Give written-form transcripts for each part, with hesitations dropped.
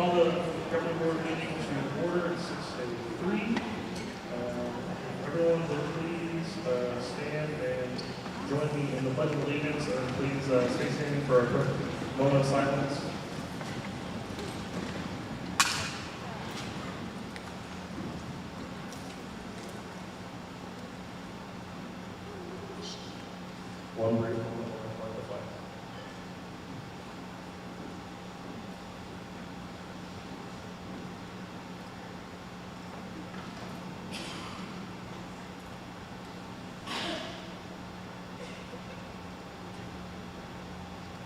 Call the governing board meeting to order at 6:03. Everyone, please stand and join me in the Pledge of Allegiance, and please stay standing for a quick moment of silence. One brief moment for the flag.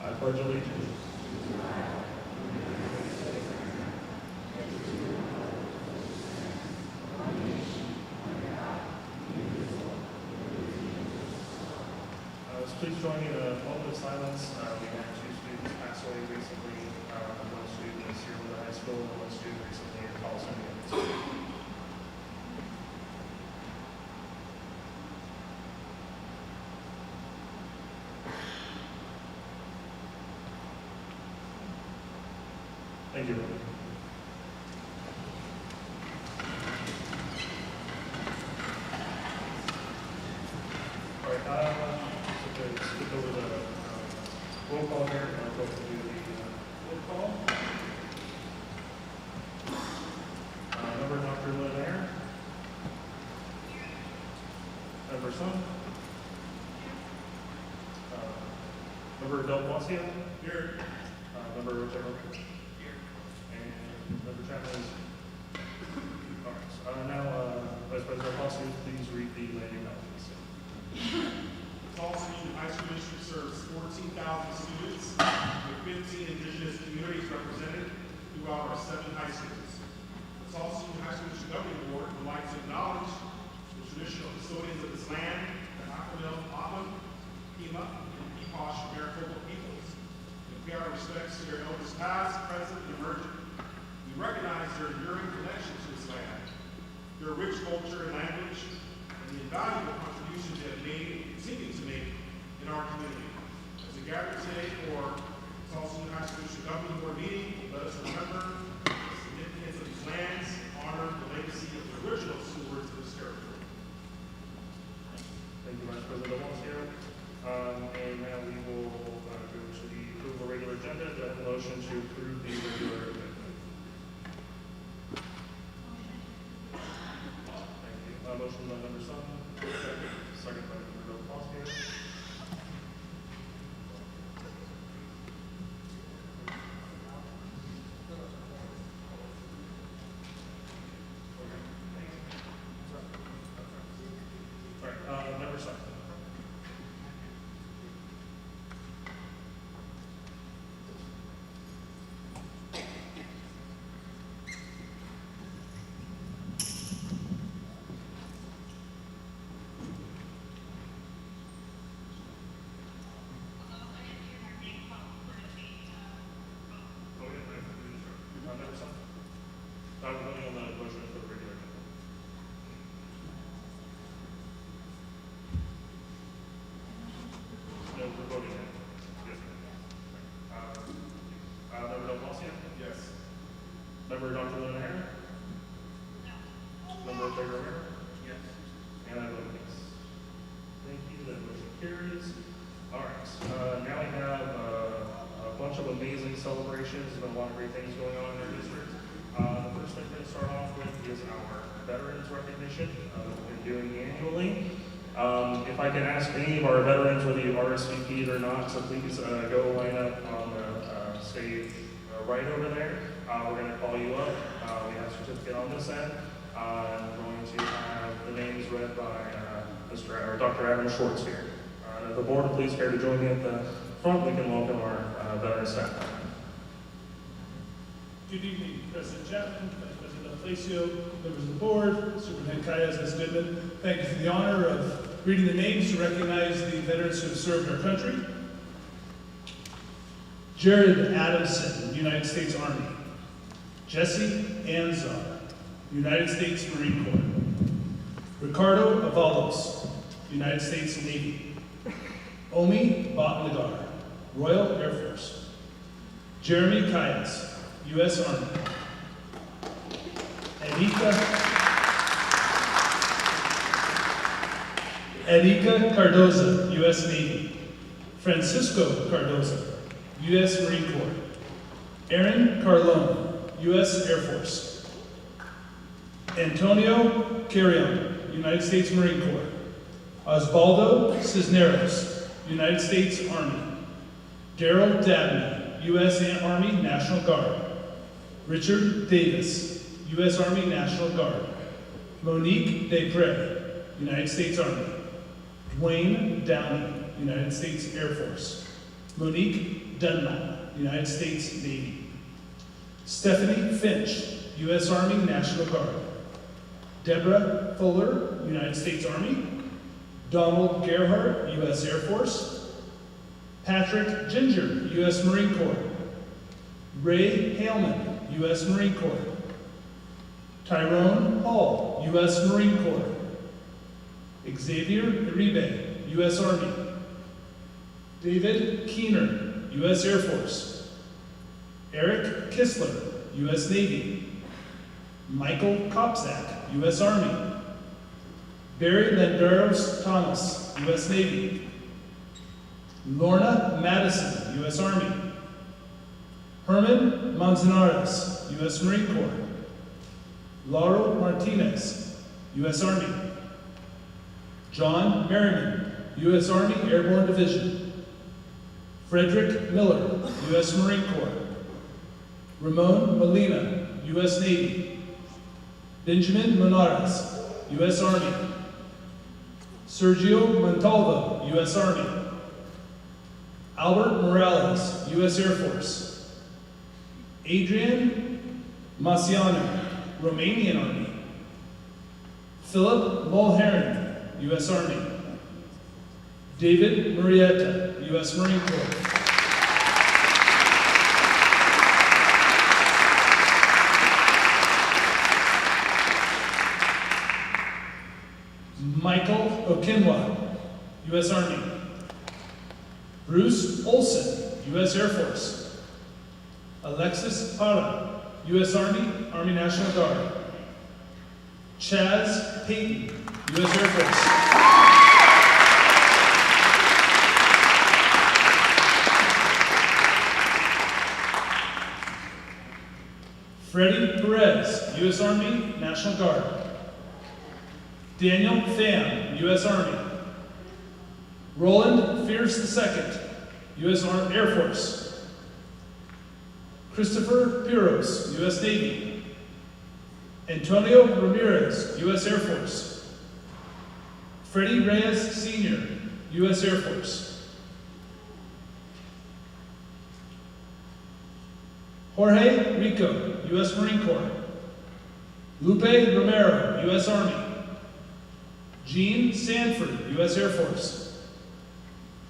I pledge allegiance. Please join me in a moment of silence. We had two students pass away recently. One student is here with the high school, and one student recently at Tolleson. Thank you. All right. Skip over the roll call here. I'll go to the roll call. Member Dr. Linaire. Member Sun. Member Del Blasio. Here. Member General. Here. And Member Chapman is. All right. Now, Vice President Blasio, please read the land acknowledgements. Tolleson High School District serves 14,000 students with 15 indigenous communities represented throughout our 7 high schools. The Tolleson High School District Governing Board would like to acknowledge the traditional custodians of this land, the Akamil, Apam, Pima, and Eposh Maricopa peoples, and pay our respects to their elders past, present, and emerging. We recognize their enduring connection to this land, their rich culture and language, and the invaluable contributions they have made and continue to make in our community. As we gather today for Tolleson High School District Governing Board meeting, let us remember the significance of these lands, honor the legacy of the original stewards of this territory. Thank you, Vice President Blasio. And now we will go to the approval regular agenda. Do I have a motion to approve the regular agenda? Thank you. Motion by Member Sutton. Second by Member Blasio. Member Sutton. We're voting on the motion for the regular agenda. No, we're voting on it. Yes. Member Del Blasio? Yes. Member Dr. Linaire? No. Member Romero? Yes. And I vote yes. Thank you. That motion carries. All right. Now we have a bunch of amazing celebrations. There's been a lot of great things going on in our district. The first thing we're going to start off with is our veterans recognition that we've been doing annually. If I can ask any of our veterans whether you RSVP'd or not, so please go line up on the stage right over there. We're going to call you up. We have a certificate on this end. I'm going to have the names read by Dr. Adam Schwartz here. If the board would please care to join me at the front, we can welcome our veteran staff. Good evening, President Chapman, Vice President Blasio, members of the board, Superintendent Calles, Ms. Goodman. Thank you for the honor of reading the names to recognize the veterans who have served our country. Jared Adamson, United States Army. Jesse Anzar, United States Marine Corps. Ricardo Avalos, United States Navy. Omi Bhatnagar, Royal Air Force. Jeremy Kayas, U.S. Army. Erika Cardoza, U.S. Navy. Francisco Cardoza, U.S. Marine Corps. Aaron Carlone, U.S. Air Force. Antonio Carrion, United States Marine Corps. Osvaldo Cisneros, United States Army. Daryl Dabney, U.S. Army National Guard. Richard Davis, U.S. Army National Guard. Monique Desprez, United States Army. Dwayne Downey, United States Air Force. Monique Dunlap, United States Navy. Stephanie Finch, U.S. Army National Guard. Deborah Fuller, United States Army. Donald Gerhardt, U.S. Air Force. Patrick Ginger, U.S. Marine Corps. Ray Haleman, U.S. Marine Corps. Tyrone Hall, U.S. Marine Corps. Xavier Uribe, U.S. Army. David Keener, U.S. Air Force. Eric Kistler, U.S. Navy. Michael Kopzak, U.S. Army. Barry Landeros Thomas, U.S. Navy. Lorna Madison, U.S. Army. Herman Manzanares, U.S. Marine Corps. Lauro Martinez, U.S. Army. John Merriman, U.S. Army Airborne Division. Frederick Miller, U.S. Marine Corps. Ramon Molina, U.S. Navy. Benjamin Monares, U.S. Army. Sergio Montalvo, U.S. Army. Albert Morales, U.S. Air Force. Adrian Masiano, Romanian Army. Philip Mulheron, U.S. Army. David Murrieta, U.S. Marine Corps. Michael Okinwa, U.S. Army. Bruce Olson, U.S. Air Force. Alexis Para, U.S. Army, Army National Guard. Chaz Payton, U.S. Air Force. Freddie Perez, U.S. Army, National Guard. Daniel Pham, U.S. Army. Roland Fierce II, U.S. Air Force. Christopher Piros, U.S. Navy. Antonio Ramirez, U.S. Air Force. Freddie Reyes Sr., U.S. Air Force. Jorge Rico, U.S. Marine Corps. Lupe Romero, U.S. Army. Gene Sanford, U.S. Air Force.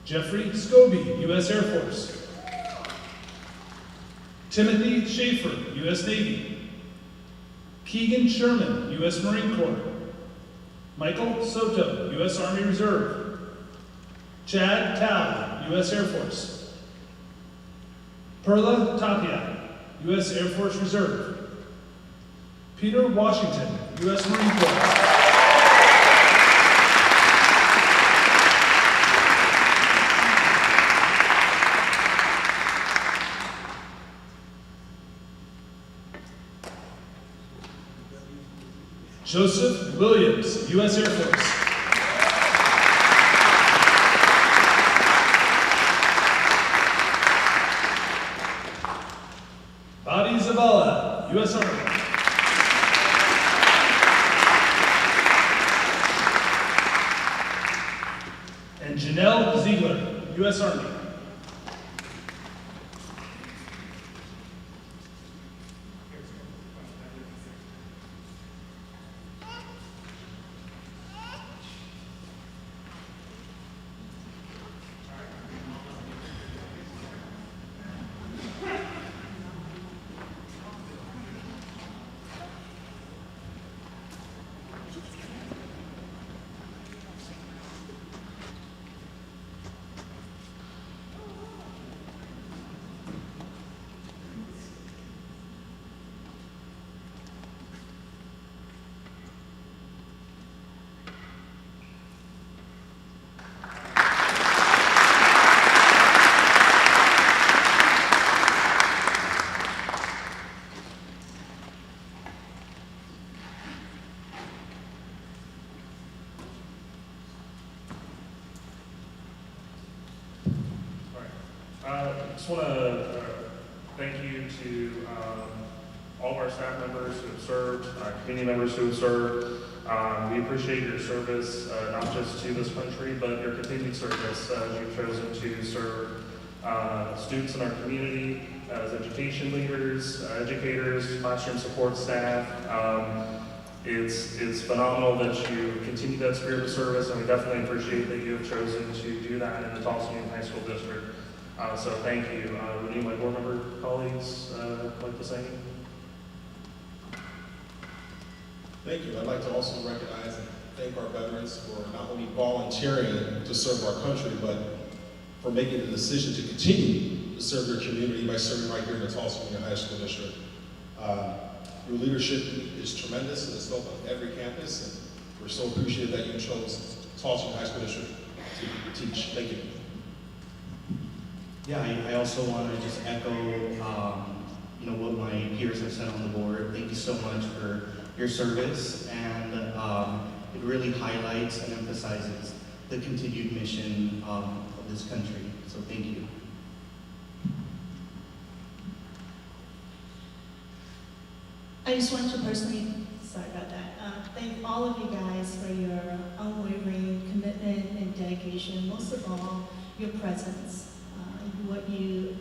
Jeffrey Scobie, U.S. Air Force. Timothy Schaefer, U.S. Navy. Keegan Sherman, U.S. Marine Corps. Michael Soto, U.S. Army Reserve. Chad Tao, U.S. Air Force. Perla Tapia, U.S. Air Force Reserve. Peter Washington, U.S. Marine Corps. Joseph Williams, U.S. Air Force. Bobby Zavala, U.S. Army. And Janelle Ziegler, U.S. Army. just want to thank you to all of our staff members who have served, community members who have served. We appreciate your service, not just to this country, but your continued service as you've chosen to serve students in our community as education leaders, educators, classroom support staff. It's phenomenal that you continue that spirit of service, and we definitely appreciate that you have chosen to do that in the Tolleson High School District. So thank you. Would any of my board member colleagues like to say anything? Thank you. I'd like to also recognize and thank our veterans for not only volunteering to serve our country, but for making the decision to continue to serve your community by serving right here in the Tolleson High School District. Your leadership is tremendous and it's felt on every campus, and we're so appreciative that you chose Tolleson High School District to teach. Thank you. Yeah, I also want to just echo, what my peers have said on the board. Thank you so much for your service, and it really highlights and emphasizes the continued mission of this country. So thank you. I just want to personally, sorry about that, thank all of you guys for your unwavering commitment and dedication, most of all, your presence, what you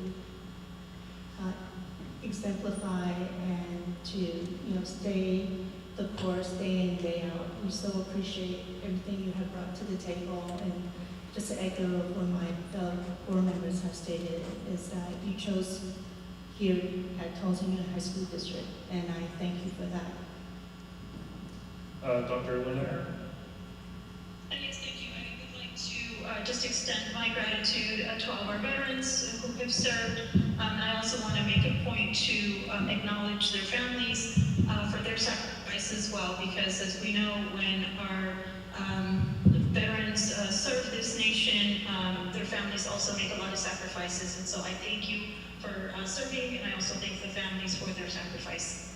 exemplify, and to stay the course day in, day out. We so appreciate everything you have brought to the table, and just to echo what my fellow board members have stated, is that you chose here at Tolleson High School District, and I thank you for that. Dr. Linaire? Yes, thank you. I would like to just extend my gratitude to all of our veterans who have served. I also want to make a point to acknowledge their families for their sacrifice as well, because as we know, when our veterans serve this nation, their families also make a lot of sacrifices, and so I thank you for serving, and I also thank the families for their sacrifice.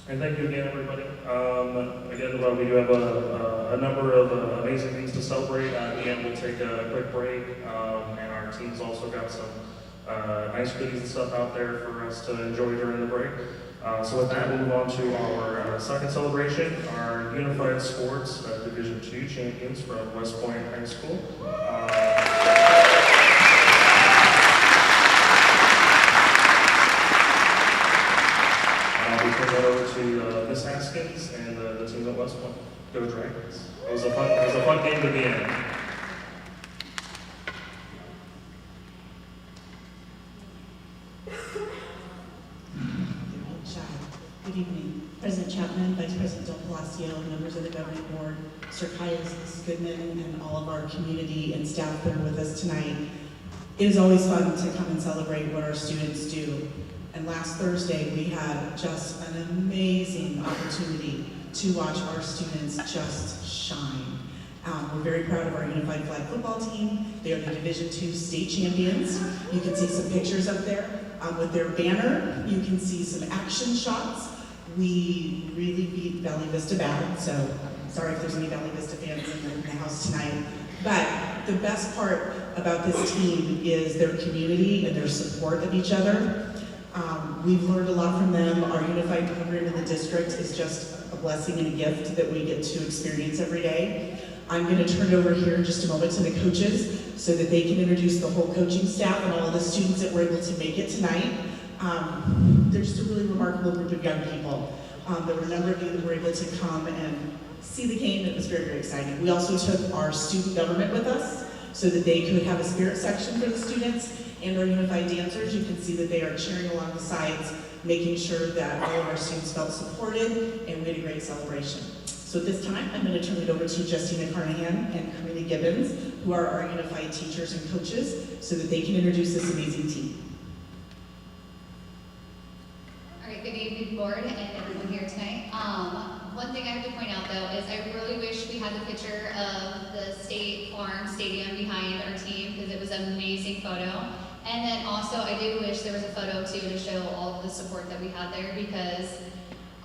And thank you again, everybody. Again, we do have a number of amazing things to celebrate. At the end, we'll take a quick break, and our team's also got some nice goodies and stuff out there for us to enjoy during the break. So with that, we'll move on to our second celebration, our Unified Sports Division II champions from West Point High School. We turn that over to Miss Haskins and the team at West Point. Go Dragons! It was a fun game to be in. Good evening, President Chapman, Vice President Del Palacio, members of the governing board, Sir Caius Goodman, and all of our community and staff that are with us tonight. It is always fun to come and celebrate what our students do. And last Thursday, we had just an amazing opportunity to watch our students just shine. We're very proud of our Unified Flag football team. They are the Division II state champions. You can see some pictures up there with their banner. You can see some action shots. We really beat Valley Vista bad, so sorry if there's any Valley Vista fans in the house tonight. But the best part about this team is their community and their support of each other. We've learned a lot from them. Our unified program in the district is just a blessing and a gift that we get to experience every day. I'm going to turn it over here in just a moment to the coaches so that they can introduce the whole coaching staff and all of the students that were able to make it tonight. They're just a really remarkable group of young people. There were a number of you that were able to come and see the game. It was very, very exciting. We also took our student government with us so that they could have a spirit section for the students, and our unified dancers. You can see that they are cheering along the sides, making sure that all of our students felt supported, and we had a great celebration. So at this time, I'm going to turn it over to Justina Carnahan and Karina Gibbons, who are our unified teachers and coaches, so that they can introduce this amazing team. All right, good evening, board and everyone here tonight. One thing I have to point out, though, is I really wish we had the picture of the State Farm Stadium behind our team, because it was an amazing photo. And then also, I did wish there was a photo, too, to show all of the support that we had there, because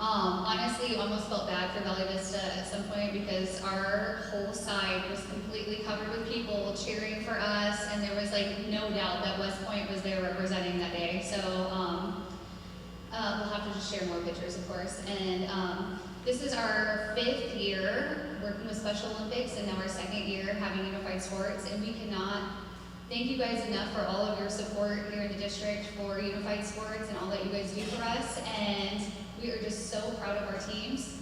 Honestly, you almost felt bad for Valley Vista at some point because our whole side was completely covered with people cheering for us, and there was like no doubt that West Point was there representing that day. So we'll have to just share more pictures, of course. And this is our 5th year working with Special Olympics, and now our 2nd year having unified sports, and we cannot thank you guys enough for all of your support here in the district for unified sports and all that you guys do for us, and we are just so proud of our teams.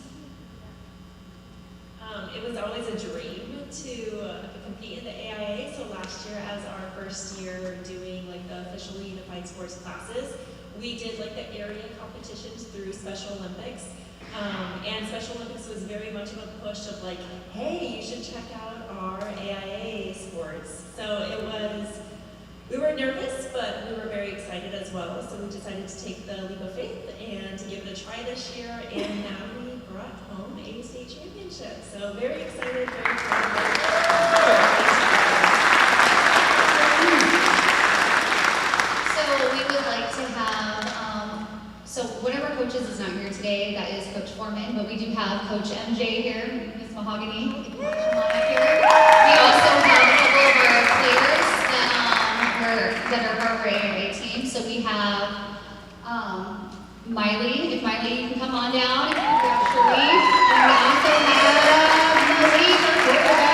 It was always a dream to compete in the AIA, so last year as our first year doing like the officially unified sports classes, we did like the area competitions through Special Olympics. And Special Olympics was very much of a push of like, hey, you should check out our AIA sports. So we were nervous, but we were very excited as well. So we decided to take the leap of faith and to give it a try this year. And now we brought home a state championship. So very excited, very proud. So we would like to have, so one of our coaches is not here today, that is Coach Foreman, but we do have Coach MJ here, Ms. Mahogany, if you want to come on up here. We also have a couple of our players that are part of our AIA team. So we have Miley, if Miley you can come on down, and we have Sharif, and we also have Malik, our quarterback.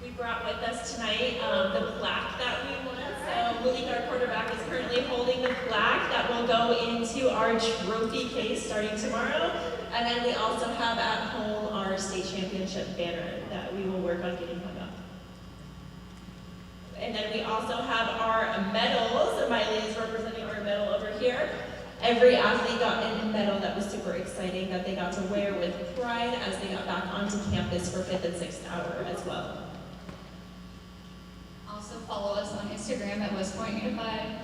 We brought with us tonight the plaque that we won. So Malik, our quarterback, is currently holding the plaque that will go into our trophy case starting tomorrow. And then we also have at home our state championship banner that we will work on getting hung up. And then we also have our medals. Miley is representing our medal over here. Every athlete got a medal that was super exciting that they got to wear with pride as they got back onto campus for 5th and 6th hour as well. Also follow us on Instagram at West Point Unified.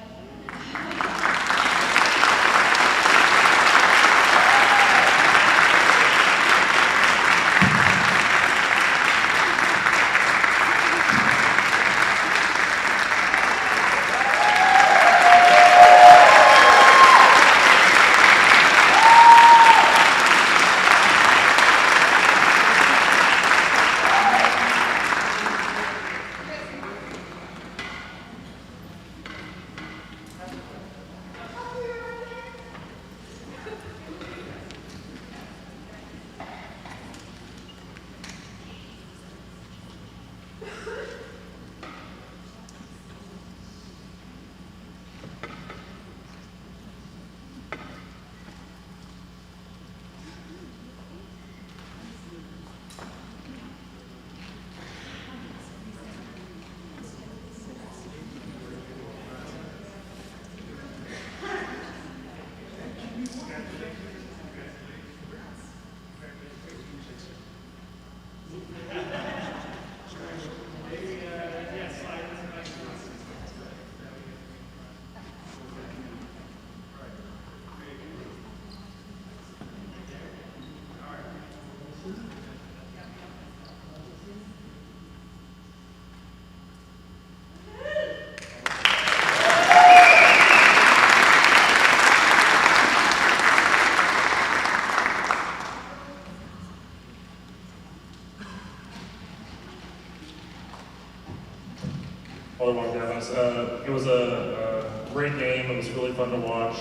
It was a great game. It was really fun to watch.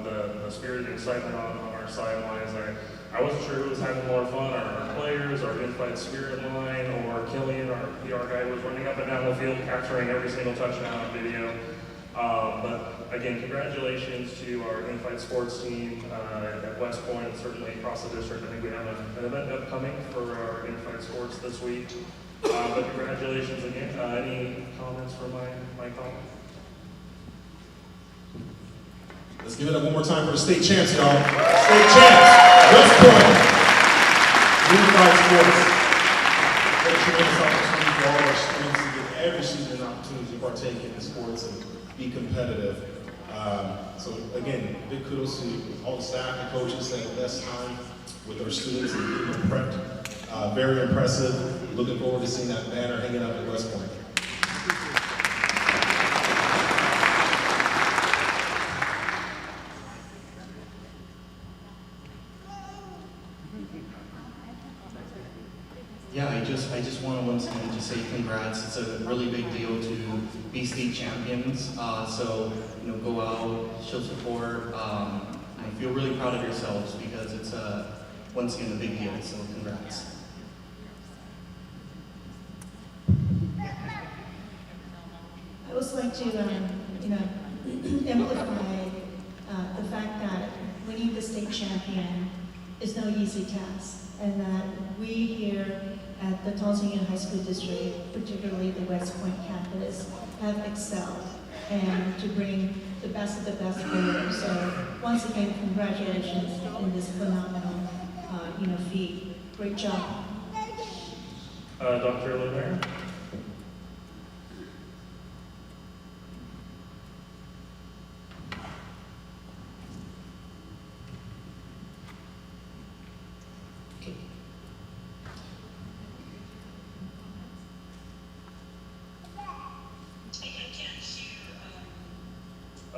The spirit and excitement on our sidelines. I wasn't sure who was having more fun, our players, our Unified Spirit line, or Killian, our PR guy, was running up and down the field capturing every single touchdown on video. But again, congratulations to our Unified Sports team at West Point, and certainly across the district. I think we have an event upcoming for our Unified Sports this week. But congratulations again. Any comments for my comment? Let's give it up one more time for the state champs, y'all. State champs, West Point, Unified Sports. What a tremendous opportunity for all of our students to get every season an opportunity to partake in sports and be competitive. So again, big kudos to all the staff and coaches that invest time with our students and getting them prepped Very impressive. Looking forward to seeing that banner hanging up at West Point. Yeah, I just want to once again just say congrats. It's a really big deal to be state champions. So go out, show support. Feel really proud of yourselves because it's once again a big deal. So congrats. I also like to, amplify the fact that winning the state champion is no easy task, and that we here at the Tolleson High School District, particularly the West Point campus, have excelled and to bring the best of the best forward. So once again, congratulations in this phenomenal, feat. Great job. Dr. Lemaire?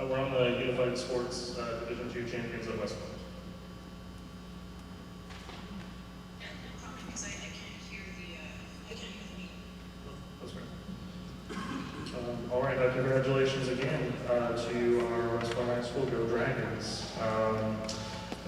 We're on the Unified Sports Division II champions at West Point. Because I can't hear the meeting. That's right. All right, congratulations again to our West Point High School Go Dragons.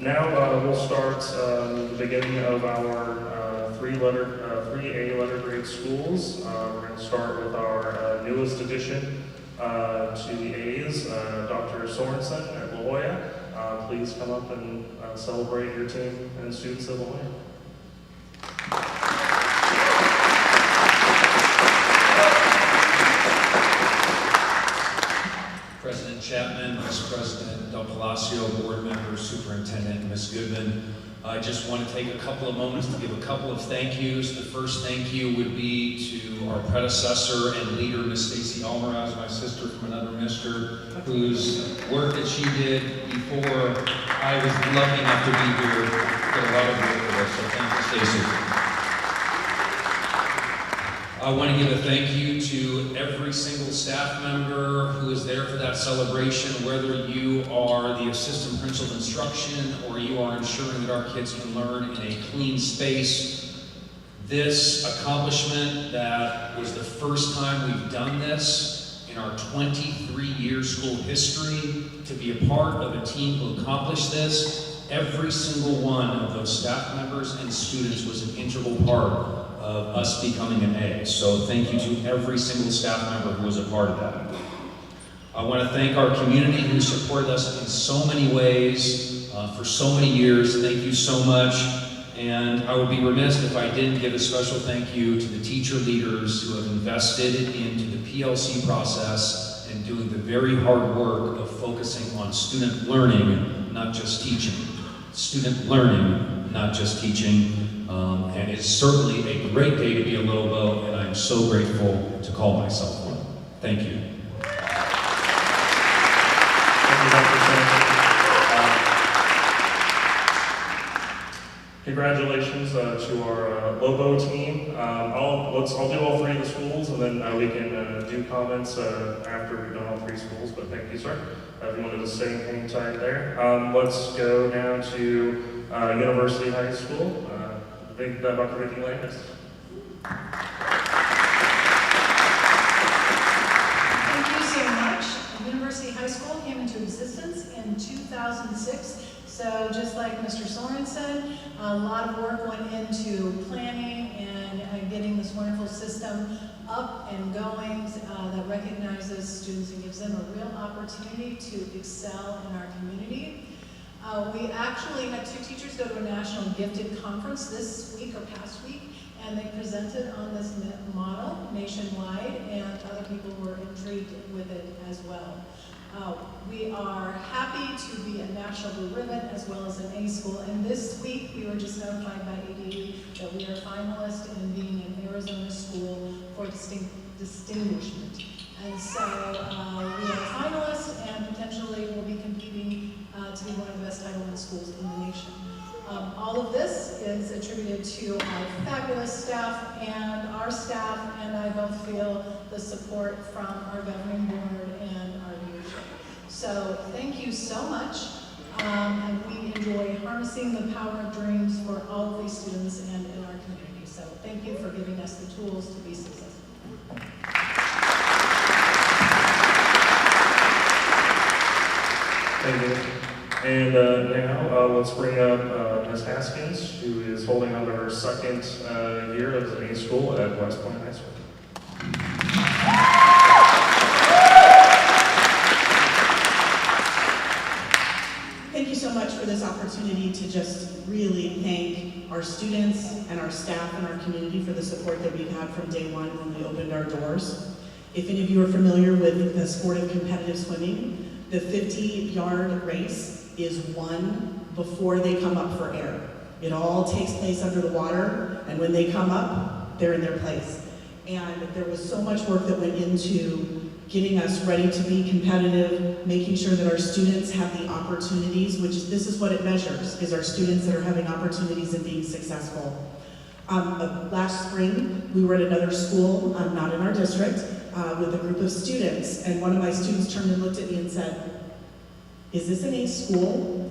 Now we'll start the beginning of our 3A letter grade schools. We're going to start with our newest addition to the A's, Dr. Sorensen at La Jolla. Please come up and celebrate your team and students at La Jolla. President Chapman, Vice President Del Palacio, board members, superintendent, Ms. Goodman. I just want to take a couple of moments to give a couple of thank yous. The first thank you would be to our predecessor and leader, Ms. Stacy Almaraz, my sister from another mister, whose work that she did before I was lucky enough to be here, did a lot of work for us, so thank you, Stacy. I want to give a thank you to every single staff member who is there for that celebration, whether you are the assistant principal of instruction or you are ensuring that our kids can learn in a clean space. This accomplishment that was the first time we've done this in our 23-year school history, to be a part of a team who accomplished this, every single one of those staff members and students was an integral part of us becoming an A. So thank you to every single staff member who was a part of that. I want to thank our community who supported us in so many ways for so many years. Thank you so much. And I would be remiss if I didn't give a special thank you to the teacher leaders who have invested into the PLC process and doing the very hard work of focusing on student learning, not just teaching. Student learning, not just teaching. And it's certainly a great day to be a Lobo, and I'm so grateful to call myself one. Thank you. Thank you, Dr. Sanders. Congratulations to our Lobo team. I'll do all three of the schools, and then we can do comments after we've done all three schools. But thank you, sir. If you want to just stay hang tight there. Let's go down to University High School. I think Dr. Vicky Landis. Thank you so much. University High School came into existence in 2006. So just like Mr. Sorensen, a lot of work went into planning and getting this wonderful system up and going that recognizes students and gives them a real opportunity to excel in our community. We actually had 2 teachers go to a National Gifted Conference this week or past week, and they presented on this model nationwide, and other people were intrigued with it as well. We are happy to be a National Blue Ribbon as well as an A school, and this week we were just notified by ADU that we are finalists in being an Arizona school for distinguishment. And so we are finalists and potentially will be competing to be one of the best Title I schools in the nation. All of this is attributed to our fabulous staff and our staff, and I both feel the support from our governing board and our leadership. So thank you so much, and we enjoy harnessing the power of dreams for all of these students and in our community. So thank you for giving us the tools to be successful. Thank you. And now let's bring up Ms. Haskins, who is holding on to her second year as an A school at West Point High School. Thank you so much for this opportunity to just really thank our students and our staff and our community for the support that we've had from day one when we opened our doors. If any of you are familiar with the sport of competitive swimming, the 50-yard race is won before they come up for air. It all takes place under the water, and when they come up, they're in their place. And there was so much work that went into getting us ready to be competitive, making sure that our students have the opportunities, which this is what it measures, is our students that are having opportunities and being successful. Last spring, we were at another school, not in our district, with a group of students, and one of my students turned and looked at me and said, "Is this an A school?"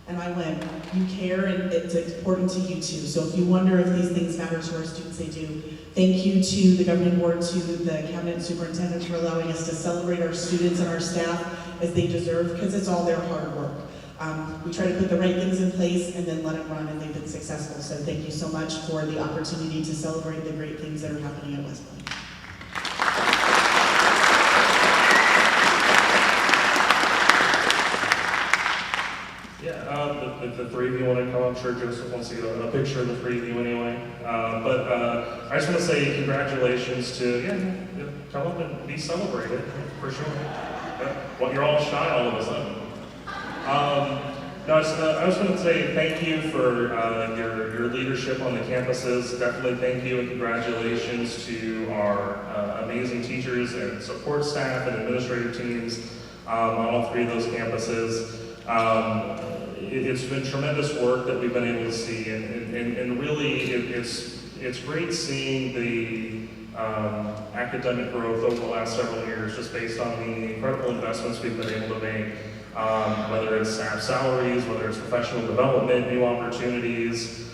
And I went, "You care, and it's important to you too." So if you wonder if these things matter to our students, they do. Thank you to the governing board, to the cabinet superintendent for allowing us to celebrate our students and our staff as they deserve, because it's all their hard work. We try to put the right things in place and then let them run, and they've been successful. So thank you so much for the opportunity to celebrate the great things that are happening at West Point. The three of you want to come, I'm sure Joseph wants to get a picture of the three of you anyway. But I just want to say congratulations to, come up and be celebrated, for sure. Well, you're all shy all of a sudden. No, I just want to say thank you for your leadership on the campuses. Definitely thank you and congratulations to our amazing teachers and support staff and administrative teams on all three of those campuses. It's been tremendous work that we've been able to see, and really it's great seeing the academic growth over the last several years, just based on the incredible investments we've been able to make, whether it's staff salaries, whether it's professional development, new opportunities.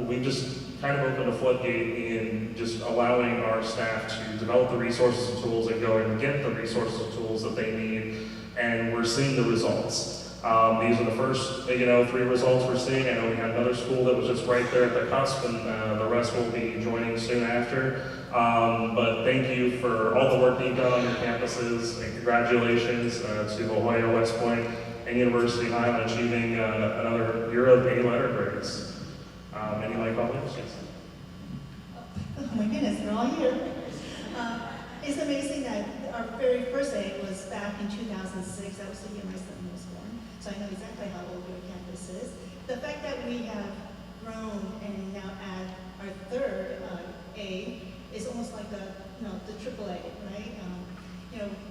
We just kind of opened a floodgate in just allowing our staff to develop the resources and tools and go and get the resources and tools that they need, and we're seeing the results. These are the first, three results we're seeing. I know we had another school that was just right there at the cusp, and the rest will be joining soon after. But thank you for all the work that you've done on your campuses, and congratulations to La Jolla, West Point, and University High on achieving another year of A-letter grades. Any of my colleagues? Yes. Oh my goodness, they're all here. It's amazing that our very first A was back in 2006. That was the year my son was born. So I know exactly how old your campus is. The fact that we have grown and now add our third A is almost like the triple A, right?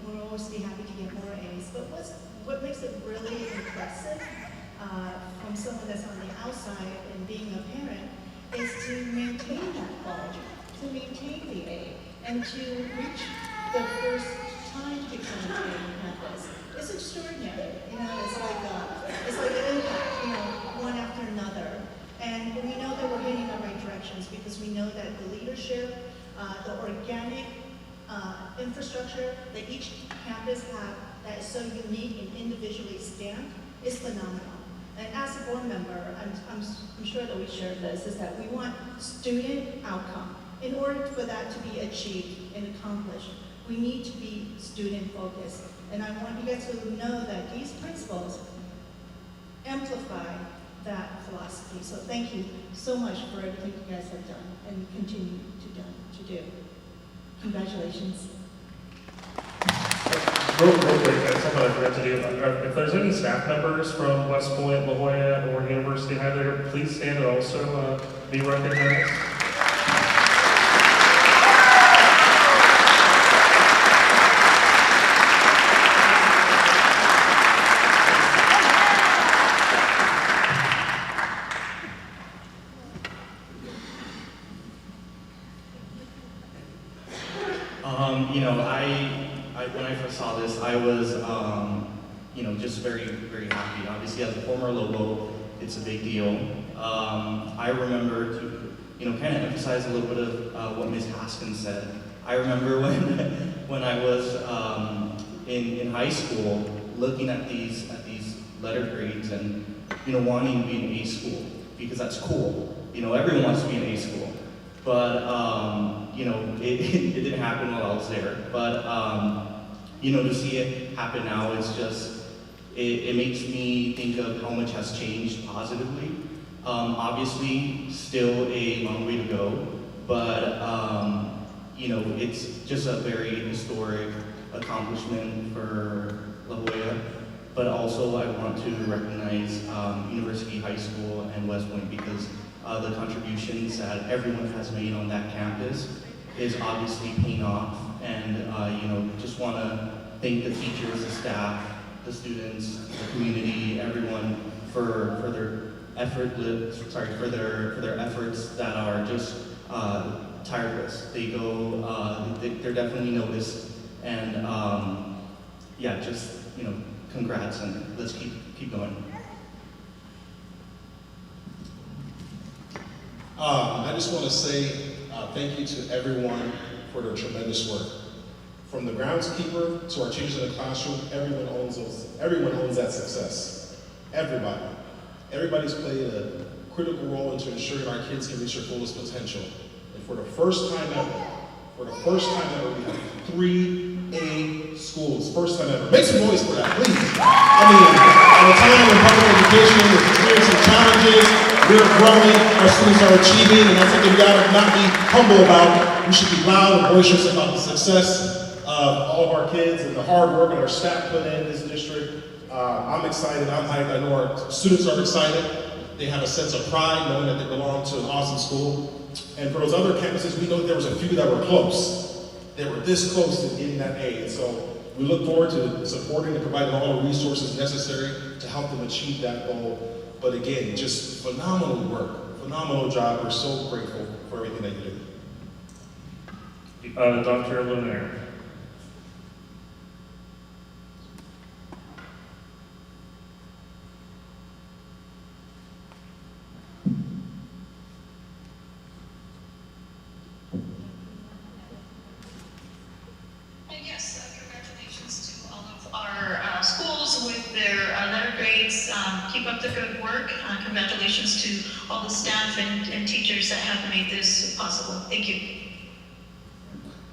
We'll always be happy to get more A's. But what makes it really impressive from someone that's on the outside and being a parent is to maintain that quality, to maintain the A, and to reach the first time to become an A campus. It's extraordinary. It's like an impact, one after another. And we know that we're heading in the right directions because we know that the leadership, the organic infrastructure that each campus have that is so unique and individually stamped is phenomenal. And as a board member, I'm sure that we share this, is that we want student outcome. In order for that to be achieved and accomplished, we need to be student focused. And I want you guys to know that these principles amplify that philosophy. So thank you so much for everything you guys have done and continue to do. Congratulations. Real quick, that's something I forgot to do. If there's any staff members from West Point, La Jolla, or University High there, please stand and also be recognized. I first saw this, I was, just very, very happy. Obviously, as a former logo, it's a big deal. I remember to, kind of emphasize a little bit of what Ms. Haskins said. I remember when I was in high school, looking at these letter grades and wanting to be an A school because that's cool. Everyone wants to be an A school, but it didn't happen while I was there. But to see it happen now is just it makes me think of how much has changed positively. Obviously, still a long way to go, but it's just a very historic accomplishment for La Jolla. But also, I want to recognize University High School and West Point because the contributions that everyone has made on that campus is obviously paying off. And just want to thank the teachers, the staff, the students, the community, everyone for their for their efforts that are just tireless. They go, they're definitely noticed, and congrats, and let's keep going. I just want to say thank you to everyone for their tremendous work. From the groundskeeper to our teachers in the classroom, everyone owns that success. Everybody. Everybody's played a critical role into ensuring our kids can reach their fullest potential. And for the first time ever, we have 3 A schools. First time ever. Make some noise for that, please. At a time when public education is experiencing challenges, we're growing, our students are achieving, and that's something we gotta not be humble about. We should be loud and boisterous about the success of all of our kids and the hard work that our staff put in this district. I'm excited, I'm hyped, I know our students are excited. They have a sense of pride knowing that they belong to an awesome school. And for those other campuses, we know that there was a few that were close. They were this close to getting that A. And so we look forward to supporting and providing all the resources necessary to help them achieve that goal. But again, just phenomenal work, phenomenal job. We're so grateful for everything that you do. Dr. Lunaire. Congratulations to all of our schools with their letter grades. Keep up the good work. Congratulations to all the staff and teachers that have made this possible. Thank you.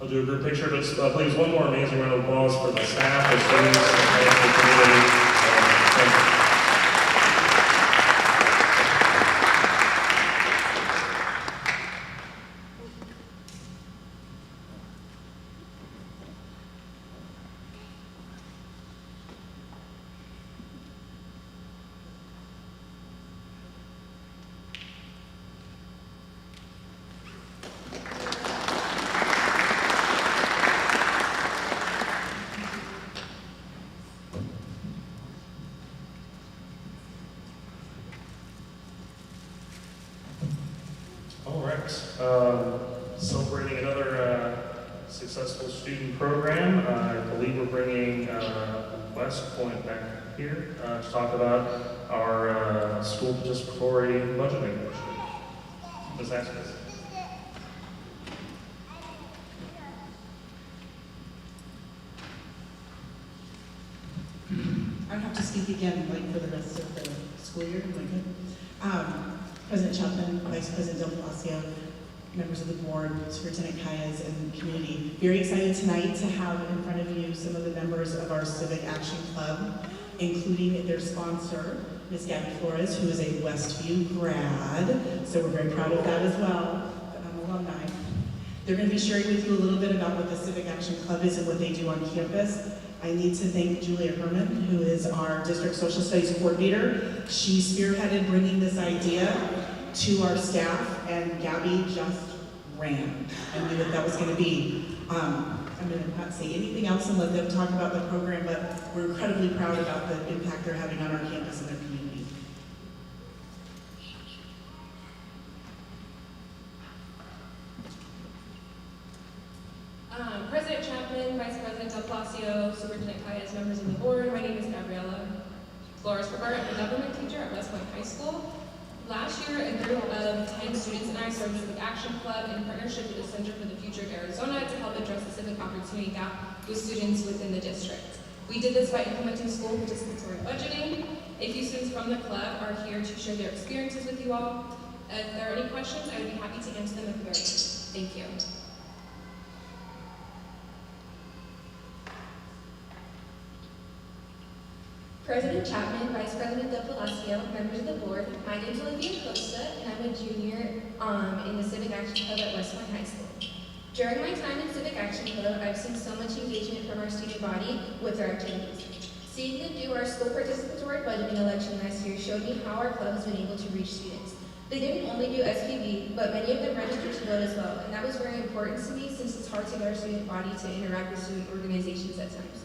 I'll do a group picture, but please, one more amazing round of applause for the staff, the students, and the community. Thank you. Celebrating another successful student program. I believe we're bringing West Point back here to talk about our school participatory budgeting initiative. Ms. Haskins. I have to speak again, for the rest of the school year. Am I good? President Chapman, Vice President Del Palacio, members of the board, Superintendent Calles, and community. Very excited tonight to have in front of you some of the members of our Civic Action Club, including their sponsor, Ms. Gabby Flores, who is a Westview grad. So we're very proud of that as well, alumni. They're going to be sharing with you a little bit about what the Civic Action Club is and what they do on campus. I need to thank Julia Herman, who is our District Social Studies Coordinator. She spearheaded bringing this idea to our staff, and Gabby just ran. I knew what that was going to be. I'm going to not say anything else and let them talk about the program, but we're incredibly proud about the impact they're having on our campus and their community. President Chapman, Vice President Del Palacio, Superintendent Kayas, members of the board. My name is Gabriella Flores-Rivera. I'm a government teacher at West Point High School. Last year, a group of 10 students and I started the Action Club in partnership with the Center for the Future of Arizona to help address the civic opportunity gap with students within the district. We did this by implementing school participatory budgeting. A few students from the club are here to share their experiences with you all. If there are any questions, I would be happy to answer them at the very end. Thank you. President Chapman, Vice President Del Palacio, members of the board, my name is Olivia Costa, and I'm a junior in the Civic Action Club at West Point High School. During my time in Civic Action Club, I've seen so much engagement from our student body with our activities. Seeing them do our school participatory budgeting election last year showed me how our club has been able to reach students. They didn't only do SPV, but many of them registered to vote as well, and that was very important to me since it's hard to get our student body to interact with student organizations at times.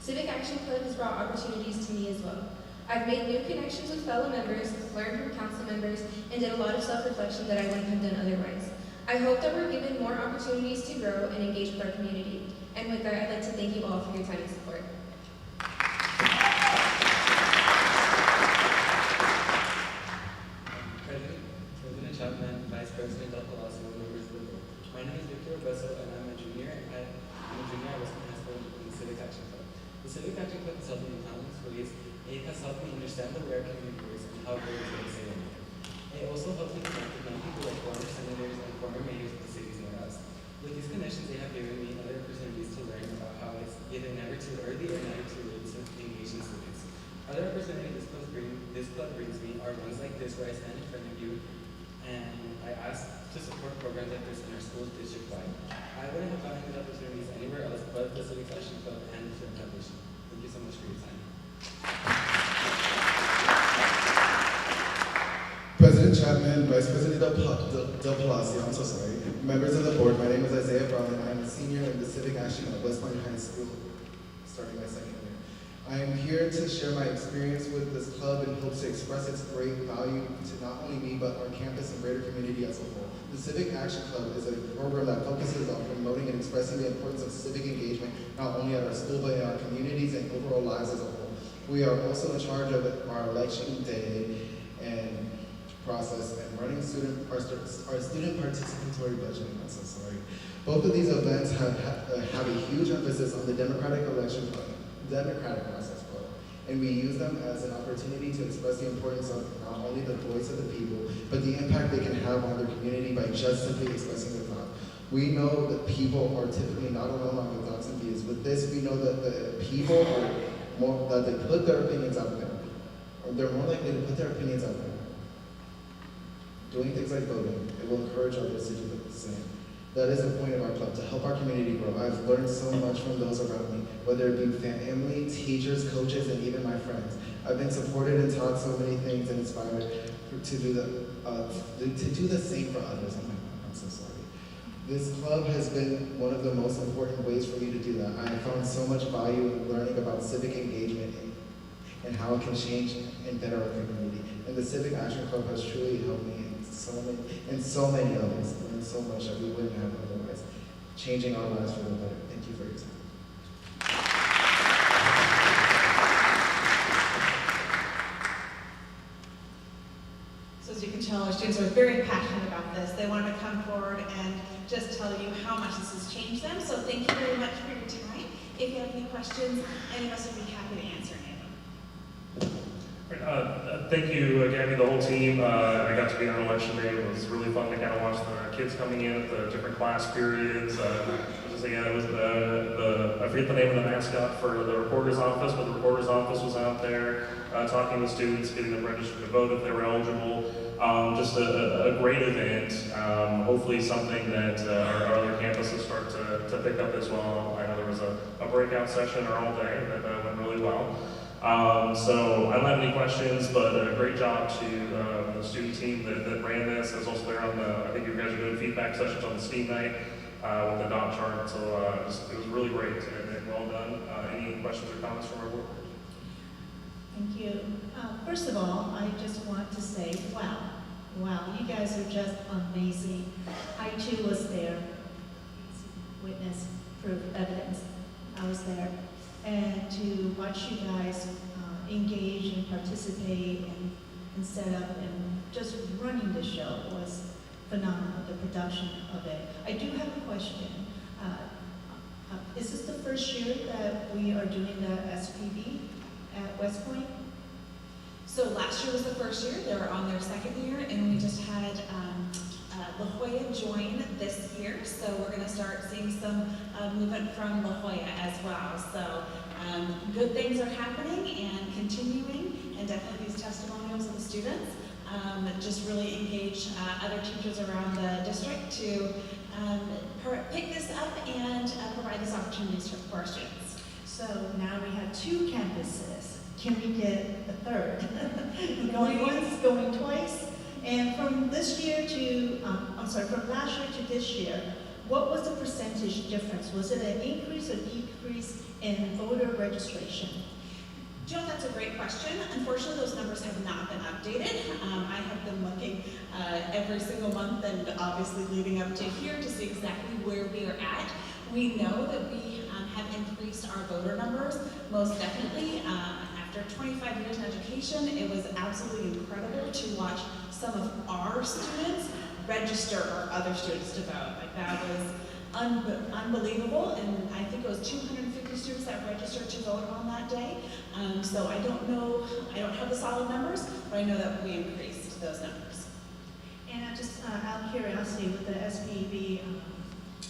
Civic Action Club has brought opportunities to me as well. I've made new connections with fellow members, learned from council members, and did a lot of self-reflection that I wouldn't have done otherwise. I hope that we're given more opportunities to grow and engage with our community. And with that, I'd like to thank you all for your time and support. President Chapman, Vice President Del Palacio, members of the board. My name is Victor Besso, and I'm a junior at West Point High School in the Civic Action Club. The Civic Action Club has helped me in countless ways. It has helped me understand the way our community works and how great it is to say. It also helps me connect with young people like former senators and former mayors of the cities near us. With these connections, they have given me other opportunities to learn about how it's either never too early or never too late to engage in civics. Other opportunities this club brings me are ones like this where I stand in front of you and I ask to support programs like this in our schools district-wide. I wouldn't have gotten these opportunities anywhere else but the Civic Action Club and the Civic Foundation. Thank you so much for your time. President Chapman, Vice President Del Palacio, I'm so sorry. Members of the board, my name is Isaiah Brown and I'm a senior in the Civic Action at West Point High School, starting my second year. I am here to share my experience with this club and hopes to express its great value to not only me, but our campus and greater community as a whole. The Civic Action Club is a program that focuses on promoting and expressing the importance of civic engagement, not only at our school, but in our communities and overall lives as a whole. We are also in charge of our election day and process and running our student participatory budgeting. I'm so sorry. Both of these events have a huge emphasis on the democratic process, and we use them as an opportunity to express the importance of not only the voice of the people, but the impact they can have on their community by just simply expressing their thought. We know that people are typically not alone on their thoughts and views. With this, we know that the people are more, that they put their opinions out there, or they're more likely to put their opinions out there. Doing things like voting, it will encourage others to do the same. That is the point of our club, to help our community grow. I've learned so much from those around me, whether it be family, teachers, coaches, and even my friends. I've been supported and taught so many things and inspired to do the same for others. I'm so sorry. This club has been one of the most important ways for me to do that. I have found so much value in learning about civic engagement and how it can change and better our community. And the Civic Action Club has truly helped me and so many others learn so much that we wouldn't have otherwise, changing our lives for the better. Thank you for your time. So as you can tell, our students are very passionate about this. They want to come forward and just tell you how much this has changed them. So thank you very much for your time. If you have any questions, any of us would be happy to answer any of them. Thank you, Gabby, the whole team. I got to be on election day. It was really fun to kind of watch the kids coming in at the different class periods. It was I forget the name of the mascot for the reporter's office, but the reporter's office was out there talking to students, getting them registered to vote if they were eligible. Just a great event. Hopefully something that our other campuses start to pick up as well. I know there was a breakout session all day that went really well. So I don't have any questions, but a great job to the student team that ran this. I was also there on I think you guys are doing feedback sessions on the STEAM night with the dot chart. So it was really great and well done. Any questions or comments from our board? Thank you. First of all, I just want to say, wow, you guys are just amazing. I too was there. Witness, proof, evidence. I was there. And to watch you guys engage and participate and set up and just running the show was phenomenal, the production of it. I do have a question. Is this the first year that we are doing the SPV at West Point? So last year was the first year, they were on their second year, and we just had La Jolla join this year, so we're gonna start seeing some movement from La Jolla as well. So good things are happening and continuing, and definitely these testimonials of the students just really engage other teachers around the district to pick this up and provide these opportunities for our students. So now we have 2 campuses. Can we get a third? Going once, going twice? And from this year to, from last year to this year, what was the percentage difference? Was it an increase or decrease in voter registration? Jill, that's a great question. Unfortunately, those numbers have not been updated. I have been looking every single month and obviously leading up to here to see exactly where we are at. We know that we have increased our voter numbers, most definitely. After 25 years in education, it was absolutely incredible to watch some of our students register our other students to vote. Like, that was unbelievable, and I think it was 250 students that registered to vote on that day. So I don't know, I don't have the solid numbers, but I know that we increased those numbers. And just out of curiosity, with the SPV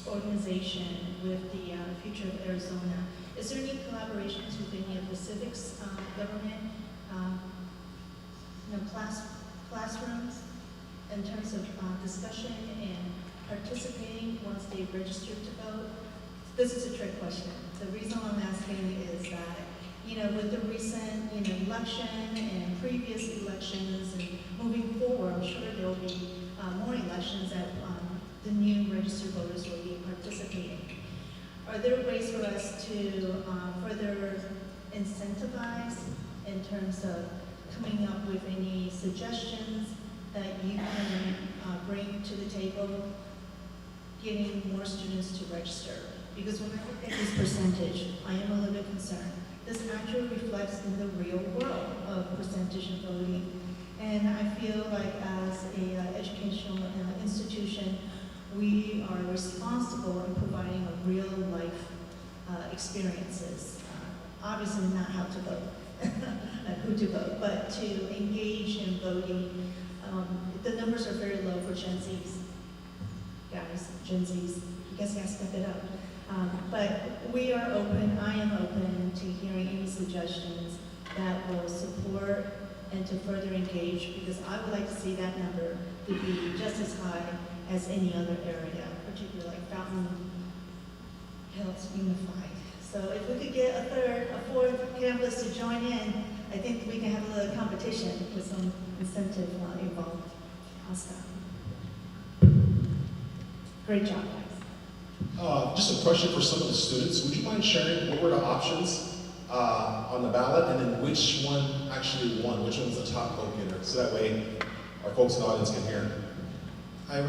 organization, with the Future of Arizona, is there any collaborations with any of the civics government classrooms in terms of discussion and participating once they've registered to vote? This is a trick question. The reason I'm asking is that, with the recent, election and previous elections and moving forward, I'm sure there will be more elections that the new registered voters will be participating. Are there ways for us to further incentivize in terms of coming up with any suggestions that you can bring to the table, getting more students to register? Because when I look at this percentage, I am a little bit concerned. This actually reflects in the real world of percentage of voting. And I feel like as an educational institution, we are responsible in providing a real life experiences. Obviously not how to vote, who to vote, but to engage in voting. The numbers are very low for Gen Zs. Guys, Gen Zs, you guys gotta step it up. But we are open, I am open to hearing any suggestions that will support and to further engage, because I would like to see that number to be just as high as any other area, particularly like Fountain Hills Unified. So if we could get a 4th campus to join in, I think we can have a little competition with some incentive involved. I'll stop. Great job, guys. Just a question for some of the students. Would you mind sharing what were the options on the ballot, and then which one actually won? Which one's the top vote getter? So that way our folks in the audience can hear. I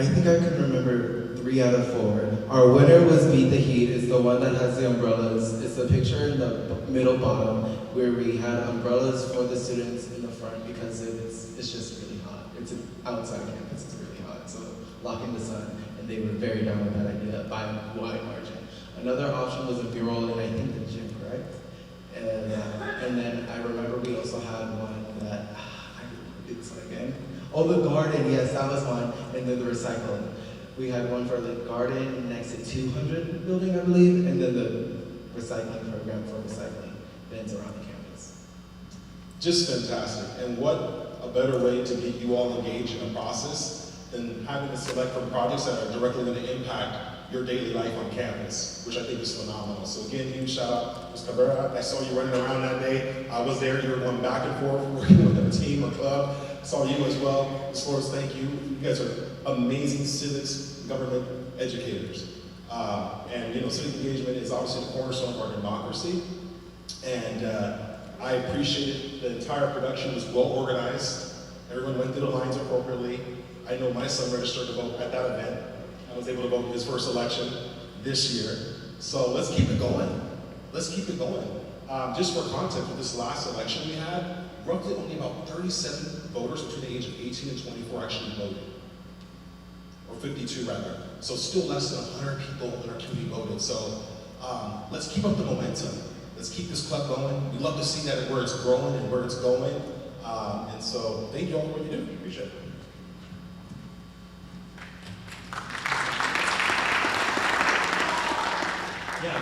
think I can remember 3 out of 4. Our winner was Beat the Heat. It's the one that has the umbrellas. It's the picture in the middle bottom where we had umbrellas for the students in the front because it's just really hot. It's outside campus, it's really hot. So blocking the sun, and they were very down with that idea by a wide margin. Another option was a mural in, I think, the gym, correct? And then I remember we also had one that, I don't know, it's again. Oh, the garden, yes, that was one. And then the recycling. We had one for the garden next to 200 building, I believe, and then the recycling program for recycling bins around the campus. Just fantastic. And what a better way to get you all engaged in a process than having to select from projects that are directly going to impact your daily life on campus, which I think is phenomenal. So again, huge shout out, Ms. Cabrera. I saw you running around that day. I was there. You were going back and forth working with a team or club. I saw you as well. Ms. Flores, thank you. You guys are amazing civics government educators. And civic engagement is obviously the cornerstone of our democracy. And I appreciate it. The entire production was well organized. Everyone went through the lines appropriately. I know my son registered to vote at that event. I was able to vote in his first election this year. So let's keep it going. Let's keep it going. Just for context, with this last election we had, roughly only about 37 voters between the age of 18 and 24 actually voted. Or 52 rather. So still less than 100 people in our community voted. So let's keep up the momentum. Let's keep this club going. We love to see that where it's growing and where it's going. And so thank you all for what you do. Appreciate it. Yeah,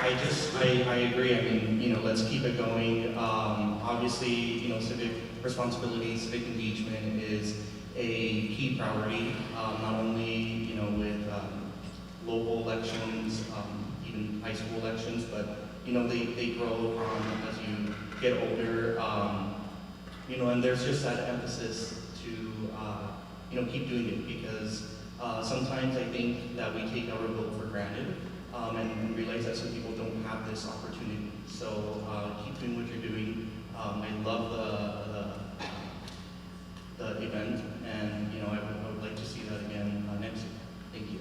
I agree. I mean, you know, let's keep it going. Obviously, you know, civic responsibility, civic engagement is a key priority, not only, you know, with local elections, even high school elections, but, you know, they grow as you get older, you know, and there's just that emphasis to, you know, keep doing it, because sometimes I think that we take our vote for granted, and realize that some people don't have this opportunity. So keep doing what you're doing. I love the event, and, you know, I would like to see that again next year. Thank you.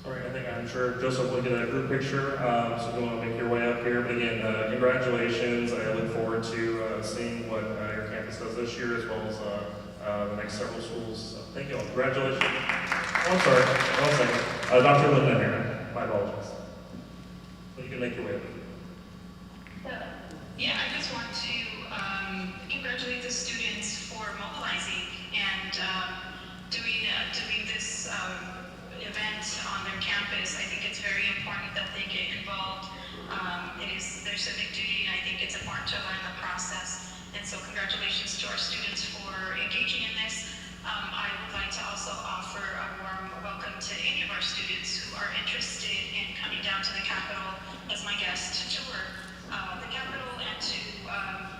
All right, I'm sure Joseph will get a group picture, so if you want to make your way up here. But again, congratulations. I look forward to seeing what your campus does this year, as well as the next several schools. So thank you all. Congratulations. Oh, I'm sorry. One second. Dr. Linda here. My apologies. But you can make your way up. Yeah, I just want to congratulate the students for mobilizing and doing this event on their campus. I think it's very important that they get involved. It is their civic duty, and I think it's important to learn the process. And so congratulations to our students for engaging in this. I would like to also offer a warm welcome to any of our students who are interested in coming down to the Capitol as my guest to tour the Capitol and to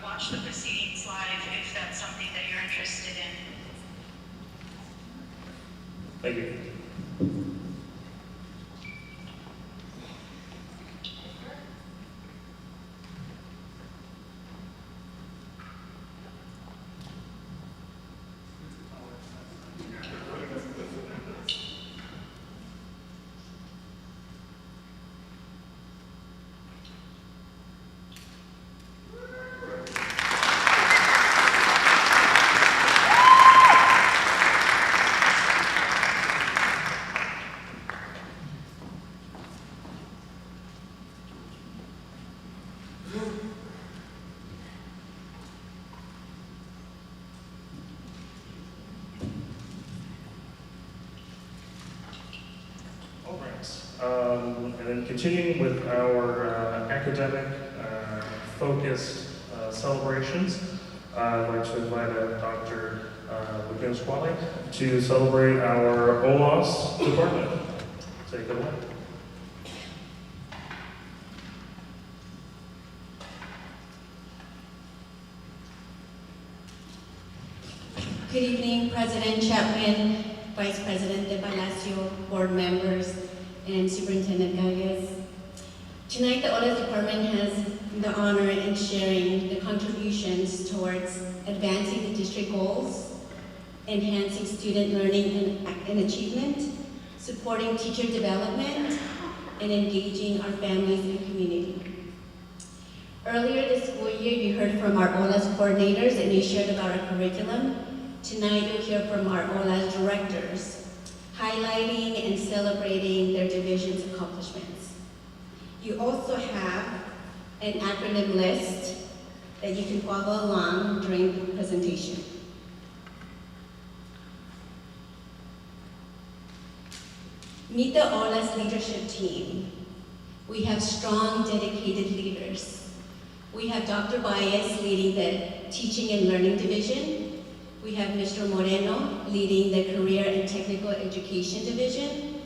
watch the proceedings live if that's something that you're interested in. Thank you. And then continuing with our academic focused celebrations, I'd like to invite Dr. Wiggins-Qualley to celebrate our OLAS department. Take it away. Good evening, President Chapman, Vice President De Palacio, board members, and Superintendent Gallegos. Tonight, the OLAS department has the honor in sharing the contributions towards advancing the district goals, enhancing student learning and achievement, supporting teacher development, and engaging our families and community. Earlier this school year, you heard from our OLAS coordinators and you shared about our curriculum. Tonight, you'll hear from our OLAS directors, highlighting and celebrating their division's accomplishments. You also have an acronym list that you can follow along during the presentation. Meet the OLAS leadership team. We have strong, dedicated leaders. We have Dr. Baez leading the Teaching and Learning Division. We have Mr. Moreno leading the Career and Technical Education Division,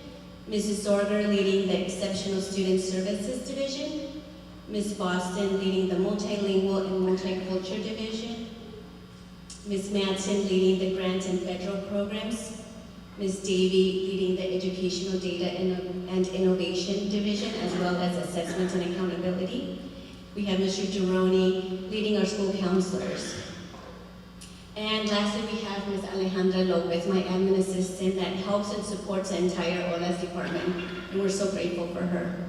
Mrs. Sorger leading the Exceptional Student Services Division, Ms. Boston leading the Multilingual and Multicultural Division, Ms. Madsen leading the Grants and Federal Programs, Ms. Davey leading the Educational Data and Innovation Division, as well as Assessment and Accountability. We have Mr. Gironi leading our school counselors. And lastly, we have Ms. Alejandra Lopez, my admin assistant, that helps and supports the entire OLAS department, and we're so grateful for her.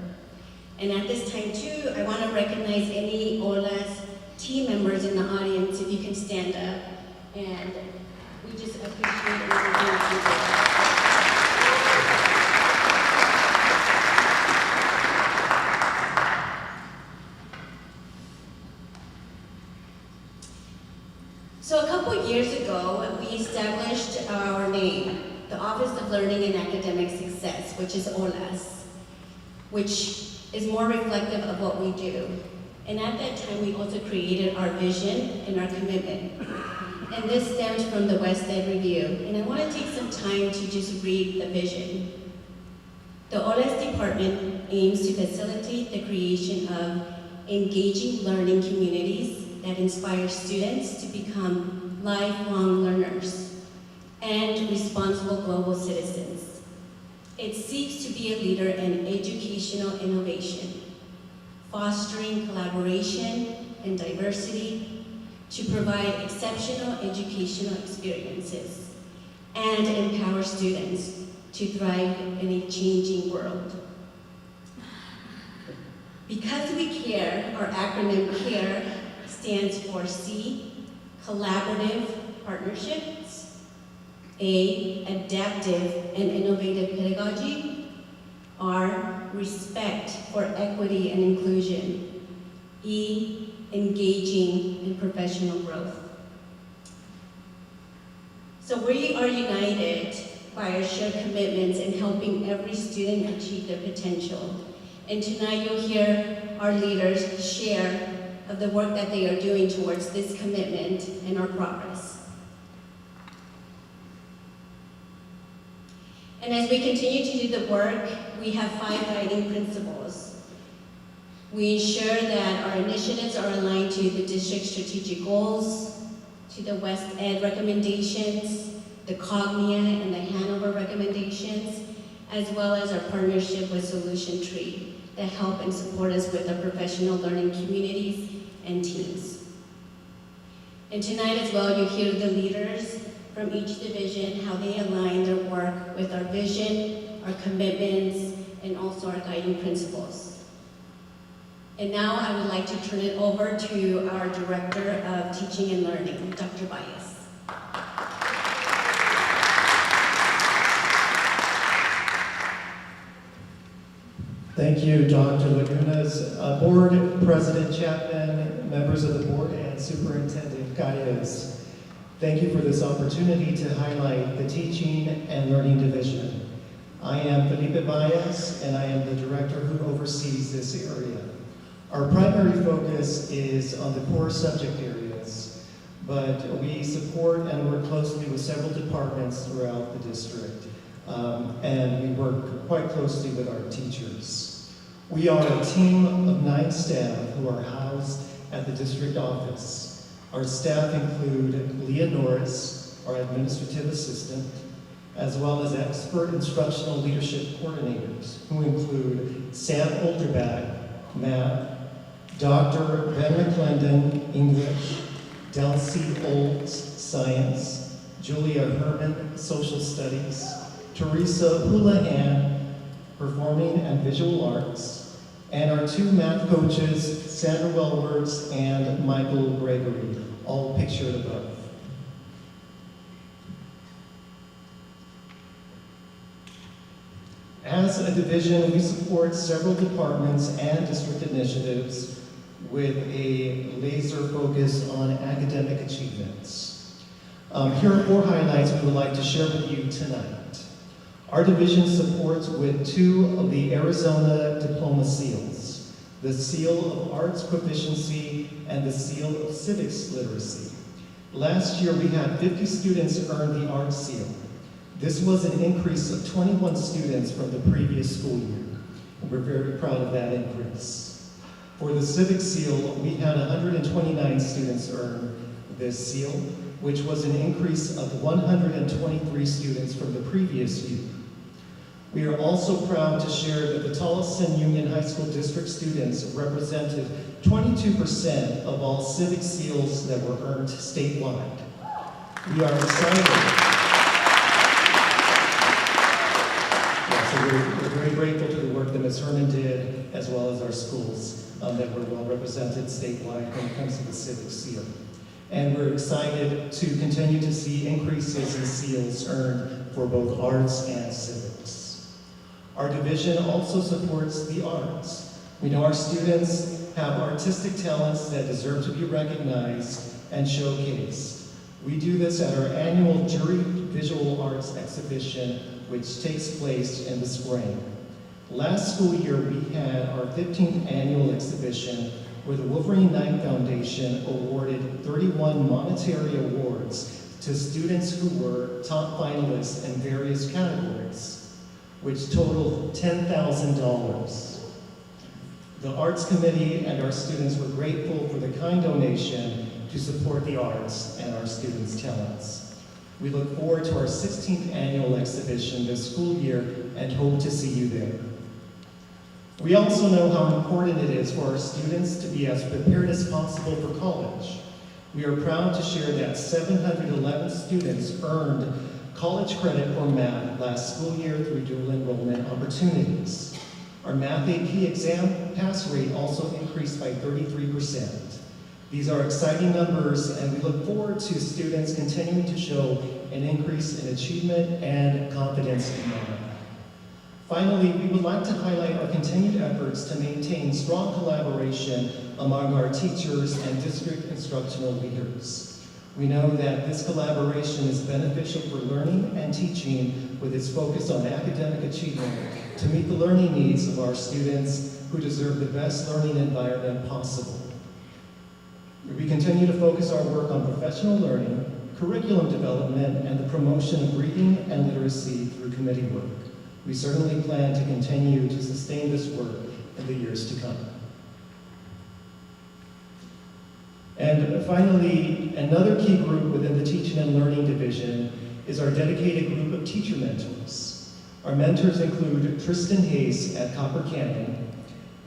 And at this time too, I want to recognize any OLAS team members in the audience, if you can stand up, and we just appreciate everything that you do. So a couple years ago, we established our name, the Office of Learning and Academic Success, which is OLAS, which is more reflective of what we do. And at that time, we also created our vision and our commitment. And this stems from the West Ed Review. And I want to take some time to just read the vision. The OLAS department aims to facilitate the creation of engaging learning communities that inspire students to become lifelong learners and responsible global citizens. It seeks to be a leader in educational innovation, fostering collaboration and diversity to provide exceptional educational experiences and empower students to thrive in a changing world. Because we care, our acronym CARE stands for C, collaborative partnerships, A, adaptive and innovative pedagogy, R, respect for equity and inclusion, E, engaging and professional growth. So we are united by our shared commitments in helping every student achieve their potential. And tonight you'll hear our leaders share of the work that they are doing towards this commitment and our progress. And as we continue to do the work, we have 5 guiding principles. We ensure that our initiatives are aligned to the district's strategic goals, to the West Ed recommendations, the Cognia and the Hanover recommendations, as well as our partnership with Solution Tree that help and support us with our professional learning communities and teams. And tonight as well, you hear the leaders from each division, how they align their work with our vision, our commitments, and also our guiding principles. And now I would like to turn it over to our Director of Teaching and Learning, Dr. Baez. Thank you, Dr. Lagunas. Board President Chapman, members of the board, and Superintendent Gallegos. Thank you for this opportunity to highlight the Teaching and Learning Division. I am Felipe Baez, and I am the director who oversees this area. Our primary focus is on the core subject areas, but we support and work closely with several departments throughout the district. And we work quite closely with our teachers. We are a team of 9 staff who are housed at the district office. Our staff include Leah Norris, our administrative assistant, as well as expert instructional leadership coordinators, who include Sam Olderback, math, Dr. Ben McClendon, English, Delcy Olds, science, Julia Herman, social studies, Teresa Houlihan, performing and visual arts, and our 2 math coaches, Sandra Wellwords and Michael Gregory, all pictured above. As a division, we support several departments and district initiatives with a laser focus on academic achievements. Here are 4 highlights we would like to share with you tonight. Our division supports with 2 of the Arizona Diploma Seals, the Seal of Arts Proficiency and the Seal of Civics Literacy. Last year, we had 50 students earn the Arts Seal. This was an increase of 21 students from the previous school year. We're very proud of that increase. For the Civic Seal, we had 129 students earn this seal, which was an increase of 123 students from the previous year. We are also proud to share that the Tolleson Union High School District students represented 22% of all Civic Seals that were earned statewide. We are excited. So we're very grateful to the work that Ms. Herman did, as well as our schools that were well represented statewide when it comes to the Civic Seal. And we're excited to continue to see increases in seals earned for both arts and civics. Our division also supports the arts. We know our students have artistic talents that deserve to be recognized and showcased. We do this at our annual Jury Visual Arts exhibition, which takes place in the spring. Last school year, we had our 15th annual exhibition where the Wolverine Knight Foundation awarded 31 monetary awards to students who were top finalists in various categories, which totaled $10,000. The Arts Committee and our students were grateful for the kind donation to support the arts and our students' talents. We look forward to our 16th annual exhibition this school year and hope to see you there. We also know how important it is for our students to be as prepared as possible for college. We are proud to share that 711 students earned college credit for math last school year through dual enrollment opportunities. Our math AP exam pass rate also increased by 33%. These are exciting numbers, and we look forward to students continuing to show an increase in achievement and confidence in math. Finally, we would like to highlight our continued efforts to maintain strong collaboration among our teachers and district instructional leaders. We know that this collaboration is beneficial for learning and teaching with its focus on academic achievement to meet the learning needs of our students who deserve the best learning environment possible. We continue to focus our work on professional learning, curriculum development, and the promotion of reading and literacy through committee work. We certainly plan to continue to sustain this work in the years to come. And finally, another key group within the Teaching and Learning Division is our dedicated group of teacher mentors. Our mentors include Tristan Hayes at Copper Canyon,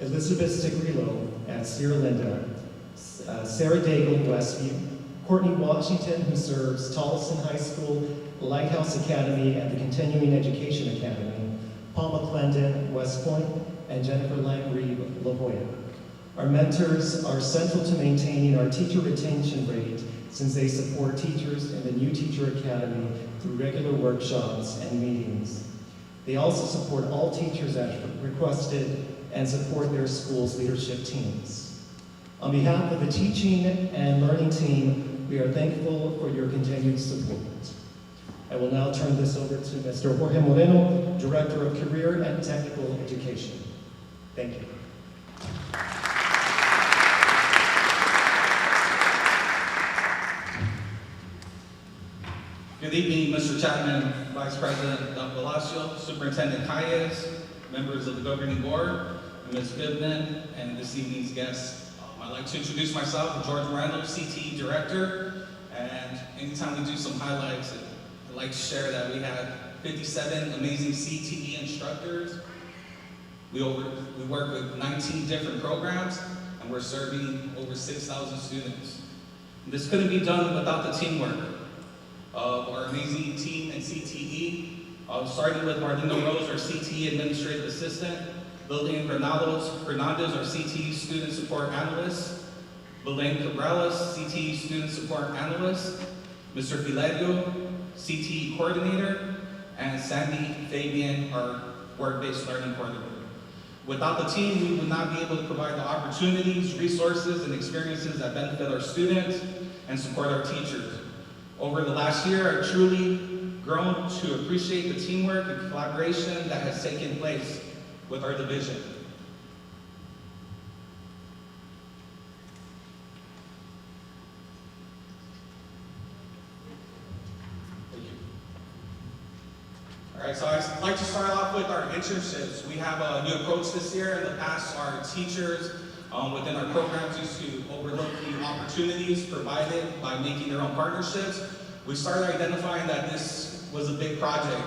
Elizabeth Sigrillo at Sierra Linda, Sarah Daigle, Westview, Courtney Washington, who serves Tolleson High School, Lighthouse Academy, and the Continuing Education Academy, Paul McClendon, West Point, and Jennifer Lang-Reeve, La Jolla. Our mentors are central to maintaining our teacher retention rate since they support teachers in the New Teacher Academy through regular workshops and meetings. They also support all teachers as requested and support their school's leadership teams. On behalf of the teaching and learning team, we are thankful for your continued support. I will now turn this over to Mr. Jorge Moreno, Director of Career and Technical Education. Thank you. Good evening, Mr. Chapman, Vice President Del Palacio, Superintendent Calles, members of the Governing Board, and Ms. Goodman, and this evening's guests. I'd like to introduce myself, George Randall, CTE Director, and anytime we do some highlights, I'd like to share that we had 57 amazing CTE instructors. We work with 19 different programs, and we're serving over 6,000 students. And this couldn't be done without the teamwork of our amazing team in CTE, starting with Marlena Rose, our CTE Administrative Assistant, Lillian Hernandez, our CTE Student Support Analyst, Belen Cabrales, CTE Student Support Analyst, Mr. Filario, CTE Coordinator, and Sandy Fabian, our Work-Based Learning Coordinator. Without the team, we would not be able to provide the opportunities, resources, and experiences that benefit our students and support our teachers. Over the last year, I've truly grown to appreciate the teamwork and collaboration that has taken place with our division. Thank you. All right, so I'd like to start off with our internships. We have a new approach this year. In the past, our teachers within our programs used to overlook the opportunities provided by making their own partnerships. We started identifying that this was a big project.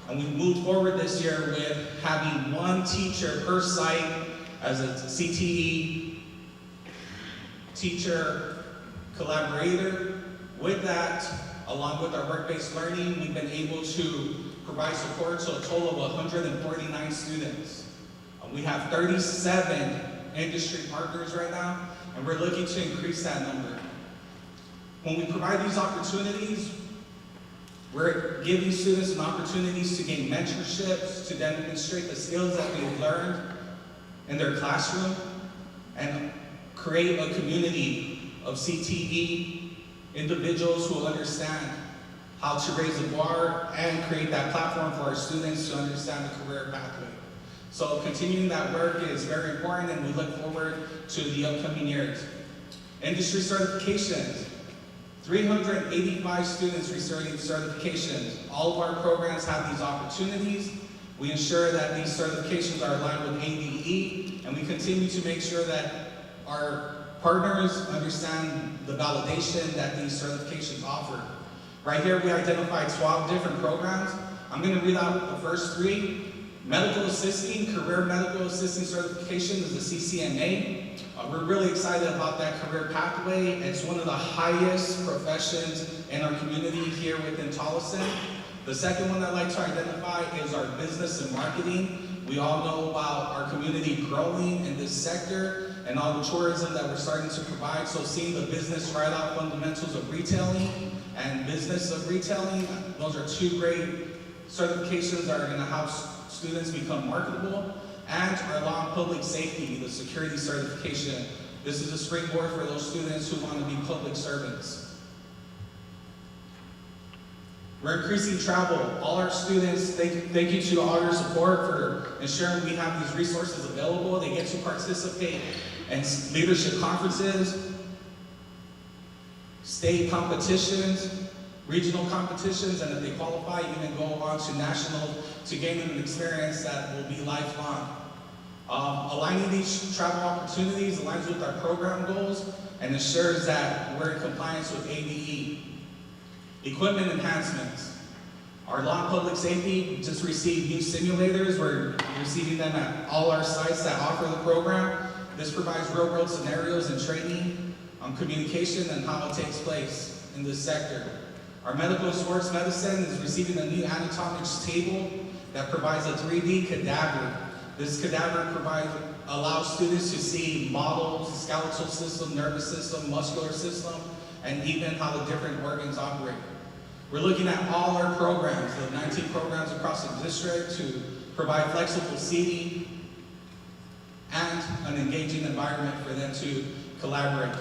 And we moved forward this year with having one teacher per site as a CTE teacher collaborator. With that, Along with our work-based learning, we've been able to provide support to a total of 149 students. We have 37 industry partners right now, and we're looking to increase that number. When we provide these opportunities, we're giving students an opportunities to gain mentorships, to demonstrate the skills that they've learned in their classroom, and create a community of CTE individuals who will understand how to raise the bar and create that platform for our students to understand the career pathway. So continuing that work is very important, and we look forward to the upcoming years. Industry certifications. 385 students receiving certifications. All of our programs have these opportunities. We ensure that these certifications are aligned with ADE, and we continue to make sure that our partners understand the validation that these certifications offer. Right here, we identified 12 different programs. I'm going to read out the first 3. Medical assisting, career medical assisting certification is the CCNA. We're really excited about that career pathway. It's one of the highest professions in our community here within Tolleson. The second one I'd like to identify is our business and marketing. We all know about our community growing in this sector and all the tourism that we're starting to provide. So seeing the business right out fundamentals of retailing and business of retailing, those are 2 great certifications that are going to help students become marketable. And our law and public safety, the security certification. This is a springboard for those students who want to be public servants. We're increasing travel. All our students, thank you to all your support for ensuring we have these resources available. They get to participate in leadership conferences, state competitions, regional competitions, and if they qualify, even go on to national to gain an experience that will be lifelong. Aligning these travel opportunities aligns with our program goals and ensures that we're in compliance with ADE. Equipment enhancements. Our law and public safety just received new simulators. We're receiving them at all our sites that offer the program. This provides real-world scenarios and training on communication and how it takes place in this sector. Our medical and sports medicine is receiving a new anatomics table that provides a 3D cadaver. This cadaver allows students to see models, skeletal system, nervous system, muscular system, and even how the different organs operate. We're looking at all our programs, the 19 programs across the district, to provide flexible seating and an engaging environment for them to collaborate.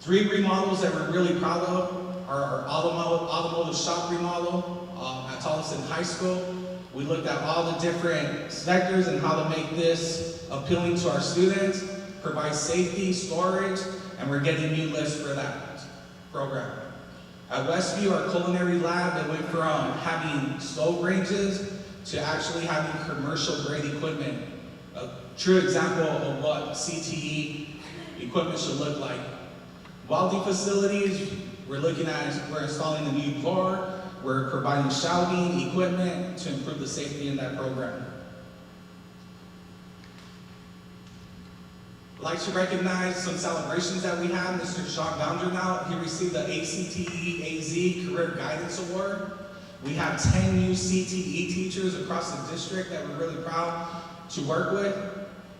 3 remodels that we're really proud of are our automotive shop remodel at Tolleson High School. We looked at all the different sectors and how to make this appealing to our students, provide safety, storage, and we're getting new lifts for that program. At Westview, our culinary lab, it went from having stove ranges to actually having commercial grade equipment. A true example of what CTE equipment should look like. Welding facilities, we're installing a new floor. We're providing shouting equipment to improve the safety in that program. I'd like to recognize some celebrations that we have. Mr. Sean Boundernout, he received the ACTE AZ Career Guidance Award. We have 10 new CTE teachers across the district that we're really proud to work with.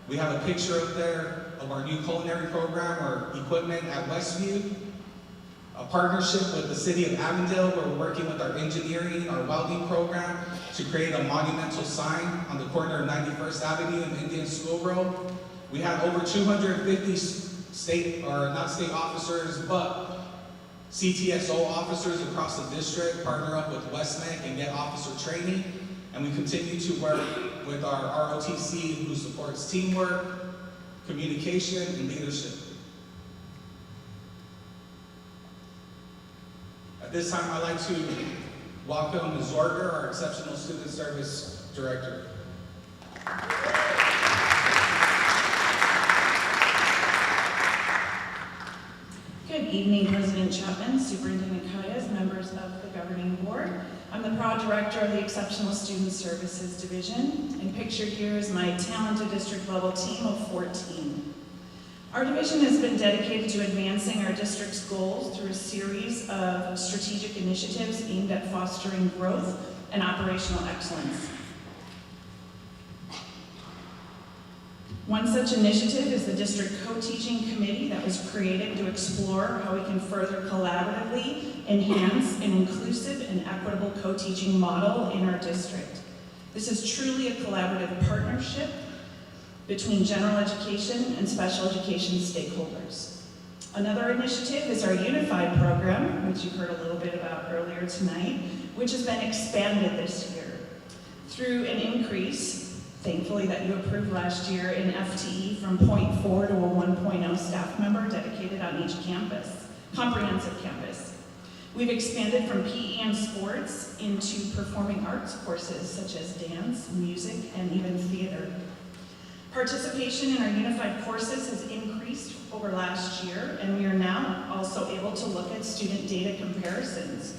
We have a picture up there of our new culinary program or equipment at Westview. A partnership with the city of Avondale where we're working with our engineering, our welding program to create a monumental sign on the corner of 91st Avenue and Indian School Road. We have over 250 not state officers, but CTSO officers across the district partner up with WestMec and get officer training. And we continue to work with our ROTC who supports teamwork, communication, and leadership. At this time, I'd like to welcome Ms. Zorger, our Exceptional Student Service Director. Good evening, President Chapman, Superintendent Kayas, members of the Governing Board. I'm the proud director of the Exceptional Student Services Division, and pictured here is my talented district level team of 14. Our division has been dedicated to advancing our district's goals through a series of strategic initiatives aimed at fostering growth and operational excellence. One such initiative is the District Co-Teaching Committee that was created to explore how we can further collaboratively enhance an inclusive and equitable co-teaching model in our district. This is truly a collaborative partnership between general education and special education stakeholders. Another initiative is our Unified program, which you heard a little bit about earlier tonight, which has been expanded this year through an increase, thankfully, that you approved last year in FTE from 0.4 to a 1.0 staff member dedicated on each campus, comprehensive campus. We've expanded from PE and sports into performing arts courses such as dance, music, and even theater. Participation in our unified courses has increased over last year, and we are now also able to look at student data comparisons.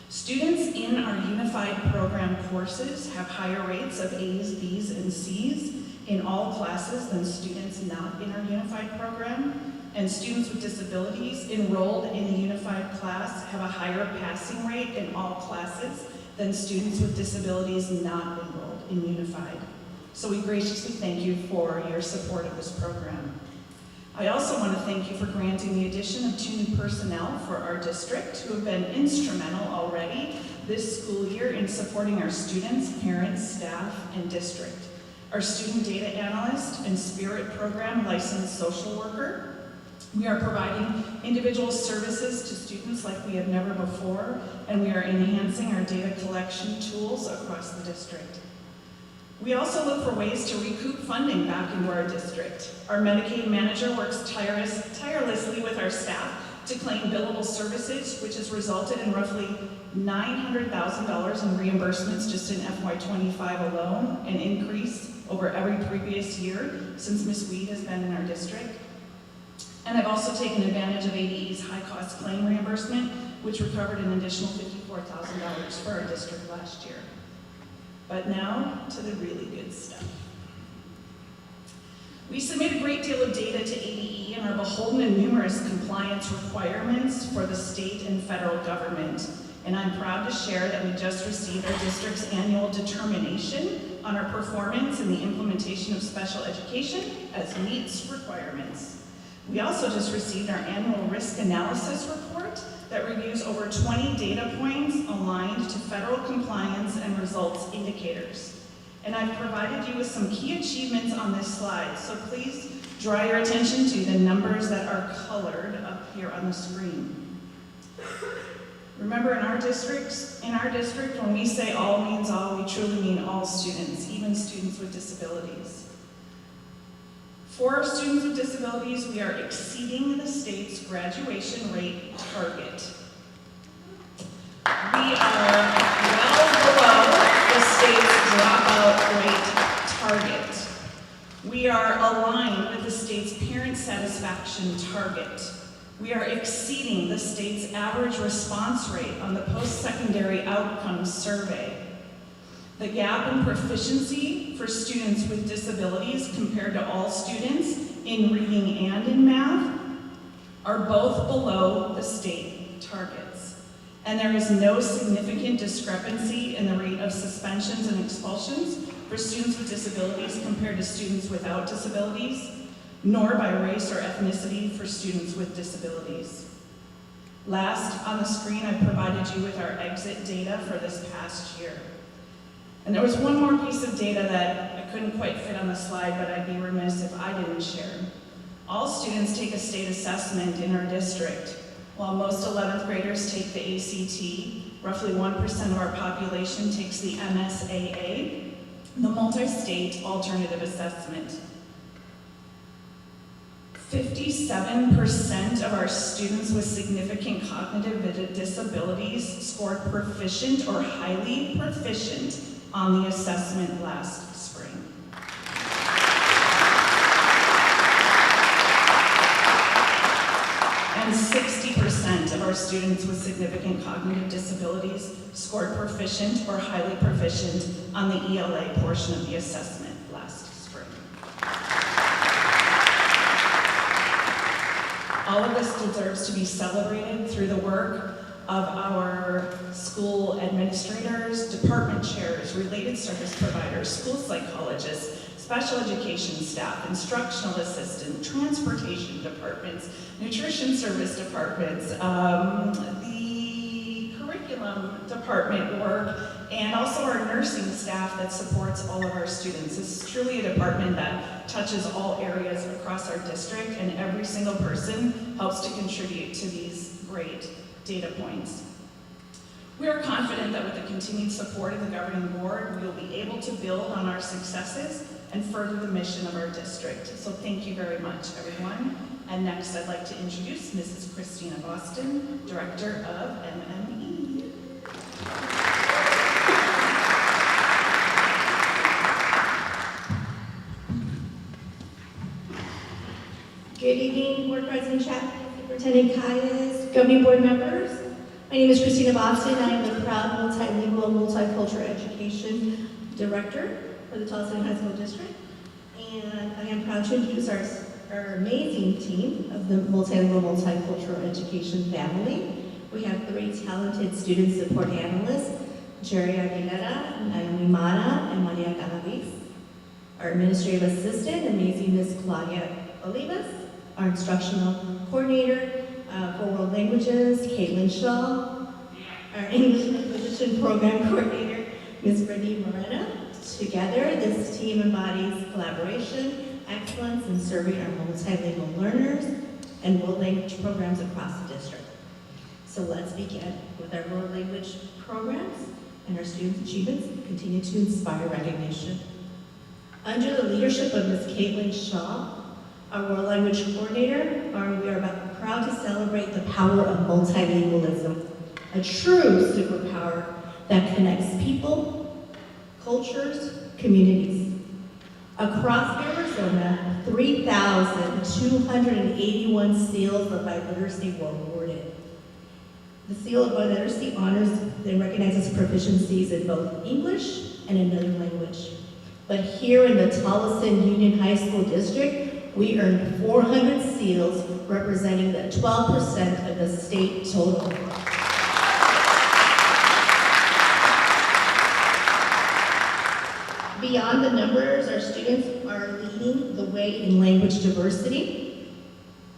Students in our unified program courses have higher rates of A's, B's, and C's in all classes than students not in our unified program, and students with disabilities enrolled in the unified class have a higher passing rate in all classes than students with disabilities not enrolled in unified. So we graciously thank you for your support of this program. I also want to thank you for granting the addition of 2 new personnel for our district who have been instrumental already this school year in supporting our students, parents, staff, and district. Our student data analyst and Spirit program licensed social worker. We are providing individual services to students like we have never before, and we are enhancing our data collection tools across the district. We also look for ways to recoup funding back into our district. Our Medicaid manager works tirelessly with our staff to claim billable services, which has resulted in roughly $900,000 in reimbursements just in FY25 alone, an increase over every previous year since Ms. Weed has been in our district. And I've also taken advantage of ADE's high-cost claim reimbursement, which recovered an additional $54,000 for our district last year. But now to the really good stuff. We submit a great deal of data to ADE and are beholden to numerous compliance requirements for the state and federal government. And I'm proud to share that we just received our district's annual determination on our performance in the implementation of special education as meets requirements. We also just received our annual risk analysis report that reviews over 20 data points aligned to federal compliance and results indicators. And I've provided you with some key achievements on this slide, so please draw your attention to the numbers that are colored up here on the screen. Remember, in our district, when we say all means all, we truly mean all students, even students with disabilities. For our students with disabilities, we are exceeding the state's graduation rate target. We are well below the state's dropout rate target. We are aligned with the state's parent satisfaction target. We are exceeding the state's average response rate on the post-secondary outcomes survey. The gap in proficiency for students with disabilities compared to all students in reading and in math are both below the state targets. And there is no significant discrepancy in the rate of suspensions and expulsions for students with disabilities compared to students without disabilities, nor by race or ethnicity for students with disabilities. Last, on the screen, I provided you with our exit data for this past year. And there was one more piece of data that I couldn't quite fit on the slide, but I'd be remiss if I didn't share. All students take a state assessment in our district. While most 11th graders take the ACT, roughly 1% of our population takes the MSAA, the multi-state alternative assessment. 57% of our students with significant cognitive disabilities scored proficient or highly proficient on the assessment last spring. And 60% of our students with significant cognitive disabilities scored proficient or highly proficient on the ELA portion of the assessment last spring. All of this deserves to be celebrated through the work of our school administrators, department chairs, related service providers, school psychologists, special education staff, instructional assistant, transportation departments, nutrition service departments, the curriculum department work, and also our nursing staff that supports all of our students. This is truly a department that touches all areas across our district, and every single person helps to contribute to these great data points. We are confident that with the continued support of the governing board, we will be able to build on our successes and further the mission of our district. So thank you very much, everyone. And next, I'd like to introduce Mrs. Christina Boston, Director of MME. Good evening, Board President Chapman, Superintendent Caius, governing board members. My name is Christina Boston. I am the proud multilingual, multicultural education director for the Tolleson High School District. And I am proud to introduce our amazing team of the multilingual, multicultural education family. We have 3 talented student support analysts, Jerry Aguilera, Naomi Mata, and Maria Galaviz. Our administrative assistant, amazing Ms. Claudia Olivas. Our instructional coordinator for world languages, Caitlin Shaw. Our English acquisition program coordinator, Ms. Brittany Moreno. Together, this team embodies collaboration, excellence in serving our multilingual learners and world language programs across the district. So let's begin with our world language programs, and our students' achievements continue to inspire recognition. Under the leadership of Ms. Caitlin Shaw, our world language coordinator, we are proud to celebrate the power of multilingualism, a true superpower that connects people, cultures, communities. Across Arizona, 3,281 seals of biliteracy were awarded. The seal of biliteracy honors and recognizes proficiencies in both English and another language. But here in the Tolleson Union High School District, we earned 400 seals, representing the 12% of the state total. Beyond the numbers, our students are leading the way in language diversity.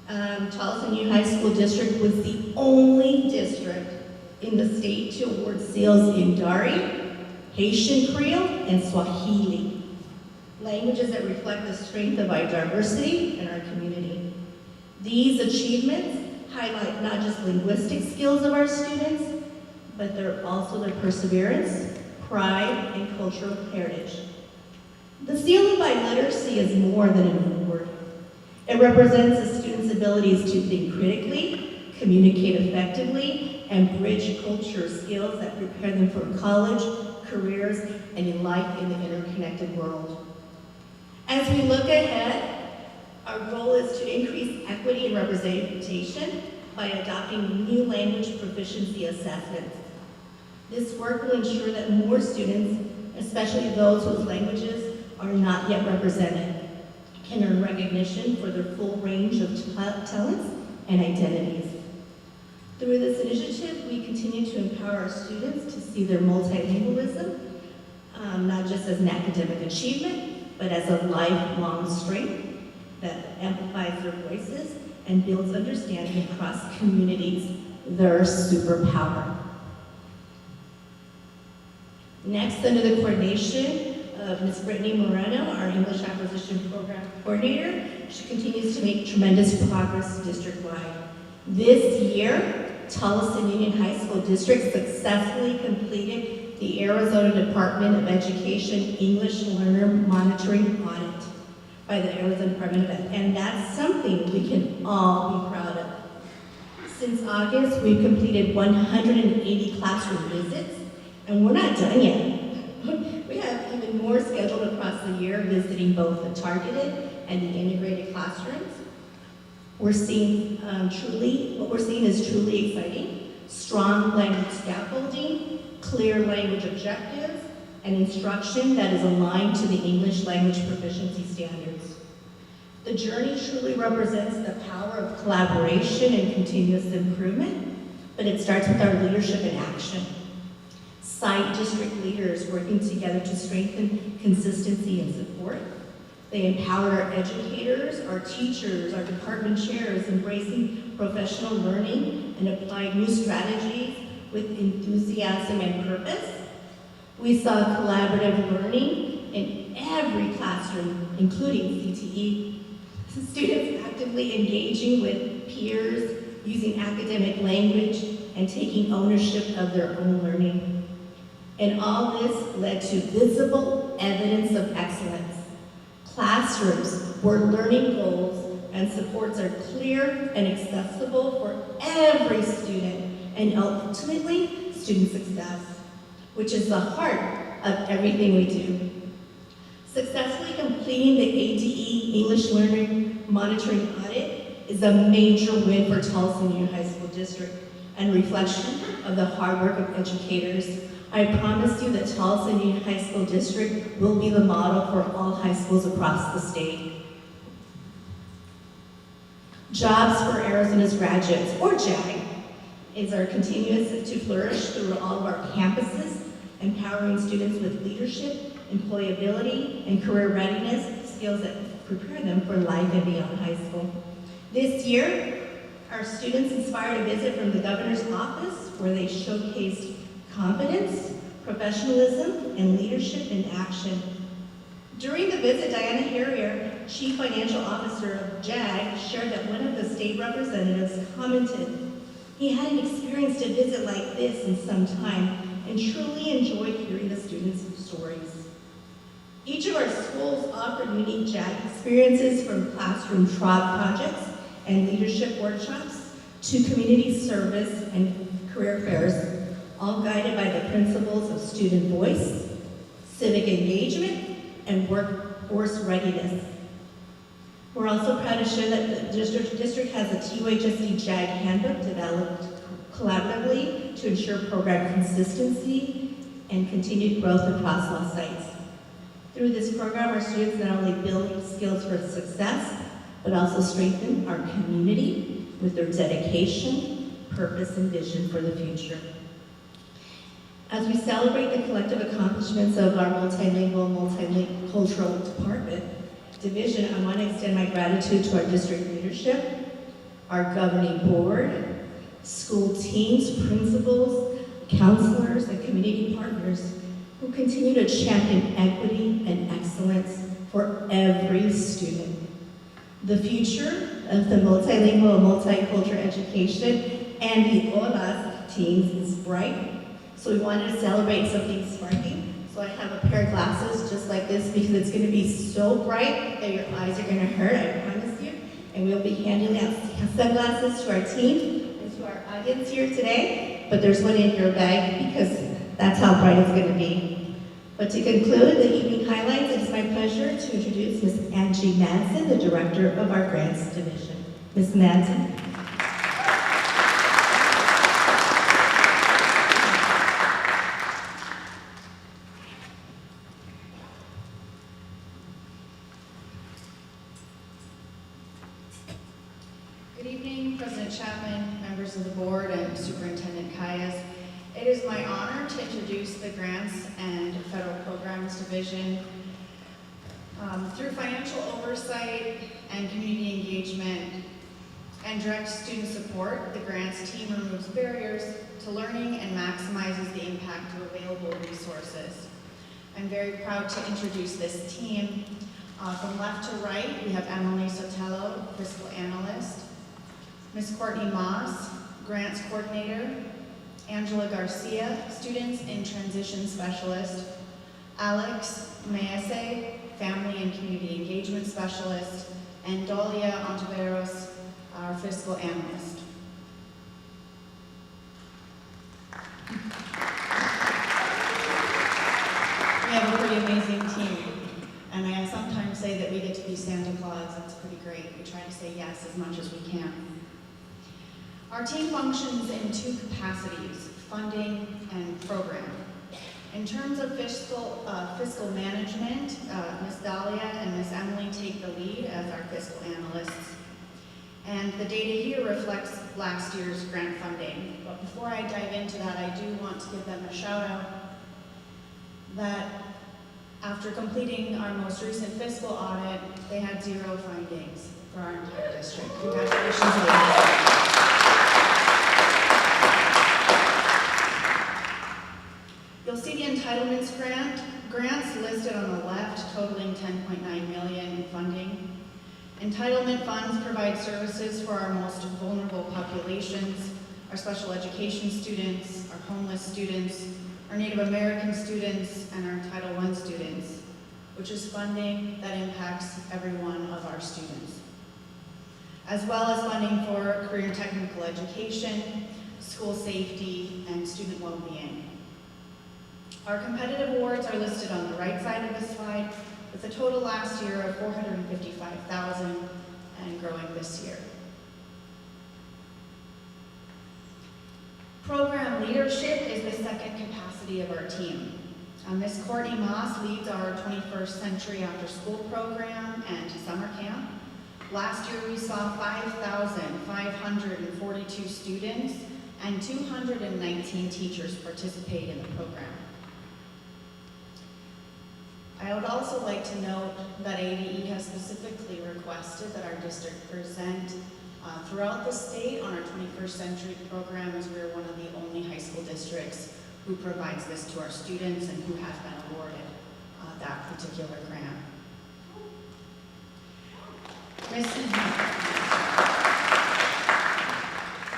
Tolleson Union High School District was the only district in the state to award seals in Dari, Haitian Creole, and Swahili. Languages that reflect the strength of our diversity in our community. These achievements highlight not just linguistic skills of our students, but they're also their perseverance, pride, and cultural heritage. The seal of biliteracy is more than an award. It represents a student's abilities to think critically, communicate effectively, and bridge culture skills that prepare them for college, careers, and in life in the interconnected world. As we look ahead, our goal is to increase equity and representation by adopting new language proficiency assessments. This work will ensure that more students, especially those whose languages are not yet represented, can earn recognition for their full range of talents and identities. Through this initiative, we continue to empower our students to see their multilingualism, not just as an academic achievement, but as a lifelong strength that amplifies their voices and builds understanding across communities, their superpower. Next, under the coordination of Ms. Brittany Moreno, our English Acquisition Program Coordinator, she continues to make tremendous progress district-wide. This year, Tolleson Union High School District successfully completed the Arizona Department of Education English Learner Monitoring Audit by the Arizona Department of Ed, and that's something we can all be proud of. Since August, we've completed 180 classroom visits, and we're not done yet. We have even more scheduled across the year, visiting both the targeted and the integrated classrooms. What we're seeing is truly exciting. Strong language scaffolding, clear language objectives, and instruction that is aligned to the English language proficiency standards. The journey truly represents the power of collaboration and continuous improvement, but it starts with our leadership in action. Site district leaders working together to strengthen consistency and support. They empower our educators, our teachers, our department chairs, embracing professional learning and applying new strategies with enthusiasm and purpose. We saw collaborative learning in every classroom, including CTE. Students actively engaging with peers, using academic language, and taking ownership of their own learning. And all this led to visible evidence of excellence. Classrooms where learning goals and supports are clear and accessible for every student, and ultimately, student success, which is the heart of everything we do. Successfully completing the ADE English Learning Monitoring Audit is a major win for Tolleson Union High School District and reflection of the hard work of educators. I promise you that Tolleson Union High School District will be the model for all high schools across the state. Jobs for Arizona's graduates, or JAG, is our continuous to flourish through all of our campuses, empowering students with leadership, employability, and career readiness, skills that prepare them for life and beyond high school. This year, our students inspired a visit from the governor's office where they showcased confidence, professionalism, and leadership in action. During the visit, Diana Harrier, Chief Financial Officer of JAG, shared that one of the state representatives commented he hadn't experienced a visit like this in some time and truly enjoyed hearing the students' stories. Each of our schools offered unique JAG experiences, from classroom trial projects and leadership workshops to community service and career fairs, all guided by the principles of student voice, civic engagement, and workforce readiness. We're also proud to share that the district has a TUHSD JAG handbook developed collaboratively to ensure program consistency and continued growth across all sites. Through this program, our students not only build skills for success, but also strengthen our community with their dedication, purpose, and vision for the future. As we celebrate the collective accomplishments of our multilingual, multicultural division, I want to extend my gratitude to our district leadership, our governing board, school teams, principals, counselors, and community partners who continue to champion equity and excellence for every student. The future of the multilingual and multicultural education and the OLAS teams is bright, so we wanted to celebrate something sparking. So I have a pair of glasses just like this because it's going to be so bright that your eyes are going to hurt, I promise you. And we'll be handing out sunglasses to our team and to our audience here today, but there's one in your bag because that's how bright it's going to be. But to conclude the evening highlights, it is my pleasure to introduce Ms. Angie Madsen, the Director of our Grants Division. Ms. Madsen. Good evening, President Chapman, members of the board, and Superintendent Calles. It is my honor to introduce the Grants and Federal Programs Division. Through financial oversight and community engagement and direct student support, the Grants team removes barriers to learning and maximizes the impact of available resources. I'm very proud to introduce this team. From left to right, we have Emily Sotelo, Fiscal Analyst, Ms. Courtney Moss, Grants Coordinator, Angela Garcia, Students in Transition Specialist, Alex Maese, Family and Community Engagement Specialist, and Dalia Ontiveros, our Fiscal Analyst. We have a pretty amazing team, and I sometimes say that we get to be Santa Claus. That's pretty great. We try to say yes as much as we can. Our team functions in two capacities, funding and program. In terms of fiscal management, Ms. Dahlia and Ms. Emily take the lead as our fiscal analysts. And the data here reflects last year's grant funding. But before I dive into that, I do want to give them a shout out that after completing our most recent fiscal audit, they had 0 findings for our entire district. Congratulations to them. You'll see the entitlements grants listed on the left, totaling $10.9 million in funding. Entitlement funds provide services for our most vulnerable populations, our special education students, our homeless students, our Native American students, and our Title I students, which is funding that impacts every one of our students, as well as funding for career and technical education, school safety, and student well-being. Our competitive awards are listed on the right side of the slide, with a total last year of $455,000 and growing this year. Program leadership is the second capacity of our team. Ms. Courtney Moss leads our 21st Century After School program and summer camp. Last year we saw 5,542 students and 219 teachers participate in the program. I would also like to note that ADE has specifically requested that our district present throughout the state on our 21st Century program, as we're one of the only high school districts who provides this to our students and who has been awarded that particular grant.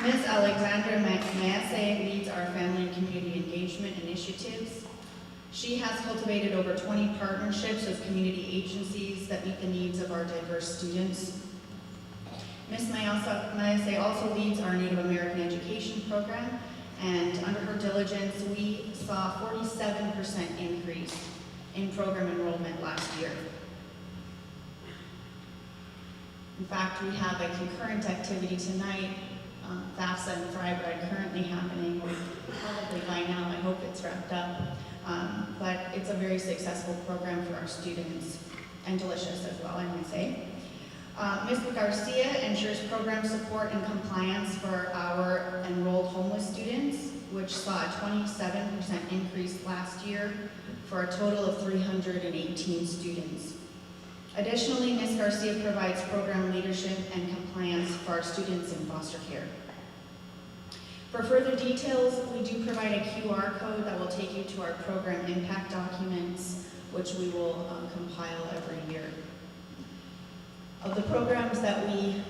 Ms. Alexandra Masse leads our family and community engagement initiatives. She has cultivated over 20 partnerships with community agencies that meet the needs of our diverse students. Ms. Masse also leads our Native American education program, and under her diligence, we saw a 47% increase in program enrollment last year. In fact, we have a concurrent activity tonight, FAFSA and Fry Bread currently happening. Probably by now, I hope it's wrapped up. But it's a very successful program for our students, and delicious as well, I might say. Ms. Garcia ensures program support and compliance for our enrolled homeless students, which saw a 27% increase last year for a total of 318 students. Additionally, Ms. Garcia provides program leadership and compliance for our students in foster care. For further details, we do provide a QR code that will take you to our program impact documents, which we will compile every year. Of the programs that we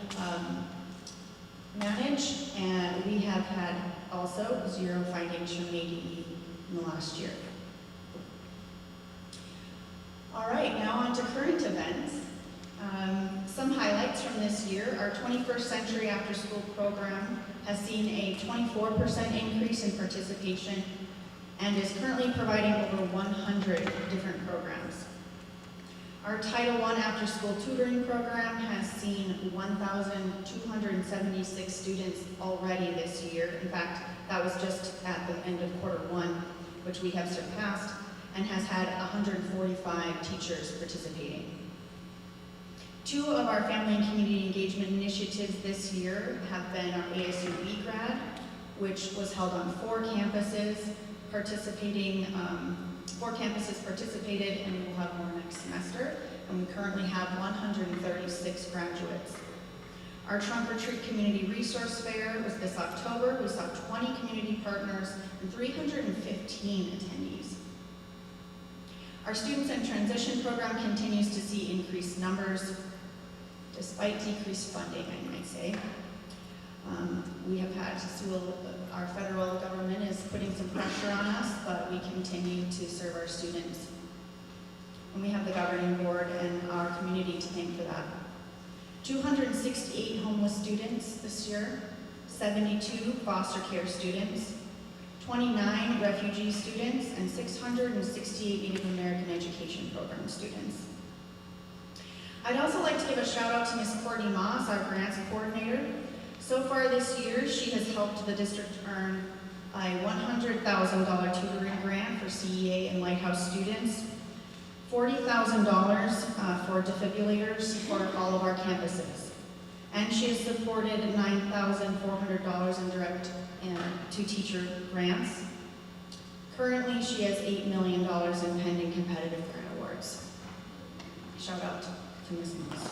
manage, and we have had also 0 findings from ADE in the last year. All right, now on to current events. Some highlights from this year. Our 21st Century After School program has seen a 24% increase in participation and is currently providing over 100 different programs. Our Title I After School Tutoring program has seen 1,276 students already this year. In fact, that was just at the end of Q1, which we have surpassed, and has had 145 teachers participating. 2 of our family and community engagement initiatives this year have been our ASU eGrad, which was held on 4 campuses, participated, and we will have more next semester, and we currently have 136 graduates. Our Trunk or Treat Community Resource Fair was this October. We saw 20 community partners and 315 attendees. Our Students in Transition program continues to see increased numbers, despite decreased funding, I might say. We have had our federal government is putting some pressure on us, but we continue to serve our students. And we have the governing board and our community to thank for that. 268 homeless students this year, 72 foster care students, 29 refugee students, and 668 Native American education program students. I'd also like to give a shout out to Ms. Courtney Moss, our grants coordinator. So far this year, she has helped the district earn a $100,000 tutoring grant for CEA and Lighthouse students, $40,000 for defibrillators for all of our campuses. And she has supported $9,400 in direct to teacher grants. Currently, she has $8 million in pending competitive grant awards. Shout out to Ms. Moss.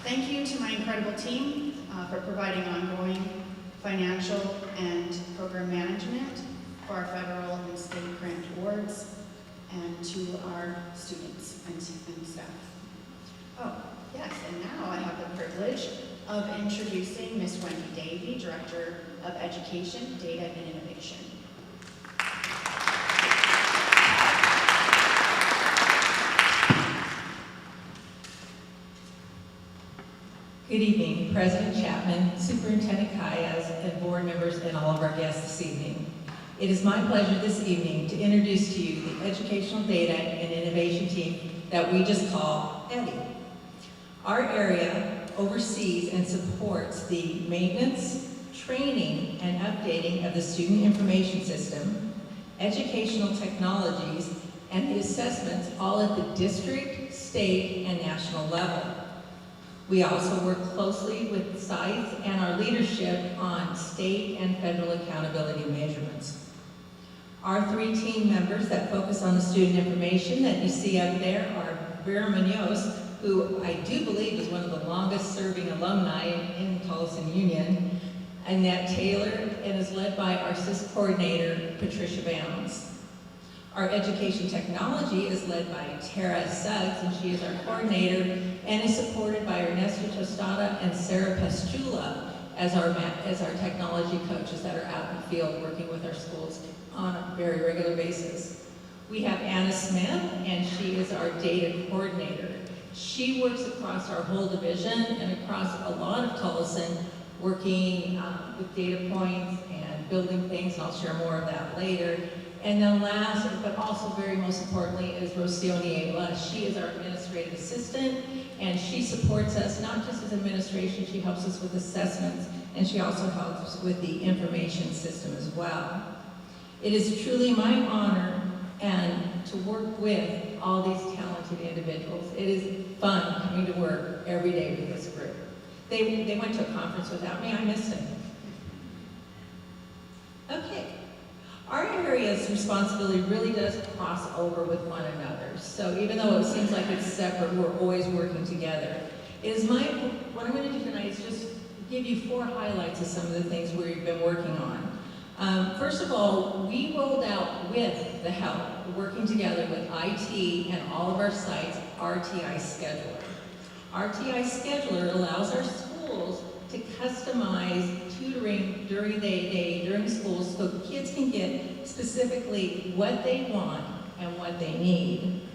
Thank you to my incredible team for providing ongoing financial and program management for our federal and state grant awards, and to our students and staff. Oh, yes, and now I have the privilege of introducing Ms. Wendy Davey, Director of Education, Data, and Innovation. Good evening, President Chapman, Superintendent Calles, and board members, and all of our guests this evening. It is my pleasure this evening to introduce to you the Educational Data and Innovation team that we just call EDI. Our area oversees and supports the maintenance, training, and updating of the student information system, educational technologies, and the assessments all at the district, state, and national level. We also work closely with sites and our leadership on state and federal accountability measurements. Our 3 team members that focus on the student information that you see up there are Vera Munoz, who I do believe is one of the longest serving alumni in Tolleson Union, Annette Taylor, and is led by our SIS coordinator, Patricia Bounds. Our education technology is led by Tara Suggs, and she is our coordinator, and is supported by Ernesto Tostada and Sarah Pestula as our technology coaches that are out in the field working with our schools on a very regular basis. We have Anna Smith, and she is our data coordinator. She works across our whole division and across a lot of Tolleson, working with data points and building things, and I'll share more of that later. And then last, but also very most importantly, is Rosione Ayla. She is our administrative assistant, and she supports us not just as administration, she helps us with assessments, and she also helps us with the information system as well. It is truly my honor and to work with all these talented individuals. It is fun coming to work every day with this group. They went to a conference without me, I missed it. Okay. Our area's responsibility really does cross over with one another. So even though it seems like it's separate, we're always working together. What I'm going to do tonight is just give you 4 highlights of some of the things we've been working on. First of all, we rolled out with the help, working together with IT and all of our sites, RTI Scheduler. RTI Scheduler allows our schools to customize tutoring during the day, during schools, so kids can get specifically what they want and what they need.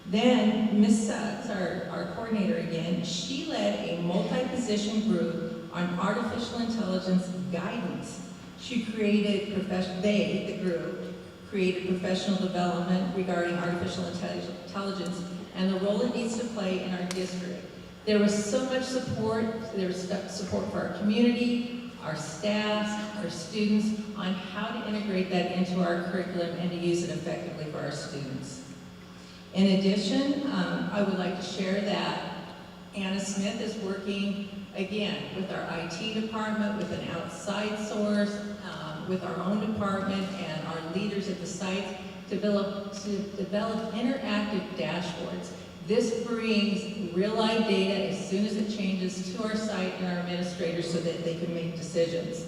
Then Ms. Suggs, our coordinator again, she led a multi-position group on artificial intelligence guidance. She created, the group, created professional development regarding artificial intelligence and the role it needs to play in our district. There was so much support. There was support for our community, our staff, our students, on how to integrate that into our curriculum and to use it effectively for our students. In addition, I would like to share that Anna Smith is working, again, with our IT department, with an outside source, with our own department and our leaders at the sites to develop interactive dashboards. This brings real-life data as soon as it changes to our site and our administrators so that they can make decisions.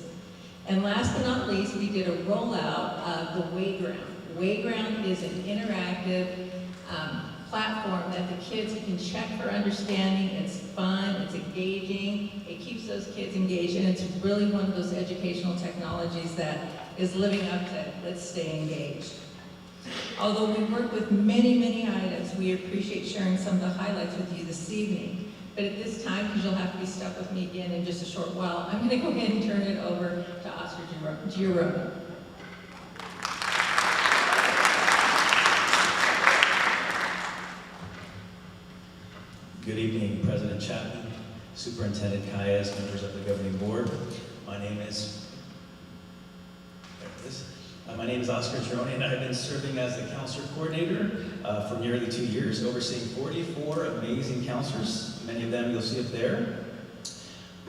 And last but not least, we did a rollout of the Wayground. Wayground is an interactive platform that the kids can check for understanding. It's fun, it's engaging, it keeps those kids engaged, and it's really one of those educational technologies that is living up to let's stay engaged. Although we work with many, many items, we appreciate sharing some of the highlights with you this evening. But at this time, because you'll have to be stuck with me again in just a short while, I'm going to go ahead and turn it over to Oscar Giroux. Good evening, President Chapman, Superintendent Kayas, members of the governing board. My name is Oscar Gironi, and I've been serving as the counselor coordinator for nearly 2 years, overseeing 44 amazing counselors. Many of them you'll see up there.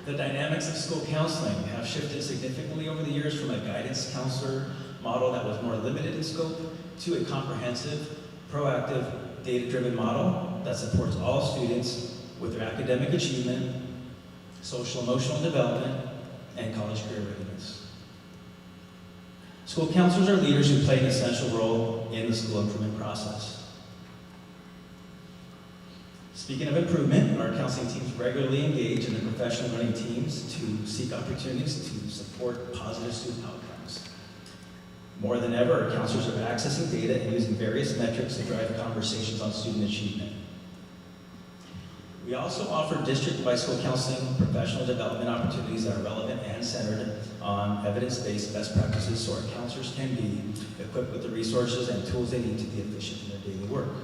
The dynamics of school counseling have shifted significantly over the years from a guidance counselor model that was more limited in scope to a comprehensive, proactive, data-driven model that supports all students with their academic achievement, social emotional development, and college career readiness. School counselors are leaders who play an essential role in the school improvement process. Speaking of improvement, our counseling teams regularly engage in the professional learning teams to seek opportunities to support positive student outcomes. More than ever, our counselors are accessing data and using various metrics to drive conversations on student achievement. We also offer district-wide school counseling professional development opportunities that are relevant and centered on evidence-based best practices so our counselors can be equipped with the resources and tools they need to be efficient in their daily work.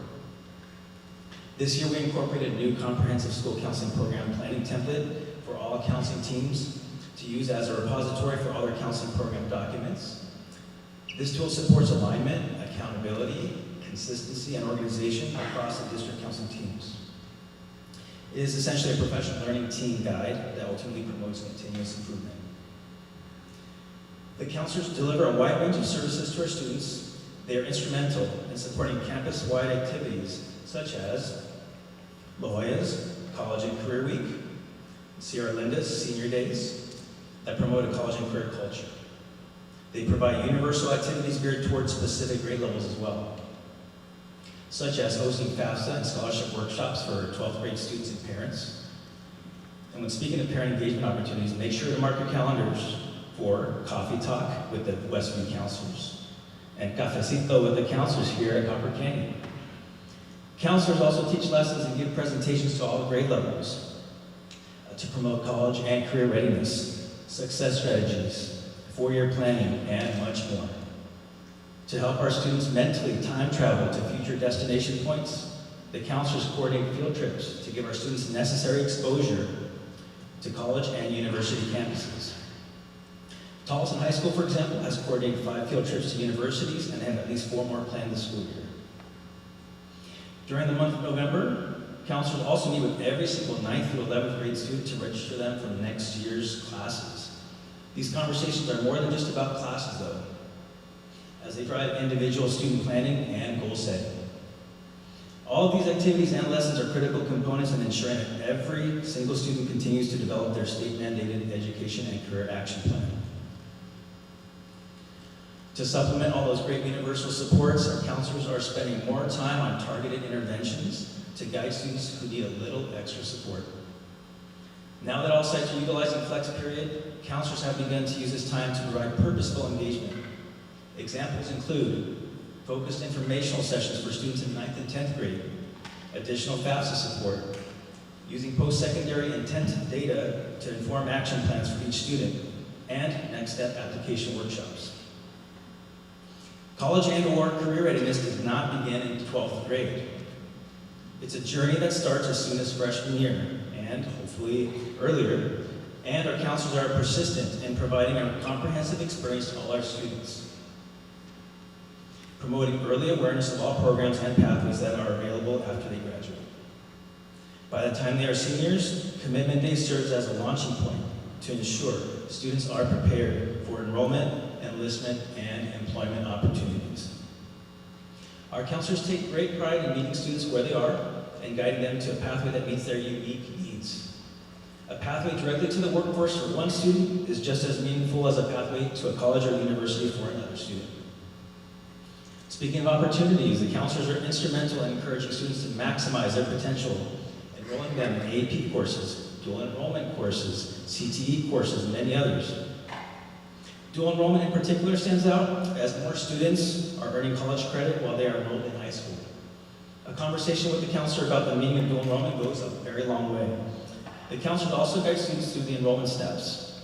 This year we incorporated a new comprehensive school counseling program planning template for all counseling teams to use as a repository for all their counseling program documents. This tool supports alignment, accountability, consistency, and organization across the district counseling teams. It is essentially a professional learning team guide that ultimately promotes continuous improvement. The counselors deliver a wide range of services to our students. They are instrumental in supporting campus-wide activities such as La Jolla's College and Career Week, Sierra Linda's Senior Days, that promote a college and career culture. They provide universal activities geared towards specific grade levels as well, such as hosting FAFSA and scholarship workshops for 12th grade students and parents. And when speaking of parent engagement opportunities, make sure to mark your calendars for Coffee Talk with the Westview counselors and Cafecito with the counselors here at Copper Canyon. Counselors also teach lessons and give presentations to all the grade levels to promote college and career readiness, success strategies, four-year planning, and much more. To help our students mentally time travel to future destination points, the counselors coordinate field trips to give our students necessary exposure to college and university campuses. Tolleson High School, for example, has coordinated 5 field trips to universities and have at least 4 more planned this school year. During the month of November, counselors also meet with every single 9th through 11th grade student to register them for next year's classes. These conversations are more than just about classes, though, as they drive individual student planning and goal setting. All of these activities and lessons are critical components in ensuring that every single student continues to develop their state-mandated education and career action plan. To supplement all those great universal supports, our counselors are spending more time on targeted interventions to guide students who need a little extra support. Now that all sites are utilizing Flex Period, counselors have begun to use this time to provide purposeful engagement. Examples include focused informational sessions for students in 9th and 10th grade, additional FAFSA support, using post-secondary intent data to inform action plans for each student, and next step application workshops. College and/or career readiness does not begin in 12th grade. It's a journey that starts as soon as freshman year, and hopefully earlier, and our counselors are persistent in providing a comprehensive experience to all our students, promoting early awareness of all programs and pathways that are available after they graduate. By the time they are seniors, Commitment Day serves as a launching point to ensure students are prepared for enrollment, enlistment, and employment opportunities. Our counselors take great pride in meeting students where they are and guiding them to a pathway that meets their unique needs. A pathway directly to the workforce for one student is just as meaningful as a pathway to a college or university for another student. Speaking of opportunities, the counselors are instrumental in encouraging students to maximize their potential, enrolling them in AP courses, dual enrollment courses, CTE courses, and many others. Dual enrollment in particular stands out as more students are earning college credit while they are enrolled in high school. A conversation with the counselor about the meaning of dual enrollment goes a very long way. The counselors also guide students through the enrollment steps.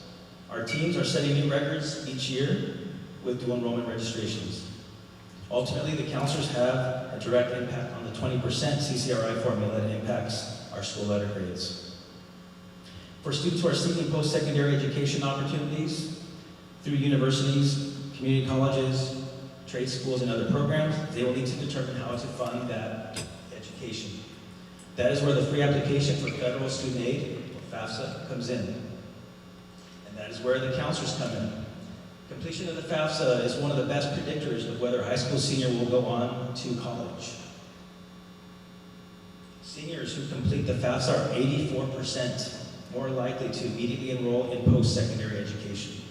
Our teams are setting new records each year with dual enrollment registrations. Ultimately, the counselors have a direct impact on the 20% CCRI formula that impacts our school letter grades. For students who are seeking post-secondary education opportunities through universities, community colleges, trade schools, and other programs, they will need to determine how to fund that education. That is where the free application for federal student aid, or FAFSA, comes in. And that is where the counselors come in. Completion of the FAFSA is one of the best predictors of whether a high school senior will go on to college. Seniors who complete the FAFSA are 84% more likely to immediately enroll in post-secondary education.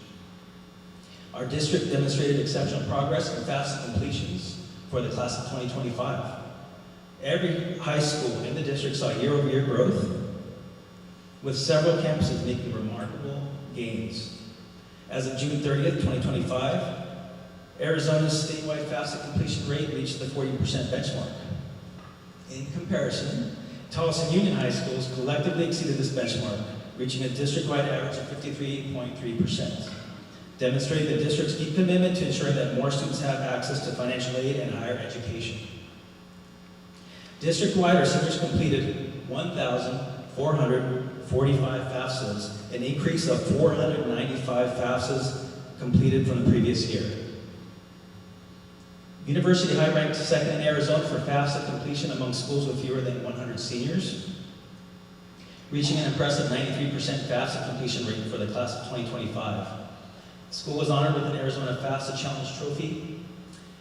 Our district demonstrated exceptional progress in FAFSA completions for the class of 2025. Every high school in the district saw year-over-year growth, with several campuses making remarkable gains. As of June 30th, 2025, Arizona's statewide FAFSA completion rate reached the 40% benchmark. In comparison, Tolleson Union High Schools collectively exceeded this benchmark, reaching a district-wide average of 53.3%, demonstrating the district's deep commitment to ensuring that more students have access to financial aid and higher education. District-wide, our seniors completed 1,445 FAFSAs, an increase of 495 FAFSAs completed from the previous year. University High ranked second in Arizona for FAFSA completion among schools with fewer than 100 seniors, reaching an impressive 93% FAFSA completion rate for the class of 2025. The school was honored with an Arizona FAFSA Challenge Trophy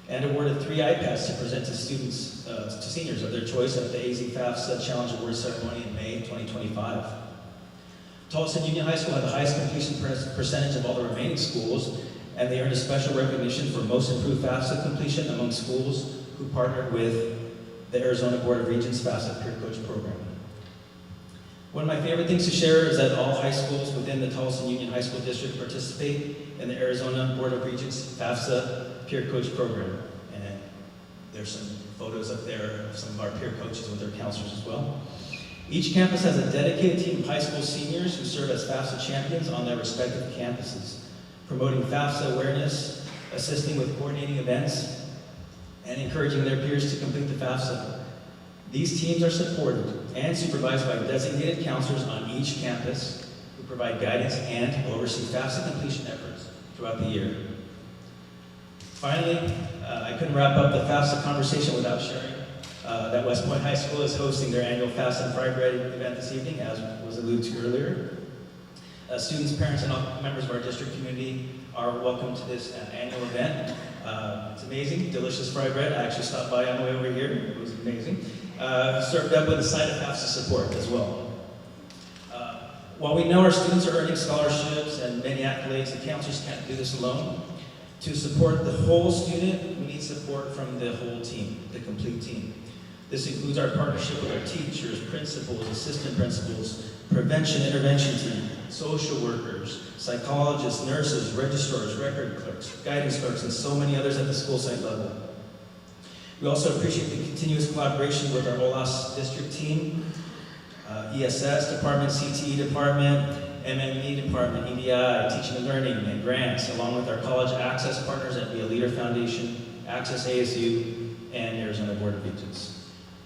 and awarded 3 iPads to present to students, to seniors of their choice at the AZ FAFSA Challenge Award ceremony in May 2025. Tolleson Union High School had the highest completion percentage of all the remaining schools, and they earned a special recognition for most improved FAFSA completion among schools who partnered with the Arizona Board of Regents FAFSA Peer Coach Program. One of my favorite things to share is that all high schools within the Tolleson Union High School District participate in the Arizona Board of Regents FAFSA Peer Coach Program. And there's some photos up there of some of our peer coaches with their counselors as well. Each campus has a dedicated team of high school seniors who serve as FAFSA champions on their respective campuses, promoting FAFSA awareness, assisting with coordinating events, and encouraging their peers to complete the FAFSA. These teams are supported and supervised by designated counselors on each campus who provide guidance and oversee FAFSA completion efforts throughout the year. Finally, I couldn't wrap up the FAFSA conversation without sharing that West Point High School is hosting their annual FAFSA and Fry Bread event this evening, as was alluded to earlier. Students, parents, and all members of our district community are welcome to this annual event. It's amazing, delicious fried bread. I actually stopped by on the way over here. It was amazing. Served up with a side of FAFSA support as well. While we know our students are earning scholarships and many accolades, the counselors can't do this alone. To support the whole student, we need support from the whole team, the complete team. This includes our partnership with our teachers, principals, assistant principals, prevention intervention team, social workers, psychologists, nurses, registrars, record clerks, guidance clerks, and so many others at the school site level. We also appreciate the continuous collaboration with our OLAS district team, ESS department, CTE department, MME department, EDI, teaching and learning, and grants, along with our college access partners at Be a Leader Foundation, Access ASU, and Arizona Board of Regents.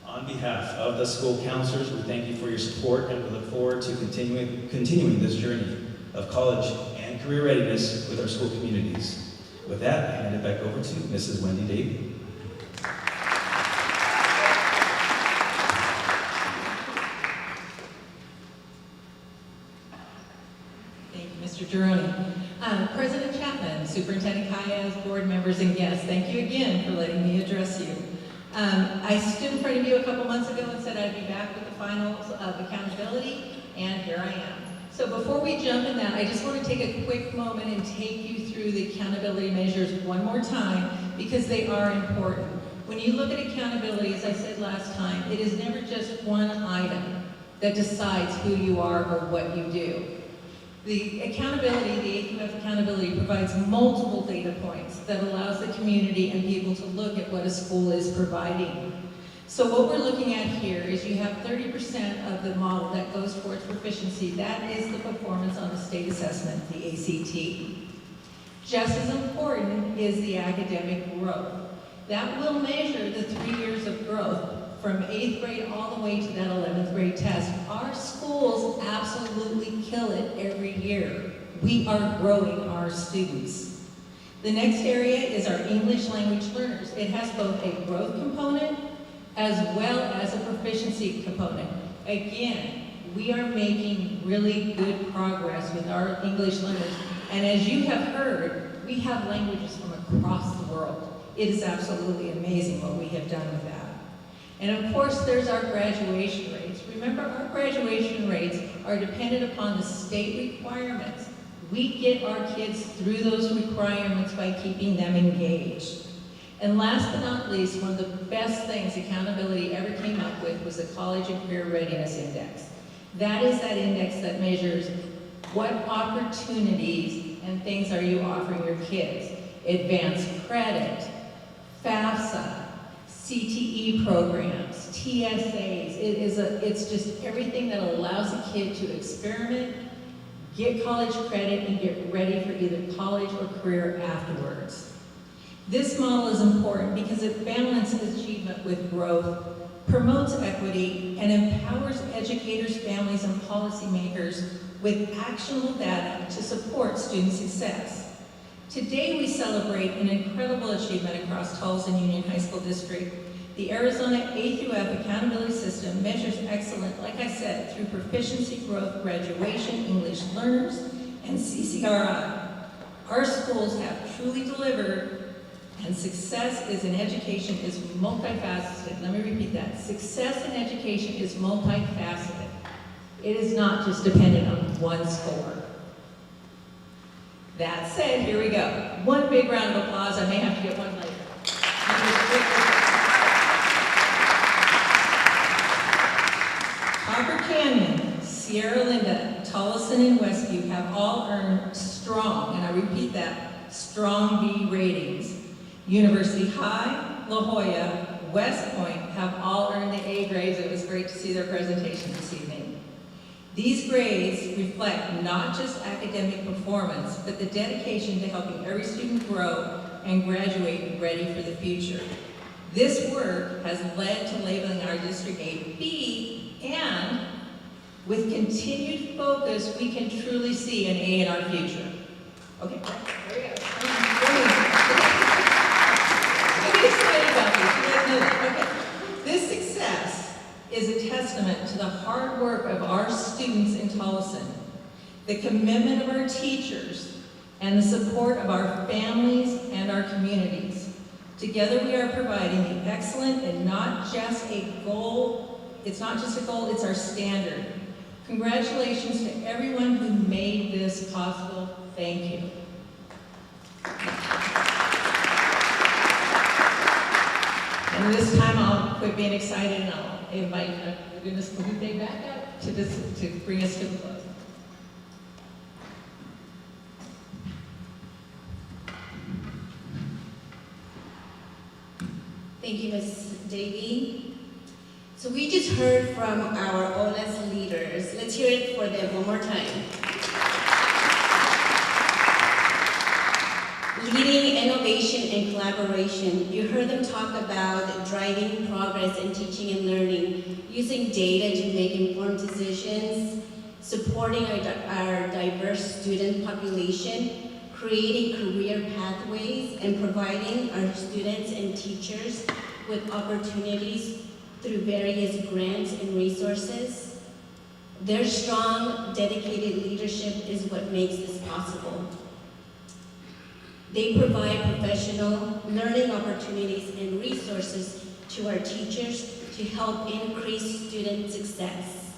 On behalf of the school counselors, we thank you for your support, and we look forward to continuing this journey of college and career readiness with our school communities. With that, I hand it back over to Mrs. Wendy Davey. Thank you, Mr. Gironi. President Chapman, Superintendent Calles, board members, and guests, thank you again for letting me address you. I stood in front of you a couple months ago and said I'd be back with the finals of accountability, and here I am. So before we jump in that, I just want to take a quick moment and take you through the accountability measures one more time, because they are important. When you look at accountability, as I said last time, it is never just one item that decides who you are or what you do. The accountability, the AQF accountability, provides multiple data points that allows the community and people to look at what a school is providing. So what we're looking at here is you have 30% of the model that goes towards proficiency. That is the performance on the state assessment, the ACT. Just as important is the academic growth. That will measure the 3 years of growth from 8th grade all the way to that 11th grade test. Our schools absolutely kill it every year. We are growing our students. The next area is our English language learners. It has both a growth component as well as a proficiency component. Again, we are making really good progress with our English learners. And as you have heard, we have languages from across the world. It is absolutely amazing what we have done with that. And of course, there's our graduation rates. Remember, our graduation rates are dependent upon the state requirements. We get our kids through those requirements by keeping them engaged. And last but not least, one of the best things accountability ever came up with was the College and Career Readiness Index. That is that index that measures what opportunities and things are you offering your kids. Advanced credit, FAFSA, CTE programs, TSAs. It's just everything that allows a kid to experiment, get college credit, and get ready for either college or career afterwards. This model is important because it balances achievement with growth, promotes equity, and empowers educators, families, and policymakers with actionable data to support student success. Today we celebrate an incredible achievement across Tolleson Union High School District. The Arizona A through F accountability system measures excellence, like I said, through proficiency, growth, graduation, English learners, and CCRI. Our schools have truly delivered, and success in education is multifaceted. Let me repeat that. Success in education is multifaceted. It is not just dependent on one score. That said, here we go. One big round of applause. I may have to get one later. Copper Canyon, Sierra Linda, Tolleson, and Westview have all earned strong, and I repeat that, strong B ratings. University High, La Jolla, West Point have all earned the A grades. It was great to see their presentation this evening. These grades reflect not just academic performance, but the dedication to helping every student grow and graduate ready for the future. This work has led to labeling our district a B, and with continued focus, we can truly see an A in our future. Okay, there we go. I'm excited about this. You guys know that. Okay. This success is a testament to the hard work of our students in Tolleson, the commitment of our teachers, and the support of our families and our communities. Together we are providing the excellent and not just a goal, it's not just a goal, it's our standard. Congratulations to everyone who made this possible. Thank you. And this time I'll quit being excited and I'll invite Ms. Mahute back up to bring us to the close. Thank you, Ms. Davey. So we just heard from our OLAS leaders. Let's hear it for them one more time. Leading innovation and collaboration. You heard them talk about driving progress in teaching and learning, using data to make informed decisions, supporting our diverse student population, creating career pathways, and providing our students and teachers with opportunities through various grants and resources. Their strong, dedicated leadership is what makes this possible. They provide professional learning opportunities and resources to our teachers to help increase student success.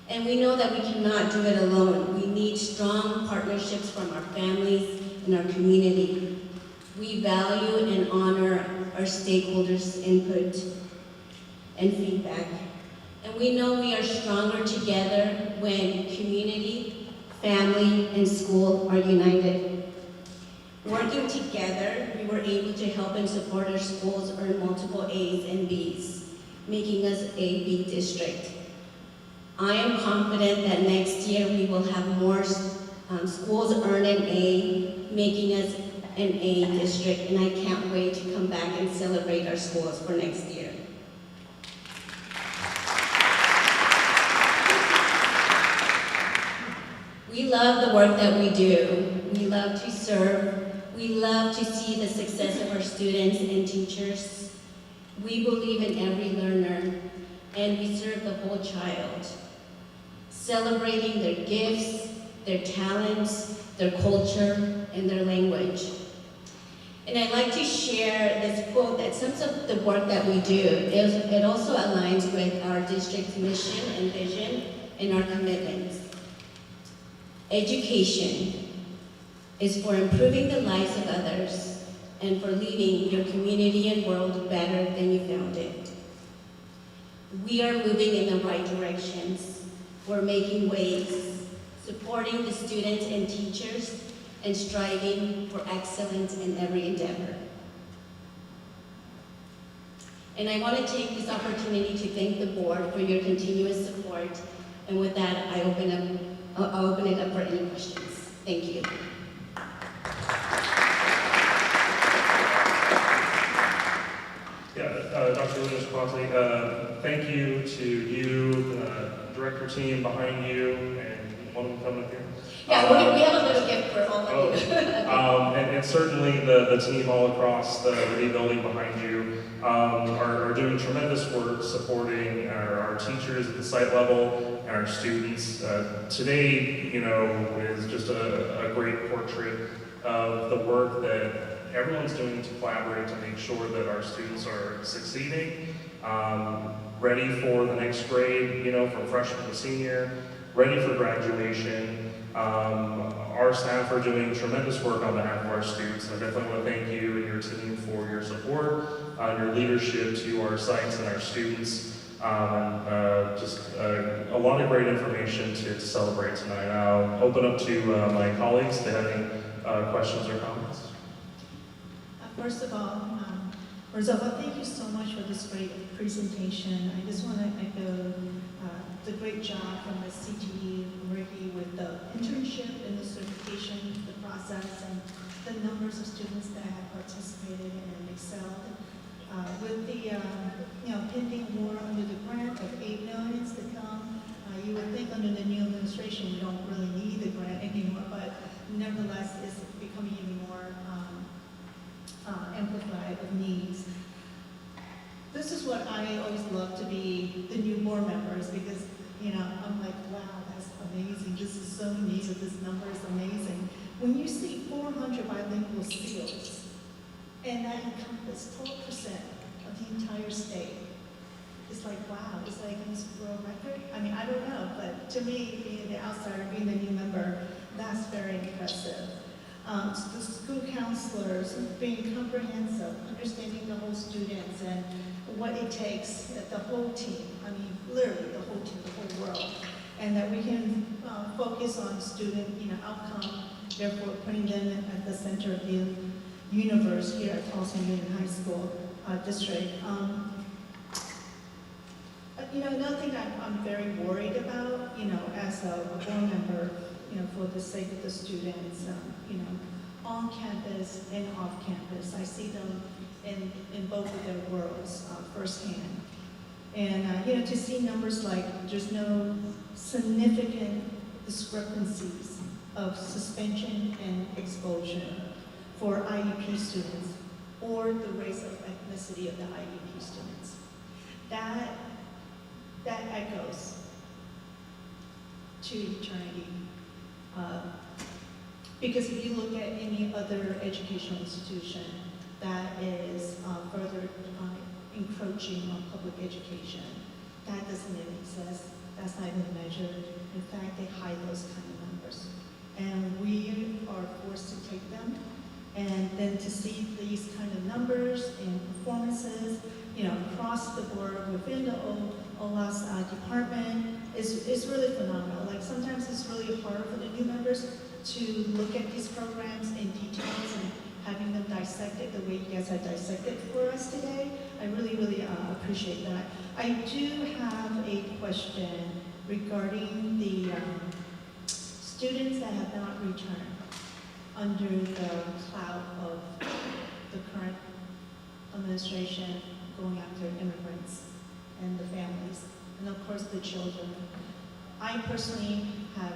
And we know that we cannot do it alone. We need strong partnerships from our families and our community. We value and honor our stakeholders' input and feedback. And we know we are stronger together when community, family, and school are united. Working together, we were able to help and support our schools earn multiple A's and B's, making us a B district. I am confident that next year we will have more schools earn an A, making us an A district, and I can't wait to come back and celebrate our schools for next year. We love the work that we do. We love to serve. We love to see the success of our students and teachers. We believe in every learner, and we serve the whole child, celebrating their gifts, their talents, their culture, and their language. And I'd like to share this quote that sums up the work that we do. It also aligns with our district's mission and vision and our commitments. Education is for improving the lives of others and for leaving your community and world better than you found it. We are moving in the right directions. We're making waves, supporting the students and teachers, and striving for excellence in every endeavor. And I want to take this opportunity to thank the board for your continuous support. And with that, I'll open it up for any questions. Thank you. Dr. Lunas Quanti, thank you to you, the director team behind you, and one of them coming up here. Yeah, we have a little gift for all of you. And certainly the team all across the building behind you are doing tremendous work supporting our teachers at the site level and our students. Today, is just a great portrait of the work that everyone's doing to collaborate to make sure that our students are succeeding, ready for the next grade, from freshman to senior, ready for graduation. Our staff are doing tremendous work on behalf of our students. I definitely want to thank you and your team for your support, your leadership to our sites and our students. Just a lot of great information to celebrate tonight. I'll open up to my colleagues if they have any questions or comments. First of all, Rosalba, thank you so much for this great presentation. I just want to echo the great job from the CTE working with the internship and the certification, the process, and the numbers of students that have participated and excelled. With the pending war under the grant of $8 million to come, you would think under the new administration we don't really need the grant anymore, but nevertheless it's becoming even more amplified with needs. This is what I always love to be the new board members, because I'm like, wow, that's amazing. This is so neat. This number is amazing. When you see 400 bilingual skills, and that encompasses 12% of the entire state, it's like, wow, it's like a world record. I mean, I don't know, but to me, being the outsider, being the new member, that's very impressive. The school counselors being comprehensive, understanding the whole students and what it takes, the whole team, I mean, literally the whole team, the whole world, and that we can focus on student outcome, therefore putting them at the center of the universe here at Tolleson Union High School District. Another thing I'm very worried about, as a board member, for the sake of the students, on campus and off campus. I see them in both of their worlds firsthand. And, to see numbers like there's no significant discrepancies of suspension and exposure for IEP students or the race of ethnicity of the IEP students. That echoes to eternity. Because if you look at any other educational institution that is further encroaching on public education, that doesn't even exist. That's not even measured. In fact, they hide those kind of numbers. And we are forced to take them. And then to see these kind of numbers and performances, across the board within the OLAS department is really phenomenal. Like sometimes it's really hard for the new members to look at these programs in details and having them dissected the way you guys have dissected for us today. I really, really appreciate that. I do have a question regarding the students that have not returned under the cloud of the current administration going after immigrants and the families, and of course the children. I personally have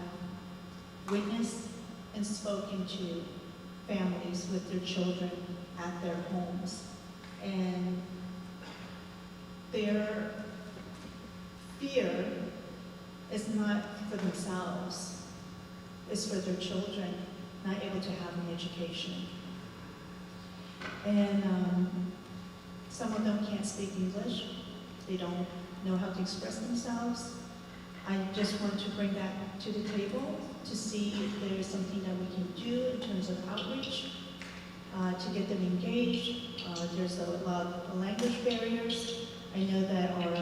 witnessed and spoken to families with their children at their homes. And their fear is not for themselves, it's for their children not able to have an education. And some of them can't speak English. They don't know how to express themselves. I just want to bring that to the table to see if there is something that we can do in terms of outreach to get them engaged. There's a lot of language barriers. I know that our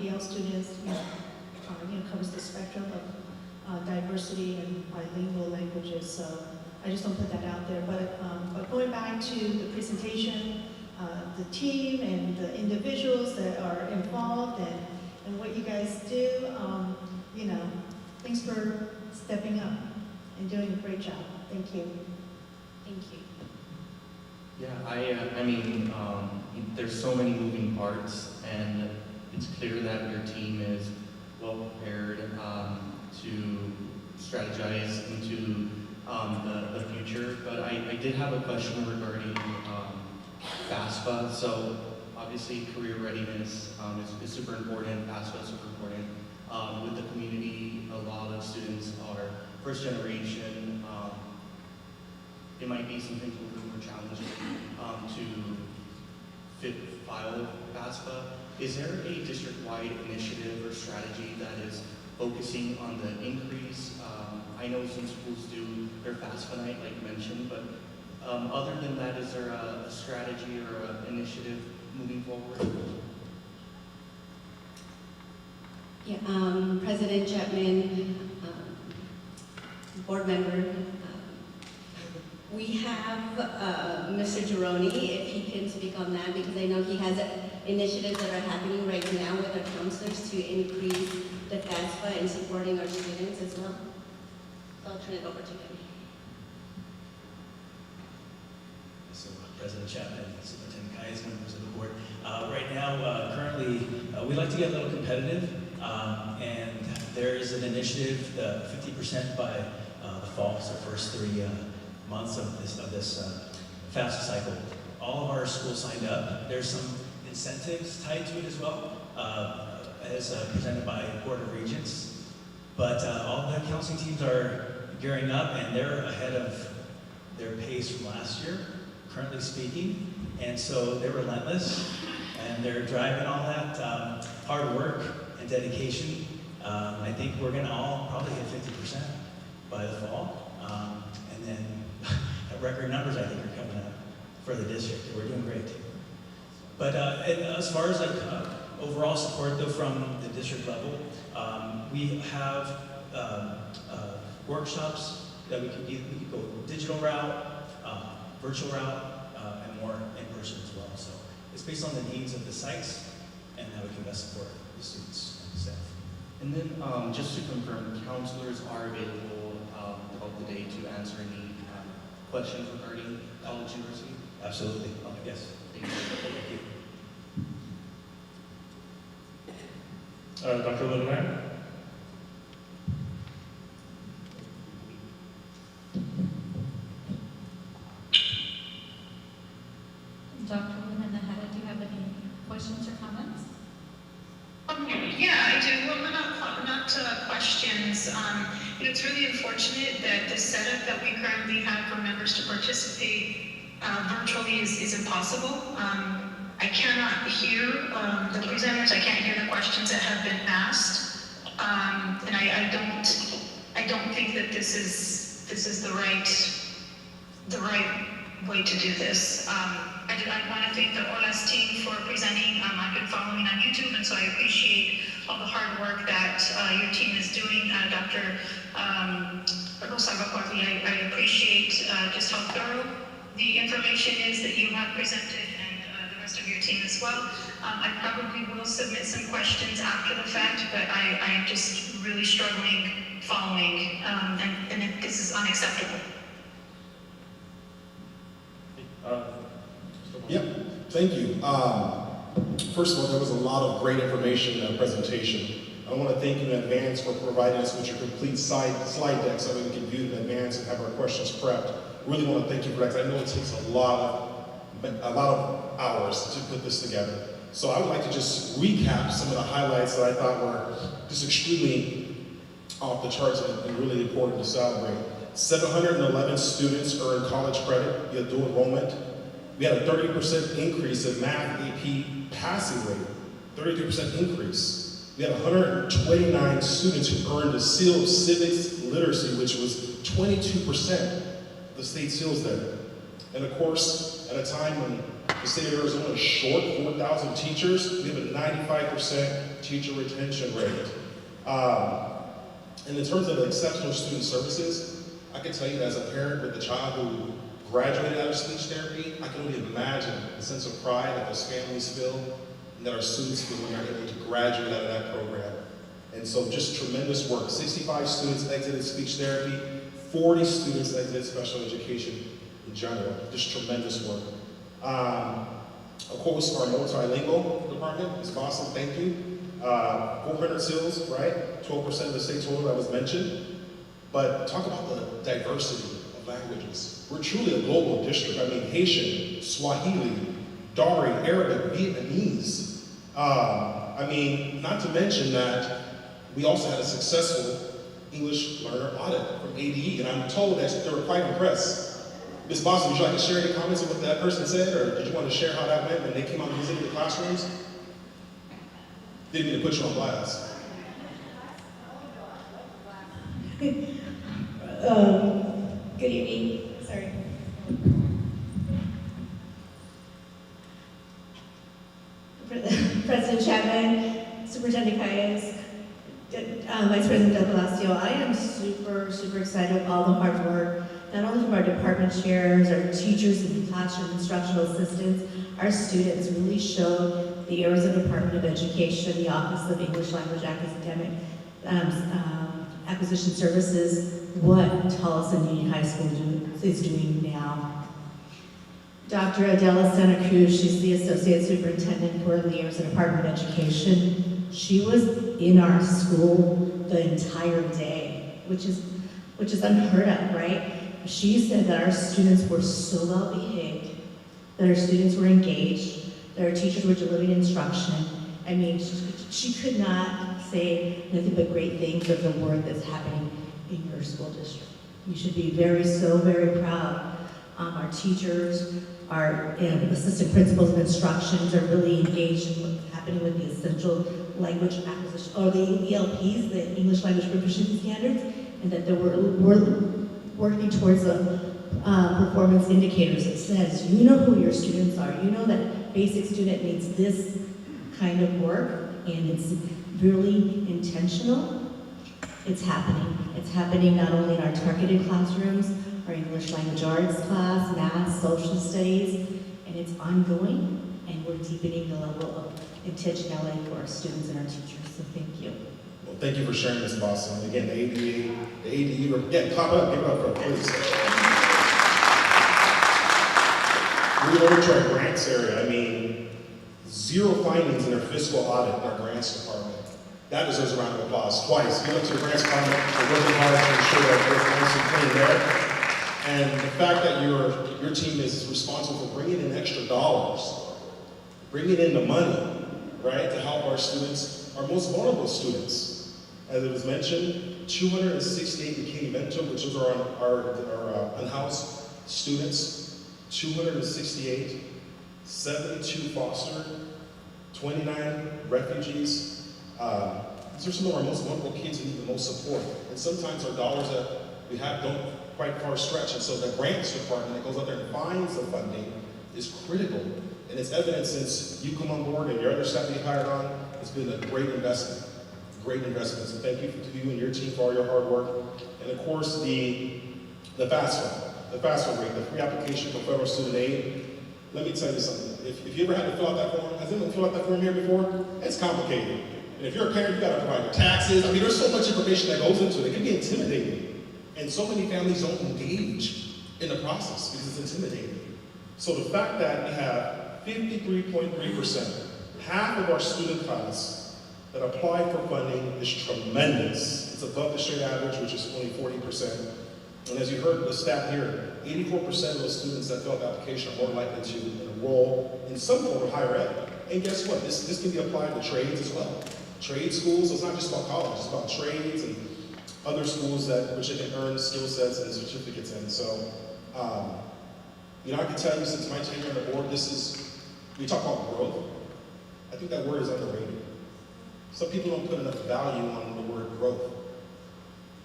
EL students covers the spectrum of diversity and bilingual languages, so I just don't put that out there. But going back to the presentation, the team and the individuals that are involved and what you guys do, thanks for stepping up and doing a great job. Thank you. Thank you. Yeah, I mean, there's so many moving parts, and it's clear that your team is well prepared to strategize into the future. But I did have a question regarding FAFSA. So obviously career readiness is super important, FAFSA is super important. With the community, a lot of students are first generation. It might be something a little more challenging to file FAFSA. Is there a district-wide initiative or strategy that is focusing on the increase? I know some schools do their FAFSA night, like mentioned, but other than that, is there a strategy or an initiative moving forward? Yeah, President Chapman, board member, we have Mr. Gironi, if he can speak on that, because I know he has initiatives that are happening right now with our counselors to increase the FAFSA and supporting our students as well. So I'll turn it over to him. So President Chapman, Superintendent Kayes, members of the board. Right now, currently, we like to get a little competitive, and there is an initiative, the 50% by the fall, so first 3 months of this FAFSA cycle. All of our schools signed up. There's some incentives tied to it as well, as presented by Board of Regents. But all the counseling teams are gearing up, and they're ahead of their pace from last year, currently speaking. And so they're relentless, and they're driving all that hard work and dedication. I think we're going to all probably hit 50% by the fall. And then record numbers, I think, are coming up for the district. We're doing great. But as far as overall support, though, from the district level, we have workshops that we could go digital route, virtual route, and more in person as well. So it's based on the needs of the sites and how we can best support the students and staff. And then just to confirm, counselors are available throughout the day to answer any questions regarding college university? Absolutely. Yes. Thank you. Dr. Lindemeyer? Dr. Lindemeyer, do you have any questions or comments? Yeah, I do. Well, not questions. It's really unfortunate that the setup that we currently have for members to participate virtually is impossible. I cannot hear the presenters. I can't hear the questions that have been asked, and I don't think that this is the right way to do this. I want to thank the OLAS team for presenting. I've been following on YouTube, and so I appreciate all the hard work that your team is doing. Dr. I appreciate just how thorough the information is that you have presented, and the rest of your team as well. I probably will submit some questions after the fact, but I am just really struggling following, and this is unacceptable. Yep, thank you. First of all, there was a lot of great information in that presentation. I want to thank you in advance for providing us with your complete slide deck so that we can view it in advance and have our questions prepped. Really want to thank you for that, because I know it takes a lot of hours to put this together. So I would like to just recap some of the highlights that I thought were just extremely off the charts and really important to celebrate. 711 students earned college credit via dual enrollment. We had a 30% increase in math AP passing rate, 32% increase. We had 129 students who earned a seal of civics literacy, which was 22% of the state seals there. And of course, at a time when the state of Arizona is short 4,000 teachers, we have a 95% teacher retention rate. And in terms of exceptional student services, I can tell you that as a parent with a child who graduated out of speech therapy, I can only imagine the sense of pride that those families feel and that our students feel when they're able to graduate out of that program. And so just tremendous work. 65 students exited speech therapy, 40 students exited special education in general. Just tremendous work. Of course, our multilingual department is awesome, thank you. 400 seals, right? 12% of the state total that was mentioned. But talk about the diversity of languages. We're truly a global district. I mean, Haitian, Swahili, Dari, Arabic, Vietnamese. I mean, not to mention that we also had a successful English learner audit from ADE, and I'm told that they were quite impressed. Ms. Boston, would you like to share any comments on what that person said, or did you want to share how that went when they came out and visited the classrooms? Didn't mean to put you on blast. Good evening. Sorry. President Chapman, Superintendent Calles, Vice President Del Palacio, I am super excited with all the hard work, not only from our department chairs, our teachers in the classroom, instructional assistants, our students really showed the Arizona Department of Education, the Office of English Language Academic Acquisition Services, what Tolleson Union High School is doing now. Dr. Adela Santa Cruz, she's the Associate Superintendent for the Arizona Department of Education. She was in our school the entire day, which is unheard of, right? She said that our students were so well behaved, that our students were engaged, that our teachers were delivering instruction. I mean, she could not say nothing but great things of the work that's happening in your school district. You should be very proud. Our teachers, our assistant principals and instructions are really engaged in what's happening with the essential language acquisition, or the ELPs, the English Language Proficiency Standards, and that we're working towards the performance indicators. It says, you know who your students are. You know that basic student needs this kind of work, and it's really intentional. It's happening. It's happening not only in our targeted classrooms, our English language arts class, math, social studies, and it's ongoing, and we're deepening the level of intentionality for our students and our teachers, so thank you. Well, thank you for sharing this, Boston. Again, the ADE, yeah, clap it up, give it up for her, please. Moving over to our grants area, I mean, 0 findings in their fiscal audit in our grants department. That deserves a round of applause. Twice. Give it to the grants department for working hard to ensure that we're nice and clean there. And the fact that your team is responsible for bringing in extra dollars, bringing in the money, right, to help our students, our most vulnerable students. As it was mentioned, 268 became mental, which is our unhoused students, 268, 72 fostered, 29 refugees. These are some of our most vulnerable kids who need the most support. And sometimes our dollars that we have don't quite far stretch. And so the grants department that goes out there and finds the funding is critical. And it's evident since you come on board and your other staff that you hired on, it's been a great investment. Great investment. So thank you to you and your team for all your hard work. And of course, the FAFSA rate, the free application for federal student aid. Let me tell you something. If you ever had to fill out that form, has anyone filled out that form here before? It's complicated. And if you're a parent, you gotta provide your taxes. I mean, there's so much information that goes into it. It can be intimidating. And so many families don't engage in the process because it's intimidating. So the fact that we have 53.3%, half of our student class that applied for funding is tremendous. It's above the state average, which is only 40%. And as you heard the stat here, 84% of those students that fill out the application are more likely to enroll in some form of higher ed. And guess what? This can be applied to trades as well. Trade schools, so it's not just about college, it's about trades and other schools which they can earn skill sets and certificates in. So, I can tell you since my tenure on the board, we talk about growth. I think that word is underrated. Some people don't put enough value on the word growth.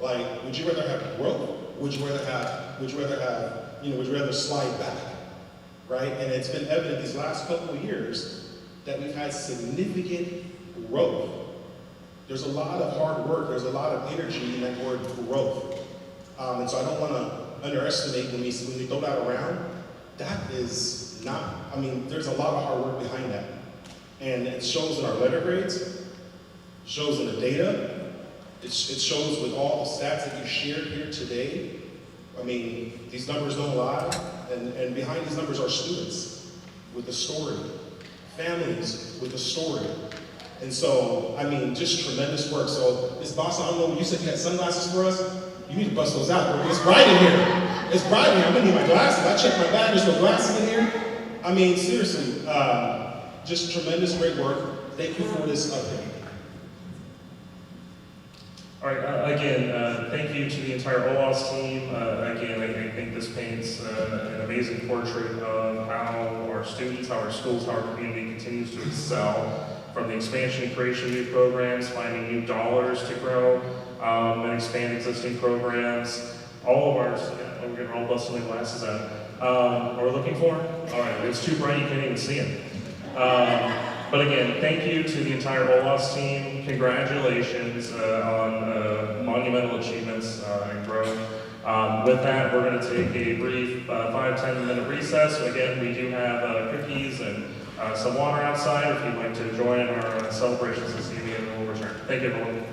Like, would you rather have growth? Would you rather slide back? Right? And it's been evident these last couple of years that we've had significant growth. There's a lot of hard work, there's a lot of energy in that word growth. And so I don't want to underestimate when we throw that around. That is not, there's a lot of hard work behind that. And it shows in our letter grades, shows in the data, it shows with all the stats that you shared here today. These numbers don't lie, and behind these numbers are students with a story, families with a story. And so, just tremendous work. So, Ms. Boss, I don't know, you said you had sunglasses for us? You need to bust those out. It's bright in here. It's bright in here. I'm gonna need my glasses. I checked my bag, there's no glasses in here. Seriously, just tremendous great work. Thank you for this update. All right, again, thank you to the entire OLAS team. Again, I think this paints an amazing portrait of how our students, how our schools, how our community continues to excel, from the expansion and creation of new programs, finding new dollars to grow and expand existing programs. All of ours, we're getting all busting the glasses out. Are we looking for? All right, it's too bright, you can't even see it. But again, thank you to the entire OLAS team. Congratulations on monumental achievements and growth. With that, we're going to take a brief 5-10 minute recess. So again, we do have cookies and some water outside if you'd like to join in our celebrations this evening, and then we'll return. Thank you, everyone.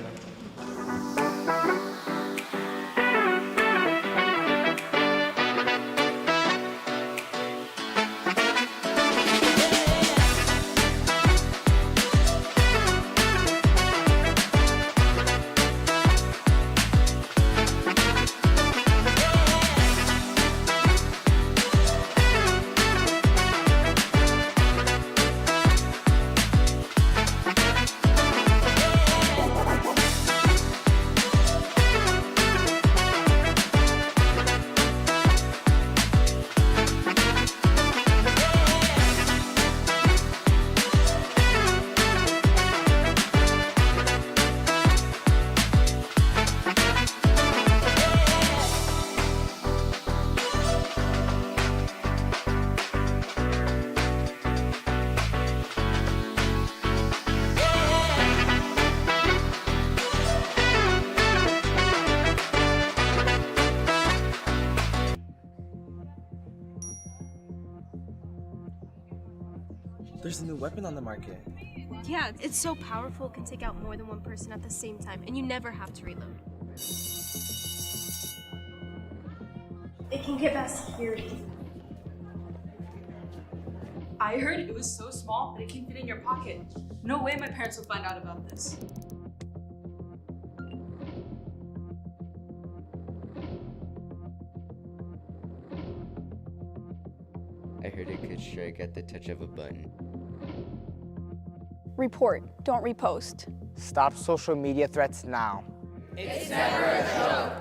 There's a new weapon on the market. Yeah, it's so powerful, it can take out more than one person at the same time, and you never have to reload. It can get past security. I heard it was so small that it can fit in your pocket. No way my parents will find out about this. I heard it could strike at the touch of a button. Report, don't repost. Stop social media threats now. It's never a joke.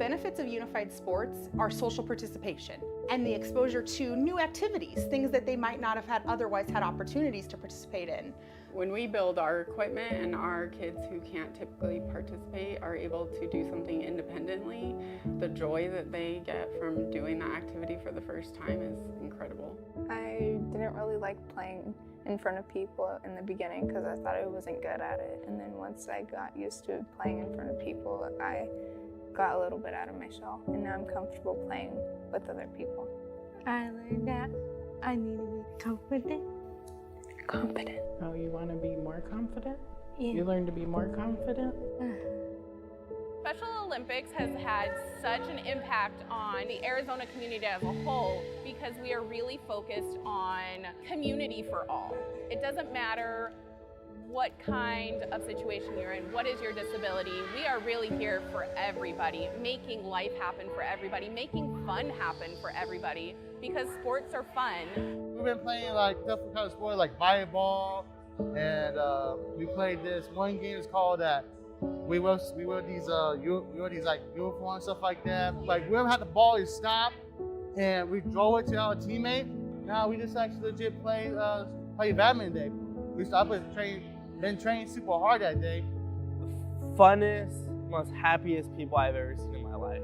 benefits of unified sports are social participation and the exposure to new activities, things that they might not have had otherwise had opportunities to participate in. When we build our equipment and our kids who can't typically participate are able to do something independently, the joy that they get from doing that activity for the first time is incredible. I didn't really like playing in front of people in the beginning because I thought I wasn't good at it. And then once I got used to playing in front of people, I got a little bit out of my shell. And now I'm comfortable playing with other people. I learned that I need to be confident. Oh, you want to be more confident? Yeah. You learn to be more confident? Special Olympics has had such an impact on the Arizona community as a whole because we are really focused on community for all. It doesn't matter what kind of situation you're in, what is your disability. We are really here for everybody, making life happen for everybody, making fun happen for everybody because sports are fun. We've been playing like different kind of sports like volleyball, and we played this one game. It's called that. We wear these like uniforms and stuff like that. Like we ever had the ball, you stop, and we throw it to our teammate. Now we just actually legit play badminton day. We stopped and been training super hard that day. Funnest, most happiest people I've ever seen in my life.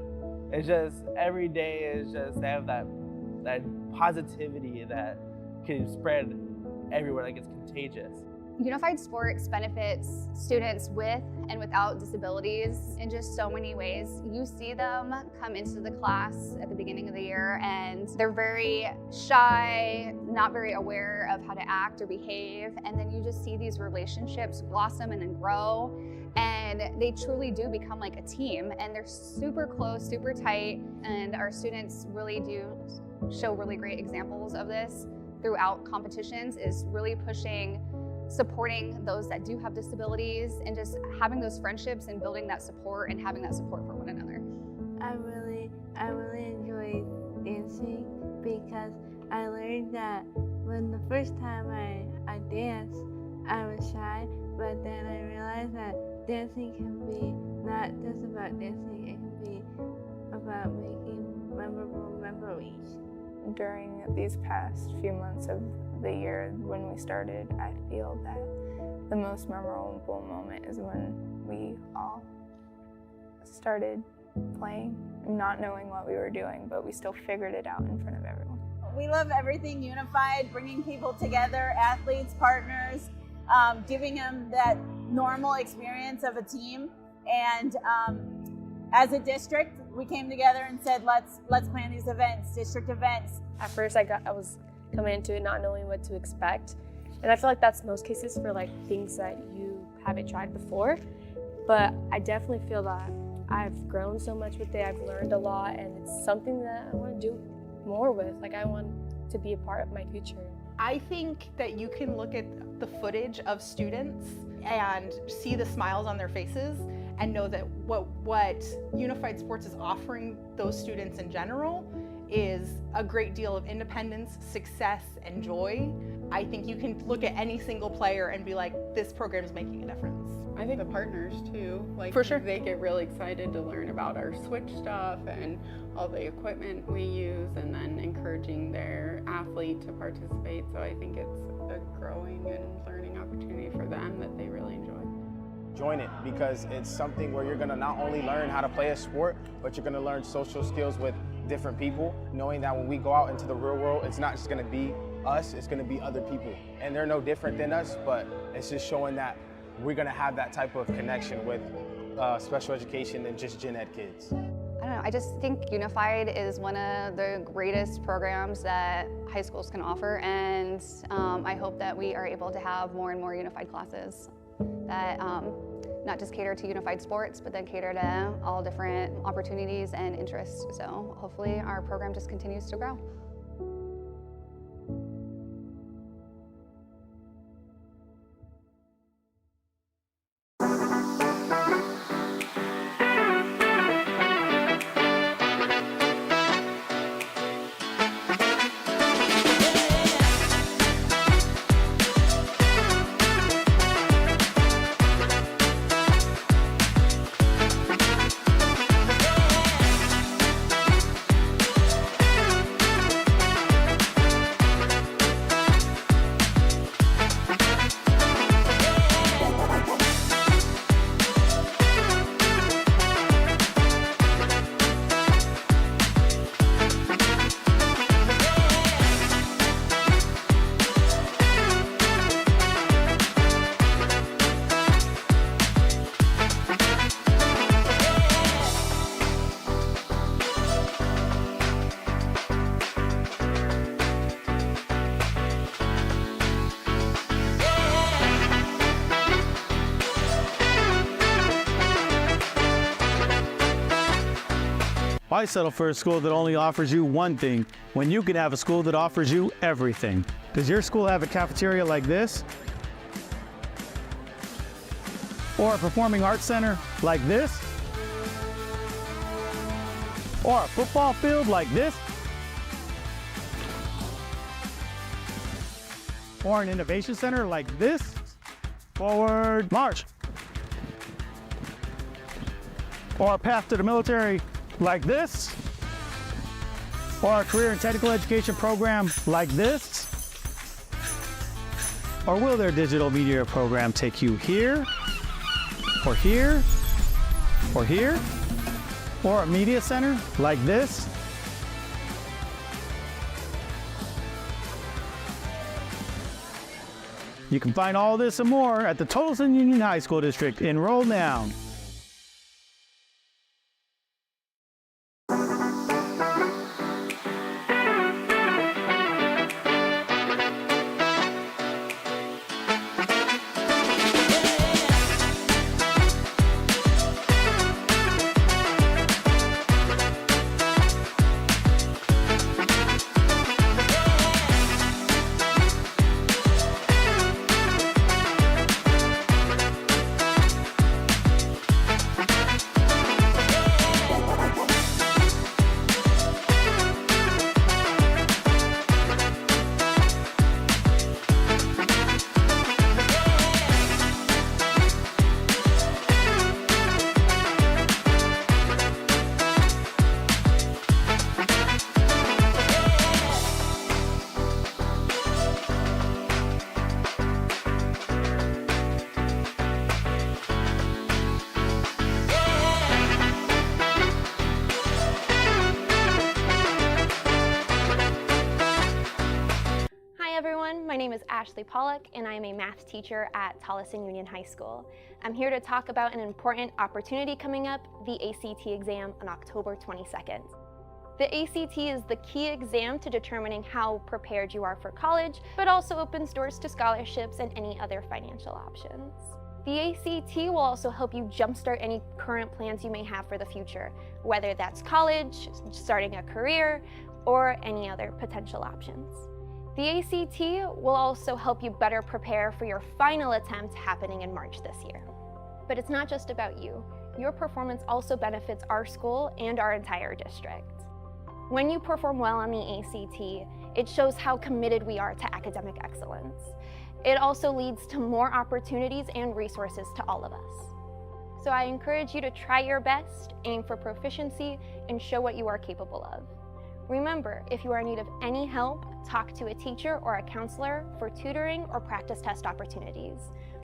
It's just every day is just they have that positivity that can spread everywhere, like it's contagious. Unified sports benefits students with and without disabilities in just so many ways. You see them come into the class at the beginning of the year and they're very shy, not very aware of how to act or behave, and then you just see these relationships blossom and then grow, and they truly do become like a team, and they're super close, super tight, and our students really do show really great examples of this throughout competitions, is really supporting those that do have disabilities and just having those friendships and building that support and having that support for one another. I really enjoy dancing because I learned that when the first time I danced, I was shy, but then I realized that dancing can be not just about dancing, it can be about making memorable memories. During these past few months of the year when we started, I feel that the most memorable moment is when we all started playing, not knowing what we were doing, but we still figured it out in front of everyone. We love everything unified, bringing people together, athletes, partners, giving them that normal experience of a team. And as a district, we came together and said, let's plan these events, district events. At first I was coming into it not knowing what to expect. And I feel like that's most cases for like things that you haven't tried before. But I definitely feel that I've grown so much with it, I've learned a lot, and it's something that I want to do more with. Like I want to be a part of my future. I think that you can look at the footage of students and see the smiles on their faces and know that what unified sports is offering those students in general is a great deal of independence, success, and joy. I think you can look at any single player and be like, this program is making a difference. I think the partners too, like for sure, they get really excited to learn about our switch stuff and all the equipment we use, and then encouraging their athlete to participate. So I think it's a growing and learning opportunity for them that they really enjoy. Join it because it's something where you're going to not only learn how to play a sport, but you're going to learn social skills with different people, knowing that when we go out into the real world, it's not just going to be us, it's going to be other people. And they're no different than us, but it's just showing that we're going to have that type of connection with special education than just gen ed kids. I don't know, I just think Unified is one of the greatest programs that high schools can offer, and I hope that we are able to have more and more unified classes that not just cater to unified sports, but then cater to all different opportunities and interests. So hopefully our program just continues to grow. Why settle for a school that only offers you one thing when you can have a school that offers you everything? Does your school have a cafeteria like this? Or a performing arts center like this? Or a football field like this? Or an innovation center like this? Forward march. Or a path to the military like this? Or a career and technical education program like this? Or will their digital media program take you here? Or here? Or here? Or a media center like this? You can find all this and more at the Tolleson Union High School District. Enroll now. My name is Ashley Pollock, and I am a math teacher at Tolleson Union High School. I'm here to talk about an important opportunity coming up, the ACT exam on October 22nd. The ACT is the key exam to determining how prepared you are for college, but also opens doors to scholarships and any other financial options. The ACT will also help you jumpstart any current plans you may have for the future, whether that's college, starting a career, or any other potential options. The ACT will also help you better prepare for your final attempt happening in March this year. But it's not just about you. Your performance also benefits our school and our entire district. When you perform well on the ACT, it shows how committed we are to academic excellence. It also leads to more opportunities and resources to all of us. So I encourage you to try your best, aim for proficiency, and show what you are capable of. Remember, if you are in need of any help, talk to a teacher or a counselor for tutoring or practice test opportunities.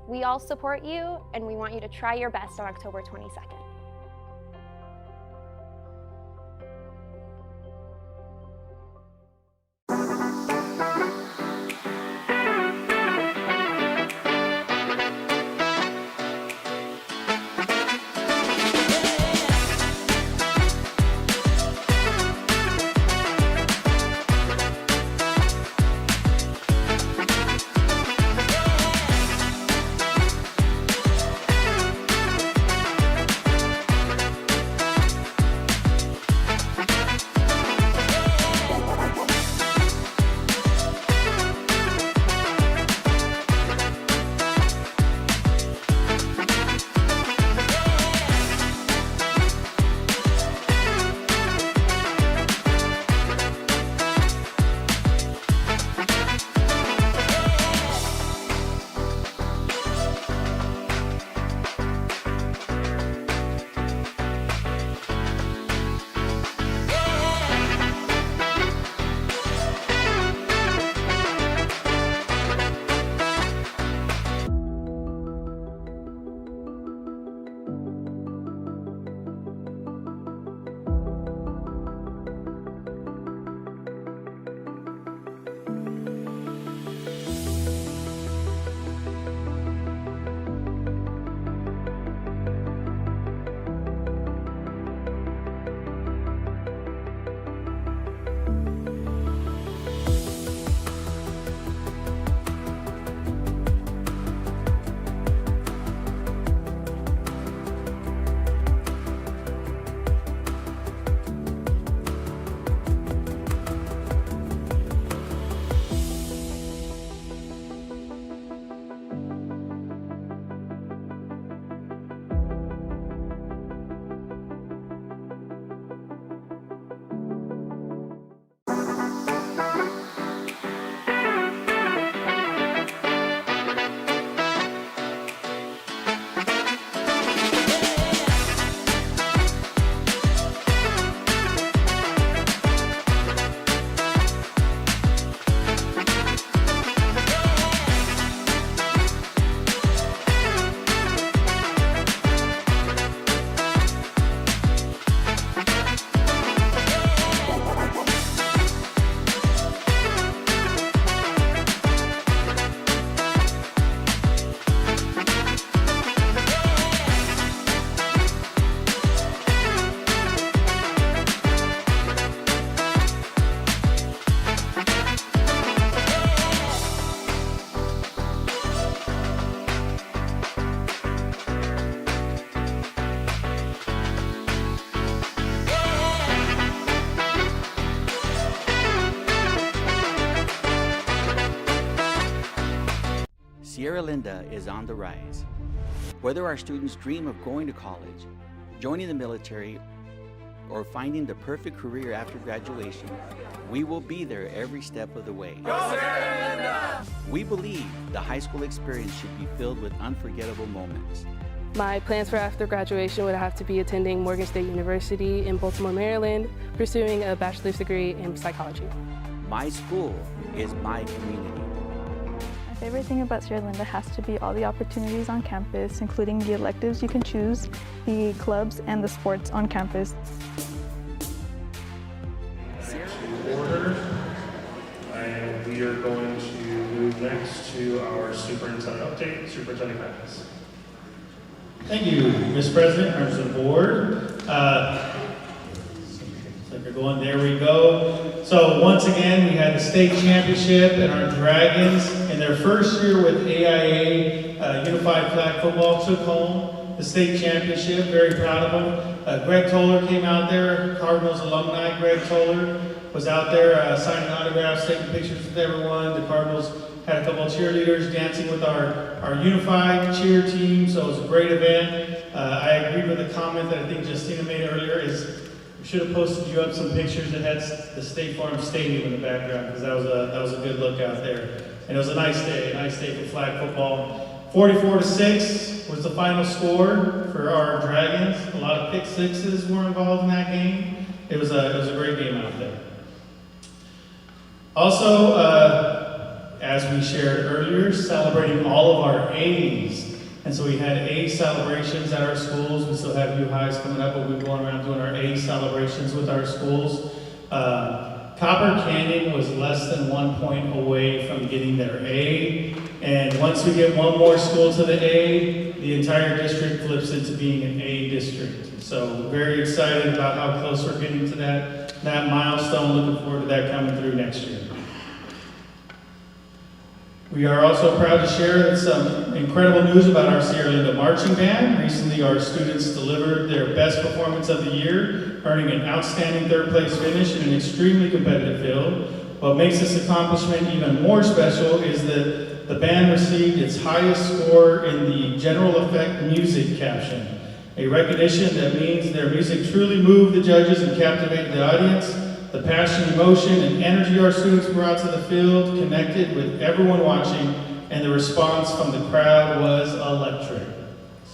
We all support you, and we want you to try your best on October 22nd. Sierra Linda is on the rise. Whether our students dream of going to college, joining the military, or finding the perfect career after graduation, we will be there every step of the way. We believe the high school experience should be filled with unforgettable moments. My plans for after graduation would have to be attending Morgan State University in Baltimore, Maryland, pursuing a bachelor's degree in psychology. My school is my community. My favorite thing about Sierra Linda has to be all the opportunities on campus, including the electives you can choose, the clubs, and the sports on campus. Order, and we are going to move next to our superintendent update. Superintendent Mathis. Thank you, Mr. President, members of the board. Looks like we're going, there we go. So once again, we had the state championship and our Dragons in their first year with AIA Unified Flag Football took home the state championship. Very proud of them. Greg Toller came out there, Cardinals alumni. Greg Toller was out there signing autographs, taking pictures with everyone. The Cardinals had a couple of cheerleaders dancing with our unified cheer team, so it was a great event. I agree with the comment that I think Justina made earlier, is we should have posted you up some pictures that had the State Farm Stadium in the background, because that was a good look out there. And it was a nice day for flag football. 44-6 was the final score for our Dragons. A lot of pick sixes were involved in that game. It was a great game out there. Also, as we shared earlier, celebrating all of our A's. And so we had A celebrations at our schools. We still have U Highs coming up, but we're going around doing our A celebrations with our schools. Copper Canyon was less than 1 point away from getting their A. And once we get one more school to the A, the entire district flips into being an A district. So very excited about how close we're getting to that milestone. Looking forward to that coming through next year. We are also proud to share some incredible news about our Sierra Linda Marching Band. Recently, our students delivered their best performance of the year, earning an outstanding third place finish in an extremely competitive field. What makes this accomplishment even more special is that the band received its highest score in the General Effect Music caption, a recognition that means their music truly moved the judges and captivated the audience. The passion, emotion, and energy our students brought to the field connected with everyone watching, and the response from the crowd was electric.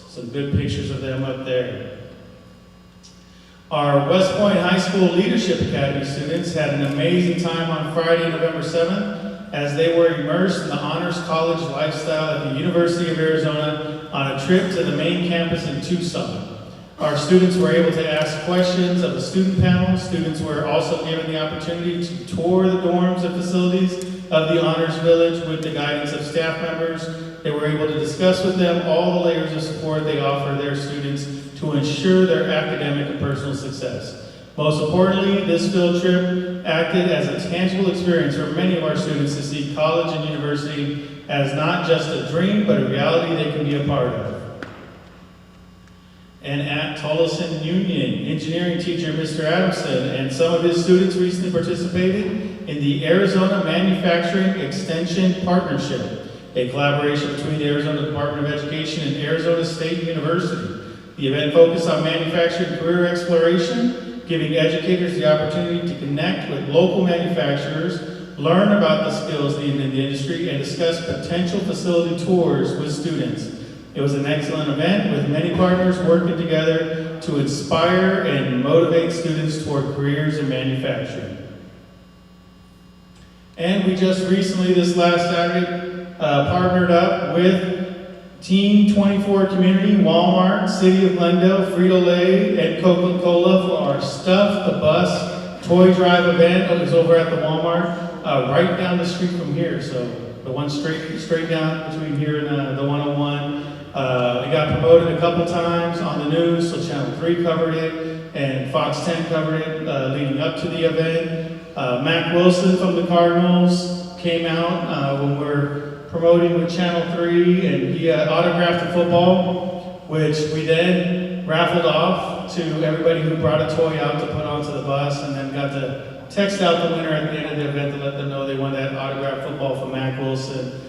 Some good pictures of them up there. Our West Point High School Leadership Academy students had an amazing time on Friday, November 7th, as they were immersed in the Honors College lifestyle at the University of Arizona on a trip to the main campus in Tucson. Our students were able to ask questions of the student panel. Students were also given the opportunity to tour the dorms and facilities of the Honors Village with the guidance of staff members. They were able to discuss with them all the layers of support they offer their students to ensure their academic and personal success. Most importantly, this field trip acted as a tangible experience for many of our students to see college and university as not just a dream, but a reality they can be a part of. And at Tolleson Union, engineering teacher Mr. Adamson and some of his students recently participated in the Arizona Manufacturing Extension Partnership, a collaboration between the Arizona Department of Education and Arizona State University. The event focused on manufacturing career exploration, giving educators the opportunity to connect with local manufacturers, learn about the skills needed in the industry, and discuss potential facility tours with students. It was an excellent event with many partners working together to inspire and motivate students toward careers in manufacturing. And we just recently, this last Saturday, partnered up with Team 24 Community, Walmart, City of Glendale, Frito-Lay, and Coca-Cola for our Stuff the Bus toy drive event. It was over at the Walmart, right down the street from here. So the one straight down between here and the 101. It got promoted a couple times on the news, so Channel 3 covered it, and Fox 10 covered it leading up to the event. Mac Wilson from the Cardinals came out when we're promoting with Channel 3, and he autographed the football, which we then raffled off to everybody who brought a toy out to put onto the bus, and then got to text out the winner at the end of the event to let them know they won that autographed football from Mac Wilson.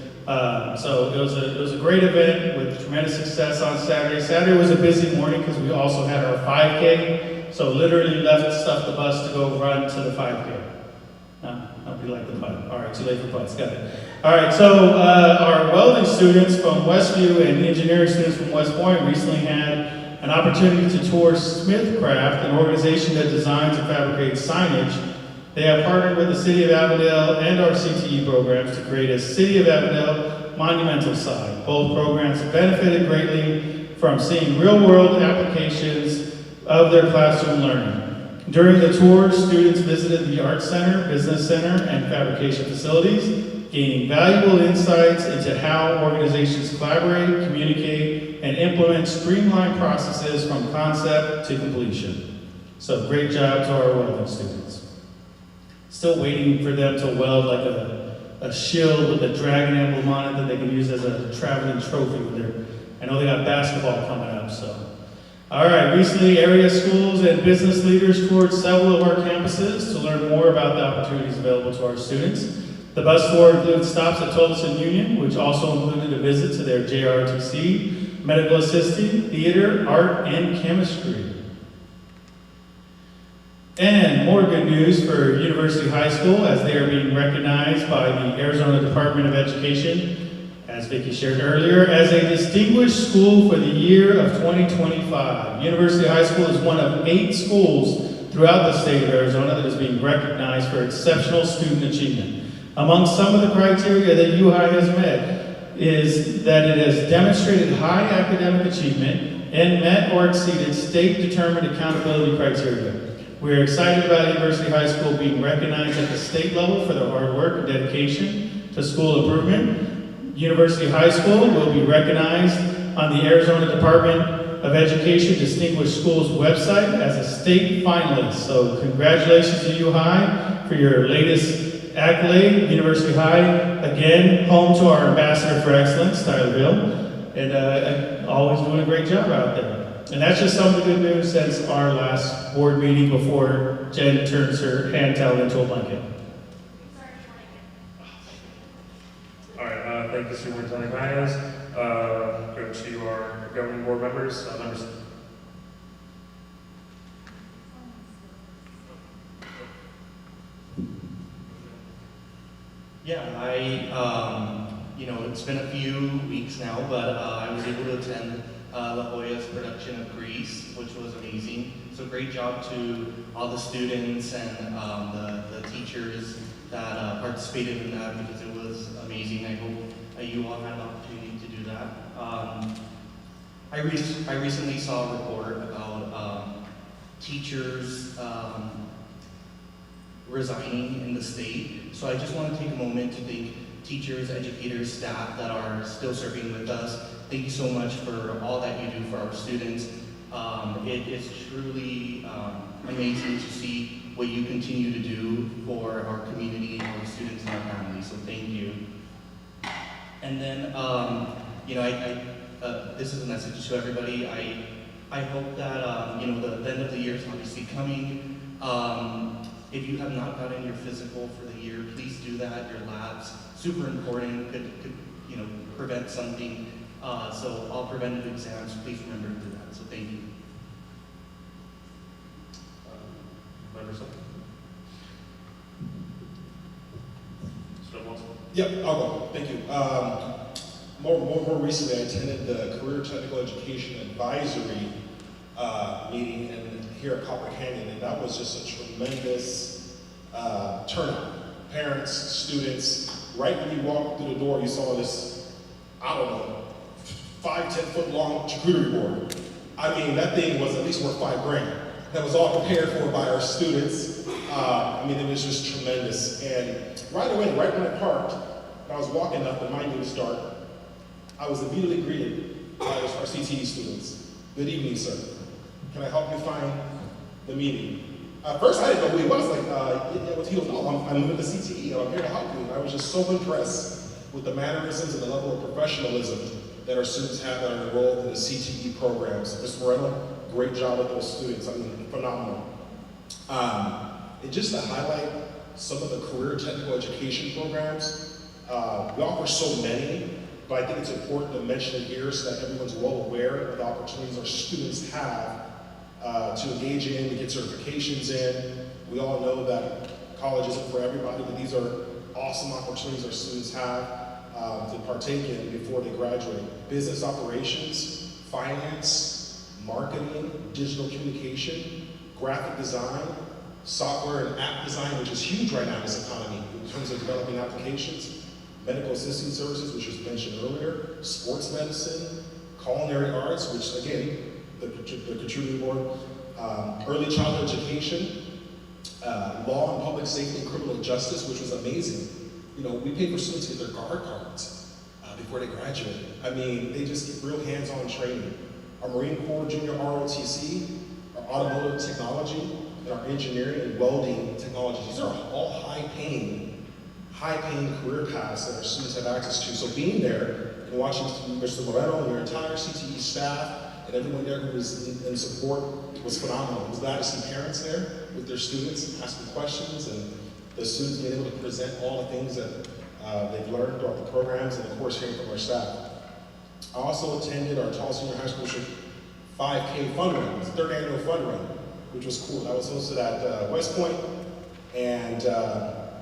So it was a great event with tremendous success on Saturday. Saturday was a busy morning because we also had our 5K. So literally left, stuffed the bus to go run to the 5K. Nobody liked the putt. All right, too late for putts, got it. All right, so our welding students from Westview and engineering students from West Point recently had an opportunity to tour Smithcraft, an organization that designs and fabricates signage. They have partnered with the City of Avondale and our CTE programs to create a City of Avondale monumental sign. Both programs have benefited greatly from seeing real-world applications of their classroom learning. During the tour, students visited the Art Center, Business Center, and fabrication facilities, gaining valuable insights into how organizations collaborate, communicate, and implement streamlined processes from concept to completion. So great job to our welding students. Still waiting for them to weld like a shield with a dragon emblem on it that they can use as a traveling trophy with their, I know they got basketball coming up, so. All right, recently area schools and business leaders toured several of our campuses to learn more about the opportunities available to our students. The bus tour included stops at Tolleson Union, which also included a visit to their JRTC, medical assisting, theater, art, and chemistry. And more good news for University High School as they are being recognized by the Arizona Department of Education, as Vicki shared earlier, as a distinguished school for the year of 2025. University High School is one of 8 schools throughout the state of Arizona that is being recognized for exceptional student achievement. Among some of the criteria that UHI has met is that it has demonstrated high academic achievement and met or exceeded state-determined accountability criteria. We are excited about University High School being recognized at the state level for their hard work and dedication to school improvement. University High School will be recognized on the Arizona Department of Education Distinguished Schools website as a state finalist. So congratulations to UHI for your latest accolade. University High, again, home to our Ambassador for Excellence, Tyler Bill, and always doing a great job out there. And that's just some of the good news since our last board meeting before Jen turns her hand towel into a blanket. All right, thank you, Superintendent Myers. Go to our governing board members. Yeah, you know, it's been a few weeks now, but I was able to attend La Jolla's production of Grease, which was amazing. So great job to all the students and the teachers that participated in that because it was amazing. I hope you all had an opportunity to do that. I recently saw a report about teachers resigning in the state. So I just want to take a moment to thank teachers, educators, staff that are still serving with us. Thank you so much for all that you do for our students. It is truly amazing to see what you continue to do for our community, our students, and our families. So thank you. And then, you know, this is a message to everybody. I hope that, you know, the end of the year is obviously coming. If you have not gotten your physical for the year, please do that. Your labs, super important, could you know, prevent something. So all preventative exams, please remember to do that. So thank you. Yep, I'll go. Thank you. More recently, I attended the Career Technical Education Advisory meeting here at Copper Canyon, and that was just a tremendous turnout. Parents, students, right when you walked through the door, you saw this, I don't know, 5-10 foot long charcuterie board. I mean, that thing was at least worth $5,000. That was all prepared for by our students. I mean, it was just tremendous. And right away, right when I parked, and I was walking up and my meeting start, I was immediately greeted by our CTE students. Good evening, sir. Can I help you find the meeting? At first, I didn't know who he was. He goes, no, I'm with the CTE, and I'm here to help you. And I was just so impressed with the mannerisms and the level of professionalism that our students have that are enrolled in the CTE programs. Ms. Moreno, great job with those students. I mean, phenomenal. And just to highlight some of the career technical education programs, We offer so many, but I think it's important to mention it here so that everyone's well aware of the opportunities our students have to engage in, to get certifications in. We all know that college isn't for everybody, but these are awesome opportunities our students have to partake in before they graduate. Business operations, finance, marketing, digital communication, graphic design, software and app design, which is huge right now in this economy in terms of developing applications, medical assisting services, which was mentioned earlier, sports medicine, culinary arts, which again, the contributing board, early childhood education, law and public safety and criminal justice, which was amazing. You know, we pay for students to get their guard cards before they graduate. I mean, they just get real hands-on training. Our Marine Corps Junior ROTC, our automotive technology, and our engineering and welding technologies. These are all high-paying career paths that our students have access to. So being there and watching Mr. Moreno and your entire CTE staff and everyone there who was in support was phenomenal. I was glad to see parents there with their students asking questions and the students being able to present all the things that they've learned throughout the programs and of course hearing from our staff. I also attended our Tolleson Senior High School 5K fun run. It was the 3rd annual fun run, which was cool. That was hosted at West Point, and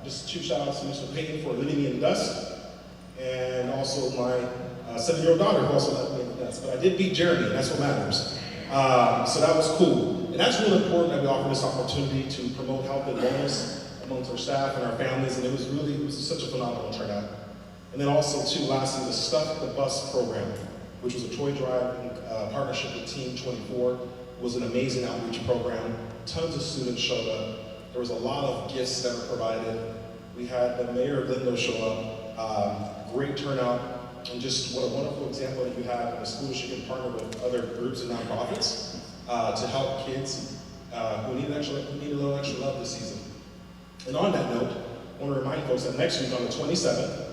just 2 shout outs to Mr. Payton for leading me in the dust, and also my 7-year-old daughter who also led me in the dust. But I did beat Jeremy, and that's what matters. So that was cool. And that's really important that we offer this opportunity to promote health and wellness amongst our staff and our families, and it was such a phenomenal turnout. And then also too, lastly, the Stuff the Bus program, which was a toy drive in partnership with Team 24, was an amazing outreach program. Tons of students showed up. There was a lot of gifts that were provided. We had the mayor of Lindo show up. Great turnout, and just what a wonderful example that you have in a school should can partner with other groups and nonprofits to help kids who need a little extra love this season. And on that note, I want to remind folks that next week on the 27th,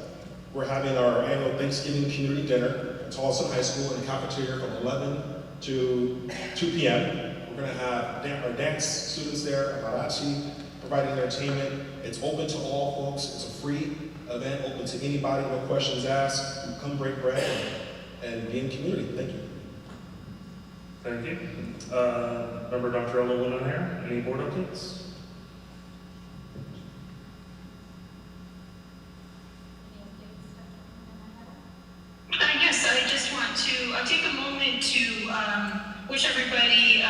we're having our annual Thanksgiving community dinner at Tolleson High School in the cafeteria from 11 to 2 p.m. We're going to have our dance students there, mariachi, providing entertainment. It's open to all folks. It's a free event, open to anybody, no questions asked. Come break bread and be in community. Thank you. Thank you. Member Dr. Ella here. Any board updates? Yes, I just want to take a moment to wish everybody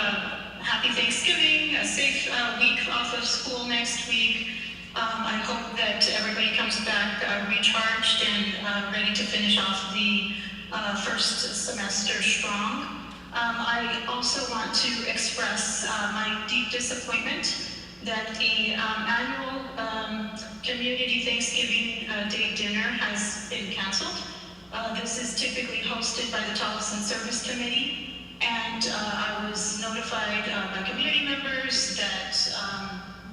happy Thanksgiving, a safe week off of school next week. I hope that everybody comes back recharged and ready to finish off the first semester strong. I also want to express my deep disappointment that the annual Community Thanksgiving Day dinner has been canceled. This is typically hosted by the Tolleson Service Committee, and I was notified by community members that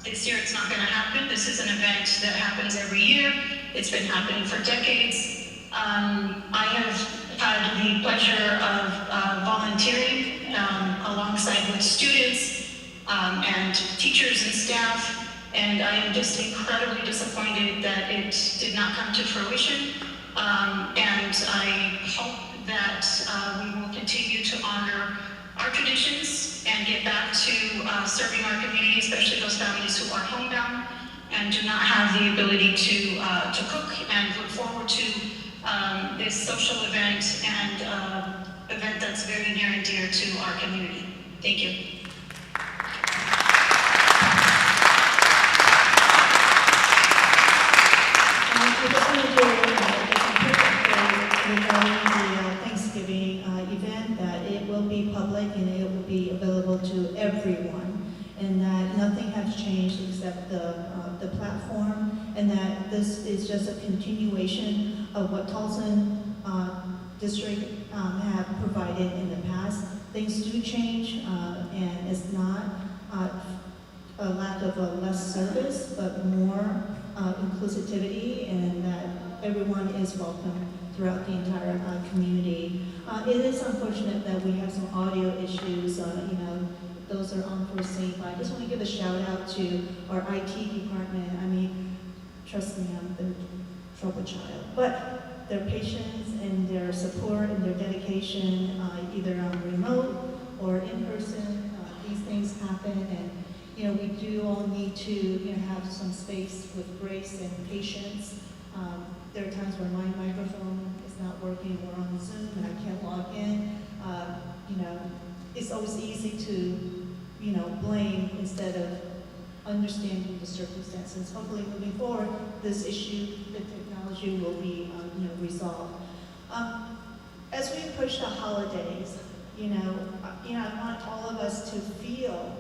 this year it's not going to happen. This is an event that happens every year. It's been happening for decades. I have had the pleasure of volunteering alongside with students and teachers and staff, and I am just incredibly disappointed that it did not come to fruition. And I hope that we will continue to honor our traditions and get back to serving our community, especially those families who are homebound and do not have the ability to cook, and look forward to this social event and event that's very near and dear to our community. Thank you. Regarding the Thanksgiving event, that it will be public and it will be available to everyone, and that nothing has changed except the platform, and that this is just a continuation of what Tolleson District have provided in the past. Things do change, and it's not a lack of less service, but more inclusivity, and that everyone is welcome throughout the entire community. It is unfortunate that we have some audio issues, those are unforeseen, but I just want to give a shout out to our IT department. I mean, trust me, they're troubled child. But their patience and their support and their dedication, either on remote or in person, these things happen, and we do all need to have some space with grace and patience. There are times where my microphone is not working, we're on Zoom and I can't log in. It's always easy to blame instead of understanding the circumstances. Hopefully moving forward, this issue, the technology will be resolved. As we approach the holidays, I want all of us to feel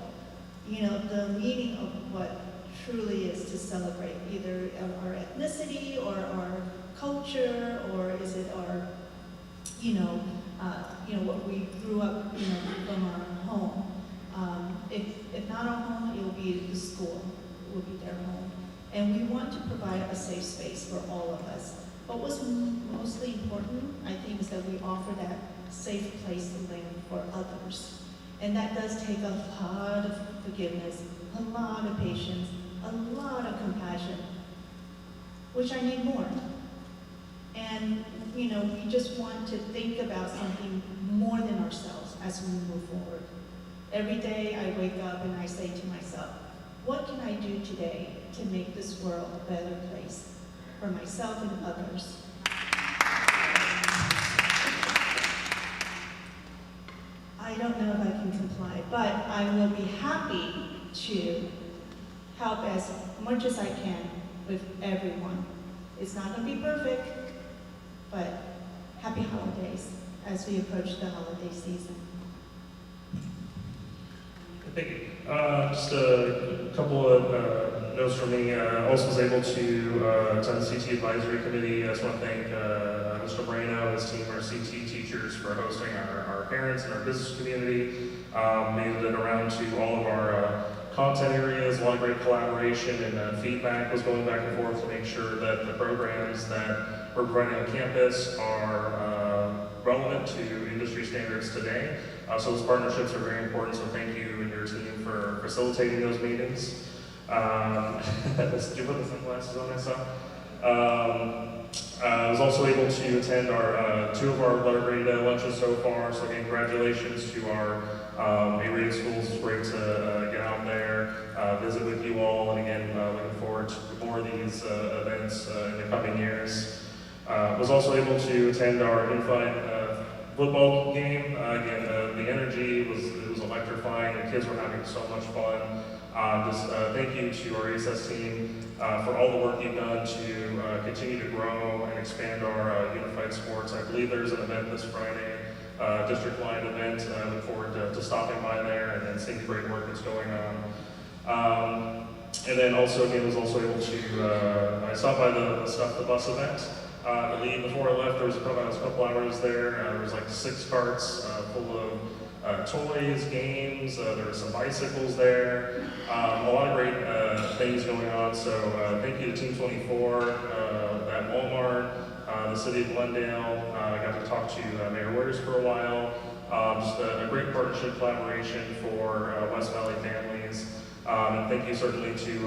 the meaning of what truly is to celebrate, either our ethnicity or our culture, or is it our, what we grew up, from our home. If not our home, it will be the school, it will be their home. And we want to provide a safe space for all of us. But what's mostly important, I think, is that we offer that safe place to live for others. And that does take a lot of forgiveness, a lot of patience, a lot of compassion, which I need more. And, we just want to think about something more than ourselves as we move forward. Every day I wake up and I say to myself, what can I do today to make this world a better place for myself and others? I don't know if I can comply, but I will be happy to help as much as I can with everyone. It's not going to be perfect, but happy holidays as we approach the holiday season. Thank you. Just a couple of notes from me. Also was able to attend the CT Advisory Committee. I just want to thank Mr. Moreno and his team, our CT teachers, for hosting our parents and our business community. Made it around to all of our content areas. A lot of great collaboration and feedback was going back and forth to make sure that the programs that we're providing on campus are relevant to industry standards today. So those partnerships are very important, so thank you and your team for facilitating those meetings. Did you put the sunglasses on myself? I was also able to attend two of our letter grade lunches so far, so again, congratulations to our A-rated schools. It's great to get out there, visit with you all, and again, looking forward to more of these events in the coming years. Was also able to attend our in-flight football game. Again, the energy was electrifying. The kids were having so much fun. Thank you to our ASS team for all the work you've done to continue to grow and expand our unified sports. I believe there's an event this Friday, district-wide event. I look forward to stopping by there and seeing the great work that's going on. And then also, again, was also able to, I stopped by the bus event. I believe before I left, I was a couple hours there. There was like 6 carts full of toys, games. There were some bicycles there. A lot of great things going on. So thank you to Team 24 at Walmart, the City of Glendale. I got to talk to Mayor Wares for a while. Just a great partnership collaboration for West Valley families. And thank you certainly to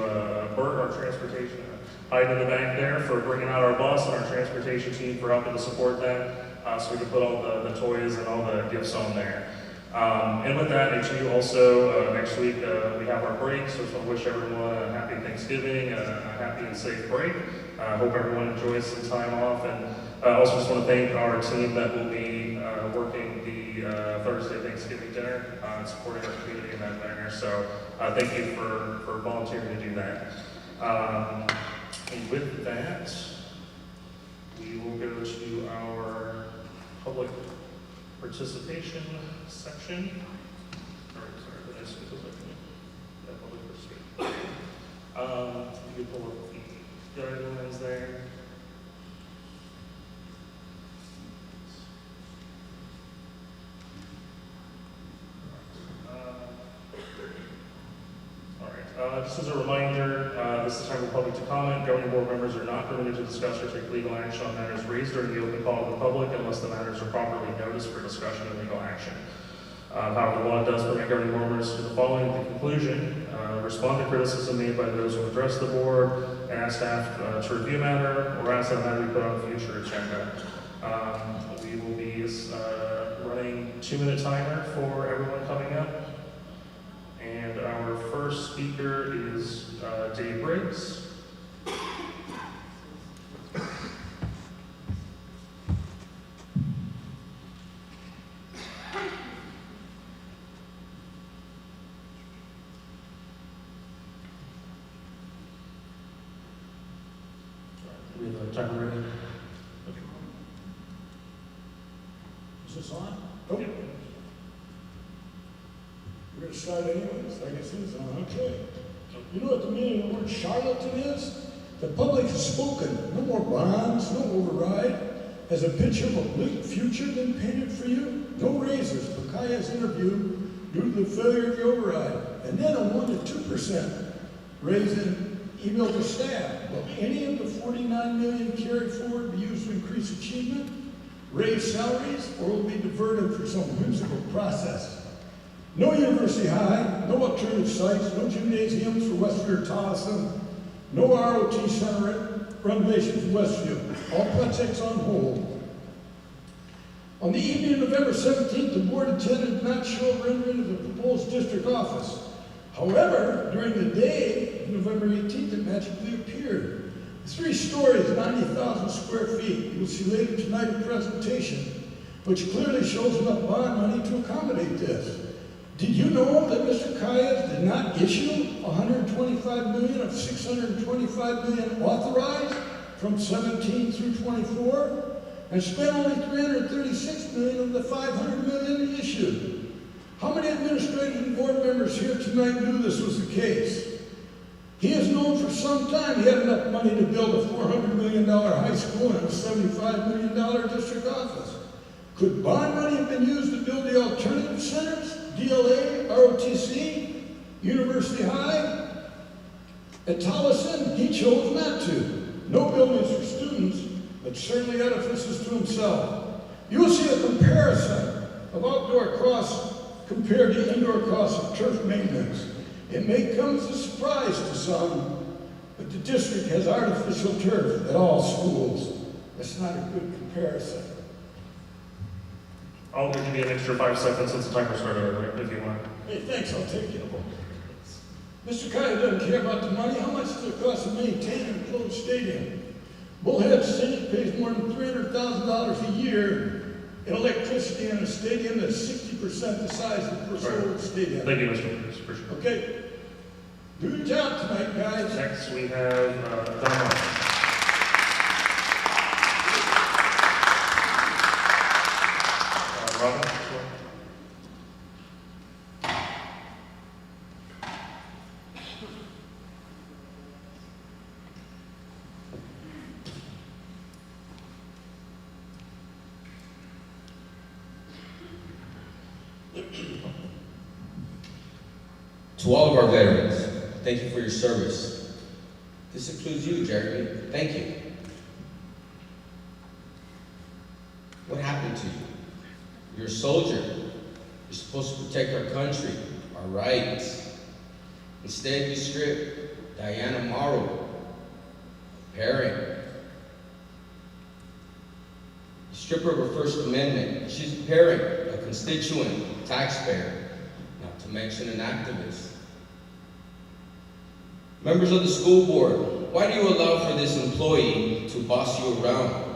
Bert, our transportation, hiding in the back there, for bringing out our bus, and our transportation team for helping to support that, so we can put all the toys and all the gifts on there. And with that, too, also next week we have our break, so I just want to wish everyone a happy Thanksgiving, a happy and safe break. I hope everyone enjoys some time off, and also just want to thank our team that will be working the Thursday Thanksgiving dinner and supporting our community in that manner. So thank you for volunteering to do that. And with that, we will go to our public participation section. Sorry, did I skip a second? Yeah, public participation. You can pull up the guidelines there. Just as a reminder, this is time for public to comment. Governing board members are not permitted to discuss or take legal action on matters raised during the open call of the public unless the matters are properly noticed for discussion and legal action. However, the law does permit governing board members to do the following at the conclusion. Respond to criticism made by those who address the board, and ask staff to review matter, or ask that matter be put on a future agenda. We will be running 2-minute timer for everyone coming up. And our first speaker is Dave Briggs. We have a timer ready. Okay. Is this on? Oh. Yep. We're going to start anyways. I guess it's on. Okay. You know what the meaning of the word charlatan is? The public has spoken. No more bonds, no override. Has a picture of a bleak future been painted for you? No raises. Bakaya's interview due to the failure of the override. And then a 1 to 2% raise in email to staff. Will any of the 49 million carried forward be used to increase achievement, raise salaries, or will be diverted for some whimsical process? No University High, no alternative sites, no gymnasiums for Westview or Tolleson, no ROT center renovation for Westview. All projects on hold. On the evening of November 17th, the board attended not show rendering of the proposed district office. However, during the day of November 18th, it magically appeared. 3 stories, 90,000 square feet. You will see later tonight a presentation which clearly shows enough bond money to accommodate this. Did you know that Mr. Kayas did not issue $125 million of $625 million authorized from 17 through 24, and spent only $336 million of the $500 million he issued? How many administrators and board members here tonight knew this was the case? He has known for some time he had enough money to build a $400 million high school and a $75 million district office. Could bond money have been used to build the alternative centers? DLA, ROTC, University High? At Tolleson, he chose not to. No buildings for students, but certainly edifices to himself. You will see a comparison of outdoor costs compared to indoor costs of turf maintenance. It may come as a surprise to some, but the district has artificial turf at all schools. That's not a good comparison. I'll give you an extra 5 seconds since the timer started earlier, if you want. Hey, thanks, I'll take it. Mr. Kaya doesn't care about the money. How much does it cost to maintain an enclosed stadium? Bullhead City pays more than $300,000 a year in electricity in a stadium that's 60% the size of the Purcell Stadium. Thank you, Mr. Bruce. Appreciate it. Okay. Do your job tonight, guys. Next, we have Don. Robin? To all of our veterans, thank you for your service. This includes you, Jeremy. Thank you. What happened to you? You're a soldier. You're supposed to protect our country, our rights. Instead, you strip Diana Morrow, a parent. You strip her of her First Amendment. She's a parent, a constituent, a taxpayer, not to mention an activist. Members of the school board, why do you allow for this employee to boss you around?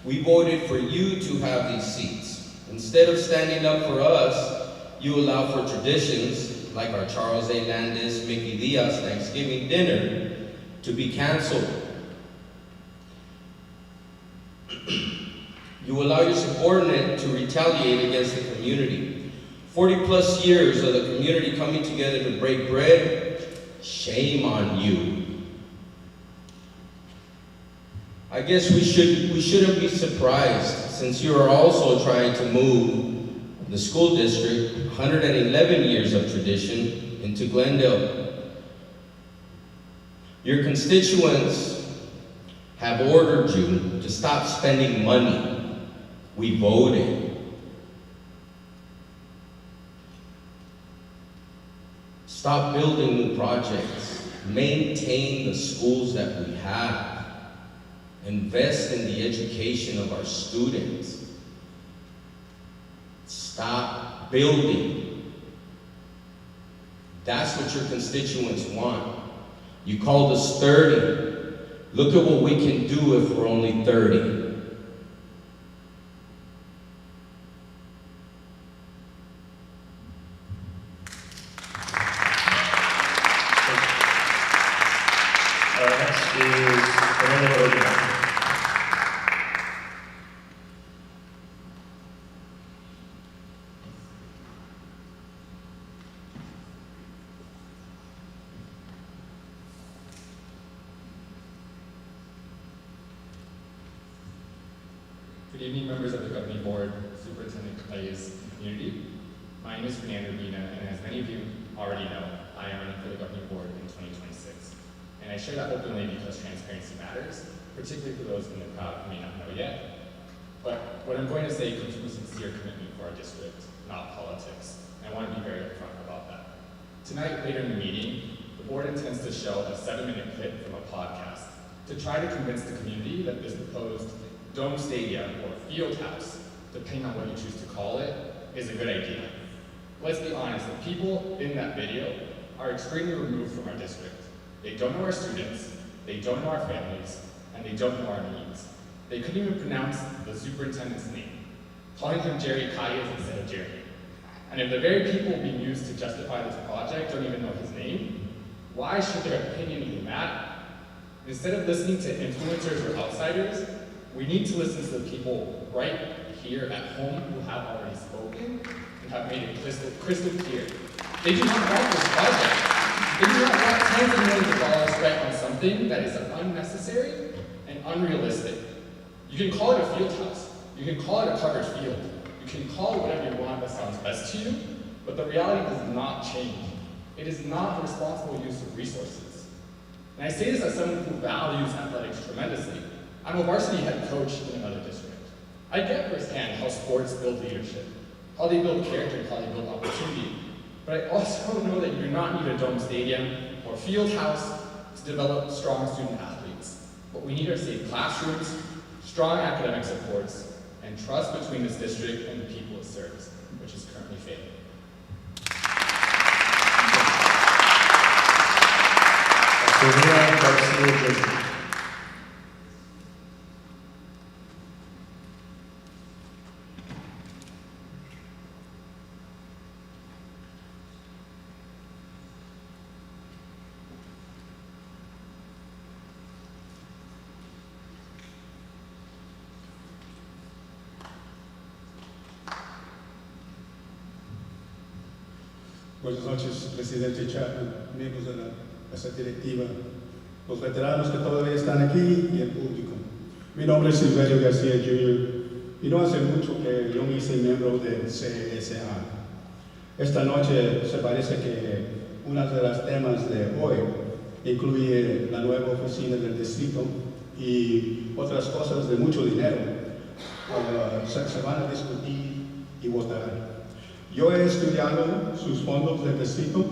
We voted for you to have these seats. Instead of standing up for us, you allow for traditions like our Charles A. Landis, Mickey Diaz Thanksgiving dinner to be canceled. You allow your subordinate to retaliate against the community. 40+ years of the community coming together to break bread. Shame on you. I guess we shouldn't be surprised, since you are also trying to move the school district 111 years of tradition into Glendale. Your constituents have ordered you to stop spending money. We voted. Stop building new projects. Maintain the schools that we have. Invest in the education of our students. Stop building. That's what your constituents want. You called us 30. Look at what we can do if we're only 30. Next is Fernando. Good evening, members of the governing board, superintendent Clays, and community. My name is Fernando Mina, and as many of you already know, I am running for the governing board in 2026. And I share that openly because transparency matters, particularly for those in the crowd who may not know yet. But what I'm going to say comes from a sincere commitment for our district, not politics. And I want to be very upfront about that. Tonight, later in the meeting, the board intends to show a 7-minute clip from a podcast to try to convince the community that this proposed dome stadium or field house, depending on what you choose to call it, is a good idea. Let's be honest, the people in that video are extremely removed from our district. They don't know our students, they don't know our families, and they don't know our needs. They couldn't even pronounce the superintendent's name, calling him Jerry Calles instead of Jerry. And if the very people being used to justify this project don't even know his name, why should their opinion even matter? Instead of listening to influencers or outsiders, we need to listen to the people right here at home who have already spoken and have made it crystal clear. They do not want this project. They do not want tens of millions of dollars spent on something that is unnecessary and unrealistic. You can call it a field house. You can call it a covered field. You can call it whatever you want that sounds best to you, but the reality does not change. It is not the responsible use of resources. And I say this as someone who values athletics tremendously. I'm a varsity head coach in another district. I get firsthand how sports build leadership, how they build character, how they build opportunity. But I also know that you do not need a dome stadium or field house to develop strong student athletes. What we need are safe classrooms, strong academic supports, and trust between this district and the people it serves, which is currently failing. Buenas noches, presidente Chapman, miembros de la mesa directiva, los veteranos que todavía están aquí y el público. Mi nombre es Silverio García Jr. y no hace mucho que yo me hice miembro del CSA. Esta noche se parece que uno de los temas de hoy incluye la nueva oficina del distrito y otras cosas de mucho dinero. Se van a discutir y votar. Yo he estudiado sus fondos del distrito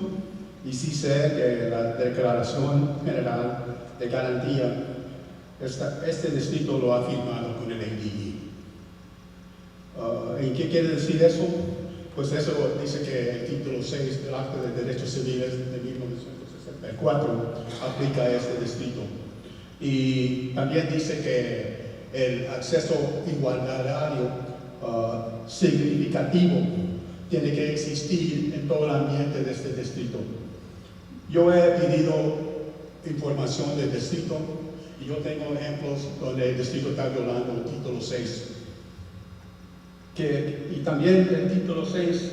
y sí sé que la Declaración General de Garantía, este distrito lo ha firmado con el ADE. ¿Y qué quiere decir eso? Pues eso dice que el título 6 del Acta de Derechos Civiles de 1964 aplica a este distrito. Y también dice que el acceso igualitario significativo tiene que existir en todo el ambiente de este distrito. Yo he pedido información del distrito y yo tengo ejemplos donde el distrito está violando el título 6. Y también el título 6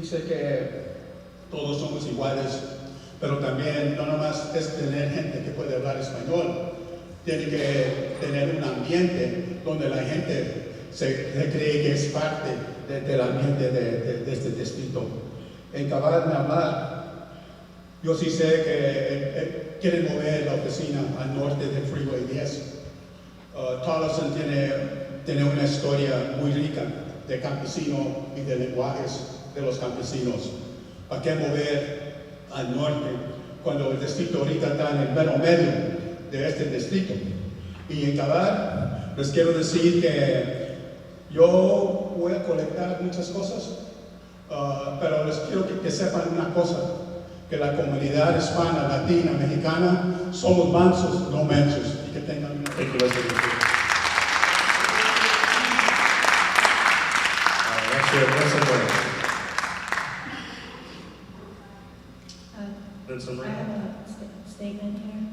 dice que todos somos iguales, pero también no nomás es tener gente que puede hablar español, tiene que tener un ambiente donde la gente se cree que es parte del ambiente de este distrito. En acabar de hablar, yo sí sé que quieren mover la oficina al norte del Freeway 10. Tolleson tiene una historia muy rica de campesino y de lenguajes de los campesinos. ¿Para qué mover al norte, cuando el distrito ahorita está en el mero medio de este distrito. Y en acabar, les quiero decir que yo voy a colectar muchas cosas, pero les quiero que sepan una cosa, que la comunidad hispana, latina, mexicana, somos mansos, no mensos, y que tengan una... I have a statement here.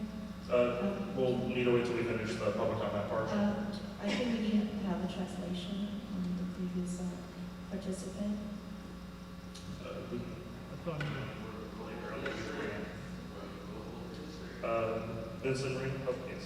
We'll need to wait till we finish the public comment part. I think we need to have a translation on the previous participant. Vincent Ring, oh, yes.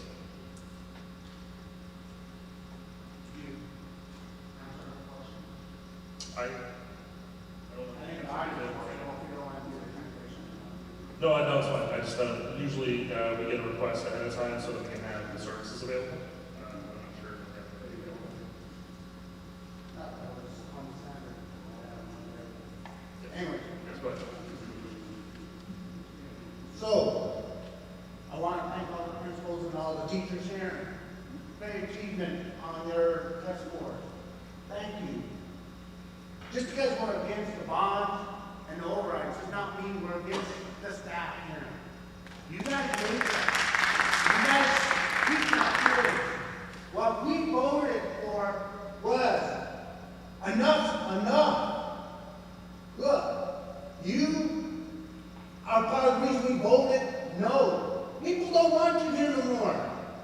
No, it's fine. I just usually we get a request ahead of time so that we can have the services available. I'm not sure if they're available. Anyway, Yes, go ahead. so I want to thank all the principals and all the teachers here. Great achievement on their test scores. Thank you. Just because we're against the bonds and the overrides does not mean we're against the staff here. You guys made that. You guys keep that here. What we voted for was enough. Look, you are part of the reason we voted no. People don't want you here no more.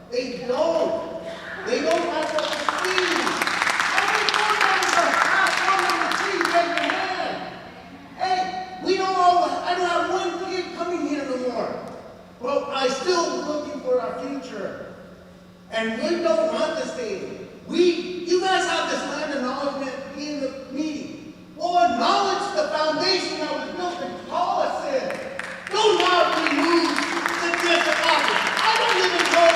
They don't. They don't have what to see. How many board members are half on the tree? Raise your hand. Hey, I don't have one kid coming here no more. Well, I'm still looking for our future. And we don't want this thing. You guys have this land acknowledgement in the meeting. Well, acknowledge the foundation that was built in Tolleson. Do not remove the district office. I don't even know,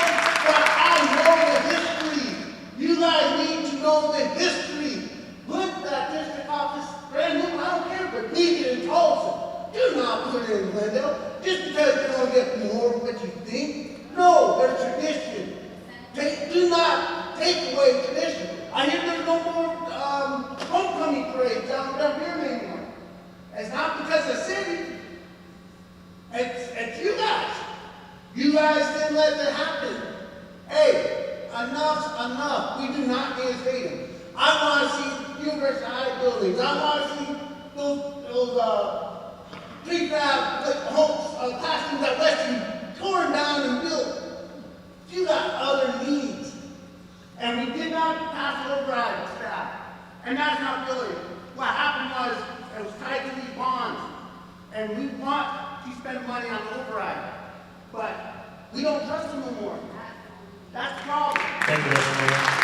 but I know the history. You guys need to know the history. Put that district office brand new, I don't care, but leave it in Tolleson. Do not put it in Glendale just because you're going to get more of what you think. No, there's tradition. Do not take away tradition. I hear there's no more homecoming parades down here anymore. It's not because of the city. It's you guys. You guys didn't let that happen. Hey, enough's enough. We do not need a stadium. I want to see University High buildings. I want to see those prefab homes, classrooms at Westview torn down and built. You got other needs. And we did not pass override staff. And that's not really. What happened was it was tied to these bonds. And we want to spend money on override. But we don't trust them no more. That's the problem. Thank you, Mr. Mayor.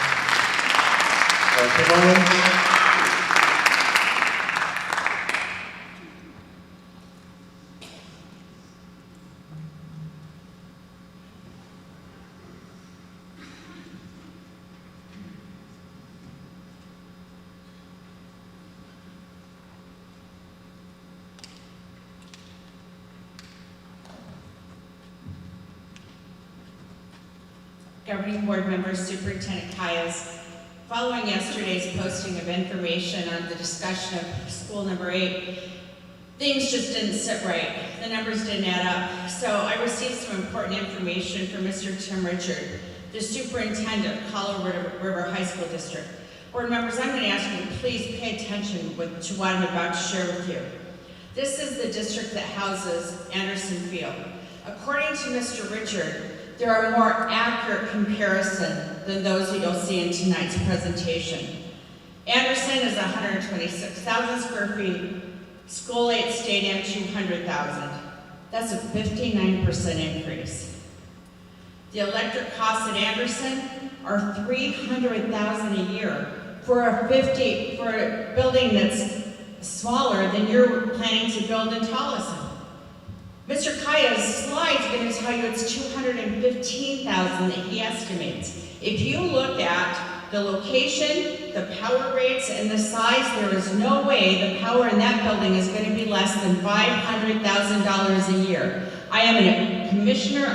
Governing Board members, Superintendent Cayas, following yesterday's posting of information on the discussion of school number 8, things just didn't sit right. The numbers didn't add up. So I received some important information from Mr. Tim Richard, the superintendent of Colorado River High School District. Board members, I'm going to ask you to please pay attention to what I'm about to share with you. This is the district that houses Anderson Field. According to Mr. Richard, there are more accurate comparison than those that you'll see in tonight's presentation. Anderson is 126,000 square feet, School 8 Stadium 200,000. That's a 59% increase. The electric costs at Anderson are $300,000 a year for a building that's smaller than you're planning to build in Tolleson. Mr. Kaya's slide is going to tell you it's $215,000 that he estimates. If you look at The location, the power rates, and the size, there is no way the power in that building is going to be less than $500,000 a year. I am a commissioner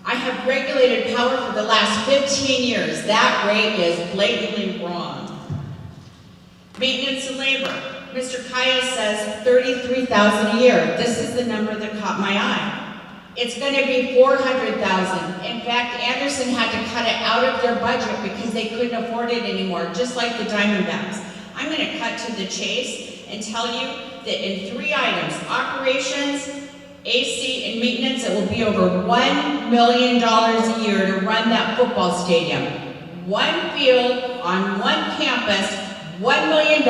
I have regulated power for the last 15 years. That rate is blatantly wrong. Maintenance and labor. Mr. Kaya says $33,000 a year. This is the number that caught my eye. It's going to be $400,000. In fact, Anderson had to cut it out of their budget because they couldn't afford it anymore, just like the Diamondbacks. I'm going to cut to the chase and tell you that in 3 items, operations, AC, and maintenance, it will be over $1 million a year to run that football stadium. 1 field on 1 campus, $1 million,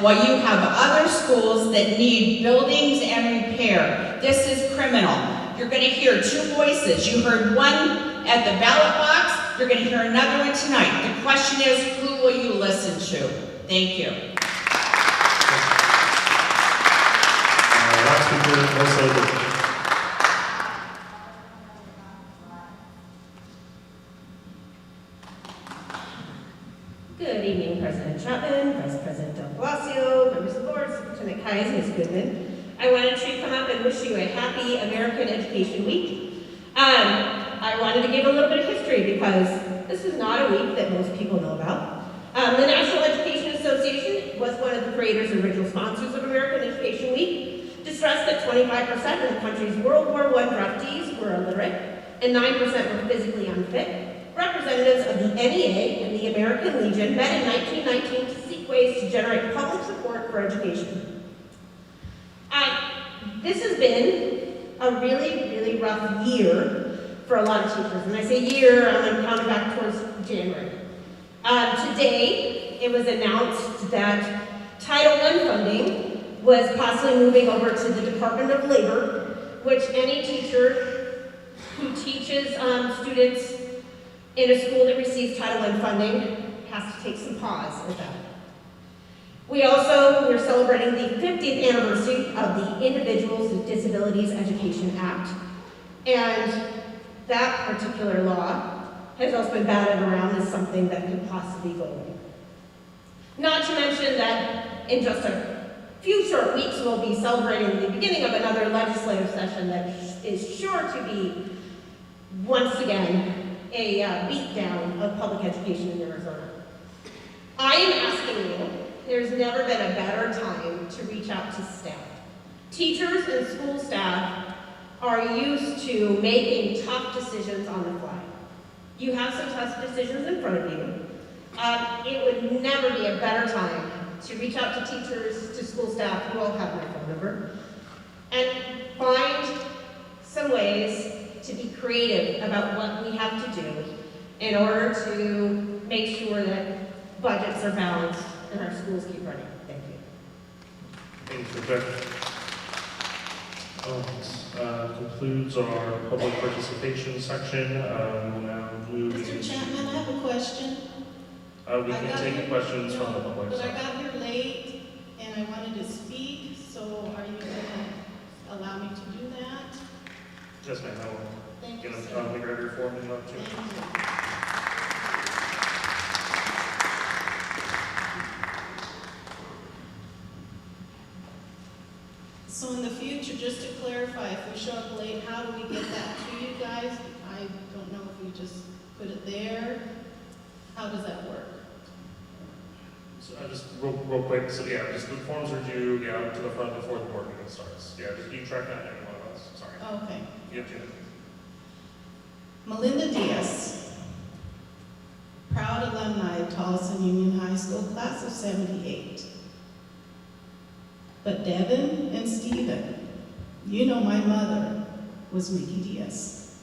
while you have other schools that need buildings and repair. This is criminal. You're going to hear 2 voices. You heard one at the ballot box. You're going to hear another one tonight. The question is, who will you listen to? Thank you. Last speaker, also. Good evening, President Chapman, Vice President Del Palacio, members of the board, Superintendent Kais, Ms. Goodman. I wanted to come up and wish you a happy American Education Week. I wanted to give a little bit of history because this is not a week that most people know about. The National Education Association was one of the creators and original sponsors of American Education Week to stress that 25% of the country's World War I draftees were illiterate and 9% were physically unfit. Representatives of the NEA and the American Legion met in 1919 to seek ways to generate public support for education. This has been a really, really rough year for a lot of teachers. And I say year, I'm going to count it back towards January. Today, it was announced that Title I funding was possibly moving over to the Department of Labor, which any teacher who teaches students in a school that receives Title I funding has to take some pause with that. We're celebrating the 50th anniversary of the Individuals with Disabilities Education Act, and that particular law has also been batted around as something that could possibly go away. Not to mention that in just a few short weeks we'll be celebrating the beginning of another legislative session that is sure to be, once again, a beatdown of public education in Arizona. I am asking you, there's never been a better time to reach out to staff. Teachers and school staff are used to making tough decisions on the fly. You have some tough decisions in front of you. It would never be a better time to reach out to teachers, to school staff, who all have my phone number, and find some ways to be creative about what we have to do in order to make sure that budgets are balanced and our schools keep running. Thank you. Thanks, Rebecca. Concludes our public participation section. We'll now move Mr. Chapman, I have a question. We can take questions from the public. But I got here late and I wanted to speak, so are you going to allow me to do that? Yes, ma'am. I will. Thank Get you, a sir. McGregor form in up too. So in the future, just to clarify, if we show up late, how do we get that to you guys? I don't know if we just put it there. How does that work? So just real quick, so yeah, just the forms are due, to the front before the board meeting starts. Yeah, just you track that any one of us. Sorry. Okay. You have 2 minutes. Melinda Diaz, proud alumni of Tolleson Union High School, class of 78. But Devin and Stephen, you know my mother was Mickey Diaz.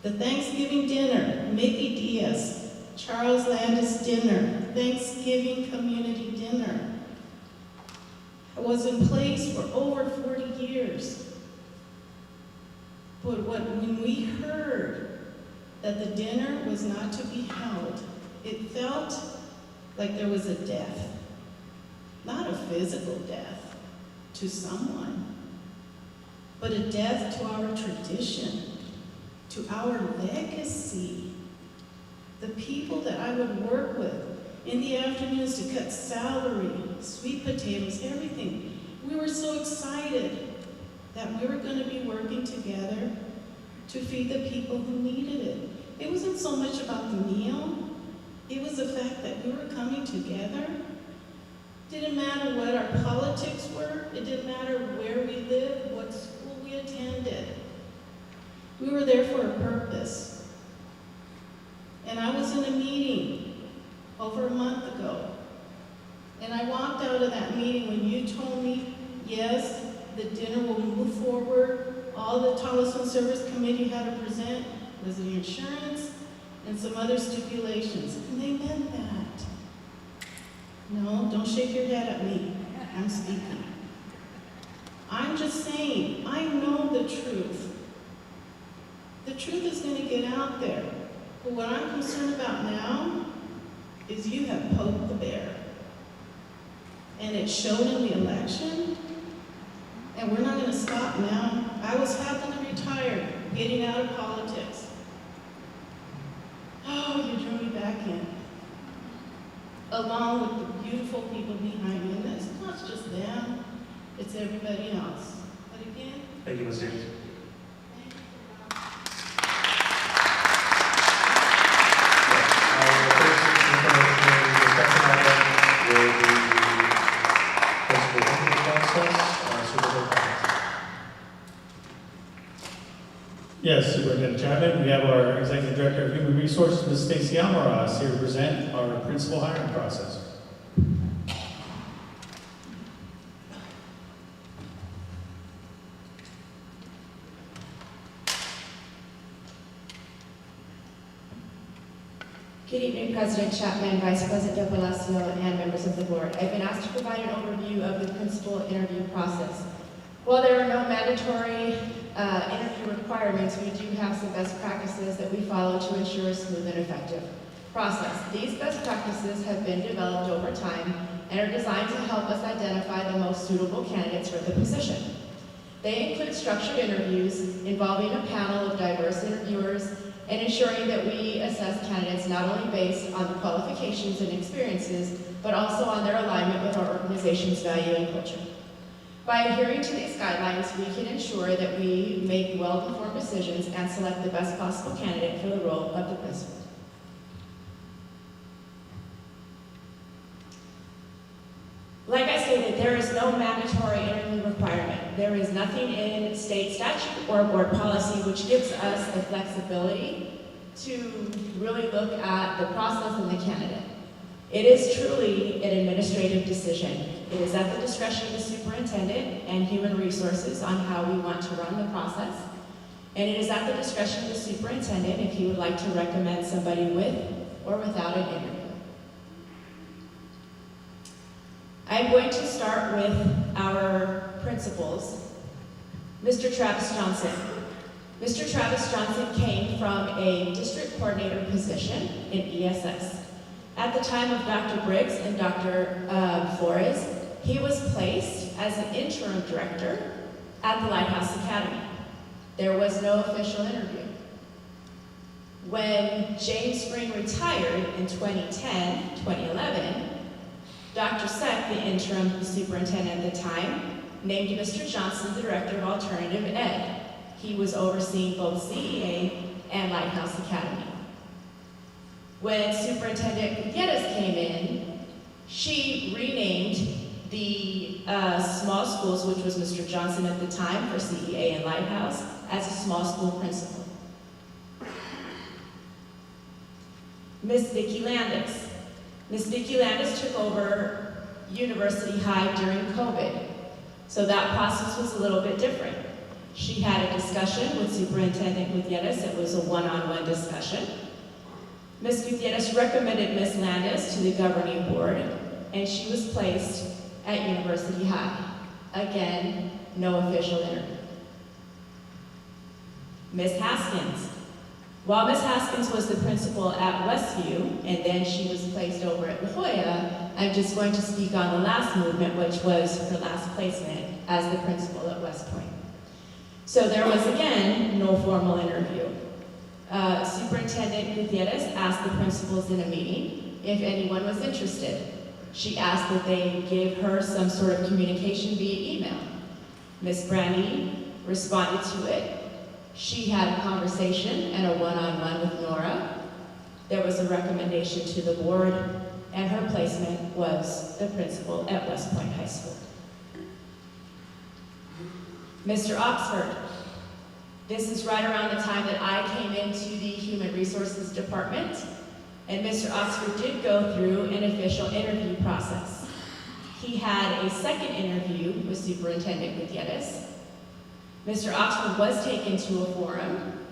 The Thanksgiving dinner, Mickey Diaz, Charles Landis dinner, Thanksgiving community dinner, was in place for over 40 years. But when we heard that the dinner was not to be held, it felt like there was a death. Not a physical death to someone, but a death to our tradition, to our legacy. The people that I would work with in the afternoons to cut celery, sweet potatoes, everything. We were so excited that we were going to be working together to feed the people who needed it. It wasn't so much about the meal. It was the fact that we were coming together. Didn't matter what our politics were. It didn't matter where we lived, what school we attended. We were there for a purpose. And I was in a meeting over a month ago. And I walked out of that meeting when you told me, yes, the dinner will move forward. All the Tolleson Service Committee had to present was the insurance and some other stipulations. And they meant that. No, don't shake your head at me. I'm speaking. I'm just saying, I know the truth. The truth is going to get out there. But what I'm concerned about now is you have poked the bear. And it showed in the election. And we're not going to stop now. I was happily retired, getting out of politics. Oh, you drew me back in. Along with the beautiful people behind me. And it's not just them, it's everybody else. But again, thank you, Ms. James. Yes, Superintendent Chapman. We have our Executive Director of Human Resources, Ms. Stacy Almaraz, here to present our principal hiring process. Good evening, President Chapman, Vice President de Palacio, and members of the board. I've been asked to provide an overview of the principal interview process. While there are no mandatory interview requirements, we do have some best practices that we follow to ensure a smooth and effective process. These best practices have been developed over time and are designed to help us identify the most suitable candidates for the position. They include structured interviews involving a panel of diverse interviewers and ensuring that we assess candidates not only based on the qualifications and experiences, but also on their alignment with our organization's value and culture. By adhering to these guidelines, we can ensure that we make well-informed decisions and select the best possible candidate for the role of the principal. Like I stated, there is no mandatory interview requirement. There is nothing in state statute or board policy which gives us the flexibility to really look at the process and the candidate. It is truly an administrative decision. It is at the discretion of the superintendent and human resources on how we want to run the process. And it is at the discretion of the superintendent if he would like to recommend somebody with or without an interview. I'm going to start with our principals. Mr. Travis Johnson. Mr. Travis Johnson came from a district coordinator position in ESS. At the time of Dr. Briggs and Dr. Flores, he was placed as an interim director at the Lighthouse Academy. There was no official interview. When James Spring retired in 2011, Dr. Seck, the interim superintendent at the time, named Mr. Johnson the director of alternative ed. He was overseeing both CEA and Lighthouse Academy. When Superintendent Gutierrez came in, she renamed the small schools, which was Mr. Johnson at the time for CEA and Lighthouse, as a small school principal. Ms. Vicki Landis. Ms. Vicki Landis took over University High during COVID, so that process was a little bit different. She had a discussion with Superintendent Gutierrez. It was a one-on-one discussion. Ms. Gutierrez recommended Ms. Landis to the governing board, and she was placed at University High. Again, no official interview. Ms. Haskins. While Ms. Haskins was the principal at Westview, and then she was placed over at La Jolla, I'm just going to speak on the last movement, which was her last placement as the principal at West Point. So there was, again, no formal interview. Superintendent Gutierrez asked the principals in a meeting if anyone was interested. She asked that they give her some sort of communication via email. Ms. Brandy responded to it. She had a conversation and a one-on-one with Nora. There was a recommendation to the board, and her placement was the principal at West Point High School. Mr. Oxford. This is right around the time that I came into the Human Resources Department, and Mr. Oxford did go through an official interview process. He had a second interview with Superintendent Gutierrez. Mr. Oxford was taken to a forum.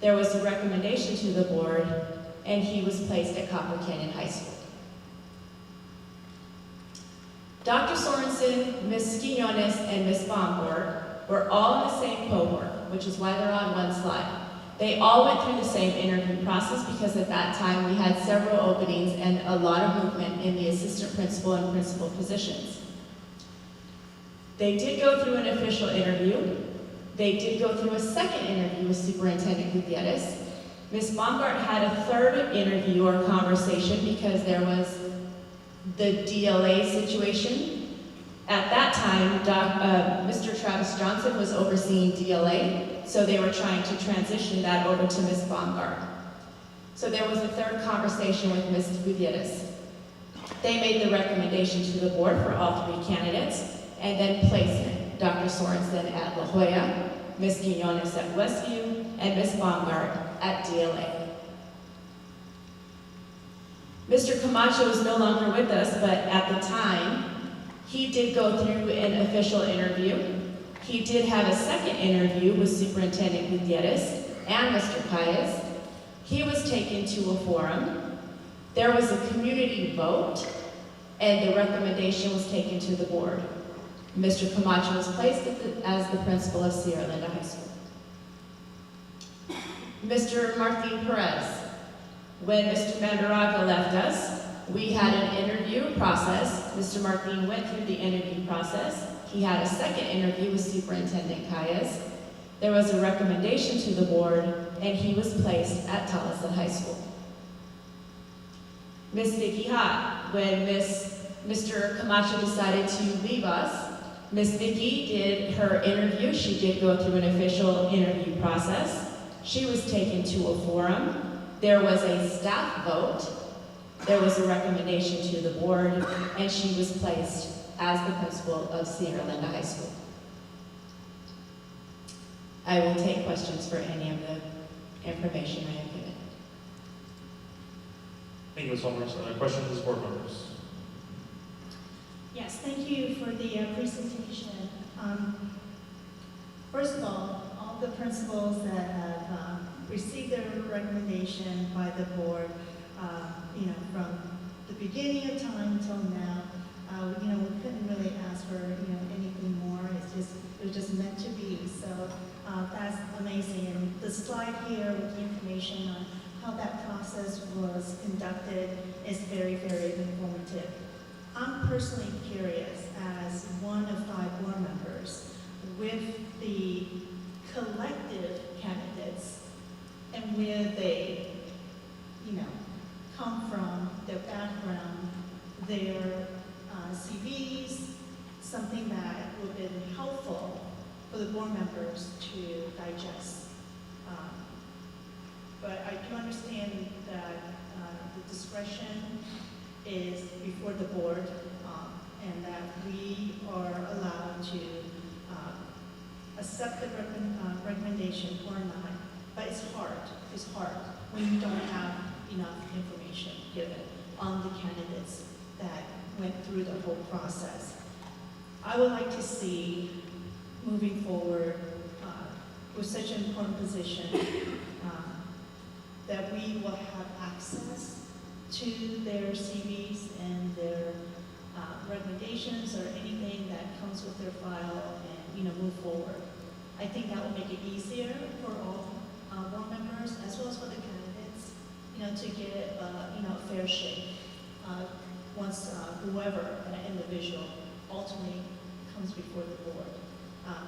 There was a recommendation to the board, and he was placed at Copper Canyon High School. Dr. Sorensen, Ms. Quinones, and Ms. Baumgart were all in the same cohort, which is why they're on one slide. They all went through the same interview process because at that time we had several openings and a lot of movement in the assistant principal and principal positions. They did go through an official interview. They did go through a second interview with Superintendent Gutierrez. Ms. Baumgart had a third interview or conversation because there was the DLA situation. At that time, Mr. Travis Johnson was overseeing DLA, so they were trying to transition that over to Ms. Baumgart. So there was a third conversation with Ms. Gutierrez. They made the recommendation to the board for all three candidates, and then placement. Dr. Sorensen at La Jolla, Ms. Quinones at Westview, and Ms. Baumgart at DLA. Mr. Camacho is no longer with us, but at the time, he did go through an official interview. He did have a second interview with Superintendent Gutierrez and Mr. Paez. He was taken to a forum. There was a community vote, and the recommendation was taken to the board. Mr. Camacho was placed as the principal of Sierra Linda High School. Mr. Martin Perez. When Mr. Mandaraga left us, we had an interview process. Mr. Martin went through the interview process. He had a second interview with Superintendent Calles. There was a recommendation to the board, and he was placed at Tolleson High School. Ms. Vicky Hott, when Mr. Camacho decided to leave us, Ms. Vicky did her interview. She did go through an official interview process. She was taken to a forum. There was a staff vote. There was a recommendation to the board, and she was placed as the principal of Sierra Linda High School. I will take questions for any of the information I have given. Thank you, Ms. Summers. Questions, board members? Yes, thank you for the presentation. First of all the principals that have received their recommendation by the board, from the beginning of time until now, we couldn't really ask for anything more. It was just meant to be. So that's amazing. And the slide here with the information on how that process was conducted is very, very informative. I'm personally curious, as one of 5 board members, with the collective candidates and where they, come from, their background, their CVs, something that would have been helpful for the board members to digest. But I do understand that the discretion is before the board, and that we are allowed to accept the recommendation or not. But it's hard when you don't have enough information given on the candidates that went through the whole process. I would like to see, moving forward, with such an important position, that we will have access to their CVs and their recommendations or anything that comes with their file and move forward. I think that will make it easier for all board members as well as for the candidates, to get a fair shake once whoever, an individual, ultimately comes before the board.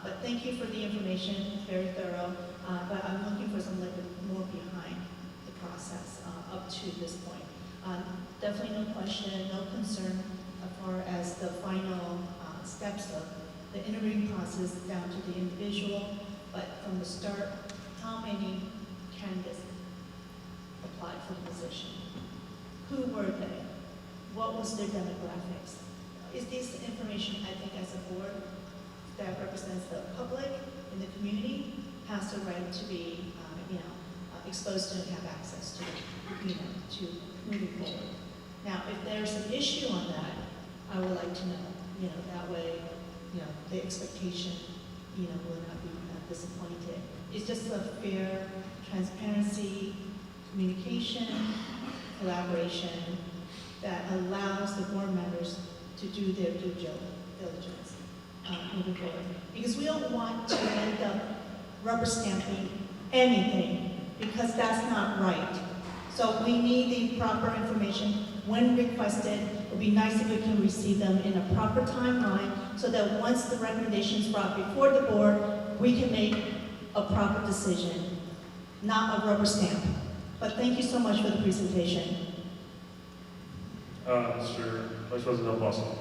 But thank you for the information, it's very thorough, but I'm looking for some little bit more behind the process up to this point. Definitely no question, no concern as far as the final steps of the interviewing process down to the individual, but from the start, how many candidates applied for the position? Who were they? What was their demographics? Is this information, I think, as a board that represents the public and the community, has the right to be, exposed to and have access to, to moving forward. Now, if there's an issue on that, I would like to know, that way, the expectation, will not be disappointed. It's just a fair transparency, communication, collaboration that allows the board members to do their due diligence moving forward. Because we don't want to end up rubber stamping anything, because that's not right. So we need the proper information when requested. It would be nice if we can receive them in a proper timeline so that once the recommendation is brought before the board, we can make a proper decision, not a rubber stamp. But thank you so much for the presentation. Mr. Vice President Boston.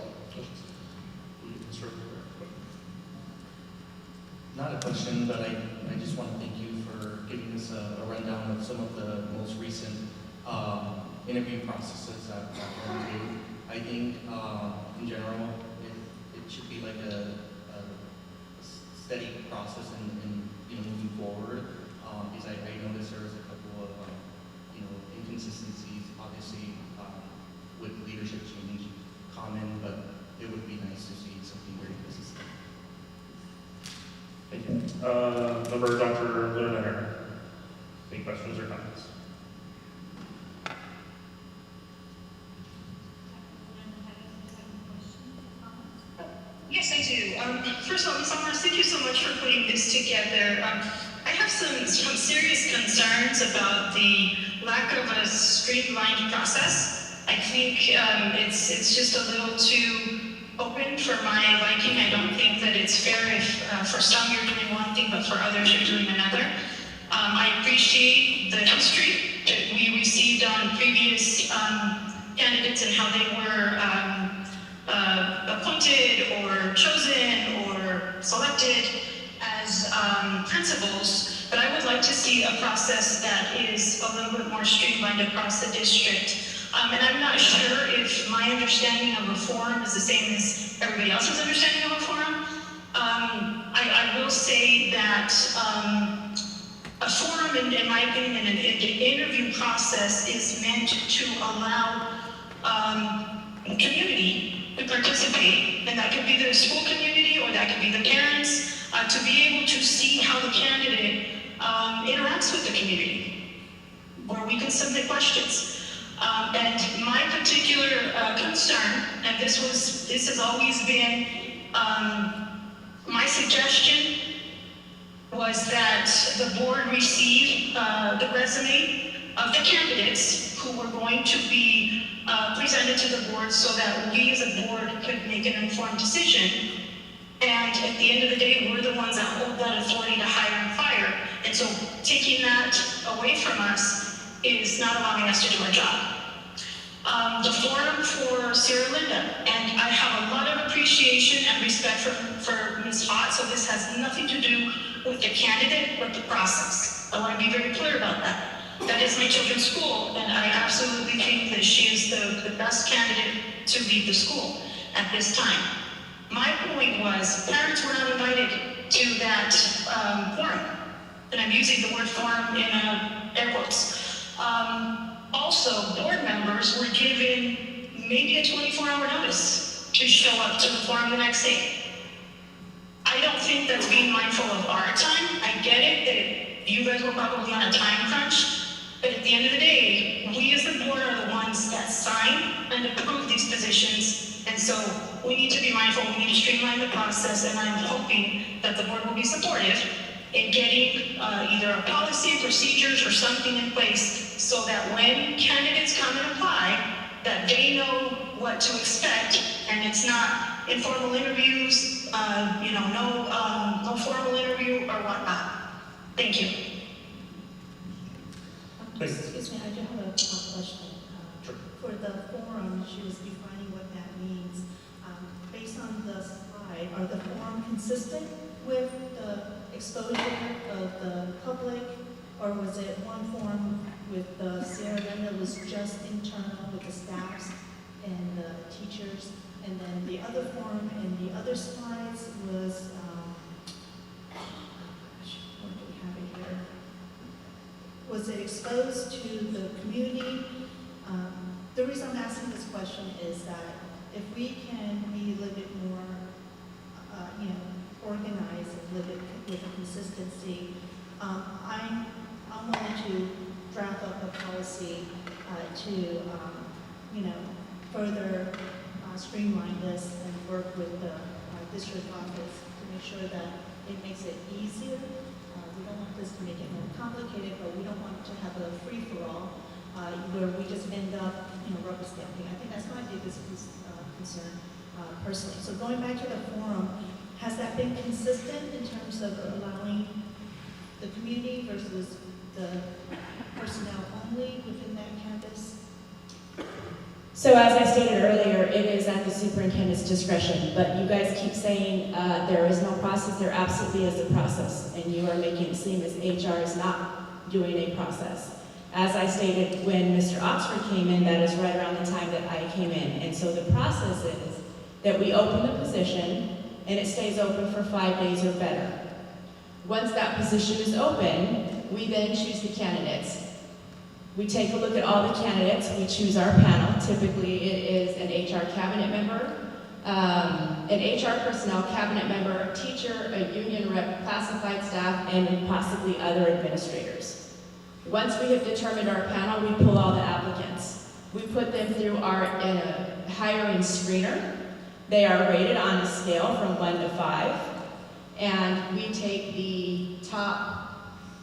Not a question, but I just want to thank you for giving us a rundown of some of the most recent interview processes that we do. I think in general, it should be like a steady process in moving forward. Because I noticed there was a couple of inconsistencies, obviously with leadership change, common, but it would be nice to see something very consistent. Thank you. Member Dr. Lerner, any questions or comments? Yes, I do. First of all, Ms. Almars, thank you so much for putting this together. I have some serious concerns about the lack of a streamlined process. I think it's just a little too open for my liking. I don't think that it's fair if for some you're doing one thing, but for others you're doing another. I appreciate the history that we received on previous candidates and how they were appointed or chosen or selected as principals, but I would like to see a process that is a little bit more streamlined across the district. And I'm not sure if my understanding of a forum is the same as everybody else's understanding of a forum. I will say that a forum, in my opinion, an interview process is meant to allow community to participate, and that could be the school community or that could be the parents, to be able to see how the candidate interacts with the community, where we can submit questions. And my particular concern, and this has always been my suggestion, was that the board receive the resume of the candidates who were going to be presented to the board so that we as a board could make an informed decision. And at the end of the day, we're the ones that hold that authority to hire and fire. And so taking that away from us is not allowing us to do our job. The forum for Sierra Linda, and I have a lot of appreciation and respect for Ms. Hott, so this has nothing to do with the candidate, but the process. I want to be very clear about that. That is my children's school, and I absolutely think that she is the best candidate to lead the school at this time. My point was, parents were not invited to that forum, and I'm using the word forum in air quotes. Also, board members were given maybe a 24-hour notice to show up to the forum the next day. I don't think that's being mindful of our time. I get it that you guys were probably on a time crunch, but at the end of the day, we as the board are the ones that sign and approve these positions, and so we need to be mindful, we need to streamline the process, and I'm hoping that the board will be supportive in getting either a policy, procedures, or something in place so that when candidates come and apply, that they know what to expect, and it's not informal interviews, no formal Thank you. Excuse me, I do have a question. Sure. For the forum, she was defining what that means. Based on the slide, are the forum consistent with the exposure of the public, or was it one forum with the Sierra Linda was just internal with the staffs and the teachers, and then the other forum in the other slides was, what do we have it here? Was it exposed to the community? The reason I'm asking this question is that if we can be a little bit more, organized and a little bit with a consistency, I'm willing to draft up a policy to, further streamline this and work with the district office to make sure that it makes it easier. We don't want this to make it more complicated, but we don't want to have a free-for-all where we just end up, rubber stamping. I think that's my biggest concern personally. So going back to the forum, has that been consistent in terms of allowing the community versus the personnel only within that campus? So as I stated earlier, it is at the superintendent's discretion, but you guys keep saying there is no process. There absolutely is a process, and you are making it seem as HR is not doing a process. As I stated, when Mr. Oxford came in, that is right around the time that I came in, and so the process is that we open the position, and it stays open for 5 days or better. Once that position is open, we then choose the candidates. We take a look at all the candidates, we choose our panel. Typically it is an HR cabinet member, an HR personnel cabinet member, a teacher, a union rep, classified staff, and possibly other administrators. Once we have determined our panel, we pull all the applicants. We put them through our hiring screener. They are rated on a scale from 1 to 5, and we take the top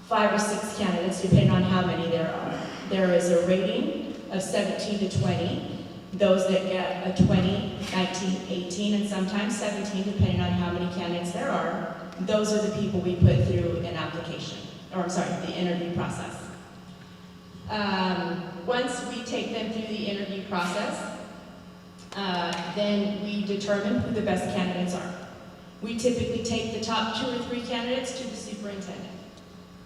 5 or 6 candidates, depending on how many there are. There is a rating of 17 to 20. Those that get a 20, 19, 18, and sometimes 17, depending on how many candidates there are, those are the people we put through an application, or I'm sorry, the interview process. Once we take them through the interview process, then we determine who the best candidates are. We typically take the top 2 or 3 candidates to the superintendent.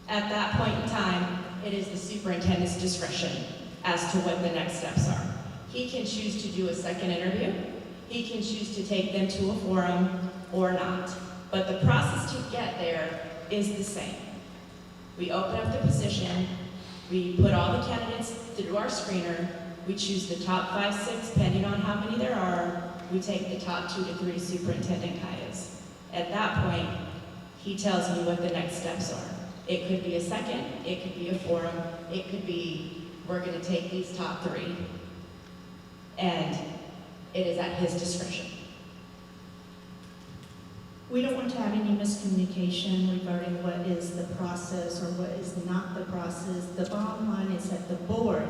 At that point in time, it is the superintendent's discretion as to what the next steps are. He can choose to do a second interview. He can choose to take them to a forum or not. But the process to get there is the same. We open up the position, we put all the candidates through our screener, we choose the top 5, 6, depending on how many there are, we take the top 2 to 3 superintendent hires. At that point, he tells me what the next steps are. It could be a second, it could be a forum, it could be, we're gonna take these top 3. And it is at his discretion. We don't want to have any miscommunication regarding what is the process or what is not the process. The bottom line is that the board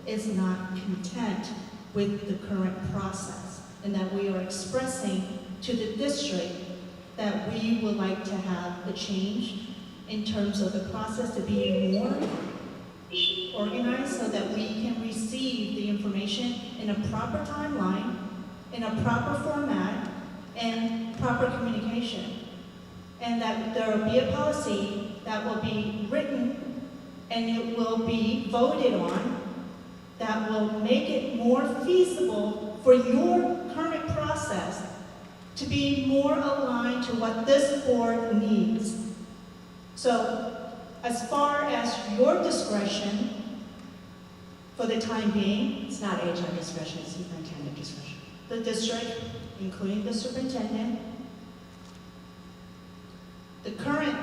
is not content with the current process, and that we are expressing to the district that we would like to have a change in terms of the process to be more organized so that we can receive the information in a proper timeline, in a proper format, and proper communication. And that there will be a policy that will be written and it will be voted on that will make it more feasible for your current process to be more aligned to what this board needs. So, as far as your discretion, for the time being, It's not HR discretion, it's superintendent discretion. the district, including the superintendent, the current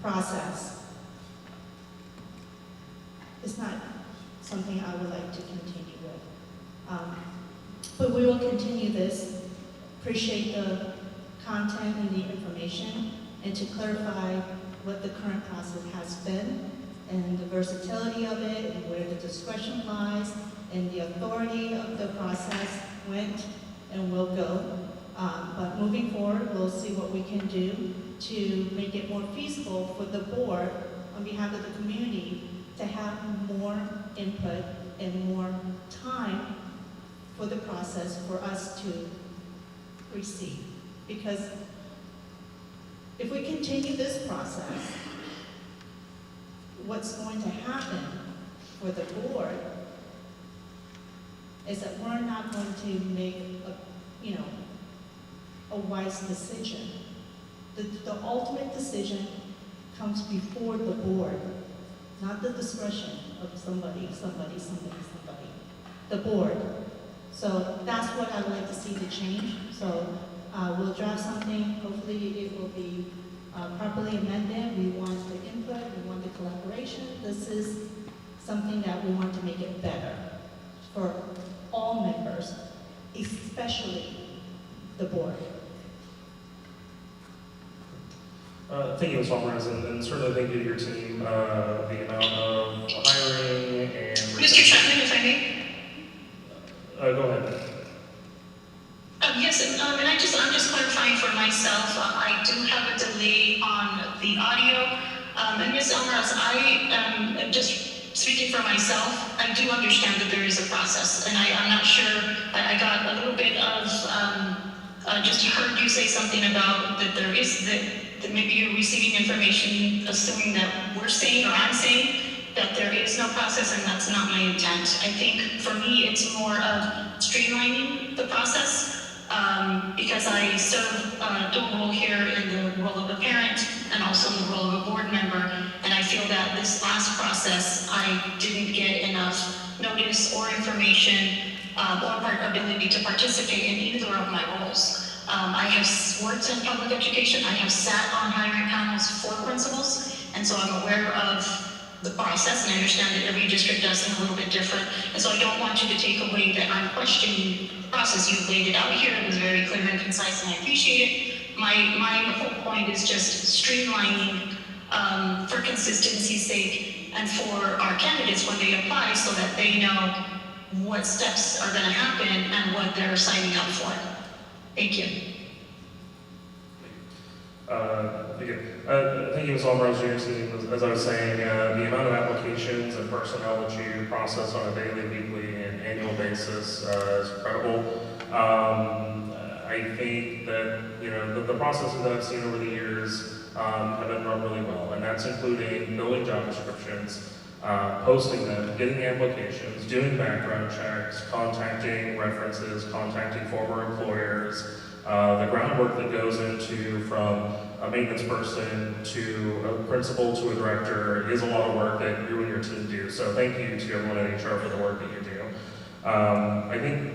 process is not something I would like to continue with. But we will continue this, appreciate the content and the information, and to clarify what the current process has been, and the versatility of it, and where the discretion lies, and the authority of the process went and will go. But moving forward, we'll see what we can do to make it more feasible for the board on behalf of the community to have more input and more time for the process for us to receive. Because if we continue this process, what's going to happen for the board is that we're not going to make a wise decision. The ultimate decision comes before the board, not the discretion of somebody. The board. So that's what I would like to see to change. So we'll draft something. Hopefully it will be properly amended. We want the input. We want the collaboration. This is something that we want to make it better for all members, especially the board. Thank you, Ms. Alvarez, and certainly thank you to your team. The amount of hiring and Mr. Chapman, if I may. Go ahead. Yes, and I'm just clarifying for myself. I do have a delay on the audio. And Ms. Alvarez, I am just speaking for myself. I do understand that there is a process, and I'm not sure. I got a little bit of just heard you say something about that there is that maybe you're receiving information assuming that we're saying or I'm saying that there is no process, and that's not my intent. I think for me it's more of streamlining the process because I serve a dual role here in the role of a parent and also in the role of a board member, and I feel that this last process I didn't get enough notice or information or ability to participate in either of my roles. I have worked in public education. I have sat on hiring panels for principals, and so I'm aware of the process, and I understand that every district does it a little bit different. And so I don't want you to take away that I'm questioning the process. You laid it out here. It was very clear and concise, and I appreciate it. My whole point is just streamlining for consistency's sake and for our candidates when they apply, so that they know what steps are going to happen and what they're signing up for. Thank you. Thank you, Ms. Alvarez, your team. As I was saying, the amount of applications and personnel that you process on a daily, weekly, and annual basis is incredible. I think that the processes that I've seen over the years have been run really well, and that's including building job descriptions, posting them, getting the applications, doing background checks, contacting references, contacting former employers, the groundwork that goes into from a maintenance person to a principal to a director is a lot of work that you and your team do. So thank you to everyone at HR for the work that you do. I think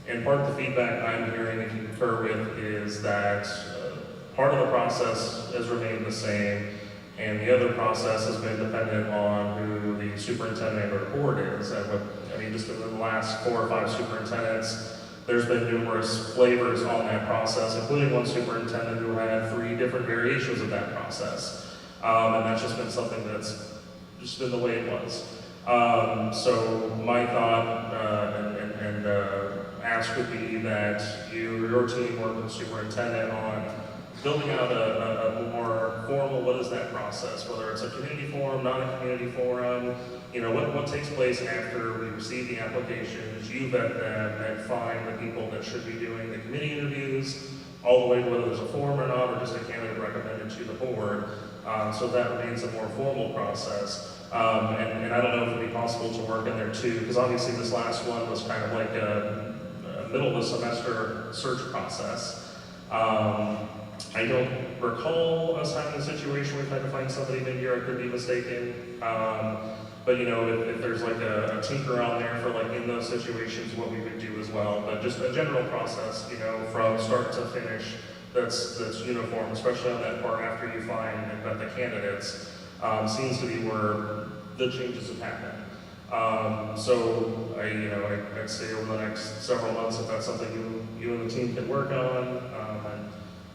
in part the feedback I'm hearing and concur with is that part of the process has remained the same, and the other process has been dependent on who the superintendent or board is. And just in the last 4 or 5 superintendents, there's been numerous flavors on that process, including one superintendent who had 3 different variations of that process. And that's just been something that's just been the way it was. So my thought and ask would be that your team work with the superintendent on building out a more formal, what is that process? Whether it's a community forum, not a community forum, what takes place after we receive the applications, you vet them and find the people that should be doing the committee interviews, all the way to whether there's a form or not, or just a candidate recommended to the board. So that remains a more formal process. And I don't know if it would be possible to work in there too, because obviously this last one was kind of like a middle of the semester search process. I don't recall us having a situation where we've had to find somebody mid-year. I could be mistaken. But if there's like a tinker on there for like in those situations, what we would do as well. But just a general process, from start to finish, that's uniform, especially on that part after you find and vet the candidates, seems to be where the changes have happened. So I'd say over the next several months, if that's something you and the team can work on,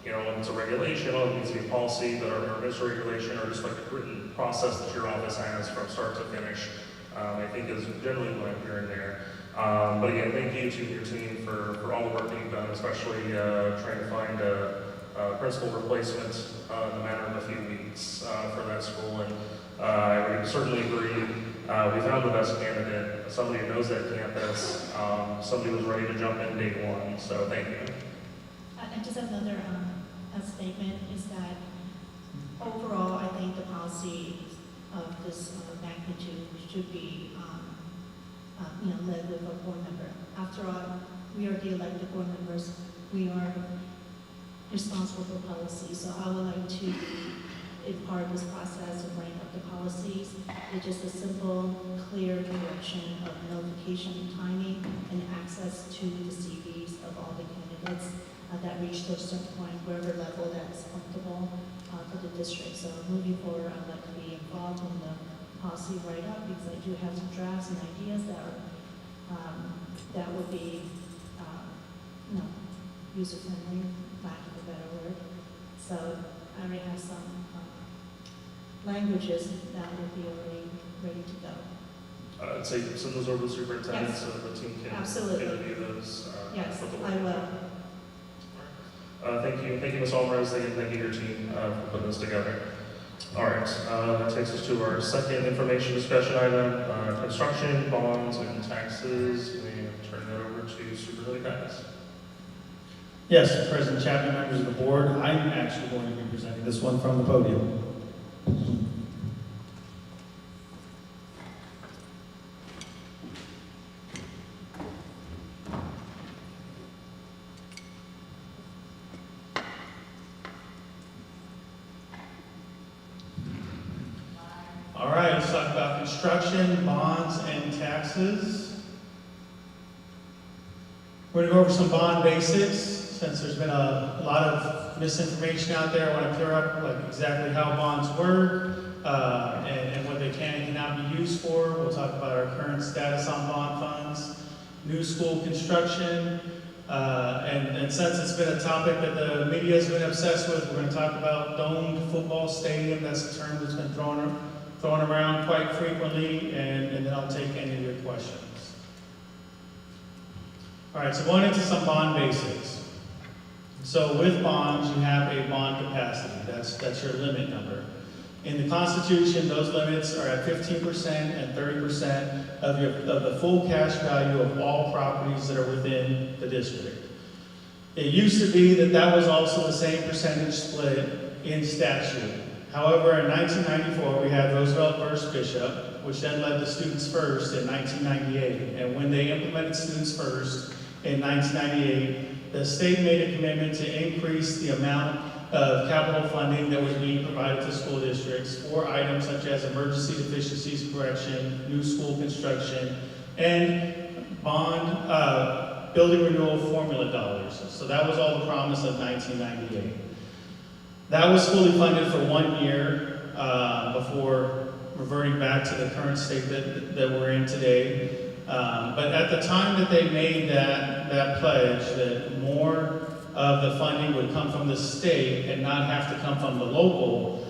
if it's a regulation, or it needs to be a policy, but or it's a regulation, or just like a written process that your office has from start to finish, I think is generally what I'm hearing there. But again, thank you to your team for all the work that you've done, especially trying to find a principal replacement in the matter of a few weeks for that school. And I would certainly agree, we found the best candidate, somebody who knows that campus, somebody who was ready to jump in day one, so thank you. And just another statement is that overall, I think the policy of this magnitude should be led with a board member. After all, we are the elected board members. We are responsible for policy. So I would like to be part of this process of writing up the policies. It's just a simple, clear direction of notification timing and access to the CVs of all the candidates that reach to a certain point, wherever level that's comfortable for the district. So moving forward, I'd like to be involved in the policy write-up because I do have some drafts and ideas that are that would be user-friendly, lack of a better word. So I already have some languages that would be already ready to go. I'd say send those over to the superintendent Yes. so the team can Absolutely. review those. Yes, put the I work will. Thank you, Ms. Alvarez. Thank you, your team, for putting this together. All right, that takes us to our second information discussion item, construction, bonds, and taxes. Can we turn that over to Superintendent Guidance? Yes, President Chapman, members of the board, I'm actually going to be presenting this one from the podium. All right, let's talk about construction, bonds, and taxes. We're going to go over some bond basics. Since there's been a lot of misinformation out there, I want to clear up exactly how bonds work and what they can and cannot be used for. We'll talk about our current status on bond funds, new school construction, and since it's been a topic that the media has been obsessed with, we're going to talk about domed football stadium. That's a term that's been thrown around quite frequently, and then I'll take any of your questions. All right, so going into some bond basics. So with bonds, you have a bond capacity. That's your limit number. In the Constitution, those limits are at 15% and 30% of the full cash value of all properties that are within the district. It used to be that was also the same percentage split in statute. However, in 1994, we had Roosevelt versus Bishop, which then led to Students First in 1998. And when they implemented Students First in 1998, the state made a commitment to increase the amount of capital funding that was being provided to school districts for items such as emergency deficiencies correction, new school construction, and bond building renewal formula dollars. So that was all the promise of 1998. That was fully funded for 1 year before reverting back to the current state that we're in today. But at the time that they made that pledge that more of the funding would come from the state and not have to come from the local,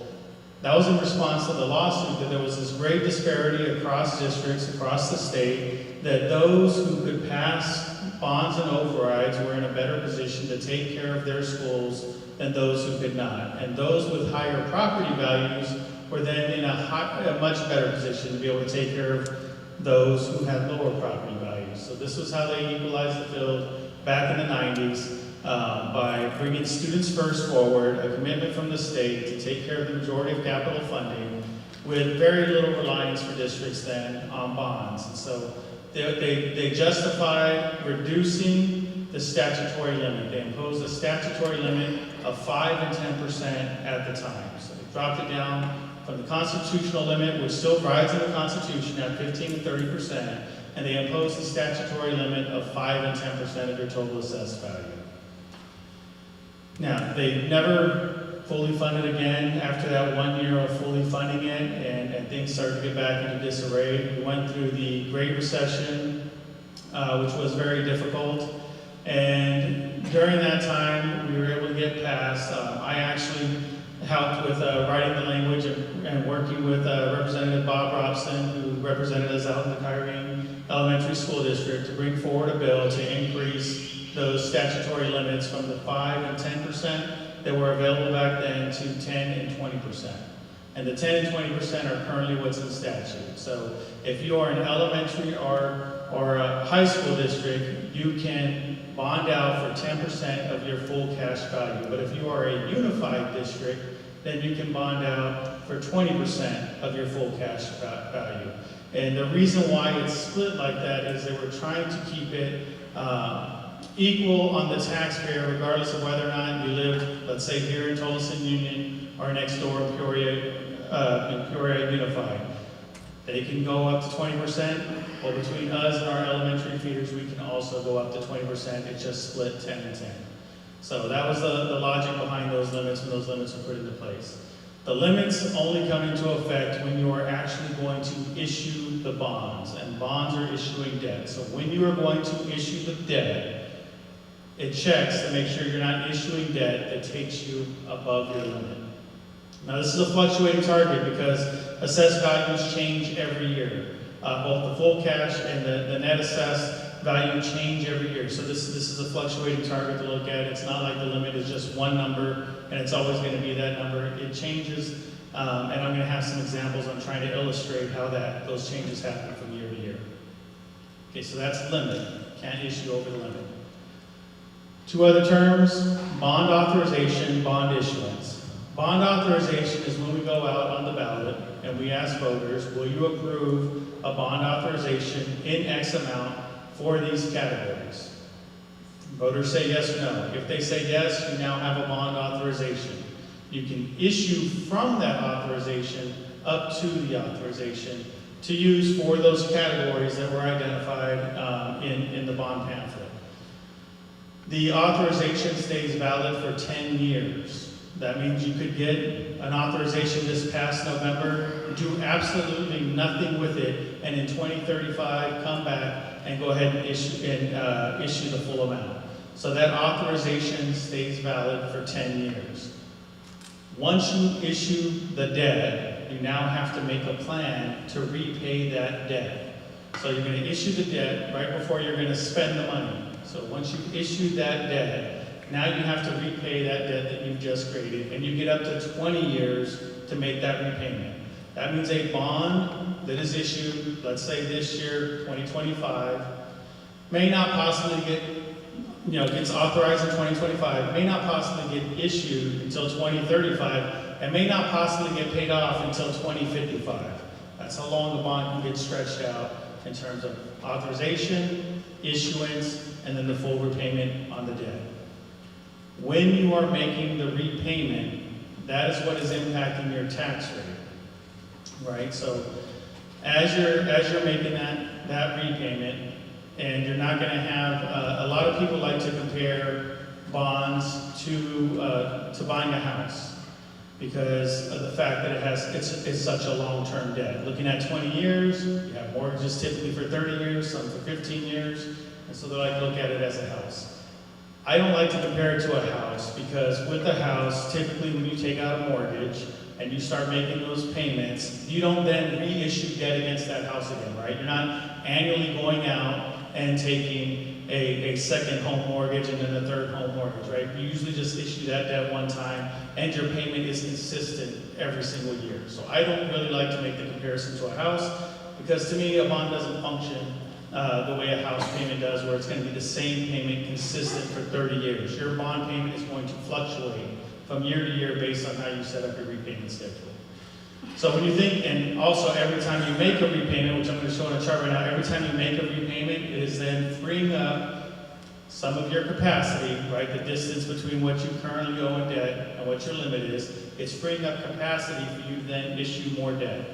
that was in response to the lawsuit that there was this great disparity across districts, across the state, that those who could pass bonds and overrides were in a better position to take care of their schools than those who could not. And those with higher property values were then in a much better position to be able to take care of those who had lower property values. So this was how they equalized the field back in the 90s by bringing Students First forward, a commitment from the state to take care of the majority of capital funding with very little reliance for districts then on bonds. And so they justified reducing the statutory limit. They imposed a statutory limit of 5 and 10% at the time. So they dropped it down from the constitutional limit, which still rides in the Constitution at 15 and 30%, and they imposed the statutory limit of 5 and 10% of your total assessed value. Now, they never fully funded again after that 1 year of fully funding it, and things started to get back into disarray. We went through the Great Recession, which was very difficult, and during that time, we were able to get past. I actually helped with writing the language and working with Representative Bob Robson, who represented us out in the Kyrene elementary school district to bring forward a bill to increase those statutory limits from the 5 and 10% that were available back then to 10 and 20%. And the 10 and 20% are currently what's in statute. So if you are an elementary or a high school district, you can bond out for 10% of your full cash value. But if you are a unified district, then you can bond out for 20% of your full cash value. And the reason why it's split like that is they were trying to keep it equal on the taxpayer, regardless of whether or not you live, let's say here in Tolleson Union or next door in Peoria Unified. They can go up to 20%, but between us and our elementary feeders, we can also go up to 20%. It's just split 10 and 10. So that was the logic behind those limits when those limits were put into place. The limits only come into effect when you are actually going to issue the bonds, and bonds are issuing debt. So when you are going to issue the debt, it checks to make sure you're not issuing debt that takes you above your limit. Now this is a fluctuating target because assessed values change every year. Both the full cash and the net assessed value change every year. So this is a fluctuating target to look at. It's not like the limit is just one number and it's always going to be that number. It changes, and I'm going to have some examples on trying to illustrate how those changes happen from year to year. Okay, so that's the limit. Can't issue over the limit. Two other terms, bond authorization, bond issuance. Bond authorization is when we go out on the ballot and we ask voters, will you approve a bond authorization in X amount for these categories? Voters say yes or no. If they say yes, you now have a bond authorization. You can issue from that authorization up to the authorization to use for those categories that were identified in the bond pamphlet. The authorization stays valid for 10 years. That means you could get an authorization this past November, do absolutely nothing with it, and in 2035 come back and go ahead and issue the full amount. So that authorization stays valid for 10 years. Once you issue the debt, you now have to make a plan to repay that debt. So you're going to issue the debt right before you're going to spend the money. So once you've issued that debt, now you have to repay that debt that you've just created, and you get up to 20 years to make that repayment. That means a bond that is issued, let's say this year, 2025, may not possibly gets authorized in 2025, may not possibly get issued until 2035, and may not possibly get paid off until 2055. That's how long the bond can get stretched out in terms of authorization, issuance, and then the full repayment on the debt. When you are making the repayment, that is what is impacting your tax rate, right? So as you're making that repayment, and you're not going to have, a lot of people like to compare bonds to buying a house because of the fact that it's such a long-term debt. Looking at 20 years, you have mortgages typically for 30 years, some for 15 years, and so they like to look at it as a house. I don't like to compare it to a house because with a house, typically when you take out a mortgage and you start making those payments, you don't then reissue debt against that house again, right? You're not annually going out and taking a second home mortgage and then a third home mortgage, right? You usually just issue that debt one time and your payment is consistent every single year. So I don't really like to make the comparison to a house because to me a bond doesn't function the way a house payment does, where it's going to be the same payment consistent for 30 years. Your bond payment is going to fluctuate from year to year based on how you set up your repayment schedule. So when you think, and also every time you make a repayment, which I'm going to show on a chart right now, every time you make a repayment, it is then freeing up some of your capacity, right? The distance between what you currently owe in debt and what your limit is. It's freeing up capacity for you to then issue more debt.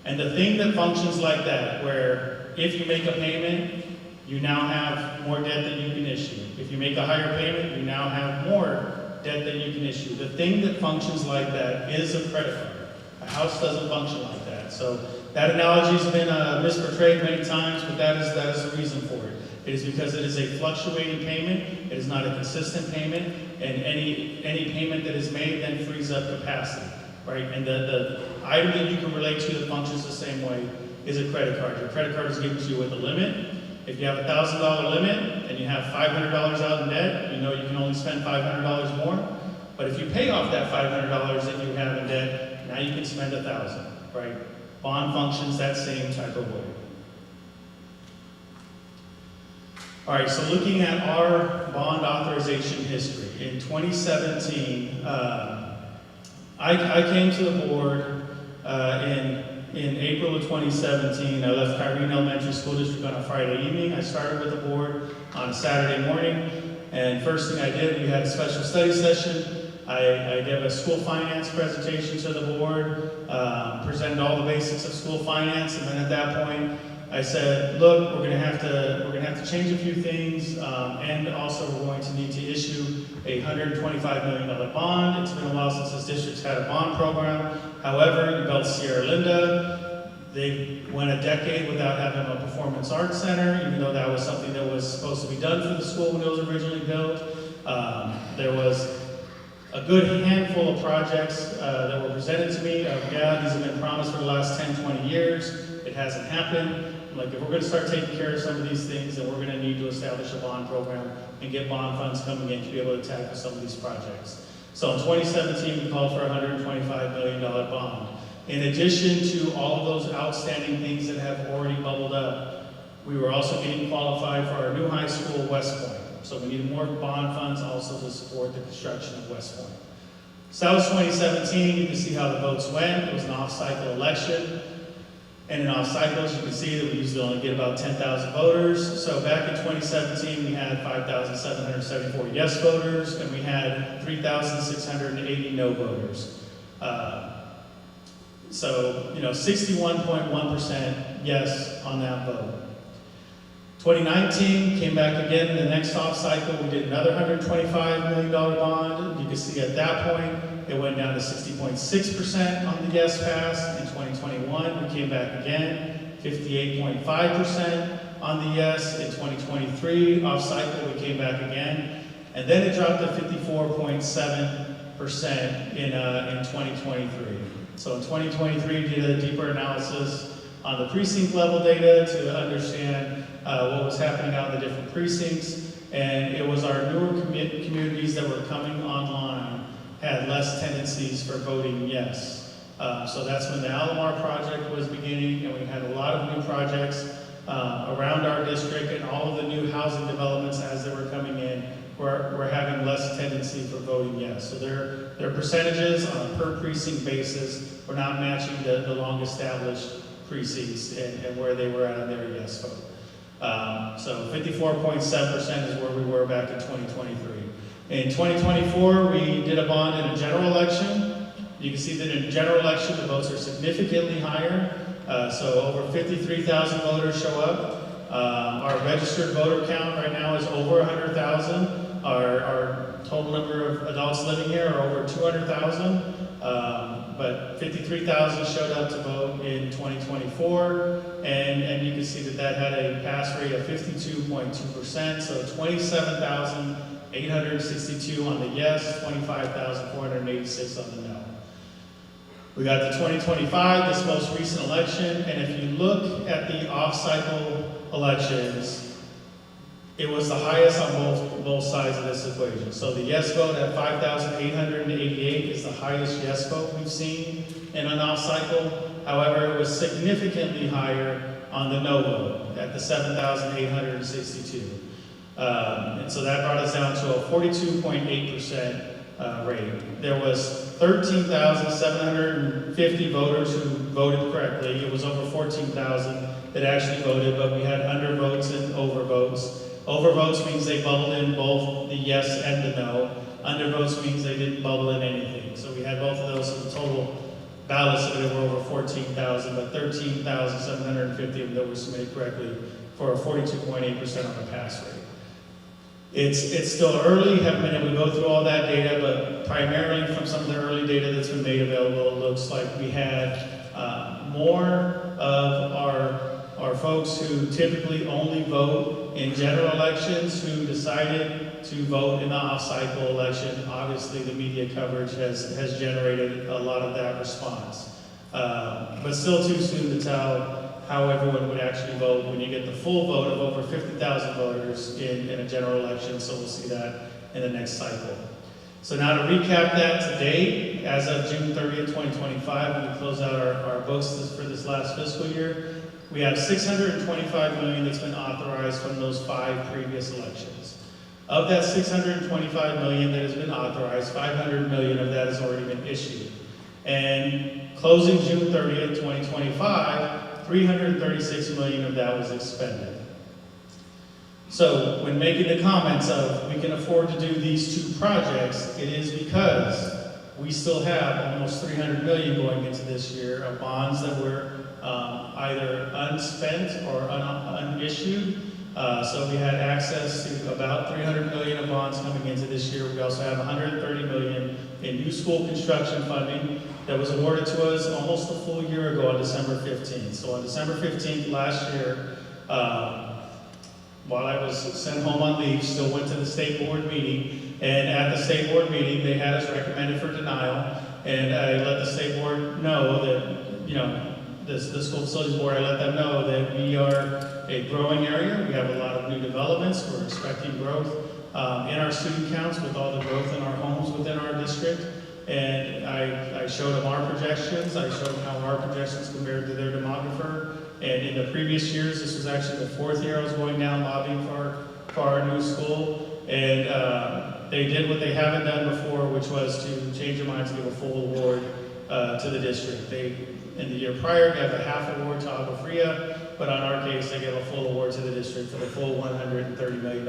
And the thing that functions like that, where if you make a payment, you now have more debt that you can issue. If you make a higher payment, you now have more debt that you can issue. The thing that functions like that is a credit card. A house doesn't function like that. So that analogy has been misportrayed many times, but that is the reason for it. It is because it is a fluctuating payment. It is not a consistent payment, and any payment that is made then frees up capacity, right? And the item that you can relate to that functions the same way is a credit card. Your credit card is given to you with a limit. If you have a $1,000 limit and you have $500 out in debt, you know you can only spend $500 more. But if you pay off that $500 that you have in debt, now you can spend $1,000, right? Bond functions that same type of way. All right, so looking at our bond authorization history, in 2017, I came to the board in April of 2017. I left Kyrene Elementary School District on a Friday evening. I started with the board on a Saturday morning, and first thing I did, we had a special study session. I gave a school finance presentation to the board, presented all the basics of school finance, and then at that point, I said, look, we're going to have to change a few things, and also we're going to need to issue a $125 million bond. It's been a while since this district's had a bond program. However, you built Sierra Linda. They went a decade without having a performance arts center, even though that was something that was supposed to be done for the school when it was originally built. There was a good handful of projects that were presented to me. Yeah, these have been promised for the last 10, 20 years. It hasn't happened. Like, if we're going to start taking care of some of these things, then we're going to need to establish a bond program and get bond funds coming in to be able to tackle some of these projects. So in 2017, we called for a $125 million bond. In addition to all of those outstanding things that have already bubbled up, we were also getting qualified for our new high school, West Point. So we needed more bond funds also to support the construction of West Point. So that was 2017. You can see how the votes went. It was an off-cycle election. And in off-cycles, you can see that we usually only get about 10,000 voters. So back in 2017, we had 5,774 yes voters, and we had 3,680 no voters. So, 61.1% yes on that vote. 2019 came back again in the next off cycle. We did another $125 million bond. You can see at that point, it went down to 60.6% on the yes pass. In 2021, we came back again, 58.5% on the yes. In 2023, off cycle, we came back again. And then it dropped to 54.7% in 2023. So in 2023, we did a deeper analysis on the precinct level data to understand what was happening out in the different precincts, and it was our newer communities that were coming online had less tendencies for voting yes. So that's when the Alomar project was beginning, and we had a lot of new projects around our district, and all of the new housing developments as they were coming in were having less tendency for voting yes. So their percentages on a per precinct basis were not matching the long established precincts and where they were at on their yes vote. So 54.7% is where we were back in 2023. In 2024, we did a bond in a general election. You can see that in a general election, the votes are significantly higher. So over 53,000 voters show up. Our registered voter count right now is over 100,000. Our total number of adults living here are over 200,000. But 53,000 showed up to vote in 2024, and you can see that had a pass rate of 52.2%, so 27,862 on the yes, 25,486 on the no. We got to 2025, this most recent election, and if you look at the off-cycle elections, it was the highest on both sides of this equation. So the yes vote at 5,888 is the highest yes vote we've seen in an off cycle. However, it was significantly higher on the no vote at the 7,862. And so that brought us down to a 42.8% rate. There was 13,750 voters who voted correctly. It was over 14,000 that actually voted, but we had undervotes and overvotes. Overvotes means they bubbled in both the yes and the no. Undervotes means they didn't bubble in anything. So we had both of those, so the total ballots submitted were over 14,000, but 13,750 of them that were submitted correctly for a 42.8% on the pass rate. It's still early, haven't been able to go through all that data, but primarily from some of the early data that's been made available, it looks like we had more of our folks who typically only vote in general elections who decided to vote in the off-cycle election. Obviously, the media coverage has generated a lot of that response. But still too soon to tell how everyone would actually vote when you get the full vote of over 50,000 voters in a general election. So we'll see that in the next cycle. So now to recap that, today, as of June 30th, 2025, when we close out our books for this last fiscal year, we have $625 million that's been authorized from those 5 previous elections. Of that $625 million that has been authorized, $500 million of that has already been issued. And closing June 30th, 2025, $336 million of that was expended. So when making the comments of we can afford to do these 2 projects, it is because we still have almost $300 million going into this year of bonds that were either unspent or unissued. So we had access to about $300 million of bonds coming into this year. We also have $130 million in new school construction funding that was awarded to us almost a full year ago on December 15th. So on December 15th last year, while I was sent home on leave, still went to the state board meeting, and at the state board meeting, they had us recommended for denial, and I let the state board know that, the school facilities board, I let them know that we are a growing area. We have a lot of new developments. We're expecting growth in our student counts with all the growth in our homes within our district. And I showed them our projections. I showed them how our projections compared to their demographer. And in the previous years, this was actually the 4th year I was going down lobbying for our new school. And they did what they haven't done before, which was to change their mind to give a full award to the district. In the year prior, gave a half award to Agua Fria, but on our case, they gave a full award to the district for the full $130 million.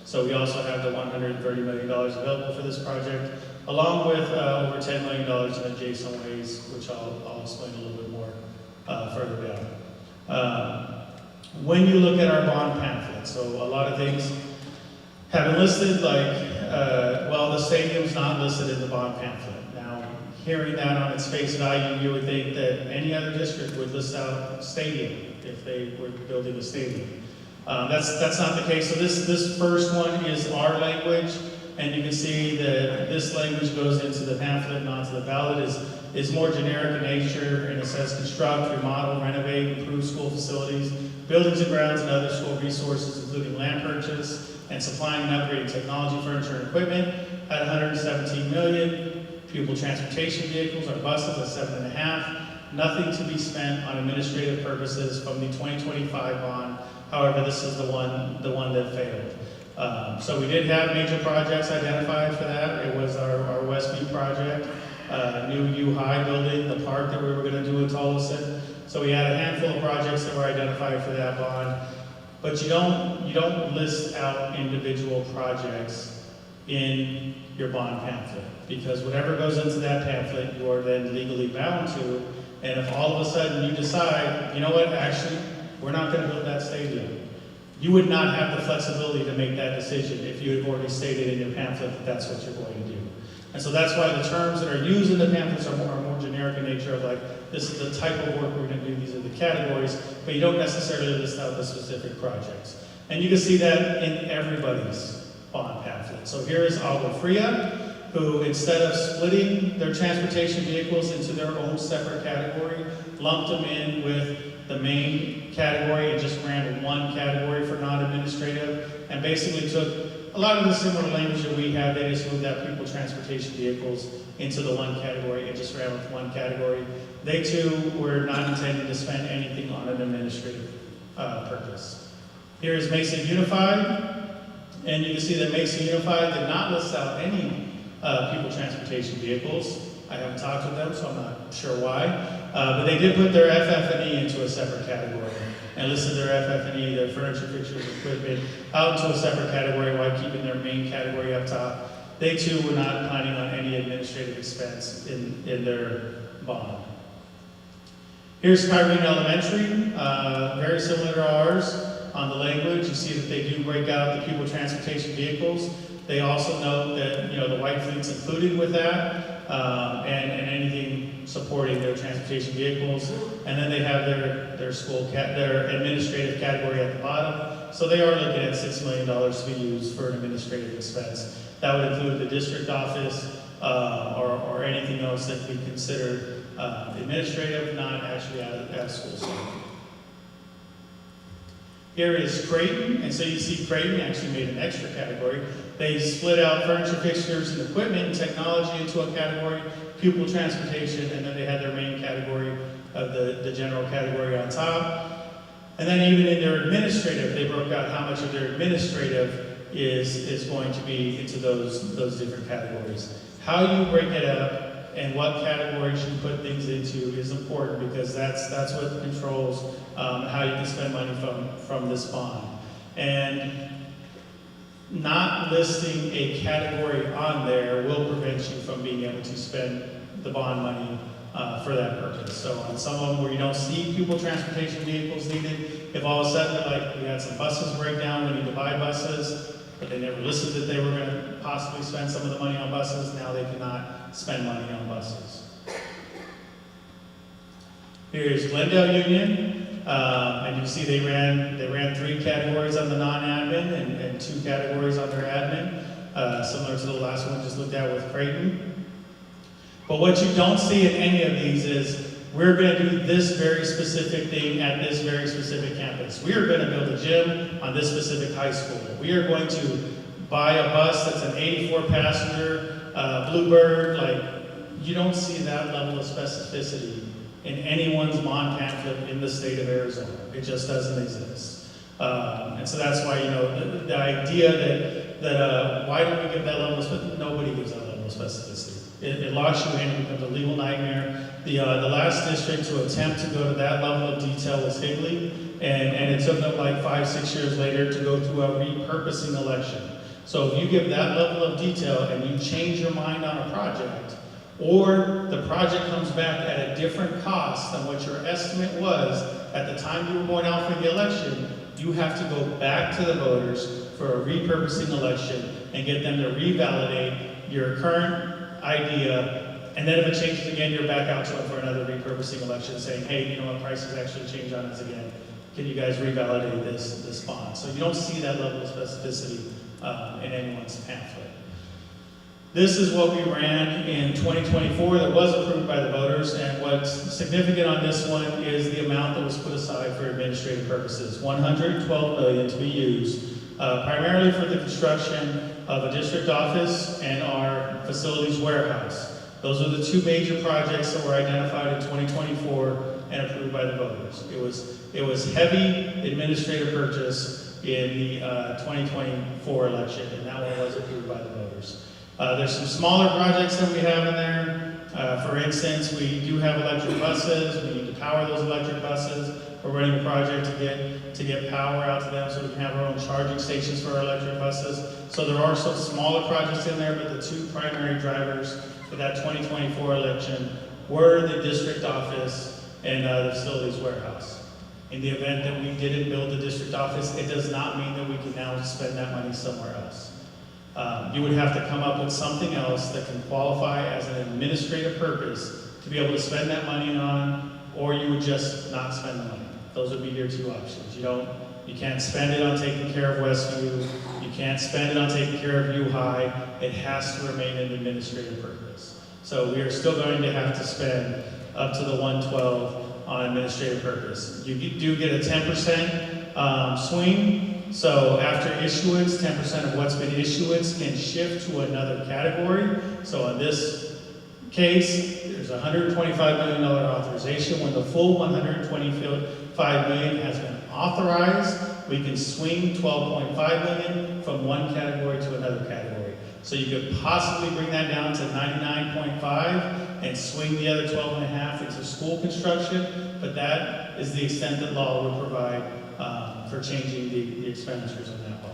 So we also have the $130 million available for this project, along with over $10 million in adjacent ways, which I'll explain a little bit more further down. When you look at our bond pamphlet, so a lot of things have been listed, like, the stadium's not listed in the bond pamphlet. Hearing that on its face value, you would think that any other district would list out stadium if they were building a stadium. That's not the case. So this first one is our language, and you can see that this language goes into the pamphlet and onto the ballot is more generic in nature, and it says construct, remodel, renovate, improve school facilities, buildings and grounds, and other school resources, including land purchase and supplying and upgrading technology, furniture, and equipment at $117 million. Pupil transportation vehicles or buses at $7.5. Nothing to be spent on administrative purposes from the 2025 bond. However, this is the one that failed. So we did have major projects identified for that. It was our Westview project, new U High building, the park that we were going to do in Tolleson. So we had a handful of projects that were identified for that bond. But you don't list out individual projects in your bond pamphlet, because whatever goes into that pamphlet, you are then legally bound to. And if all of a sudden you decide, you know what, actually, we're not going to build that stadium, you would not have the flexibility to make that decision if you had already stated in your pamphlet that that's what you're going to do. And so that's why the terms that are used in the pamphlets are more generic in nature, of like, this is the type of work we're going to do, these are the categories, but you don't necessarily list out the specific projects. And you can see that in everybody's bond pamphlet. So here is Agua Fria, who, instead of splitting their transportation vehicles into their own separate category, lumped them in with the main category and just ran one category for non-administrative, and basically took a lot of the similar language that we have. They just moved that pupil transportation vehicles into the one category and just ran with one category. They too were not intending to spend anything on an administrative purpose. Here is Mesa Unified. And you can see that Mesa Unified did not list out any pupil transportation vehicles. I haven't talked with them, so I'm not sure why. But they did put their FF&E into a separate category and listed their FF&E, their furniture, fixtures, equipment, out into a separate category while keeping their main category up top. They too were not planning on any administrative expense in their bond. Here's Kyrene Elementary, very similar to ours. On the language, you see that they do break out the pupil transportation vehicles. They also note that the white fleet's included with that, and anything supporting their transportation vehicles. And then they have their administrative category at the bottom. So they are looking at $6 million to be used for an administrative expense. That would include the district office or anything else that we consider administrative, not actually at school site. Here is Creighton, and so you see Creighton actually made an extra category. They split out furniture, fixtures, and equipment and technology into a category, pupil transportation, and then they had their main category of the general category on top. And then even in their administrative, they broke out how much of their administrative is going to be into those different categories. How you break it up and what categories you put things into is important, because that's what controls how you can spend money from this bond. And not listing a category on there will prevent you from being able to spend the bond money for that purpose. So on some of them where you don't see pupil transportation vehicles needed, if all of a sudden, like we had some buses break down, we need to buy buses, but they never listed that they were going to possibly spend some of the money on buses, now they cannot spend money on buses. Here's Glendale Union, and you can see they ran 3 categories on the non-admin and 2 categories on their admin, similar to the last one we just looked at with Creighton. But what you don't see in any of these is we're going to do this very specific thing at this very specific campus. We are going to build a gym on this specific high school. We are going to buy a bus that's an 84 passenger Bluebird. Like, you don't see that level of specificity in anyone's bond pamphlet in the state of Arizona. It just doesn't exist. And so that's why, you know, the idea that why don't we give that level of specificity? Nobody gives that level of specificity. It locks you in, it becomes a legal nightmare. The last district to attempt to go to that level of detail was Higley, and it took them like 5-6 years later to go through a repurposing election. So if you give that level of detail and you change your mind on a project, or the project comes back at a different cost than what your estimate was at the time you were going out for the election, you have to go back to the voters for a repurposing election and get them to revalidate your current idea, and then if it changes again, you're back out to it for another repurposing election saying, hey, you know what, prices actually change on us again. Can you guys revalidate this bond? So you don't see that level of specificity in anyone's pamphlet. This is what we ran in 2024 that was approved by the voters, and what's significant on this one is the amount that was put aside for administrative purposes. $112 million to be used primarily for the construction of a district office and our facilities warehouse. Those are the 2 major projects that were identified in 2024 and approved by the voters. It was heavy administrative purchase in the 2024 election, and that one was approved by the voters. There's some smaller projects that we have in there. For instance, we do have electric buses. We need to power those electric buses. We're running a project to get power out to them so we can have our own charging stations for our electric buses. So there are some smaller projects in there, but the 2 primary drivers for that 2024 election were the district office and the facilities warehouse. In the event that we didn't build the district office, it does not mean that we can now spend that money somewhere else. You would have to come up with something else that can qualify as an administrative purpose to be able to spend that money on, or you would just not spend the money. Those would be your 2 options. You can't spend it on taking care of Westview. You can't spend it on taking care of U High. It has to remain an administrative purpose. So we are still going to have to spend up to the 112 on administrative purpose. You do get a 10% swing. So after issuance, 10% of what's been issuance can shift to another category. So in this case, there's a $125 million authorization. When the full $125 million has been authorized, we can swing $12.5 million from one category to another category. So you could possibly bring that down to 99.5 and swing the other 12.5 into school construction, but that is the extent that law would provide for changing the expenditures on that bond.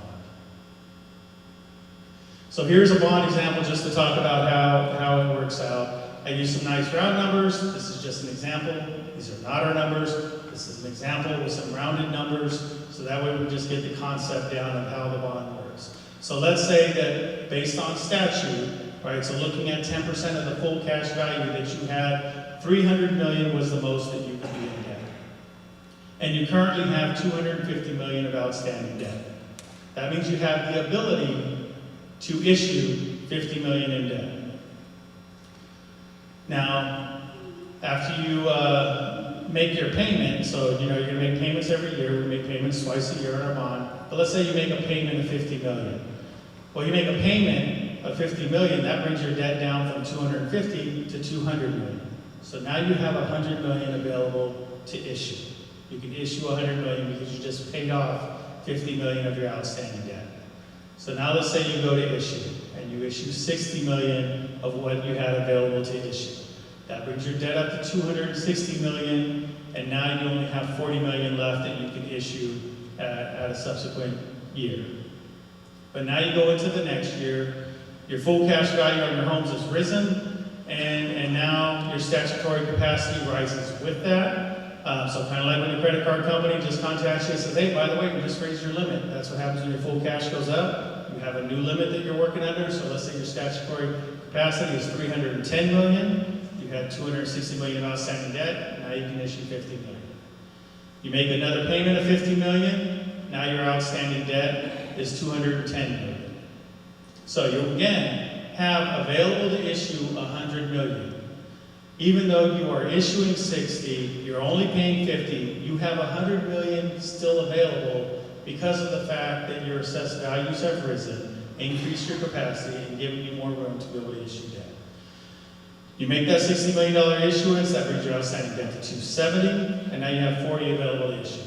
So here's a bond example just to talk about how it works out. I use some nice round numbers. This is just an example. These are not our numbers. This is an example with some rounded numbers, so that way we just get the concept down of how the bond works. So let's say that based on statute, right, so looking at 10% of the full cash value that you had, $300 million was the most that you could be in debt. And you currently have $250 million of outstanding debt. That means you have the ability to issue $50 million in debt. Now, after you make your payment, so you're gonna make payments every year, we make payments twice a year on our bond, but let's say you make a payment of $50 million. Well, you make a payment of $50 million, that brings your debt down from 250 to 200 million. So now you have 100 million available to issue. You can issue 100 million because you just paid off 50 million of your outstanding debt. So now let's say you go to issue, and you issue 60 million of what you had available to issue. That brings your debt up to 260 million, and now you only have 40 million left that you can issue at a subsequent year. But now you go into the next year, your full cash value on your homes has risen, and now your statutory capacity rises with that. So kind of like when the credit card company just contacts you and says, hey, by the way, we just raised your limit. That's what happens when your full cash goes up. You have a new limit that you're working under, so let's say your statutory capacity is 310 million. You had 260 million of outstanding debt, now you can issue 50 million. You make another payment of 50 million, now your outstanding debt is 210 million. So you again have available to issue 100 million. Even though you are issuing 60, you're only paying 50, you have 100 million still available because of the fact that your assessed values have risen, increased your capacity, and given you more room to be able to issue debt. You make that $60 million issuance, that brings your outstanding debt to 270, and now you have 40 available to issue.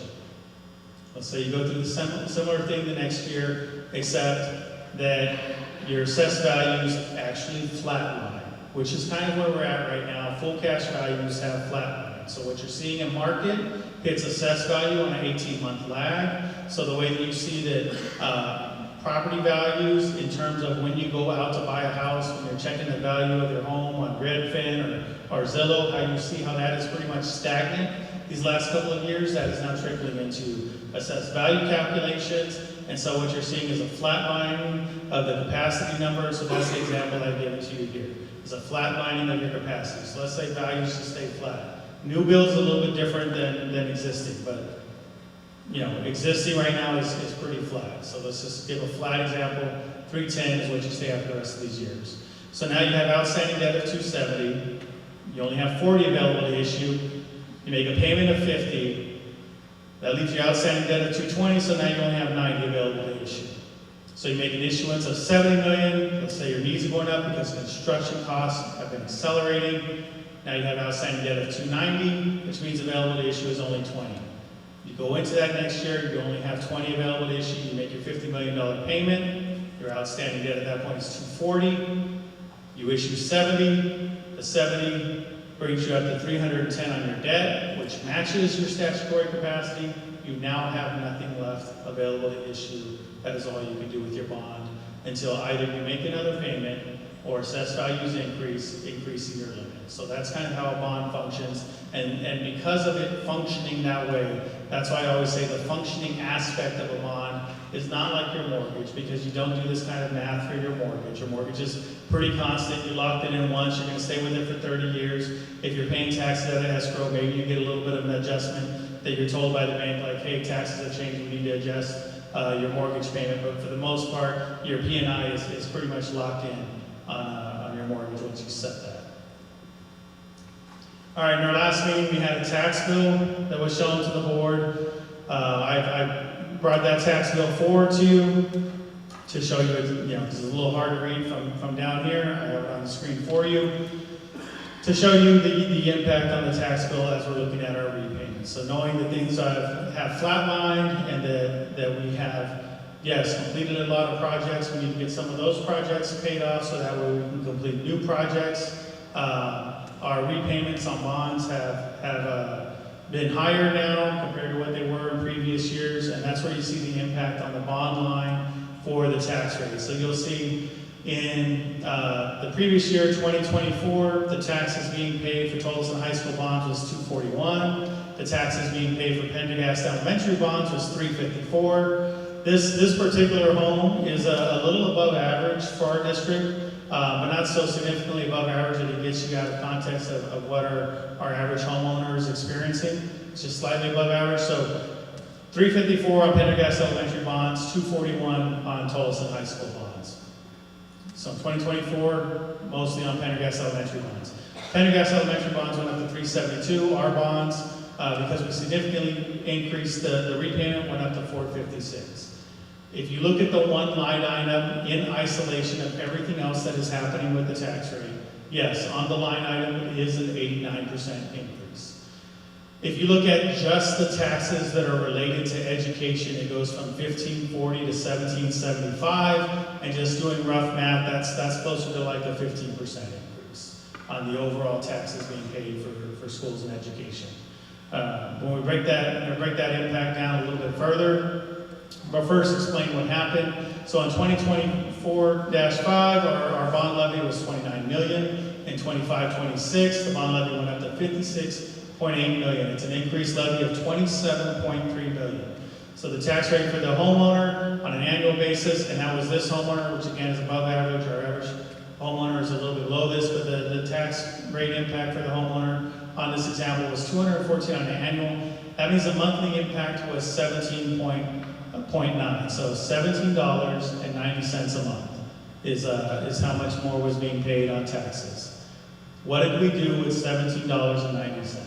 Let's say you go through the similar thing the next year, except that your assessed values actually flatline, which is kind of where we're at right now. Full cash values have flatlined. So what you're seeing in market hits assessed value on an 18-month lag. So the way that you see that property values in terms of when you go out to buy a house, when you're checking the value of your home on Redfin or Zillow, how you see how that is pretty much stagnant these last couple of years. That is now trickling into assessed value calculations. And so what you're seeing is a flatlining of the capacity number. So that's the example I've given to you here. It's a flatlining of your capacity. So let's say values just stay flat. New build's a little bit different than existing, but existing right now is pretty flat. So let's just give a flat example. 310 is what you stay after the rest of these years. So now you have outstanding debt of 270. You only have 40 available to issue. You make a payment of 50. That leaves your outstanding debt of 220, so now you only have 90 available to issue. So you make an issuance of 70 million. Let's say your needs are going up because construction costs have been accelerating. Now you have outstanding debt of 290, which means available to issue is only 20. You go into that next year, you only have 20 available to issue, you make your $50 million payment, your outstanding debt at that point is 240, you issue 70, the 70 brings you up to 310 on your debt, which matches your statutory capacity. You now have nothing left available to issue. That is all you can do with your bond until either you make another payment or assessed values increasing your limit. So that's kind of how a bond functions. And because of it functioning that way, that's why I always say the functioning aspect of a bond is not like your mortgage, because you don't do this kind of math for your mortgage. Your mortgage is pretty constant. You locked it in once, you're going to stay with it for 30 years. If you're paying taxes at an escrow, maybe you get a little bit of an adjustment that you're told by the bank, like, hey, taxes have changed, we need to adjust your mortgage payment. But for the most part, your P&I is pretty much locked in on your mortgage once you set that. All right, in our last meeting, we had a tax bill that was shown to the board. I brought that tax bill forward to you to show you, because it's a little hard to read from down here. I have it on the screen for you to show you the impact on the tax bill as we're looking at our repayments. So knowing that things have flatlined and that we have, yes, completed a lot of projects. We need to get some of those projects paid off so that way we can complete new projects. Our repayments on bonds have been higher now compared to what they were in previous years, and that's where you see the impact on the bond line for the tax rate. So you'll see in the previous year, 2024, the taxes being paid for Tolleson High School bonds was $241. The taxes being paid for Pendergast Elementary bonds was $354. This particular home is a little above average for our district, but not so significantly above average that it gets you out of context of what our average homeowner is experiencing. It's just slightly above average. So $354 on Pendergast Elementary bonds, $241 on Tolleson High School bonds. So in 2024, mostly on Pendergast Elementary bonds. Pendergast Elementary bonds went up to $372. Our bonds because we significantly increased the repayment, went up to $456. If you look at the one line item in isolation of everything else that is happening with the tax rate, yes, on the line item it is an 89% increase. If you look at just the taxes that are related to education, it goes from $1,540 to $1,775, and just doing rough math, that's closer to like a 15% increase on the overall taxes being paid for schools and education. When we break that impact down a little bit further, but first explain what happened. So in 2024-5, our bond levy was $29 million. In 25-26, the bond levy went up to $56.8 million. It's an increased levy of $27.3 million. So the tax rate for the homeowner on an annual basis, and that was this homeowner, which again is above average. Our average homeowner is a little bit below this, but the tax rate impact for the homeowner on this example was $214 on an annual. That means the monthly impact was $17.9. So $17.90 a month is how much more was being paid on taxes. What did we do with $17.90?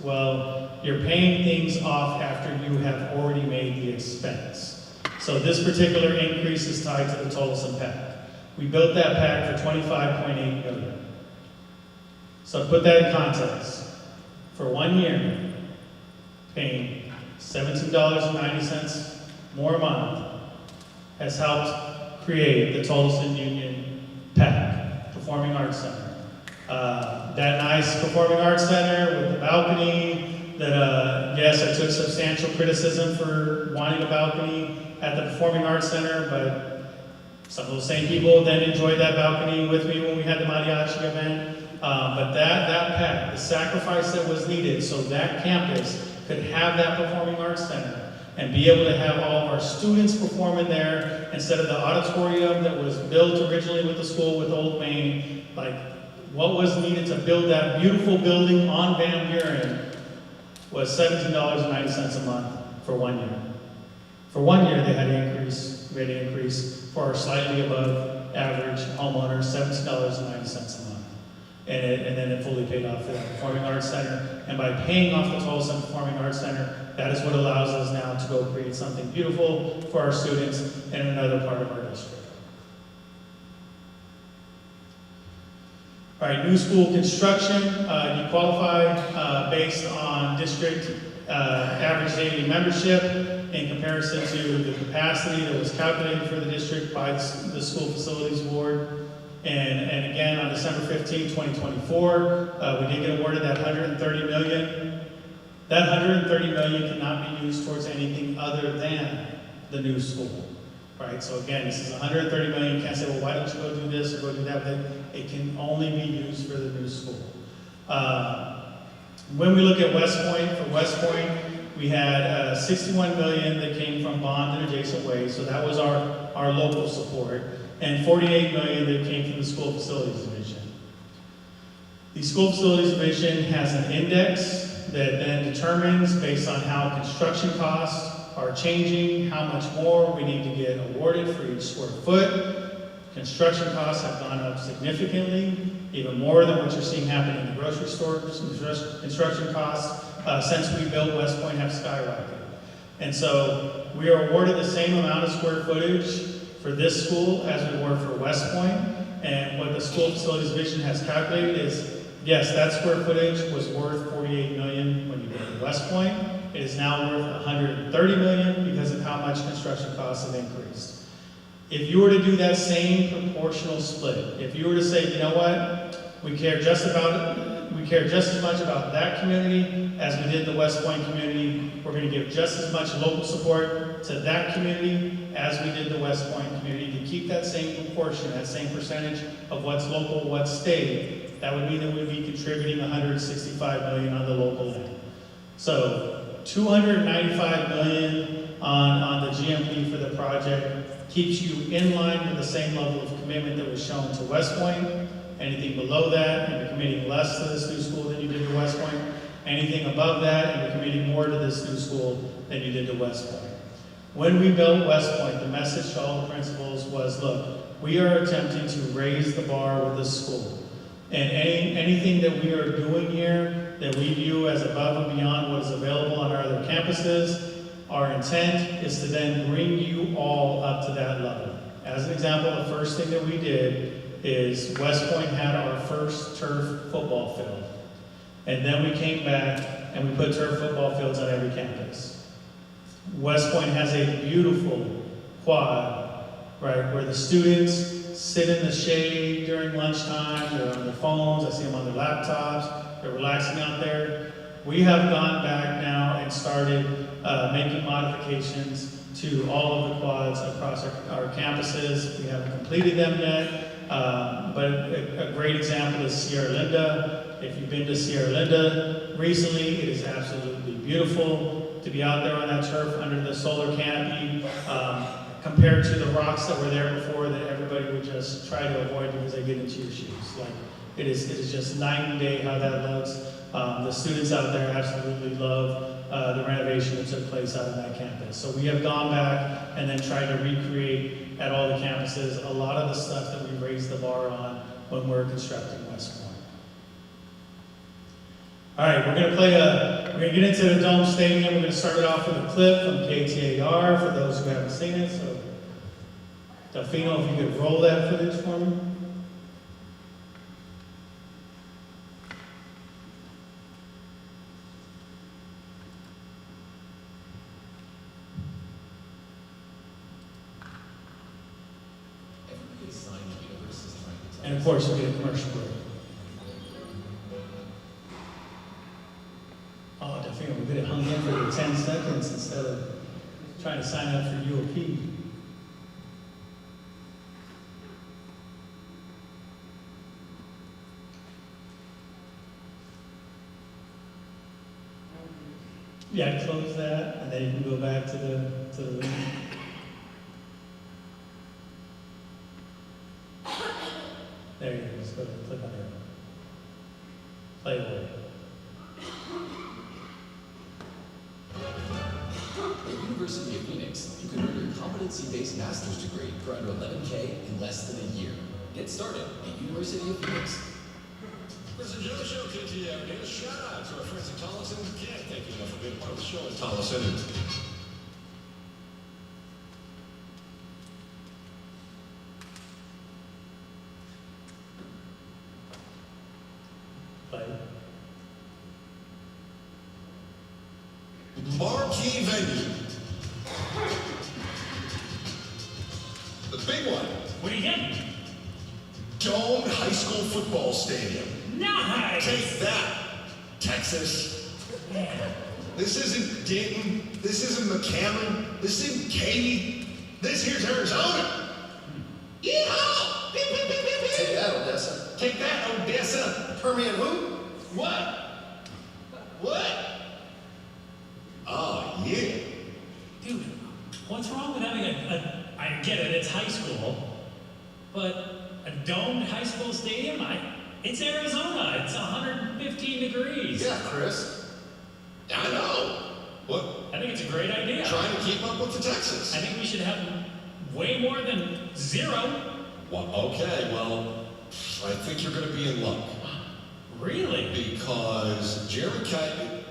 Well, you're paying things off after you have already made the expense. So this particular increase is tied to the Tolleson PAC. We built that PAC for $25.8 million. So put that in context. For 1 year, paying $17.90 more a month has helped create the Tolleson Union PAC, Performing Arts Center. That nice Performing Arts Center with the balcony that, yes, I took substantial criticism for wanting a balcony at the Performing Arts Center, but some of those same people then enjoyed that balcony with me when we had the mariachi event. But that PAC, the sacrifice that was needed so that campus could have that Performing Arts Center and be able to have all of our students perform in there instead of the auditorium that was built originally with the school with Old Main. Like, what was needed to build that beautiful building on Van Buren was $17.90 a month for 1 year. For 1 year, they had an increase, rate increase for our slightly above average homeowners, $17.90 a month. And then it fully paid off for that Performing Arts Center. And by paying off the Tolleson Performing Arts Center, that is what allows us now to go create something beautiful for our students in another part of our district. All right, new school construction, you qualify based on district average daily membership in comparison to the capacity that was calculated for the district by the School Facilities Board. And again, on December 15, 2024, we did get awarded that $130 million. That $130 million cannot be used towards anything other than the new school, right? So again, this is $130 million. You can't say, well, why don't you go do this or go do that? But it can only be used for the new school. When we look at West Point, for West Point, we had $61 million that came from bond and adjacent ways. So that was our local support. And $48 million that came from the School Facilities Division. The School Facilities Division has an index that then determines, based on how construction costs are changing, how much more we need to get awarded for each square foot. Construction costs have gone up significantly, even more than what you're seeing happen in the grocery store. Construction costs since we built West Point have skyrocketed. And so we are awarded the same amount of square footage for this school as we were for West Point. And what the School Facilities Division has calculated is, yes, that square footage was worth $48 million when you go to West Point. It is now worth $130 million because of how much construction costs have increased. If you were to do that same proportional split, if you were to say, you know what, we care just as much about that community as we did the West Point community. We're going to give just as much local support to that community as we did the West Point community to keep that same proportion, that same percentage of what's local, what's state. That would mean that we'd be contributing $165 million on the local end. So $295 million on the GMP for the project keeps you in line with the same level of commitment that was shown to West Point. Anything below that, and you're committing less to this new school than you did to West Point. Anything above that, and you're committing more to this new school than you did to West Point. When we built West Point, the message to all the principals was, look, we are attempting to raise the bar with this school. And anything that we are doing here that we view as above and beyond what is available on our other campuses, our intent is to then bring you all up to that level. As an example, the first thing that we did is West Point had our first turf football field. And then we came back and we put turf football fields on every campus. West Point has a beautiful quad, right, where the students sit in the shade during lunchtime, they're on their phones, I see them on their laptops, they're relaxing out there. We have gone back now and started making modifications to all of the quads across our campuses. We haven't completed them yet, but a great example is Sierra Linda. If you've been to Sierra Linda recently, it is absolutely beautiful to be out there on that turf under the solar canopy, compared to the rocks that were there before that everybody would just try to avoid because they get into your shoes. Like, it is just night and day how that looks. The students out there absolutely love the renovation that took place out on that campus. So we have gone back and then tried to recreate at all the campuses a lot of the stuff that we raised the bar on when we're constructing West Point. All right, we're gonna get into the Dome Stadium. We're gonna start it off with a clip from KTAR for those who haven't seen it. So, Delfino, if you could roll that footage for me. And of course, we'll get a commercial break. Oh, Delfino, we could have hung in for the 10 seconds instead of trying to sign up for UOP. Yeah, close that, and then you can go back to the link. There you go, just go ahead and click on it. Play away. At University of Phoenix, you can earn your competency-based master's degree for under $11K in less than a year. Get started at University of Phoenix. Listen, Joe Show, KTAR, a shout out to our friends at Tolleson. Can't thank you enough for being a part of the show at Tolleson. Marquee venue. The big one. What are you getting? Domed High School Football Stadium. Nice! Take that, Texas. Yeah. This isn't Denton. This isn't McCammon. This isn't Katy. This here's Arizona. Yeehaw! Take that, Odessa. Take that, Odessa. Permian who? What? What? Oh, yeah. Dude, what's wrong with having I get it, it's high school, but a domed high school stadium? It's Arizona, it's 115 degrees. Yeah, Chris. I know. What? I think it's a great idea. Trying to keep up with the Texas. I think we should have way more than 0. Well, okay, well, I think you're going to be in luck. Really? Because Jeremy Kite,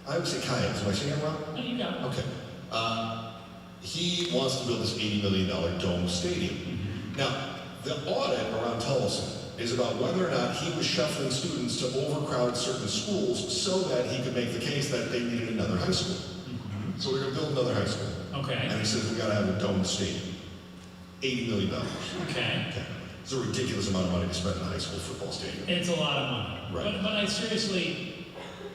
I would say Kite, am I saying it wrong? No, you got it. Okay. He wants to build this $80 million dome stadium. Now, the audit around Tolleson is about whether or not he was shuffling students to overcrowd certain schools so that he could make the case that they needed another high school. So we're going to build another high school. Okay. And he says we got to have a dome stadium. $80 million. Okay. It's a ridiculous amount of money to spend on a high school football stadium. It's a lot of money. Right. But I seriously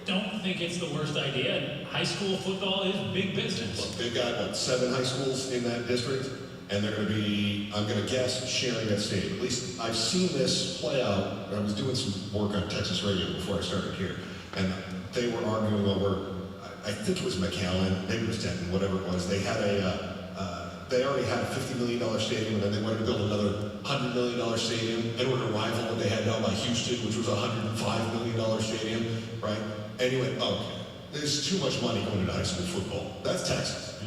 don't think it's the worst idea. High school football is big business. Look, they've got, 7 high schools in that district, and they're going to be, I'm going to guess, sharing that stadium. At least I've seen this play out. I was doing some work on Texas radio before I started here, and they were arguing over, I think it was McAllen, maybe it was Denton, whatever it was. They had they already had a $50 million stadium, and then they wanted to build another $100 million stadium in order to rival what they had down by Houston, which was a $105 million stadium, right? Anyway, okay, there's too much money going into high school football. That's Texas.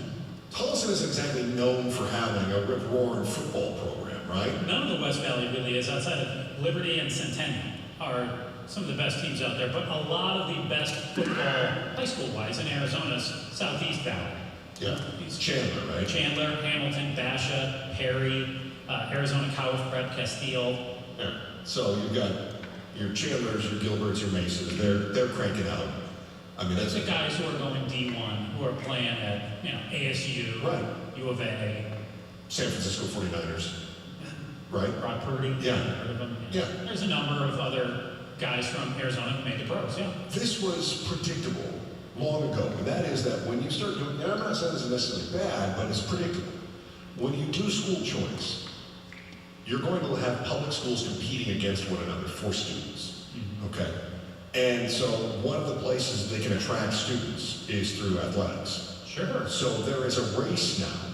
Tolleson isn't exactly known for having a rip-roaring football program, right? None of the West Valley really is outside of Liberty and Centennial. are some of the best teams out there, but a lot of the best football, high school-wise, in Arizona's Southeast Valley. Yeah, Chandler, right? Chandler, Hamilton, Basha, Perry, Arizona College Prep, Castile. Yeah, so you've got your Chandlers, your Gilberts, your Mesas, they're cranking out. I mean, that's the guys who are going D1, who are playing at, ASU, right. U of A. San Francisco 49ers, right? Brock Purdy. Yeah. Heard of him? Yeah. There's a number of other guys from Arizona who made the pros, yeah. This was predictable long ago, and that is that when you start doing, and I'm not saying this is necessarily bad, but it's predictable. When you do school choice, you're going to have public schools competing against one another for students, okay? And so one of the places they can attract students is through athletics. Sure. So there is a race now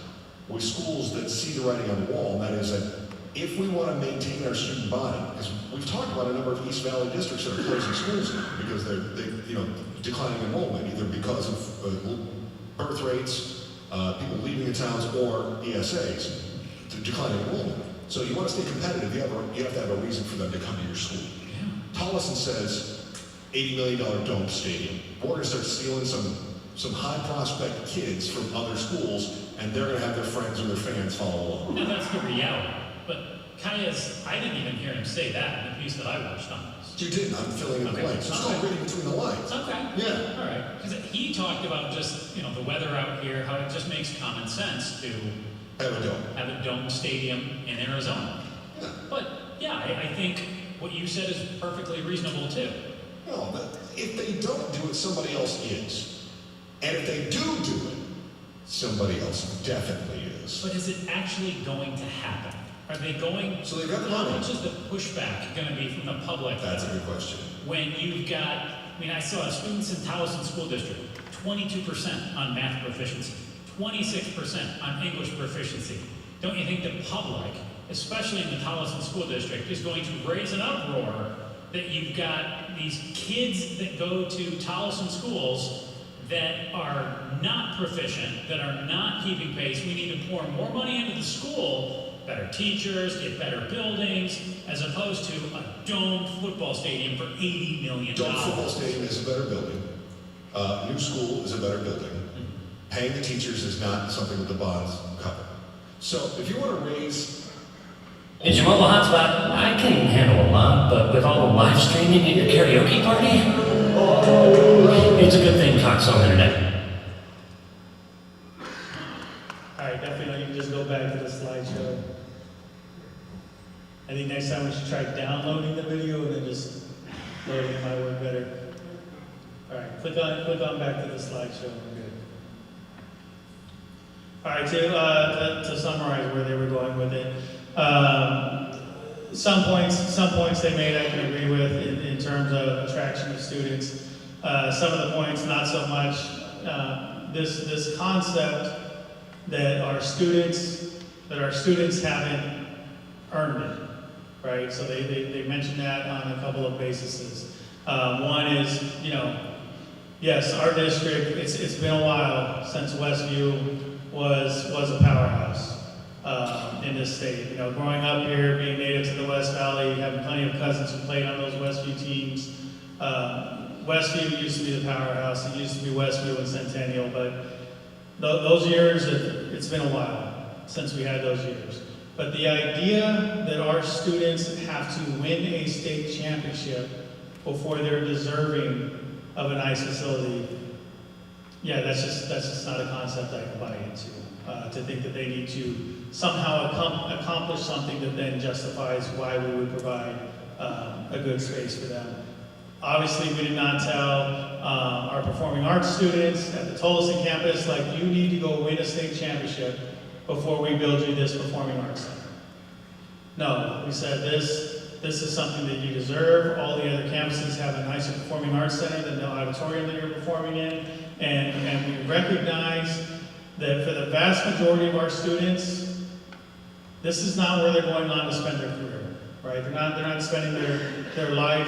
with schools that see the writing on the wall, and that is that if we want to maintain our student body, because we've talked about a number of East Valley districts that are closing schools now because they're declining enrollment, either because of birth rates, people leaving the towns, or ESAs, declining enrollment. So you want to stay competitive, you have to have a reason for them to come to your school. Yeah. Tolleson says $80 million dome stadium. We're going to start stealing some high prospect kids from other schools, and they're going to have their friends or their fans follow along. Now that's the reality. But Kaya's, I didn't even hear him say that in the piece that I watched on this. You didn't. I'm filling in the blanks. It's called reading between the lines. Okay. Yeah. All right. Because he talked about just, the weather out here, how it just makes common sense to have a dome stadium in Arizona. Yeah. But yeah, I think what you said is perfectly reasonable too. No, but if they don't do it, somebody else is. And if they do it, somebody else definitely is. But is it actually going to happen? Are they going? So they've got the How money. much is the pushback going to be from the public? That's a good question. When you've got, I saw students in Tolleson School District, 22% on math proficiency, 26% on English proficiency. Don't you think the public, especially in the Tolleson School District, is going to raise an uproar that you've got these kids that go to Tolleson schools that are not proficient, that are not keeping pace? We need to pour more money into the school, better teachers, get better buildings, as opposed to a domed football stadium for $80 million. Dome football stadium is a better building. New school is a better building. Paying the teachers is not something that the bonds cover. So if you want to raise... It's your mobile hotspot. I can handle a lot, but with all the live streaming at your karaoke party, it's a good thing Cox's on the internet. All right, definitely you can just go back to the slideshow. I think next time we should try downloading the video and then just loading it might work better. All right, click on back to the slideshow. We're good. All right, to summarize where they were going with it. Some points they made I can agree with in terms of attraction of students. Some of the points not so much. This concept that our students haven't earned it, right? So they mentioned that on a couple of bases. One is, yes, our district, it's been a while since Westview was a powerhouse in this state. Growing up here, being native to the West Valley, having plenty of cousins who played on those Westview teams. Westview used to be the powerhouse. It used to be Westview and Centennial, but those years, it's been a while since we had those years. But the idea that our students have to win a state championship before they're deserving of a nice facility, yeah, that's just not a concept I can buy into. To think that they need to somehow accomplish something that then justifies why we would provide a good space for them. Obviously, we did not tell our performing arts students at the Tolleson campus, you need to go win a state championship before we build you this performing arts center. No, we said this is something that you deserve. All the other campuses have a nicer performing arts center than the auditorium that you're performing in. And we recognize that for the vast majority of our students, this is not where they're going on to spend their career, right? They're not spending their life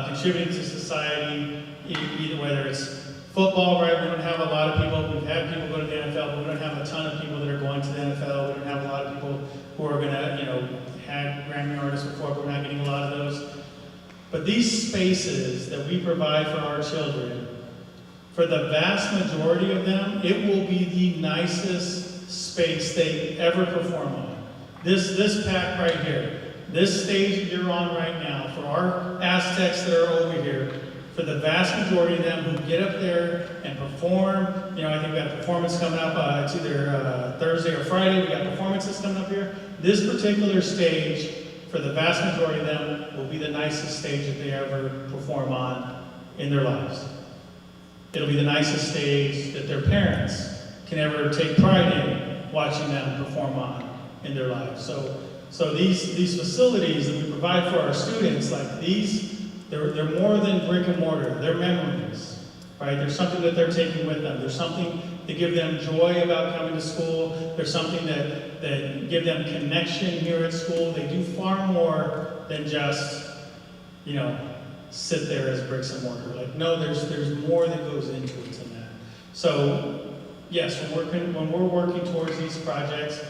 contributing to society, either whether it's football, right? We don't have a lot of people, we've had people go to the NFL, but we don't have a ton of people that are going to the NFL. We don't have a lot of people who are gonna, had Grammy artists before, but we're not getting a lot of those. But these spaces that we provide for our children, for the vast majority of them, it will be the nicest space they ever perform on. This pack right here, this stage you're on right now, for our Aztecs that are over here, for the vast majority of them who get up there and perform, you know, I think we got a performance coming up, it's either Thursday or Friday, we got performances coming up here. This particular stage, for the vast majority of them, will be the nicest stage that they ever perform on in their lives. It'll be the nicest stage that their parents can ever take pride in watching them perform on in their lives. So these facilities that we provide for our students, like these, they're more than brick and mortar. They're memories, right? There's something that they're taking with them. There's something that give them joy about coming to school. There's something that give them connection here at school. They do far more than just, you know, sit there as bricks and mortar. Like, no, there's more that goes into it than that. So, yes, when we're working towards these projects,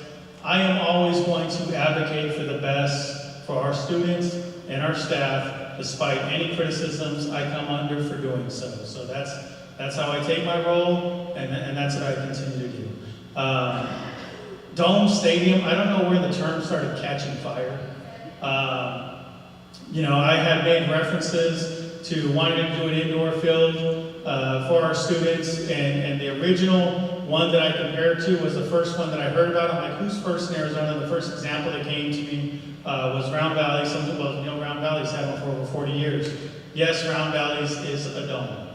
I am always going to advocate for the best for our students and our staff, despite any criticisms I come under for doing so. So that's how I take my role, and that's what I continue to do. Dome Stadium, I don't know where the term started catching fire. You know, I had made references to wanting to do an indoor field for our students, and the original one that I compared to was the first one that I heard about. I'm like, who's first in Arizona? The first example that came to me was Round Valley. Well, you know, Round Valley's had one for over 40 years. Yes, Round Valley's is a dome.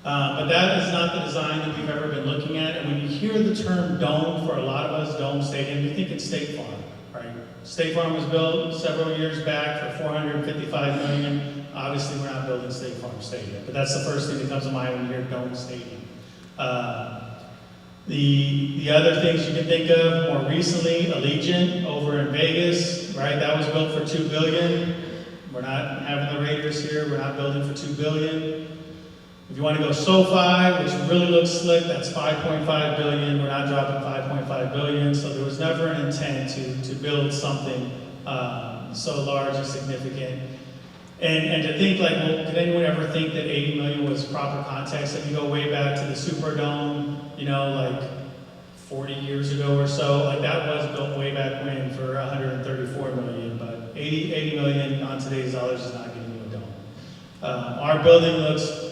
But that is not the design that we've ever been looking at. And when you hear the term dome, for a lot of us, Dome Stadium, you think it's State Farm, right? State Farm was built several years back for $455 million. Obviously, we're not building State Farm Stadium, but that's the first thing that comes to mind when you hear Dome Stadium. The other things you can think of more recently, Allegiant over in Vegas, right? That was built for $2 billion. We're not having the Raiders here. We're not building for $2 billion. If you want to go SoFi, which really looks slick, that's $5.5 billion. We're not dropping $5.5 billion. So there was never an intent to build something so large and significant. And to think like, well, did anyone ever think that 80 million was proper context? If you go way back to the Superdome, you know, like 40 years ago or so, like that was built way back when for 134 million, but 80 million on today's dollars is not getting you a dome. Our building looks,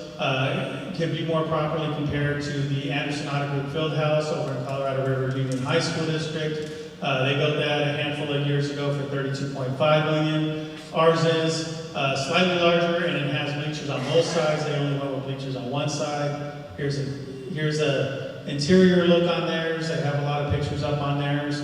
can be more properly compared to the Anderson Otter Group Fieldhouse over in Colorado River Union High School District. They built that a handful of years ago for $32.5 million. Ours is slightly larger, and it has bleachers on both sides. They only went with bleachers on one side. Here's a interior look on theirs. They have a lot of pictures up on theirs.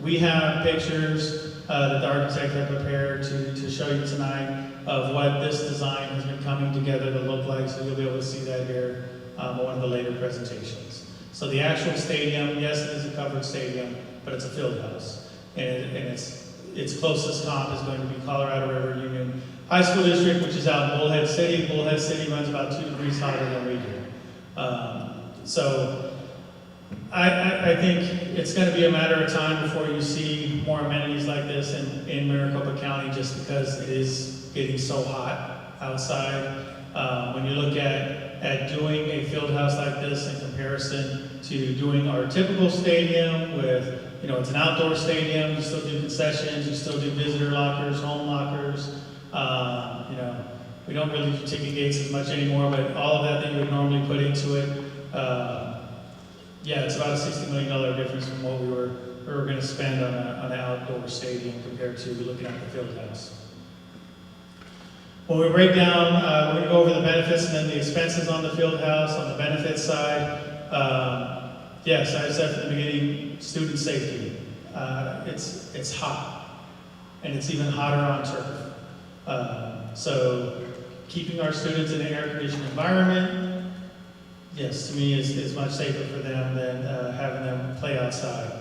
We have pictures that the architect had prepared to show you tonight of what this design has been coming together to look like, so you'll be able to see that here on one of the later presentations. So the actual stadium, yes, it is a covered stadium, but it's a field house. And its closest comp is going to be Colorado River Union High School District, which is out in Bullhead City. Bullhead City runs about 2 degrees hotter than we do. So I think it's going to be a matter of time before you see more amenities like this in Maricopa County, just because it is getting so hot outside. When you look at doing a field house like this in comparison to doing our typical stadium with, you know, it's an outdoor stadium, you still do concessions, you still do visitor lockers, home lockers. You know, we don't really do ticket gates as much anymore, but all of that you would normally put into it, yeah, it's about a $60 million difference from what we were going to spend on an outdoor stadium compared to looking at the field house. When we break down, we're going to go over the benefits and then the expenses on the field house. On the benefits side, yes, I said from the beginning, student safety. It's hot, and it's even hotter on turf. So keeping our students in an air-conditioned environment, yes, to me is much safer for them than having them play outside.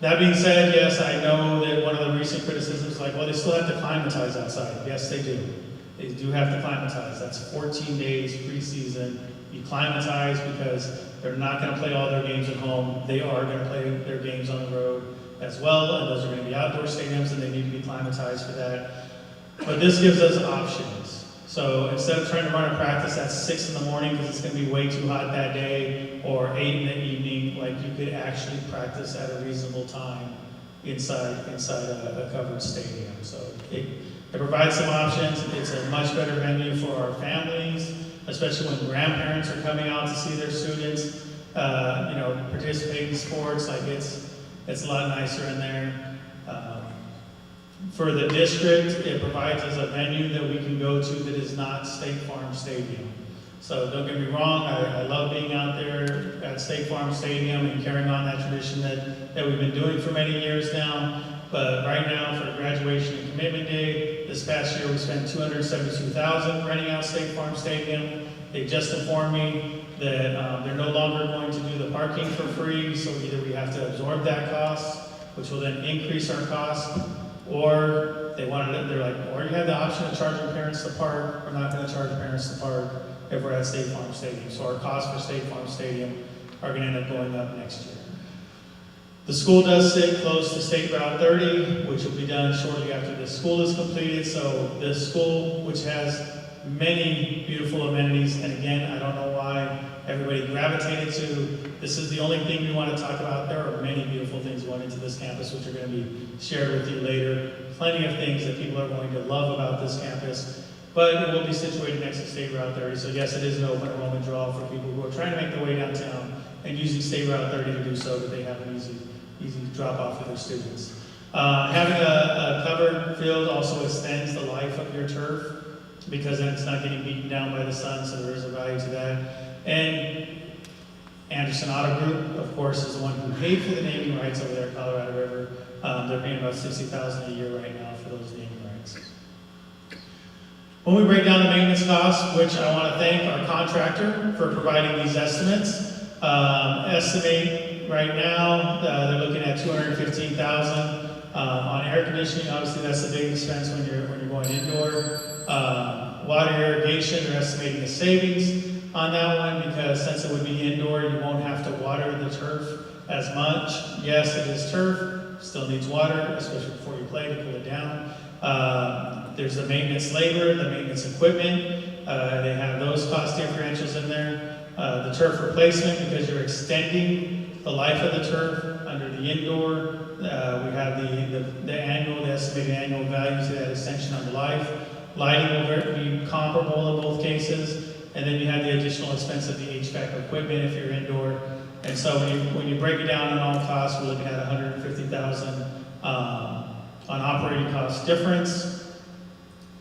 That being said, yes, I know that one of the recent criticisms is like, well, they still have to climatize outside. Yes, they do. They do have to climatize. That's 14 days preseason. You climatize because they're not going to play all their games at home. They are going to play their games on the road as well, and those are going to be outdoor stadiums, and they need to be climatized for that. But this gives us options. So instead of trying to run a practice at 6 in the morning because it's going to be way too hot that day, or 8 in the evening, like you could actually practice at a reasonable time inside a covered stadium. So it provides some options. It's a much better venue for our families, especially when grandparents are coming out to see their students, participate in sports. Like it's a lot nicer in there. For the district, it provides us a venue that we can go to that is not State Farm Stadium. So don't get me wrong, I love being out there at State Farm Stadium and carrying on that tradition that we've been doing for many years now. But right now, for graduation and commitment day, this past year we spent $272,000 renting out State Farm Stadium. They just informed me that they're no longer going to do the parking for free, so either we have to absorb that cost, which will then increase our cost, or they're like, or you have the option of charging parents to park. We're not going to charge parents to park if we're at State Farm Stadium. So our costs for State Farm Stadium are going to end up going up next year. The school does sit close to State Route 30, which will be done shortly after the school is completed. So this school, which has many beautiful amenities, and again, I don't know why everybody gravitated to, this is the only thing we want to talk about. There are many beautiful things going into this campus, which are going to be shared with you later. Plenty of things that people are going to love about this campus, but it will be situated next to State Route 30. So yes, it is an open enrollment draw for people who are trying to make their way downtown and using State Route 30 to do so, that they have an easy drop off for their students. Having a covered field also extends the life of your turf, because then it's not getting beaten down by the sun, so there is a value to that. And Anderson Auto Group, of course, is the one who paid for the naming rights over there at Colorado River. They're paying about $60,000 a year right now for those naming rights. When we break down the maintenance costs, which I want to thank our contractor for providing these estimates. Estimate right now, they're looking at $215,000 on air conditioning. Obviously, that's a big expense when you're going indoor. Water irrigation, they're estimating a savings on that one, because since it would be indoor, you won't have to water the turf as much. Yes, it is turf, still needs water, especially before you play, to cool it down. There's the maintenance labor, the maintenance equipment. They have those cost differentials in there. The turf replacement, because you're extending the life of the turf under the indoor. We have the estimated annual value to that extension on the life. Lighting will be comparable in both cases. And then you have the additional expense of the HVAC equipment if you're indoor. And so when you break it down on all costs, we're looking at $150,000 on operating cost difference.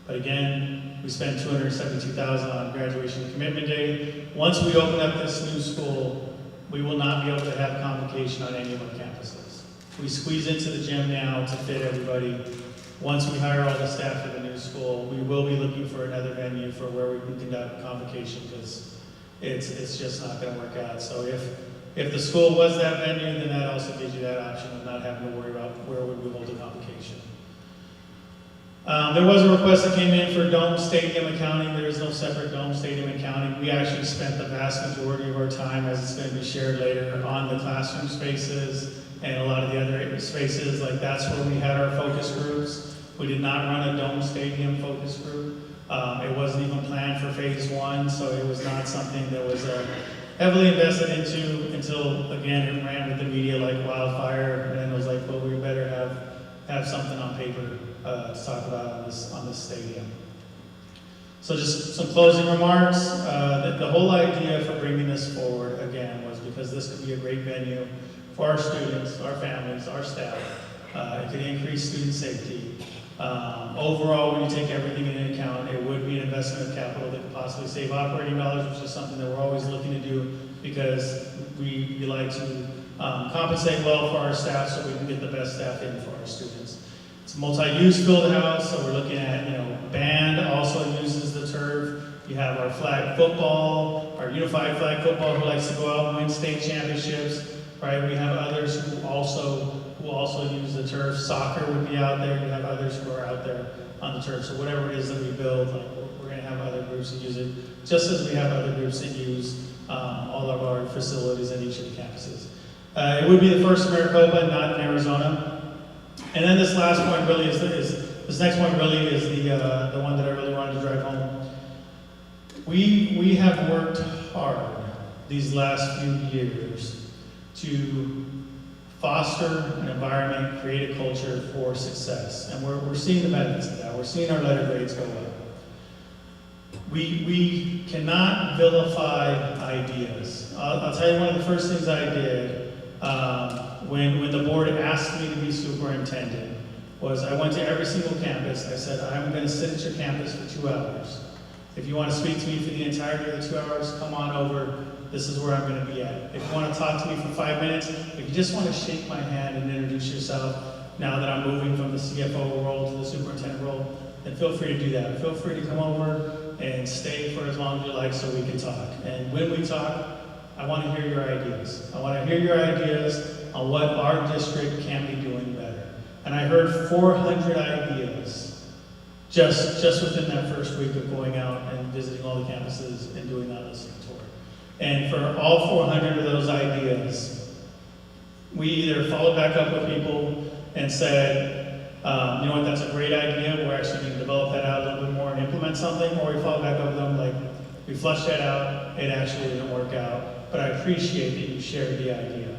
But again, we spent $272,000 on graduation and commitment day. Once we open up this new school, we will not be able to have convocation on any of our campuses. We squeeze into the gym now to fit everybody. Once we hire all the staff for the new school, we will be looking for another venue for where we can conduct convocation, because it's just not going to work out. So if the school was that venue, then that also gives you that option of not having to worry about where would we hold a convocation. There was a request that came in for dome stadium accounting. There is no separate dome stadium accounting. We actually spent the vast majority of our time, as it's going to be shared later, on the classroom spaces and a lot of the other spaces. Like, that's where we had our focus groups. We did not run a dome stadium focus group. It wasn't even planned for phase 1, so it was not something that was heavily invested into until, again, it ran with the media like wildfire, and then it was like, well, we better have something on paper to talk about on this stadium. So just some closing remarks. The whole idea for bringing this forward, again, was because this could be a great venue for our students, our families, our staff. It could increase student safety. Overall, when you take everything into account, it would be an investment of capital that could possibly save operating dollars, which is something that we're always looking to do, because we like to compensate well for our staff so we can get the best staff in for our students. It's a multi-use field house, so we're looking at, band also uses the turf. You have our flag football, our unified flag football, who likes to go out and win state championships, right? We have others who also use the turf. Soccer would be out there. You have others who are out there on the turf. So whatever it is that we build, we're going to have other groups that use it, just as we have other groups that use all of our facilities at each of the campuses. It would be the first Maricopa, not in Arizona. And then this last point really is the This next one really is the one that I really wanted to drive home. We have worked hard these last few years to foster an environment, create a culture for success. And we're seeing the benefits of that. We're seeing our letter grades go up. We cannot vilify ideas. I'll tell you one of the first things I did when the board asked me to be superintendent was I went to every single campus. I said, I'm going to sit at your campus for 2 hours. If you want to speak to me for the entirety of the 2 hours, come on over. This is where I'm going to be at. If you want to talk to me for 5 minutes, if you just want to shake my hand and introduce yourself, now that I'm moving from the CFO role to the superintendent role, then feel free to do that. Feel free to come over and stay for as long as you like so we can talk. And when we talk, I want to hear your ideas. I want to hear your ideas on what our district can be doing better. And I heard 400 ideas just within that first week of going out and visiting all the campuses and doing that listening tour. And for all 400 of those ideas, we either followed back up with people and said, you know what, that's a great idea, we're actually going to develop that out a little bit more and implement something, or we followed back up with them like, we flushed that out, it actually didn't work out, but I appreciate that you shared the idea.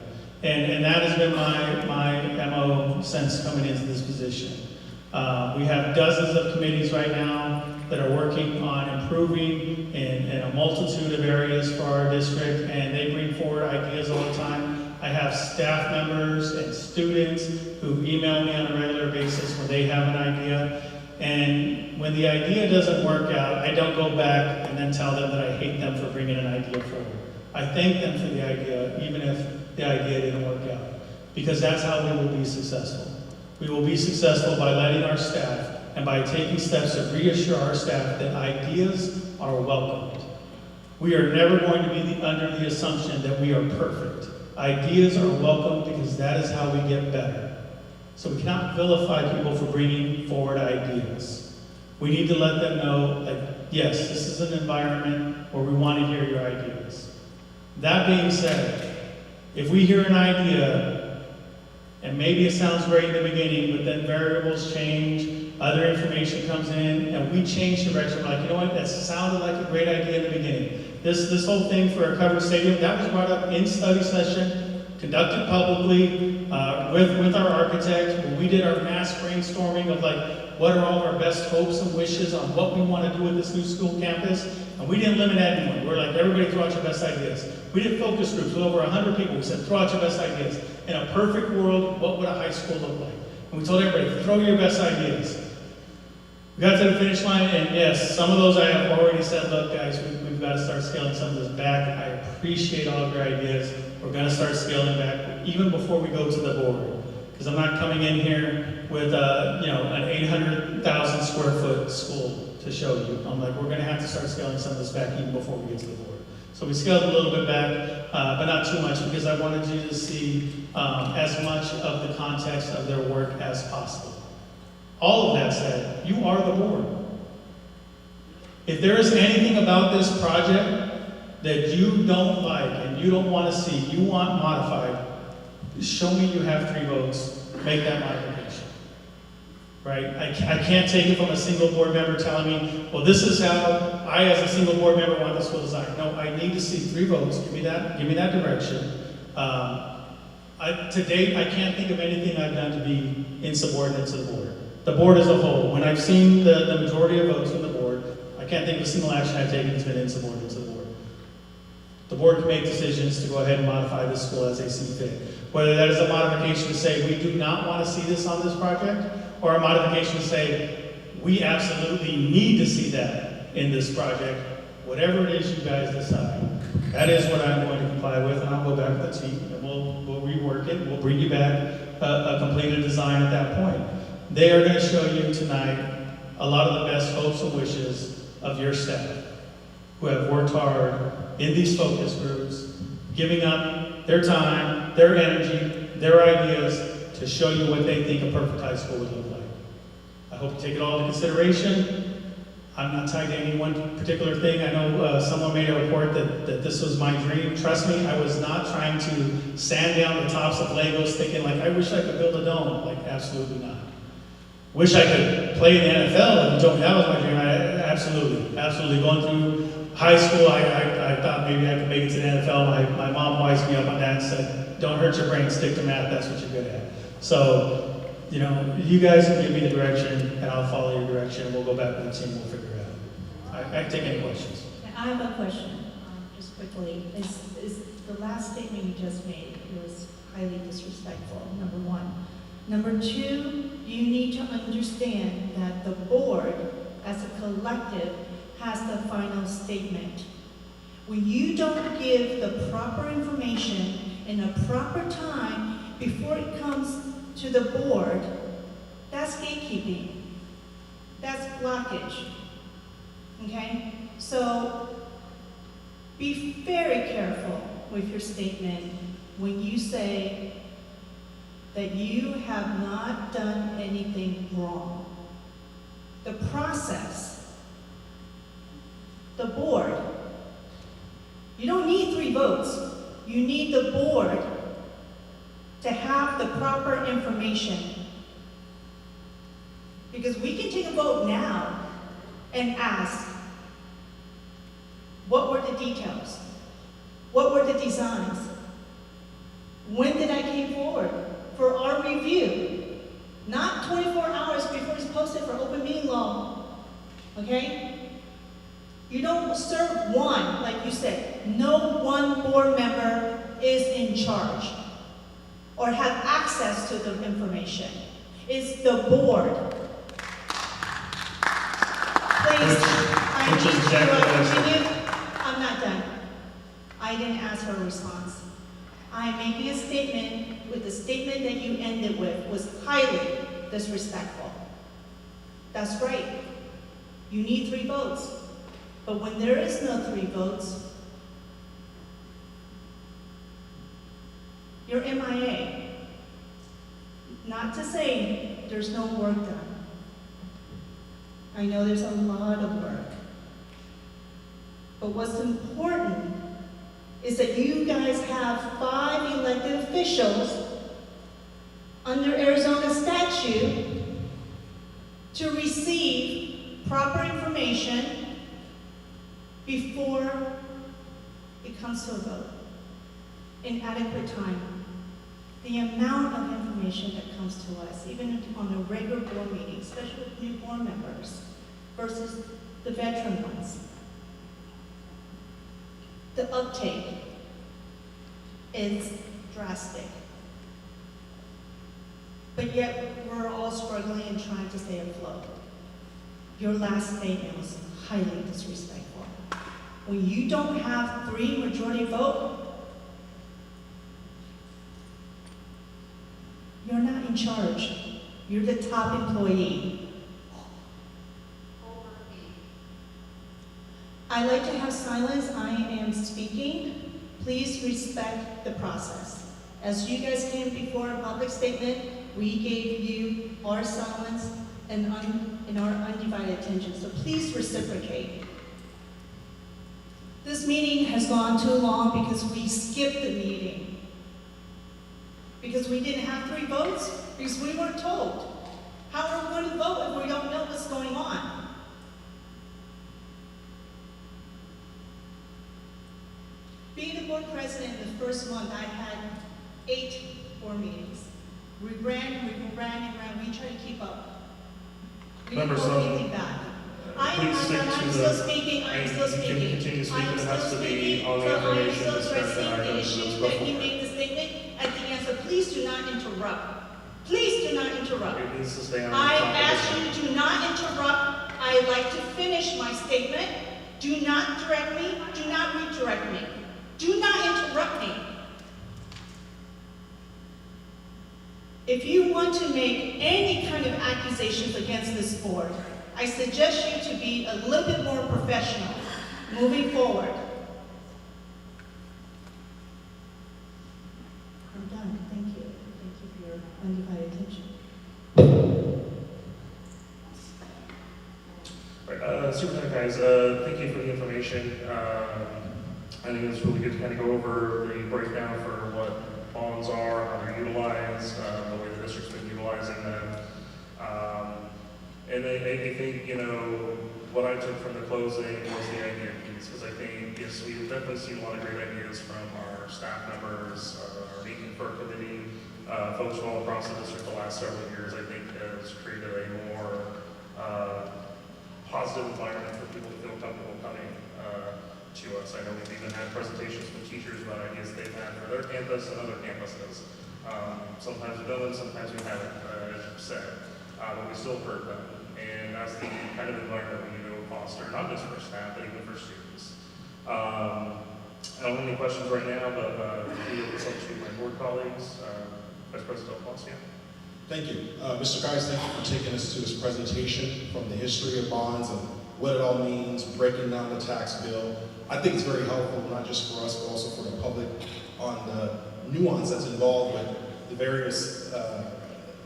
And that has been my MO since coming into this position. We have dozens of committees right now that are working on improving in a multitude of areas for our district, and they bring forward ideas all the time. I have staff members and students who email me on a regular basis when they have an idea. And when the idea doesn't work out, I don't go back and then tell them that I hate them for bringing an idea forward. I thank them for the idea, even if the idea didn't work out, because that's how we will be successful. We will be successful by letting our staff and by taking steps to reassure our staff that ideas are welcomed. We are never going to be under the assumption that we are perfect. Ideas are welcomed because that is how we get better. So we cannot vilify people for bringing forward ideas. We need to let them know that, yes, this is an environment where we want to hear your ideas. That being said, if we hear an idea, and maybe it sounds great in the beginning, but then variables change, other information comes in, and we change direction, we're like, you know what, that sounded like a great idea in the beginning. This whole thing for a covered stadium, that was brought up in study session, conducted publicly with our architect, when we did our mass brainstorming of like, what are all of our best hopes and wishes on what we want to do with this new school campus, and we didn't limit anyone. We're like, everybody throw out your best ideas. We did focus groups with over 100 people. We said, throw out your best ideas. In a perfect world, what would a high school look like? And we told everybody, throw your best ideas. We got to the finish line, and yes, some of those I have already said, look guys, we've got to start scaling some of this back. I appreciate all of your ideas. We're going to start scaling back even before we go to the board. Because I'm not coming in here with an 800,000 square foot school to show you. I'm like, we're going to have to start scaling some of this back even before we get to the board. So we scaled a little bit back, but not too much, because I wanted you to see as much of the context of their work as possible. All of that said, you are the board. If there is anything about this project that you don't like and you don't want to see, you want modified, show me you have 3 votes, make that modification. Right? I can't take it from a single board member telling me, well, this is how I, as a single board member, want the school design. No, I need to see 3 votes. Give me that direction. To date, I can't think of anything I've done to be insubordinate to the board. The board as a whole. When I've seen the majority of votes from the board, I can't think of a single action I've taken that's been insubordinate to the board. The board can make decisions to go ahead and modify this school as they see fit. Whether that is a modification to say we do not want to see this on this project, or a modification to say we absolutely need to see that in this project, whatever it is you guys decide. That is what I'm going to comply with, and I'll go back to the team, and we'll rework it, we'll bring you back a completed design at that point. They are going to show you tonight a lot of the best hopes and wishes of your staff, who have worked hard in these focus groups, giving up their time, their energy, their ideas to show you what they think a perfect high school would look like. I hope you take it all into consideration. I'm not tied to any one particular thing. I know someone made a report that this was my dream. Trust me, I was not trying to sand down the tops of Legos thinking like, I wish I could build a dome. Like, absolutely not. Wish I could play in the NFL. If you told me that was my dream, absolutely. Going through high school, I thought maybe I could make it to the NFL. My mom wised me up on that and said, don't hurt your brain, stick to math, that's what you're good at. So, you know, you guys can give me the direction and I'll follow your direction and we'll go back to the team, we'll figure it out. I can take any questions. I have a question, just quickly. Is the last statement you just made was highly disrespectful, number one. Number two, you need to understand that the board, as a collective, has the final statement. When you don't give the proper information in a proper time before it comes to the board, that's gatekeeping. That's blockage. Okay? So be very careful with your statement when you say that you have not done anything wrong. The process, the board, you don't need 3 votes. You need the board to have the proper information. Because we can take a vote now and ask, what were the details? What were the designs? When did I came forward for our review? Not 24 hours before it's posted for open meeting law, okay? You don't serve one, like you said. No one board member is in charge or have access to the information. It's the board. Please, I need to continue. I'm not done. I didn't ask for a response. I'm making a statement with the statement that you ended with was highly disrespectful. That's right. You need 3 votes. But when there is no 3 votes, you're MIA. Not to say there's no work done. I know there's a lot of work. But what's important is that you guys have 5 elected officials under Arizona statute to receive proper information before it comes to a vote in adequate time. The amount of information that comes to us, even on a regular board meeting, especially with new board members, versus the veteran ones. The uptake is drastic. But yet, we're all struggling and trying to stay afloat. Your last statement was highly disrespectful. When you don't have 3 majority vote, you're not in charge. You're the top employee. I like to have silence. I am speaking. Please respect the process. As you guys came before a public statement, we gave you our silence and our undivided attention. So please reciprocate. This meeting has gone too long because we skipped the meeting. Because we didn't have 3 votes? Because we weren't told. How are we going to vote if we don't know what's going on? Being the board president in the first month, I had 8 board meetings. We ran. We tried to keep up. We didn't hold anything back. I'm still speaking. You can continue speaking, it has to be on the information So I'm discussion still addressing the items issue that's that he before. made the statement at the end, so please do not interrupt. Please do not interrupt. It needs to stay on the I topic. ask you to not interrupt. I like to finish my statement. Do not direct me. Do not redirect me. Do not interrupt me. If you want to make any kind of accusations against this board, I suggest you to be a little bit more professional moving forward. I'm done. Thank you. Thank you for your undivided attention. All right, Superintendent guys, thank you for the information. I think it's really good to kind of go over the breakdown for what bonds are, how they're utilized, the way the district's been utilizing them. And I think, you know, what I took from the closing was the idea piece, because I think, yes, we've definitely seen a lot of great ideas from our staff members, our meeting for committee, folks from all across the district the last several years. I think has created a more positive environment for people to feel comfortable coming to us. I know we've even had presentations from teachers about ideas they've had for their campus and other campuses. Sometimes we've done them, sometimes we haven't, as you said, but we still heard them. And that's the kind of environment we need to foster, not just for staff, but even for students. I don't have any questions right now, but I'll leave this up to my board colleagues. Vice President Tolleson. Thank you. Mr. Geis, thank you for taking us to this presentation from the history of bonds and what it all means, breaking down the tax bill. I think it's very helpful, not just for us, but also for the public, on the nuance that's involved with the various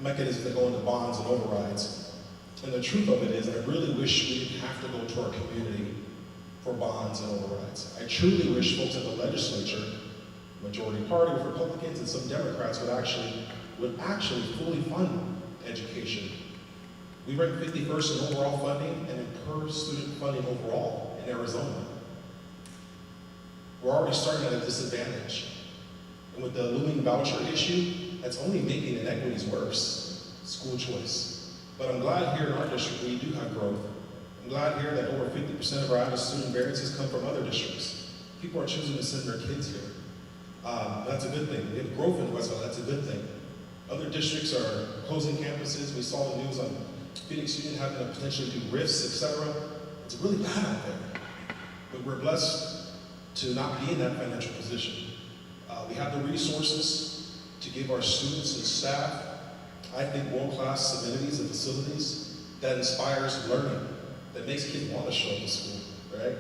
mechanisms that go into bonds and overrides. And the truth of it is, I really wish we didn't have to go to our community for bonds and overrides. I truly wish folks in the legislature, majority party with Republicans and some Democrats, would actually fully fund education. We rank 51st in overall funding and in per student funding overall in Arizona. We're already starting at a disadvantage. And with the looming voucher issue, that's only making inequities worse, school choice. But I'm glad here in our district we do have growth. I'm glad here that over 50% of our average student variances come from other districts. People are choosing to send their kids here. That's a good thing. We have growth in Westville, that's a good thing. Other districts are closing campuses. We saw the news on Phoenix Union having to potentially do rifts, etc. It's really bad out there. But we're blessed to not be in that financial position. We have the resources to give our students and staff, I think, world-class amenities and facilities that inspires learning, that makes kids want to show up to school, right?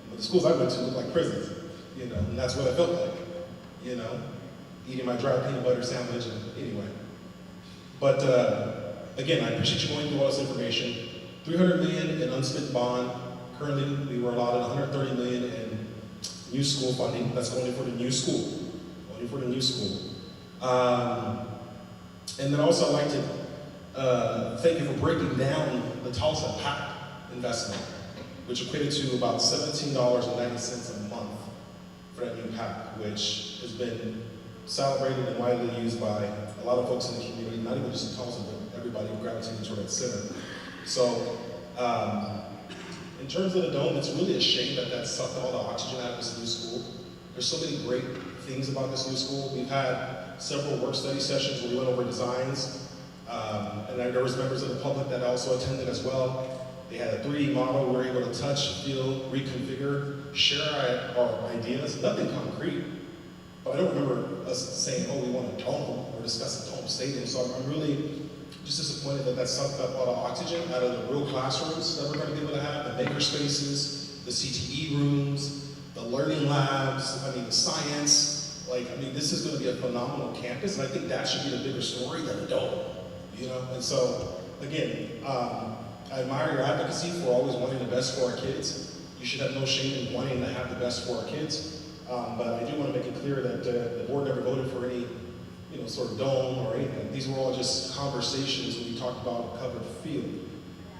But the schools I went to looked like prisons, you know, and that's what I felt like, you know, eating my dry peanut butter sandwich, and anyway. But again, I appreciate you going through all this information. $300 million in unspent bond. Currently, we were allotted $130 million in new school funding. That's only for the new school. Only for the new school. And then also I'd like to thank you for breaking down the Tolleson PAC investment, which equated to about $17.90 a month for that new PAC, which has been celebrated and widely used by a lot of folks in the community, not even just in Tolleson, but everybody gravitating toward that center. So, in terms of the dome, it's really a shame that that sucked all the oxygen out of this new school. There's so many great things about this new school. We've had several work study sessions where we went over designs, and there was members of the public that also attended as well. They had a 3D model we were able to touch, feel, reconfigure, share our ideas, nothing concrete. But I don't remember us saying, oh, we want a dome, or discuss a dome stadium. So I'm really just disappointed that that sucked up all the oxygen out of the real classrooms that we're going to be able to have, the maker spaces, the CTE rooms, the learning labs, I mean, the science. This is going to be a phenomenal campus, and I think that should be the bigger story than the dome, you know? And so, again, I admire your advocacy for always wanting the best for our kids. You should have no shame in wanting to have the best for our kids. But I do want to make it clear that the board never voted for any, sort of dome or anything. These were all just conversations when we talked about a covered field.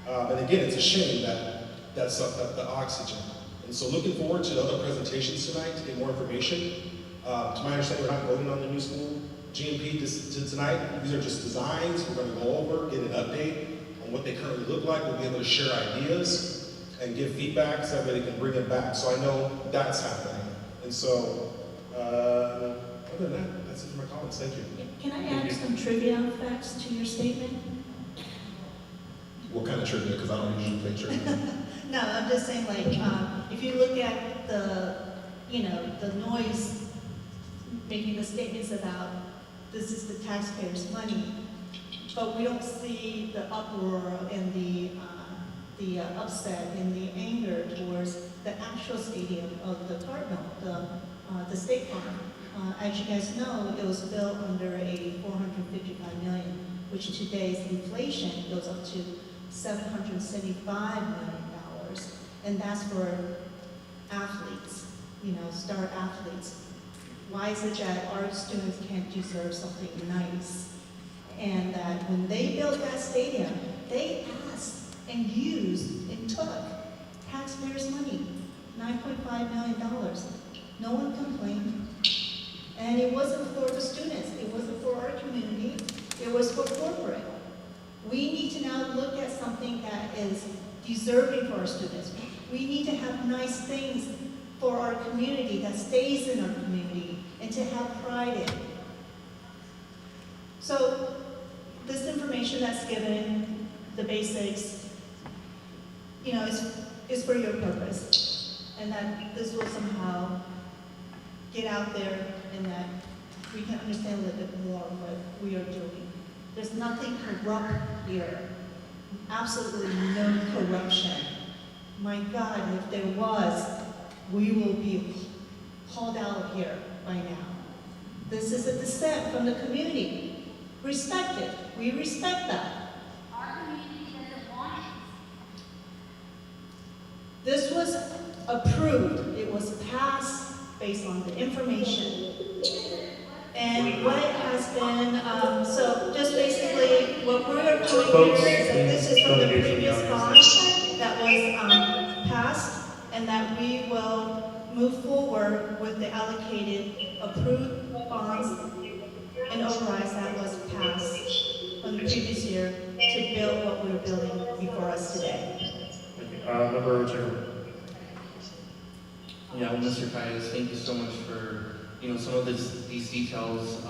And again, it's a shame that that sucked up the oxygen. And so looking forward to the other presentations tonight to get more information. To my understanding, we're not voting on the new school GMP tonight. These are just designs. We're going to go over, get an update on what they currently look like. We'll be able to share ideas and give feedback so everybody can bring it back. So I know that's happening. And so, other than that, that's it for my comments. Thank you. Can I add some trivia facts to your statement? What kind of trivia? Because I don't usually play trivia. No, I'm just saying, if you look at the noise making the statements about this is the taxpayers' money, but we don't see the uproar and the upset and the anger towards the actual stadium of the Departmental, the State Farm. As you guys know, it was built under a $455 million, which today's inflation goes up to $775 million, and that's for athletes, star athletes. Why is it that our students can't deserve something nice? And that when they built that stadium, they asked and used and took taxpayers' money, $9.5 million. No one complained. And it wasn't for the students, it wasn't for our community, it was for corporate. We need to now look at something that is deserving for our students. We need to have nice things for our community that stays in our community and to have pride in. So this information that's given, the basics, you know, is for your purpose. And that this will somehow get out there and that we can understand a little bit more what we are doing. There's nothing corrupt here. Absolutely no corruption. My God, if there was, we will be hauled out of here by now. This is a dissent from the community. Respect it. We respect that. Our community doesn't want it. This was approved. It was passed based on the information. And what has been, so just basically, what we're doing here is that this is from the previous bond that was passed, and that we will move forward with the allocated approved bonds and overrides that was passed from the previous year to build what we're building before us today. Member Chairman. Yeah, well, Mr. Caius, thank you so much for some of these details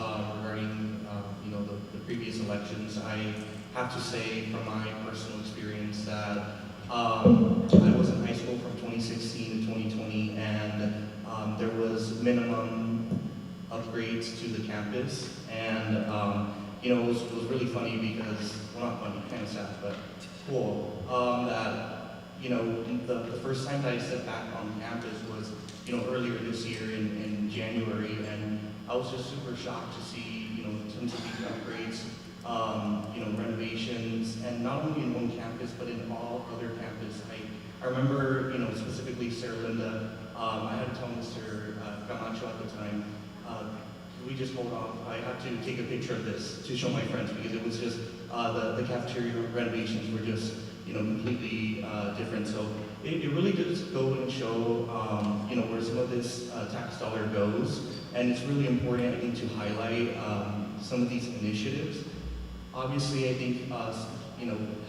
regarding the previous elections. I have to say from my personal experience that I was in high school from 2016 to 2020, and there was minimum upgrades to the campus, and it was really funny because, well, not funny, kind of sad, but cool, that the first time that I stepped back on campus was earlier this year in January, and I was just super shocked to see tons of these upgrades, renovations, and not only in one campus but in all other campuses. I remember specifically Sarah Linda. I had to tell Mr. Camacho at the time, could we just hold off? I have to take a picture of this to show my friends, because it was just the cafeteria renovations were just completely different. So it really does go and show where some of this tax dollar goes, and it's really important, I think, to highlight some of these initiatives. Obviously, I think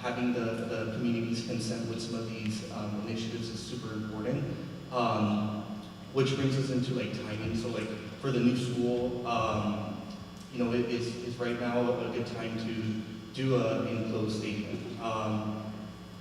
having the community's consent with some of these initiatives is super important. Which brings us into timing. So for the new school, it is right now a good time to do an enclosed stadium.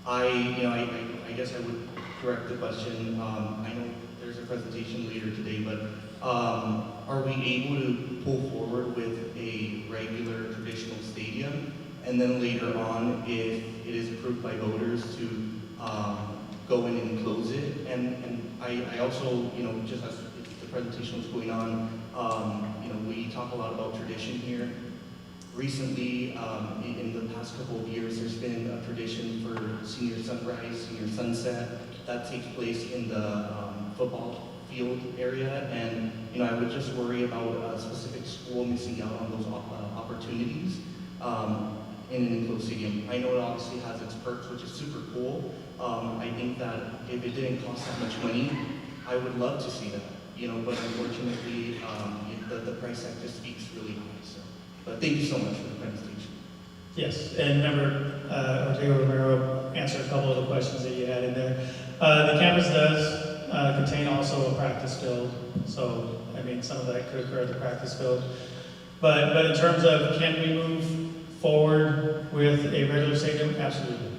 I guess I would direct the question. I know there's a presentation later today, but are we able to pull forward with a regular traditional stadium, and then later on, if it is approved by voters, to go in and close it? And I also, just as the presentation was going on, we talk a lot about tradition here. Recently, in the past couple of years, there's been a tradition for senior sunrise, senior sunset, that takes place in the football field area, and I would just worry about a specific school missing out on those opportunities in an enclosed stadium. I know it obviously has its perks, which is super cool. I think that if it didn't cost that much money, I would love to see that, but unfortunately, the price tag just speaks really high. So, but thank you so much for the presentation. Yes, and Member Ortega Romero answered a couple of the questions that you had in there. The campus does contain also a practice field, so some of that could occur at the practice field. But in terms of can we move forward with a regular stadium, absolutely.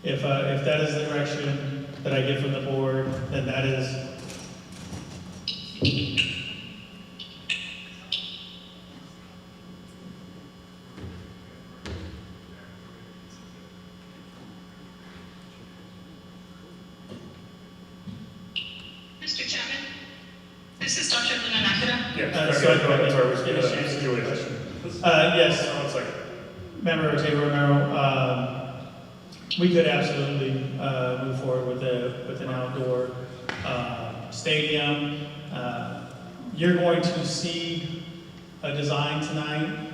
If that is the direction that I get from the board, then that is. Mr. Chapman, this is Dr. Luna Nakata. Yes. One second. Member Ortega Romero, we could absolutely move forward with an outdoor stadium. You're going to see a design tonight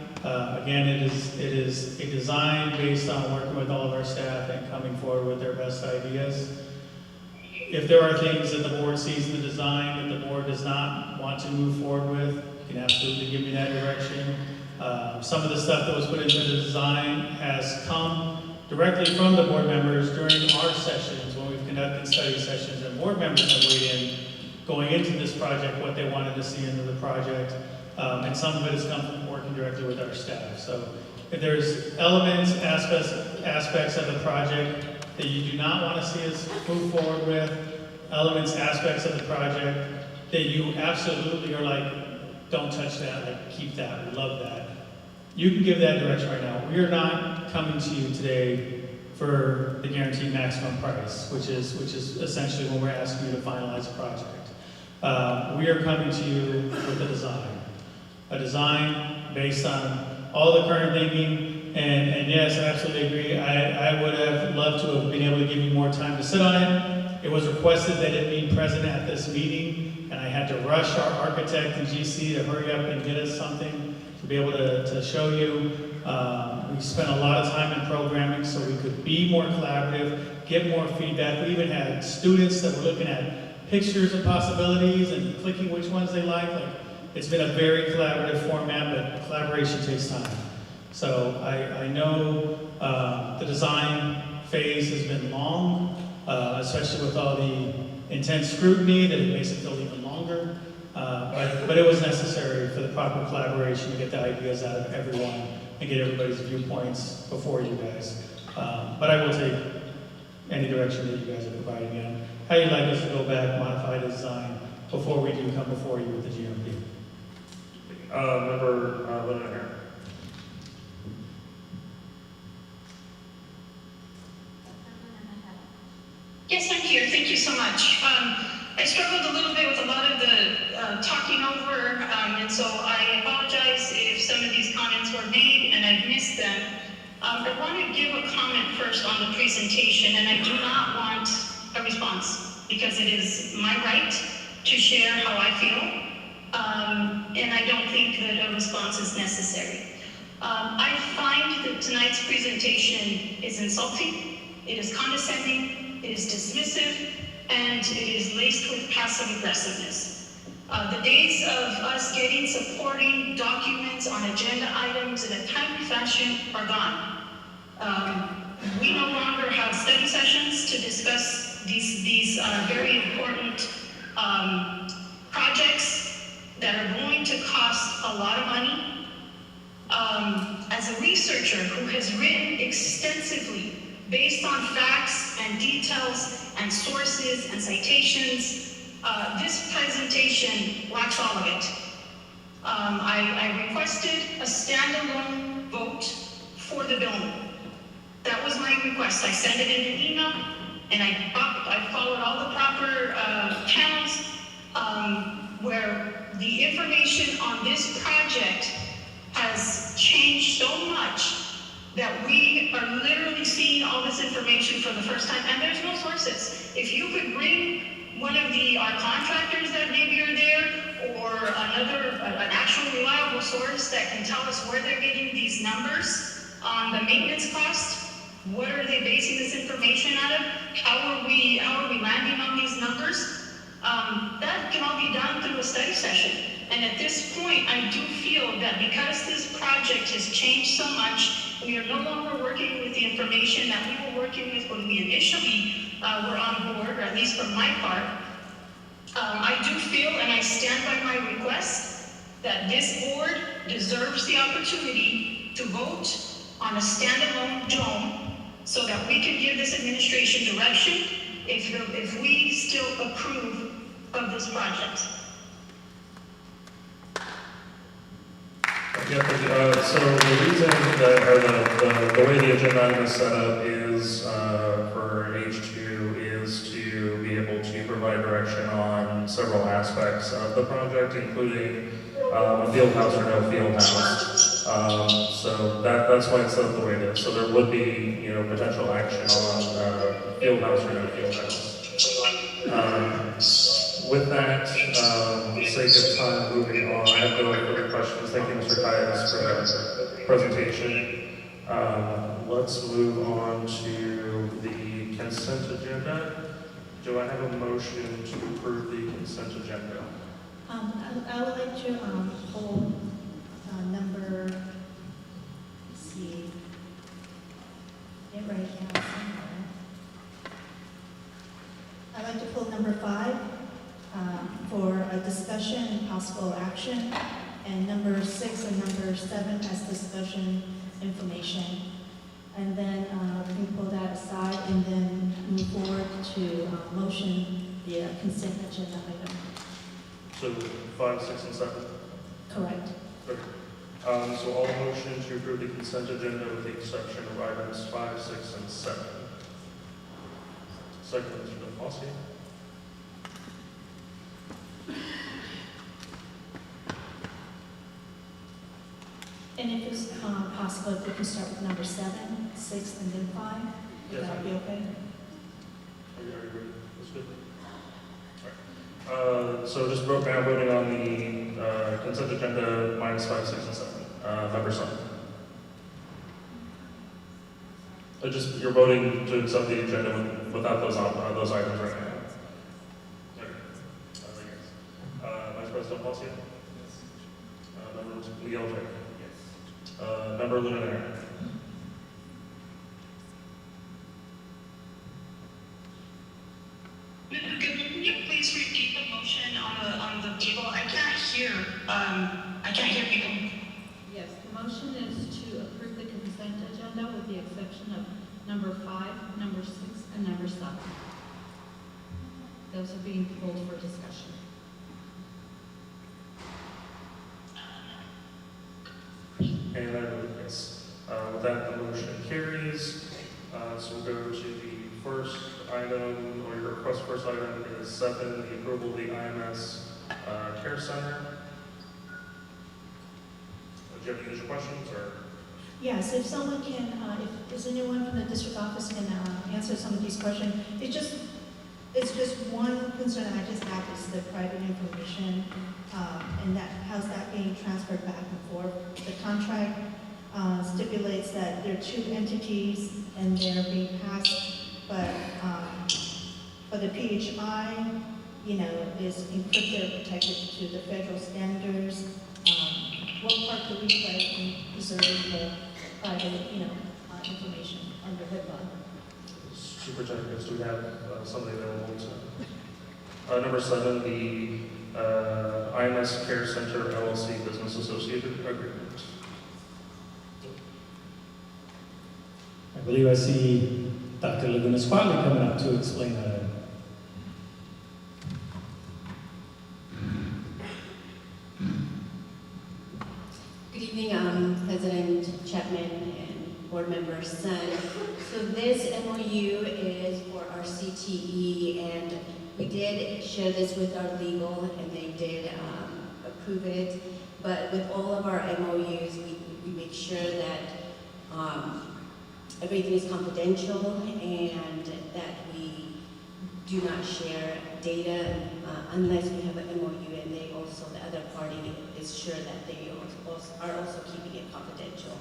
Again, it is a design based on working with all of our staff and coming forward with their best ideas. If there are things that the board sees in the design that the board does not want to move forward with, you can absolutely give me that direction. Some of the stuff that was put into the design has come directly from the board members during our sessions when we've conducted study sessions, and board members have weighed in going into this project what they wanted to see into the project. And some of it has come from working directly with our staff. So if there's elements, aspects of the project that you do not want to see us move forward with, elements, aspects of the project that you absolutely are like, don't touch that, like keep that, we love that. You can give that direction right now. We are not coming to you today for the guaranteed maximum price, which is essentially when we're asking you to finalize a project. We are coming to you with a design based on all the current thinking, and yes, I absolutely agree. I would have loved to have been able to give you more time to sit on it. It was requested that it be present at this meeting, and I had to rush our architect and GC to hurry up and get us something to be able to show you. We spent a lot of time in programming so we could be more collaborative, get more feedback. We even had students that were looking at pictures of possibilities and clicking which ones they like. It's been a very collaborative format, but collaboration takes time. So I know the design phase has been long, especially with all the intense scrutiny that it makes it feel even longer. But it was necessary for the proper collaboration to get the ideas out of everyone and get everybody's viewpoints before you guys. But I will take any direction that you guys are providing in. How you'd like us to go back, modify the design before we do come before you with the GMP. Member Linda here. Yes, I'm here. Thank you so much. I struggled a little bit with a lot of the talking over, and so I apologize if some of these comments were made and I've missed them. I want to give a comment first on the presentation, and I do not want a response because it is my right to share how I feel. And I don't think that a response is necessary. I find that tonight's presentation is insulting, it is condescending, it is dismissive, and it is laced with passive aggressiveness. The days of us getting supporting documents on agenda items in a timely fashion are gone. We no longer have study sessions to discuss these very important projects that are going to cost a lot of money. As a researcher who has written extensively based on facts and details and sources and citations, this presentation lacks all of it. I requested a standalone vote for the bill. That was my request. I sent it in an email, and I followed all the proper channels where the information on this project has changed so much that we are literally seeing all this information for the first time, and there's no sources. If you could bring one of our contractors that maybe are there, or an actual reliable source that can tell us where they're getting these numbers on the maintenance cost, what are they basing this information out of? How are we landing on these numbers? That can all be done through a study session. And at this point, I do feel that because this project has changed so much, we are no longer working with the information that we were working with when we initially were on board, or at least for my part. I do feel, and I stand by my request, that this board deserves the opportunity to vote on a standalone dome so that we can give this administration direction if we still approve of this project. Yeah, so the reason that, or the way the agenda item is set up is for H2 is to be able to provide direction on several aspects of the project, including a field house or no field house. So that's why it's set up the way it is. So there would be, potential action on field house or no field house. with that, for the sake of time moving on, I have no further questions. Thank you, Mr. Caius, for that presentation. Let's move on to the consent agenda. Do I have a motion to approve the consent agenda? I would like to hold number, let's see, get right now somewhere. I'd like to pull number 5 for a discussion and possible action, and number 6 and number 7 as discussion information. And then we can pull that aside and then move forward to motion the consent agenda item. So 5, 6, and 7? Correct. Okay. So all motion to approve the consent agenda with the exception of items 5, 6, and 7. Second, Mr. Tolleson. And if it's possible, if we can start with number 7, 6, and then 5, would Yes, that be okay? Are you ready? That's good. All right. So just now voting on the consent agenda minus 5, 6, and 7. Number 7. You're voting to accept the agenda without those items right now. Okay. Vice President Tolleson? Yes. Member Miguel J? Yes. Member Lunanar? Can you please repeat the motion on the table? I can't hear people. Yes, the motion is to approve the consent agenda with the exception of number 5, number 6, and number 7. Those are being pulled for discussion. And I vote yes. With that, the motion carries. So we'll go to the first item, or your request first item is 7, the approval of the IMS Care Center. Do you have any initial questions, or? Yes, if someone can, if anyone from the district office can answer some of these questions. It's just one concern I just have is the private information, and how's that being transferred back and forth. The contract stipulates that there are 2 entities and they're being passed, but the PHI, is encrypted or protected to the federal standards. What part do we play in preserving the private, information under HIPAA? Superintendent, do we have somebody available to? Number 7, the IMS Care Center LLC Business Associated Agreement. I believe I see Dr. Laguna Squadley coming up to explain that. Good evening, President Chapman and board member Sun. So this MOU is for our CTE, and we did share this with our legal, and they did approve it. But with all of our MOUs, we make sure that everything is confidential and that we do not share data unless we have an MOU, and they also, the other party is sure that they are also keeping it confidential.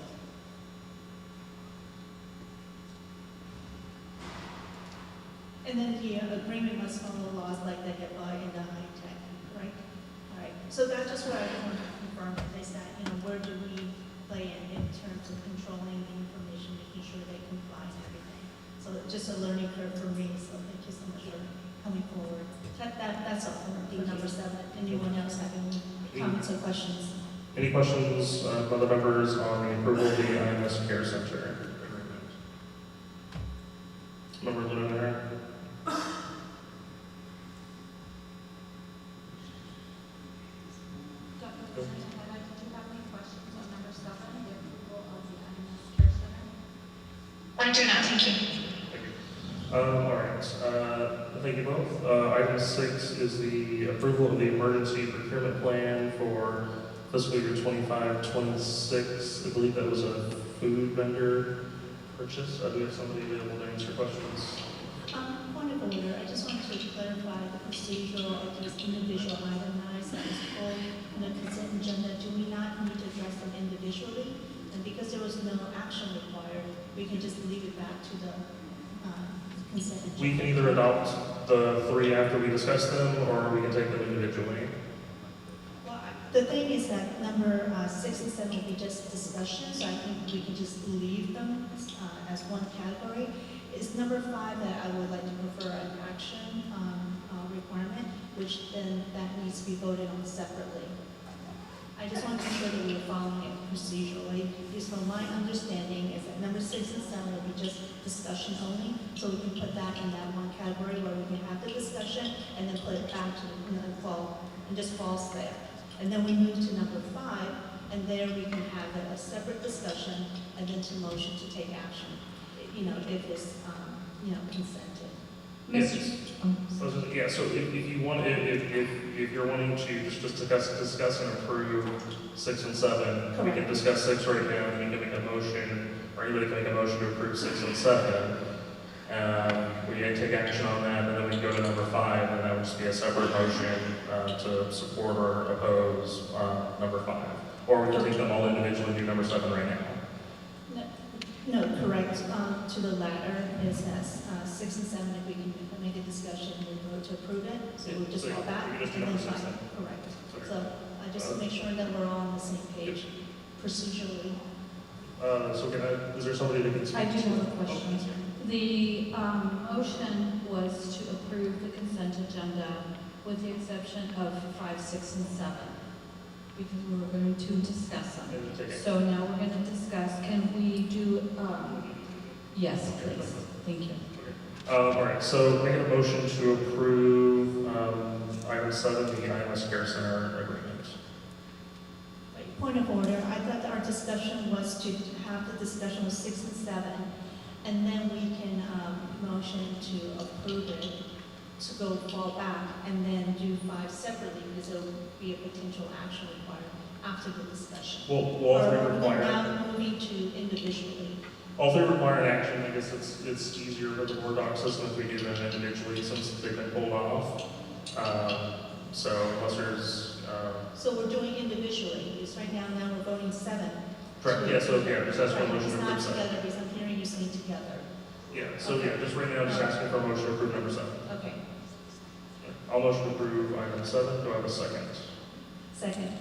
And then the agreement must follow laws like the HIPAA and the high-tech, right? All right. So that's just what I want to confirm is that, where do we play in terms of controlling the information, making sure they comply and everything. So just a learning curve for me. So thank you so much for coming forward. That's all for number 7. Anyone else have any comments or questions? Any questions from the members on the approval of the IMS Care Center agreement? Member Lunanar? I do not, thank you. All right, thank you both. Item 6 is the approval of the emergency procurement plan for fiscal year 25-26. I believe that was a food vendor purchase. Do we have somebody available to answer questions? Point of order, I just want to clarify the procedural of these individual items that was pulled in the consent agenda. Do we not need to address them individually? And because there was no action required, we can just leave it back to the consent agenda. We can either adopt the 3 after we discuss them, or we can take them individually. Well, the thing is that number 6 and 7 will be just discussion, so I think we can just leave them as one category. It's number 5 that I would like to prefer an action requirement, which then that needs to be voted on separately. I just want to make sure that we're following it procedurally, because from my understanding is that number 6 and 7 will be just discussion only, so we can put that in that one category where we can have the discussion and then put it back to the fall and just falls there. And then we move to number 5, and there we can have a separate discussion and then to motion to take action, if it's, consented. Yes. Yeah, so if you want, if you're wanting to just discuss and approve 6 and 7, we can discuss 6 right now, and you can make a motion, or anybody can make a motion to approve 6 and 7. We can take action on that, and then we can go to number 5, and that would just be a separate motion to support or oppose number 5. Or we can take them all individually and do number 7 right now. No, correct. To the latter, it says 6 and 7, if we can make a discussion, we vote to approve it, so we'll just go back. We can just do and number then 6 then. correct. So I just to make sure that we're all on the same page procedurally. So is there somebody that can speak? I do have a question. The motion was to approve the consent agenda with the exception of 5, 6, and 7, because we were going to discuss them. So now we're going to discuss, can we do, yes, please, thank you. All right, so we have a motion to approve item 7, the IMS Care Center agreement. Point of order, I thought that our discussion was to have the discussion with 6 and 7, and then we can motion to approve it, to go fall back, and then do 5 separately, because there will be a potential action required after the discussion. Well, all 3 require. Now moving to individually. All 3 require an action. I guess it's easier for the board doc system if we do them individually since they've been pulled off. So unless there's So we're doing individually, because right now we're voting 7. correct, yeah, so yeah, just ask for a motion to It's not approve 7. together, because I'm hearing you saying together. Yeah, so yeah, just right now, just asking for a motion to approve number 7. Okay. I'll motion to approve item 7. Do I have a second? Second.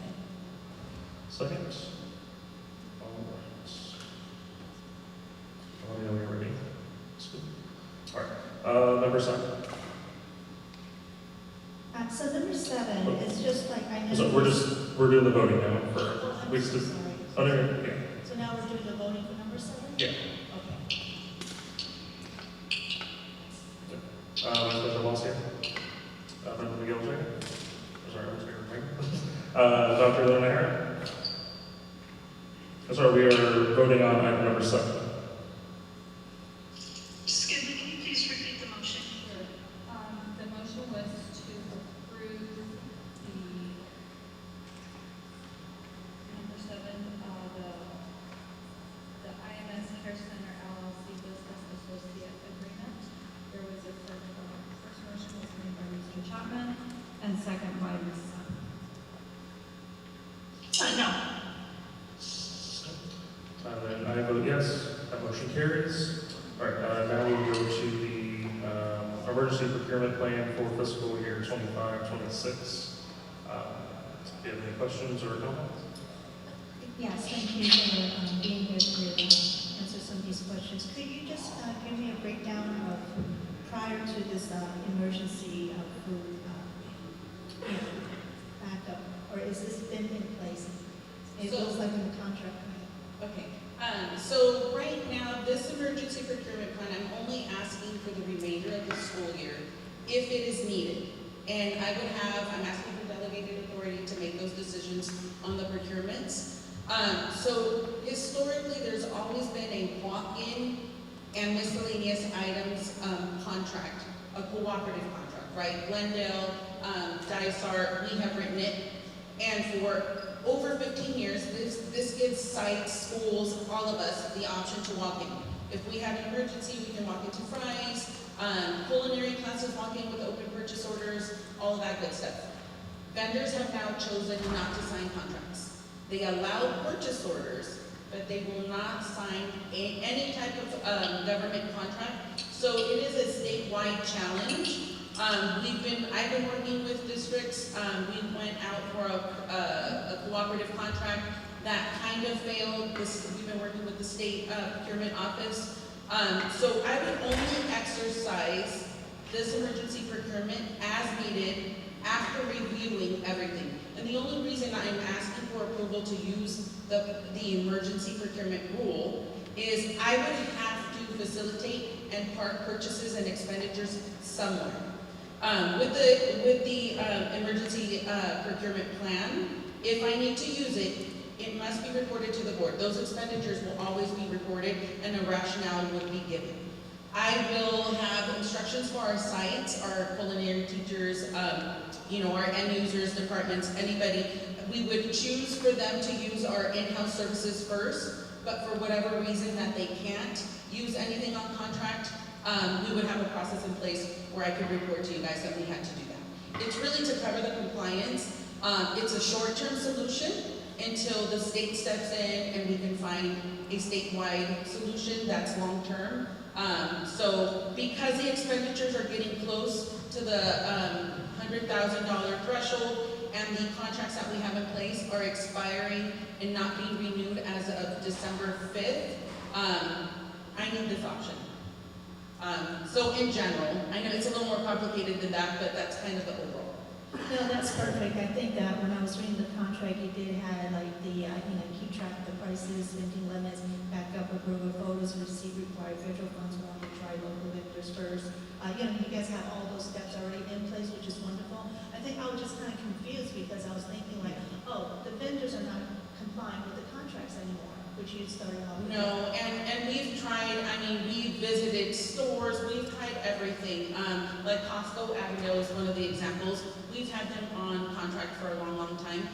Second. All right. Let me know when you're ready. That's good. All right. Number 7. So number 7 is just like I know. So we're doing the voting now for weeks to. Oh, no, yeah. So now we're doing the voting for number 7? Yeah. Okay. Vice President Walls here. Member McGill here. Sorry, I was here. Dr. Lynn. Sorry, we are voting on item number 7. Excuse me, can you please repeat the motion? Sure. The motion was to approve the number 7, the IMS Care Center LLC Business Associate Agreement. There was a first motion was made by Mr. Chapman and second by Ms. Sun. No. And I vote yes. That motion carries. All right, now we go to the emergency procurement plan for fiscal year 25-26. Do you have any questions or comments? Yes, thank you for being here to answer some of these questions. Could you just give me a breakdown of prior to this emergency food backup, or is this been in place? It looks like in the contract. Okay. So right now, this emergency procurement plan, I'm only asking for the remainder of the school year if it is needed. And I'm asking for delegated authority to make those decisions on the procurements. So historically, there's always been a walk-in and miscellaneous items contract, a cooperative contract, right? Glendale, Dysart, we have written it. And for over 15 years, this gives sites, schools, all of us, the option to walk in. If we have an emergency, we can walk into Fry's, Culinary classes walk in with open purchase orders, all of that good stuff. Vendors have now chosen not to sign contracts. They allow purchase orders, but they will not sign any type of government contract. So it is a statewide challenge. I've been working with districts. We went out for a cooperative contract that kind of failed. We've been working with the state procurement office. So I would only exercise this emergency procurement as needed after reviewing everything. And the only reason I'm asking for approval to use the emergency procurement rule is I would have to facilitate and park purchases and expenditures somewhere. With the emergency procurement plan, if I need to use it, it must be reported to the board. Those expenditures will always be reported and a rationale would be given. I will have instructions for our sites, our culinary teachers, our end users, departments, anybody. We would choose for them to use our in-house services first, but for whatever reason that they can't use anything on contract, we would have a process in place where I could report to you guys that we had to do that. It's really to cover the compliance. It's a short-term solution until the state steps in and we can find a statewide solution that's long-term. So because the expenditures are getting close to the $100,000 threshold and the contracts that we have in place are expiring and not being renewed as of December 5th, I need this option. So in general, I know it's a little more complicated than that, but that's kind of the overall. No, that's perfect. I think that when I was reading the contract, you did have like the, keep track of the prices, spending limits, backup approval, photos, receipt required, federal funds wanted, try local vendors first. You guys have all those steps already in place, which is wonderful. I think I was just kind of confused because I was thinking like, oh, the vendors are not complying with the contracts anymore, which you started off with. No, and we've tried, we've visited stores, we've tried everything. Like Costco Avondale is one of the examples. We've had them on contract for a long, long time.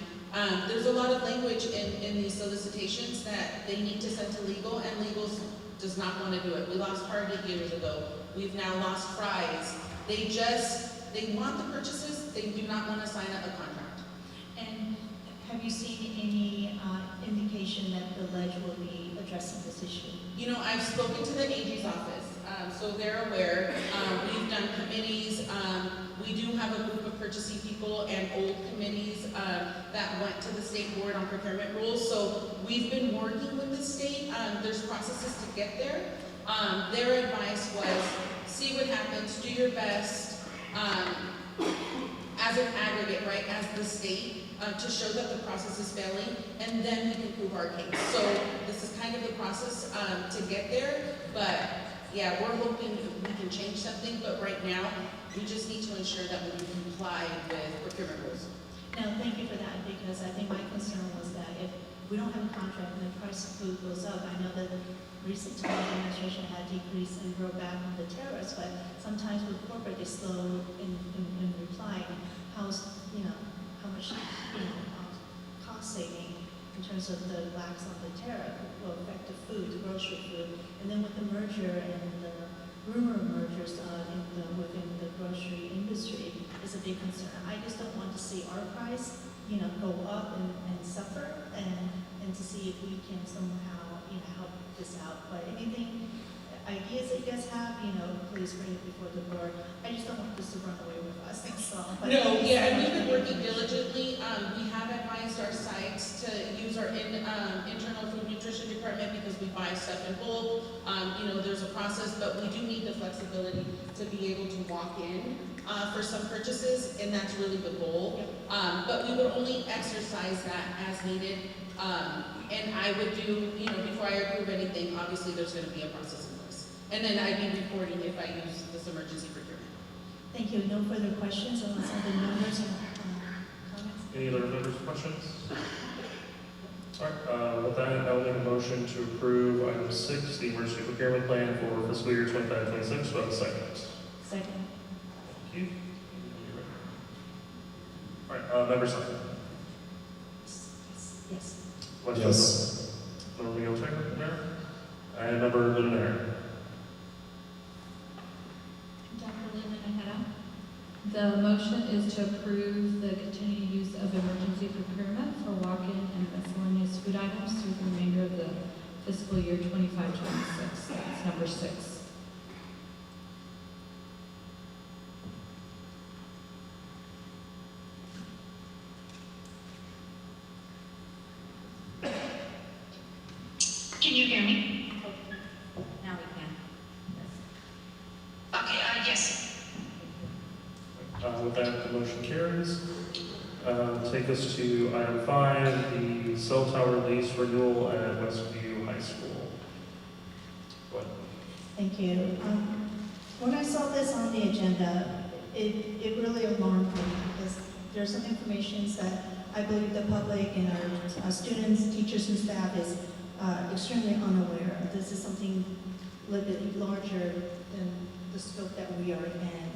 There's a lot of language in these solicitations that they need to send to legal, and legal does not want to do it. We lost Target years ago. We've now lost Fry's. They want the purchases, they do not want to sign up a contract. And have you seen any indication that the ledge will be addressing this issue? I've spoken to the AG's office, so they're aware. We've done committees. We do have a group of purchasing people and old committees that went to the state board on procurement rules. So we've been working with the state. There's processes to get there. Their advice was, see what happens, do your best as an aggregate, right, as the state, to show that the process is failing, and then we can prove our case. So this is kind of the process to get there, but yeah, we're hoping we can change something, but right now, we just need to ensure that we comply with procurement rules. Now, thank you for that, because I think my concern was that if we don't have a contract and the price of food goes up, I know that the recent administration had decreased and grow back on the tariffs, but sometimes with corporate, they slow in replying. How much, cost saving in terms of the lax on the tariff will affect the food, the grocery food, and then with the merger and the rumor of mergers within the grocery industry is a big concern. I just don't want to see our price, go up and suffer, and to see if we can somehow, help this out. But anything, ideas that you guys have, please bring it before the board. I just don't want this to run away with us, that's all. But no, yeah, and we've been working diligently. We have advised our sites to use our internal food nutrition department because we buy stuff in bulk. There's a process, but we do need the flexibility to be able to walk in for some purchases, and that's really the goal. But we would only exercise that as needed. And I would do, before I approve anything, obviously there's going to be a process in place. And then I'd be reporting if I use this emergency procurement. Thank you. No further questions unless other members have comments? Any other members' questions? All right, with that, I will make a motion to approve item 6, the emergency procurement plan for fiscal year 25-26. Do I have a second? Second. Thank you. All right, member second. Yes. Yes. Member Leotek, Mayor? And member Luminaire? The motion is to approve the continued use of emergency procurement for walk-in and miscellaneous food items through the remainder of the fiscal year 25-26. That's number 6. Can you hear me? Now we can. Okay, yes. With that, the motion carries. Take us to item 5, the cell tower lease renewal at Westview High School. Go ahead. Thank you. When I saw this on the agenda, it really alarmed me because there's some information that I believe the public and our students, teachers, and staff is extremely unaware of. This is something a little bit larger than the scope that we are in.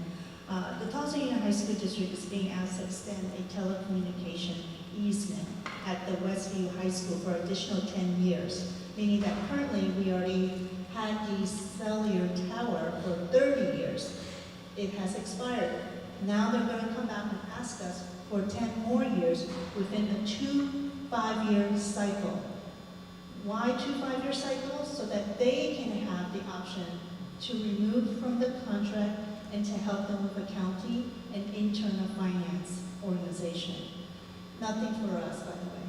The Tolleson High School District is being asked to extend a telecommunication easement at the Westview High School for additional 10 years, meaning that currently we already had the cellular tower for 30 years. It has expired. Now they're going to come back and ask us for 10 more years within a 2 5-year cycle. Why 2 5-year cycles? So that they can have the option to remove from the contract and to help them with accounting and internal finance organization. Nothing for us, by the way.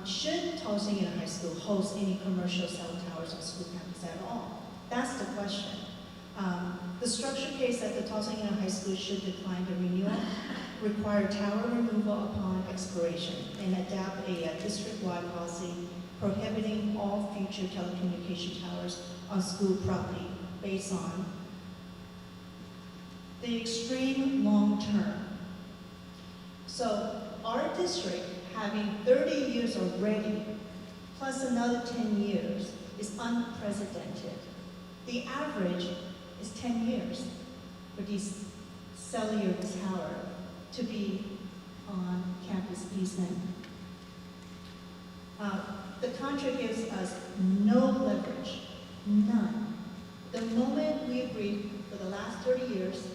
Should Tolleson High School host any commercial cell towers on school campus at all? That's the question. The structure case that the Tolleson High School should decline the renewal, require tower removal upon expiration, and adopt a district-wide policy prohibiting all future telecommunication towers on school property based on the extreme long term. So our district having 30 years already, plus another 10 years, is unprecedented. The average is 10 years for these cellular tower to be on campus easement. The contract gives us no leverage, none. The moment we agreed for the last 30 years,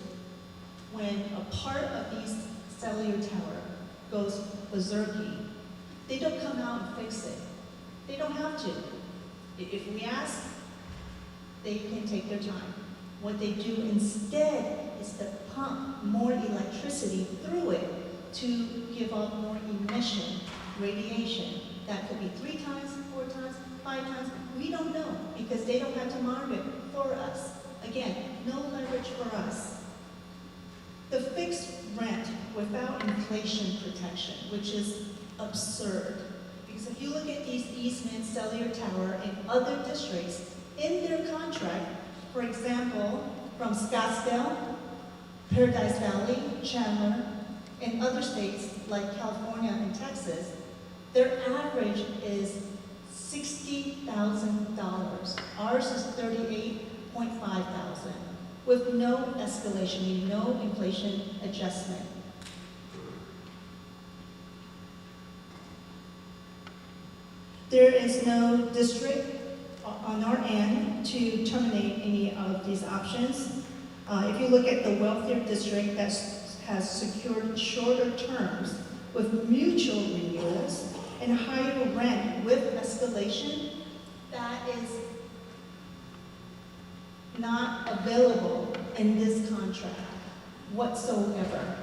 when a part of these cellular tower goes berserky, they don't come out and fix it. They don't have to. If we ask, they can take their time. What they do instead is to pump more electricity through it to give off more emission, radiation. That could be 3 times, 4 times, 5 times. We don't know because they don't have to monitor it for us. Again, no leverage for us. The fixed rent without inflation protection, which is absurd. Because if you look at these easements, cellular tower, in other districts, in their contract, for example, from Scottsdale, Paradise Valley, Chandler, and other states like California and Texas, their average is $60,000. Ours is $38,500 with no escalation, meaning no inflation adjustment. There is no district on our end to terminate any of these options. If you look at the wealthier district that has secured shorter terms with mutual renewals and higher rent with escalation, that is not available in this contract whatsoever.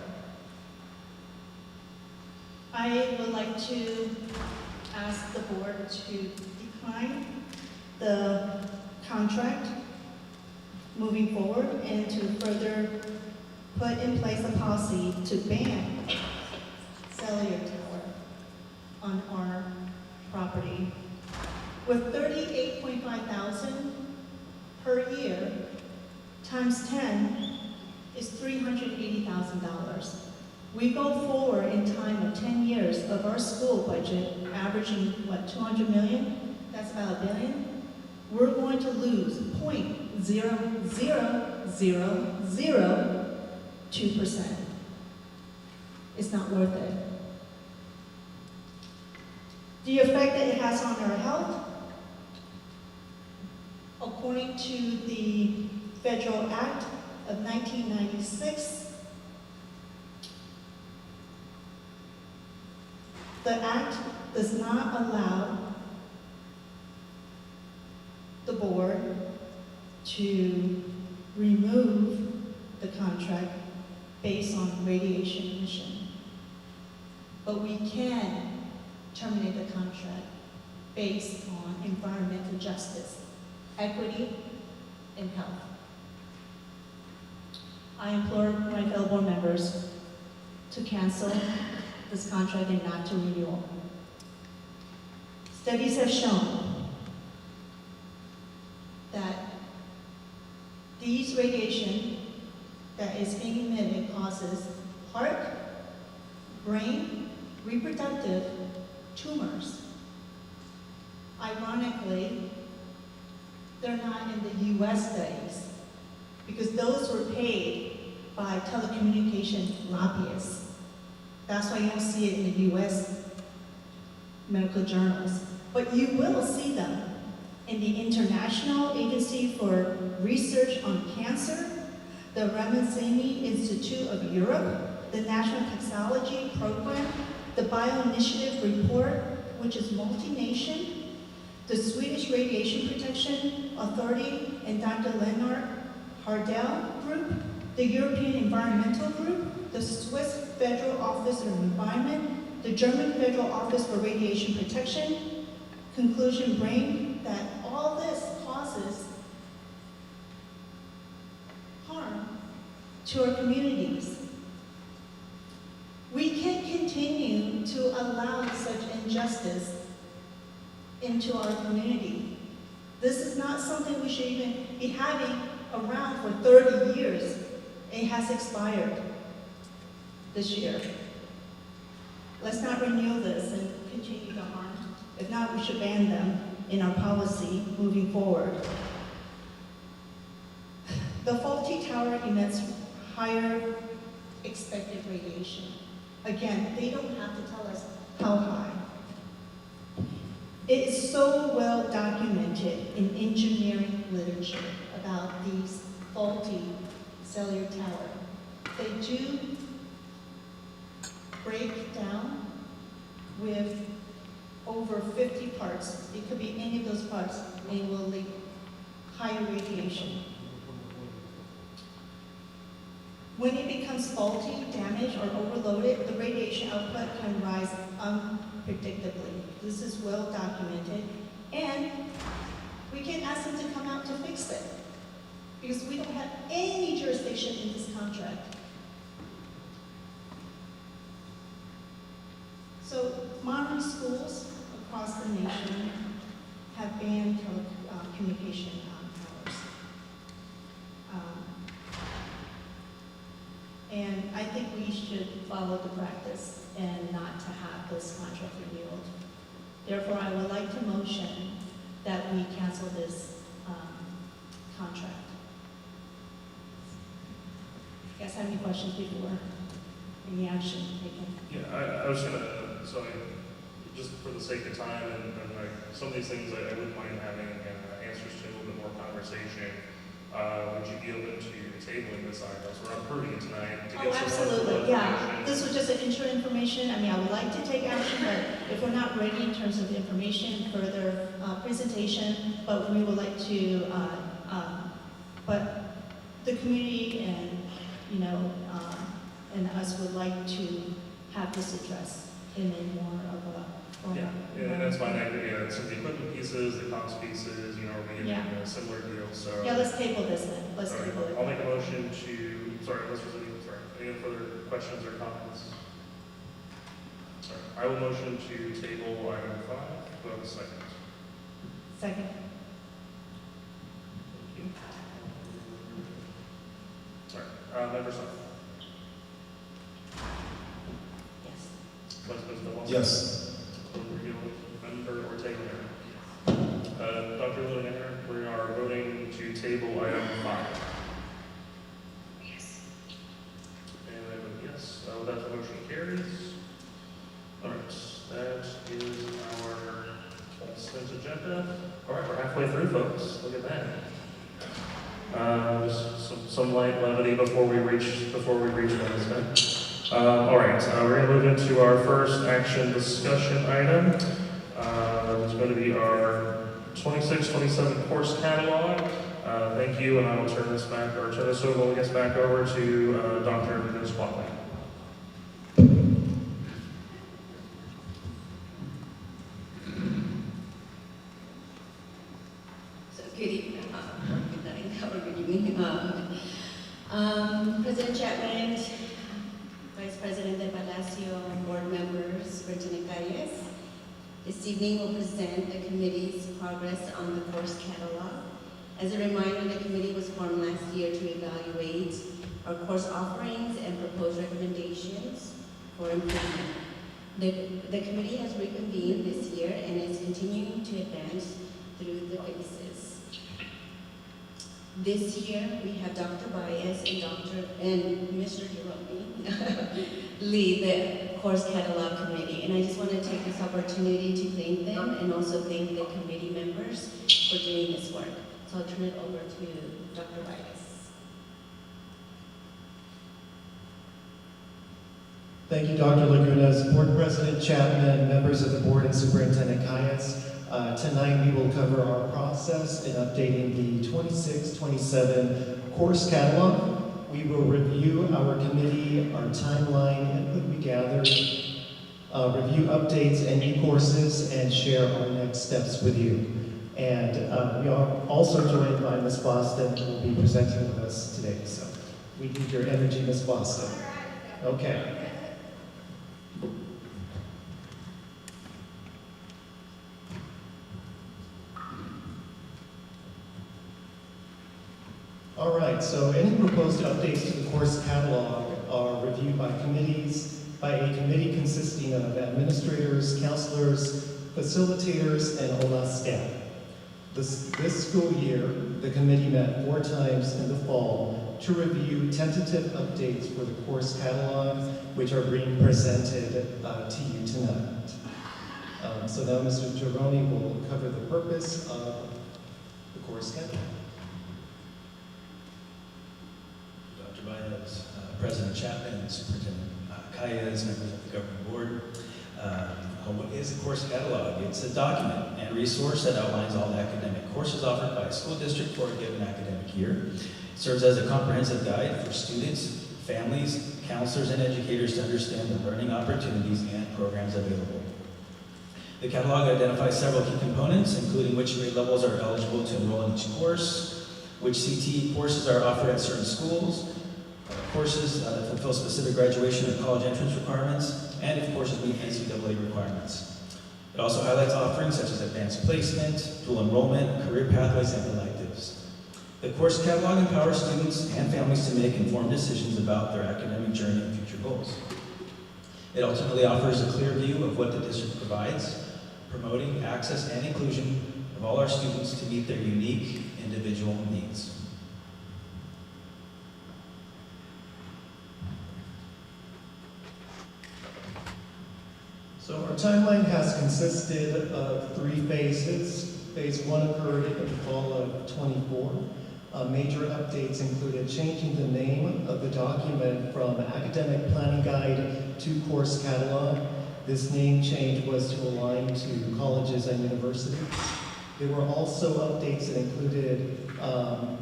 I would like to ask the board to decline the contract moving forward and to further put in place a policy to ban cellular tower on our property. With $38,500 per year times 10 is $380,000. We go forward in time of 10 years of our school budget averaging, what, 200 million? That's about $1 billion. We're going to lose 0.00002%. It's not worth it. The effect that it has on our health, according to the Federal Act of 1996. The act does not allow the board to remove the contract based on radiation emission. But we can terminate the contract based on environmental justice, equity, and health. I implore my fellow board members to cancel this contract and not to renew. Studies have shown that these radiation that is being emitted causes heart, brain, reproductive tumors. Ironically, they're not in the US studies because those were paid by telecommunication lobbyists. That's why you don't see it in the US medical journals. But you will see them in the International Agency for Research on Cancer, the Ramazzani Institute of Europe, the National Toxicology Program, the Bioinitiative Report, which is multi-nation, the Swedish Radiation Protection Authority and Dr. Lennart Hardell Group, the European Environmental Group, the Swiss Federal Office of Environment, the German Federal Office for Radiation Protection, conclusion bring that all this causes harm to our communities. We can't continue to allow such injustice into our community. This is not something we should even be having around for 30 years. It has expired this year. Let's not renew this and continue to harm. If not, we should ban them in our policy moving forward. The faulty tower emits higher expected radiation. Again, they don't have to tell us how high. It is so well documented in engineering literature about these faulty cellular towers. They do break down with over 50 parts. It could be any of those parts, and it will leak higher radiation. When it becomes faulty, damaged, or overloaded, the radiation output can rise unpredictably. This is well documented, and we can ask them to come out to fix it, because we don't have any jurisdiction in this contract. So modern schools across the nation have banned telecommunication towers. And I think we should follow the practice and not to have this contract renewed. Therefore, I would like to motion that we cancel this contract. You guys have any questions before any action taken? Yeah, I was gonna, so just for the sake of time and like some of these things I wouldn't mind having answers to, a little bit more conversation. Would you be open to tabling this item? So we're not approving it tonight. To Oh, get some absolutely, more yeah. information. This was just an intro information. I mean, I would like to take action, but if we're not ready in terms of the information, further presentation, but we would like to, but the community and, you know, and us would like to have this addressed in a more of a formal. Yeah, and that's fine. I agree. Some of the equipment pieces, the cost pieces, you know, we're getting Yeah. a similar deal. So Yeah, let's table this then. Let's all right, table it. I'll make a motion to. Sorry, any further questions or comments? Sorry, I will motion to table item 5. Do I have a second? Second. Thank you. Sorry, member Sun. Yes. Vice President Wilson? Yes. Member Ortega? Dr. Linehan, we are voting to table item 5. Yes. And I vote yes. With that, the motion carries. All right, that is our consent agenda. All right, we're halfway through, folks. Look at that. Just some some light levity before we reach Wednesday. All right, we're going to move into our first action discussion item. It's going to be our 26-27 course catalog. Thank you, and I will turn this over to Dr. Squatley. Good evening, good night, or good evening. President Chapman, Vice President de Palacio, board members, Superintendent Calles. This evening we'll present the committee's progress on the course catalog. As a reminder, the committee was formed last year to evaluate our course offerings and propose recommendations for improvement. The committee has reconvened this year and is continuing to advance through the phases. This year, we have Dr. Baez and Mr. Jerome lead the course catalog committee. And I just want to take this opportunity to thank them and also thank the committee members for doing this work. So I'll turn it over to Dr. Baez. Thank you, Dr. Lagunas, Board President Chapman, members of the board, and Superintendent Calles. Tonight we will cover our process in updating the 26-27 course catalog. We will review our committee, our timeline, input we gathered, review updates and new courses, and share our next steps with you. And we are also joined by Ms. Boston, who will be presenting with us today. So we need your energy, Ms. Boston. Okay. All right, so any proposed updates to the course catalog are reviewed by a committee consisting of administrators, counselors, facilitators, and OLAS staff. This school year, the committee met 4 times in the fall to review tentative updates for the course catalog, which are being presented to you tonight. So now Mr. Gironi will cover the purpose of the course catalog. Dr. Baez, President Chapman, Superintendent Calles, members of the governing board. What is a course catalog? It's a document and resource that outlines all the academic courses offered by a school district for a given academic year. It serves as a comprehensive guide for students, families, counselors, and educators to understand the learning opportunities and programs available. The catalog identifies several key components, including which grade levels are eligible to enroll in each course, which CTE courses are offered at certain schools, courses that fulfill specific graduation and college entrance requirements, and if courses meet NCAA requirements. It also highlights offerings such as advanced placement, dual enrollment, career pathways, and electives. The course catalog empowers students and families to make informed decisions about their academic journey and future goals. It ultimately offers a clear view of what the district provides, promoting access and inclusion of all our students to meet their unique individual needs. So our timeline has consisted of 3 phases. Phase 1 occurred in the fall of 24. Major updates included changing the name of the document from Academic Planning Guide to Course Catalog. This name change was to align to colleges and universities. There were also updates that included a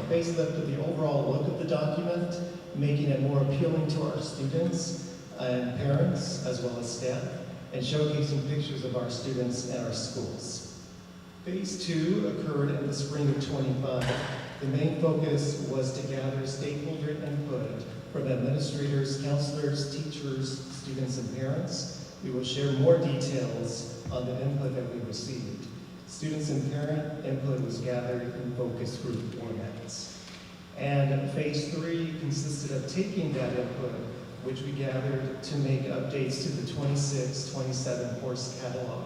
facelift of the overall look of the document, making it more appealing to our students and parents, as well as staff, and showcasing pictures of our students and our schools. Phase 2 occurred in the spring of 25. The main focus was to gather stakeholder input from administrators, counselors, teachers, students, and parents. We will share more details on the input that we received. Students and parent input was gathered in focus group formats. And phase 3 consisted of taking that input, which we gathered to make updates to the 26-27 course catalog.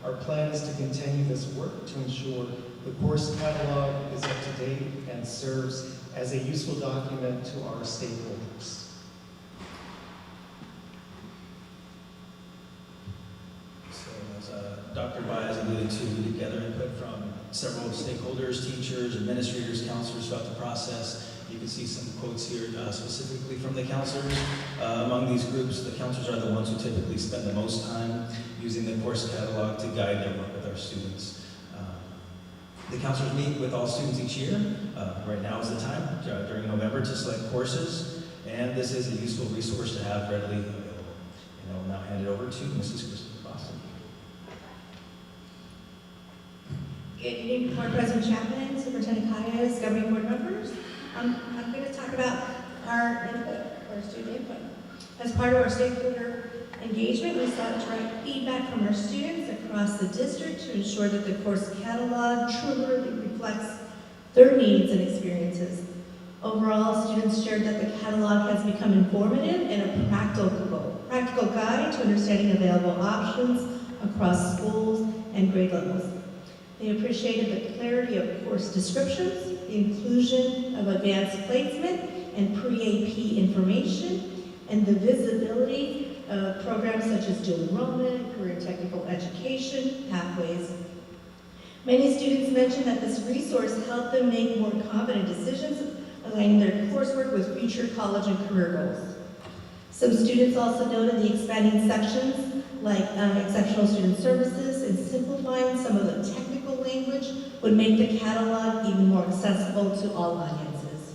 Our plan is to continue this work to ensure the course catalog is up to date and serves as a useful document to our stakeholders. So as Dr. Baez alluded to, we gather input from several stakeholders, teachers, administrators, counselors throughout the process. You can see some quotes here specifically from the counselors. Among these groups, the counselors are the ones who typically spend the most time using the course catalog to guide their work with our students. The counselors meet with all students each year. Right now is the time during November to select courses, and this is a useful resource to have readily available. And I will now hand it over to Mrs. Kristen Boston. Good evening, Board President Chapman, Superintendent Kayas, governing board members. I'm going to talk about our input, or student input. As part of our stakeholder engagement, we sought direct feedback from our students across the district to ensure that the course catalog truly reflects their needs and experiences. Overall, students shared that the catalog has become informative and a practical guide to understanding available options across schools and grade levels. They appreciated the clarity of course descriptions, the inclusion of advanced placement and pre-AP information, and the visibility of programs such as dual enrollment, career technical education, pathways. Many students mentioned that this resource helped them make more confident decisions, aligning their coursework with future college and career goals. Some students also noted the expanding sections like exceptional student services and simplifying some of the technical language would make the catalog even more accessible to all audiences.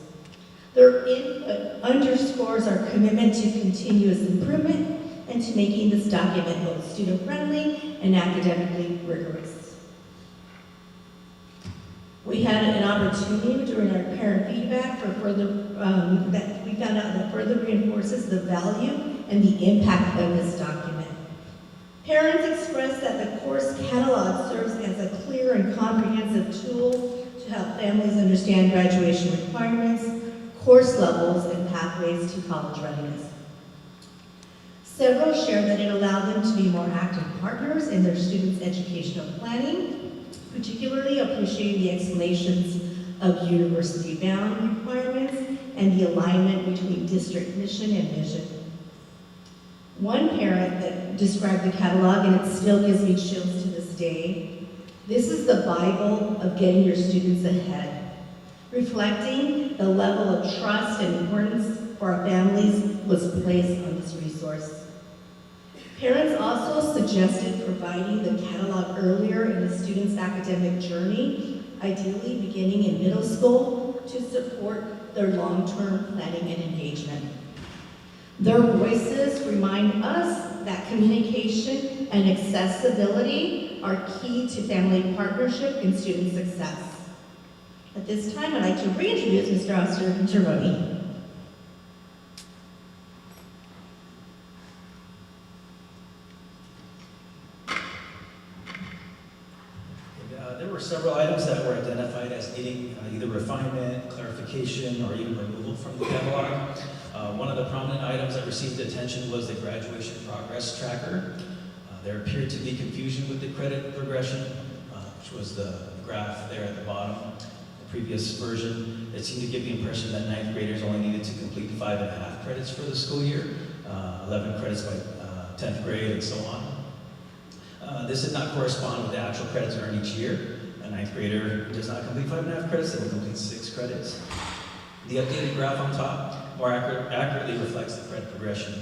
Their input underscores our commitment to continuous improvement and to making this document both student-friendly and academically rigorous. We had an opportunity during our parent feedback for further, that we found out that further reinforces the value and the impact of this document. Parents expressed that the course catalog serves as a clear and comprehensive tool to help families understand graduation requirements, course levels, and pathways to college readiness. Several shared that it allowed them to be more active partners in their students' educational planning, particularly appreciating the explanations of university-bound requirements and the alignment between district mission and vision. One parent that described the catalog, and it still gives me chills to this day, this is the Bible of getting your students ahead. Reflecting the level of trust and importance for our families was placed on this resource. Parents also suggested providing the catalog earlier in the student's academic journey, ideally beginning in middle school, to support their long-term planning and engagement. Their voices remind us that communication and accessibility are key to family partnership and student success. At this time, I'd like to reintroduce Mr. Oster-Geroni. There were several items that were identified as needing either refinement, clarification, or even removal from the catalog. One of the prominent items that received attention was the graduation progress tracker. There appeared to be confusion with the credit progression, which was the graph there at the bottom. The previous version, it seemed to give the impression that 9th graders only needed to complete 5.5 credits for the school year, 11 credits by 10th grade, and so on. This did not correspond with the actual credits earned each year. A 9th grader does not complete 5.5 credits, they will complete 6 credits. The updated graph on top more accurately reflects the credit progression.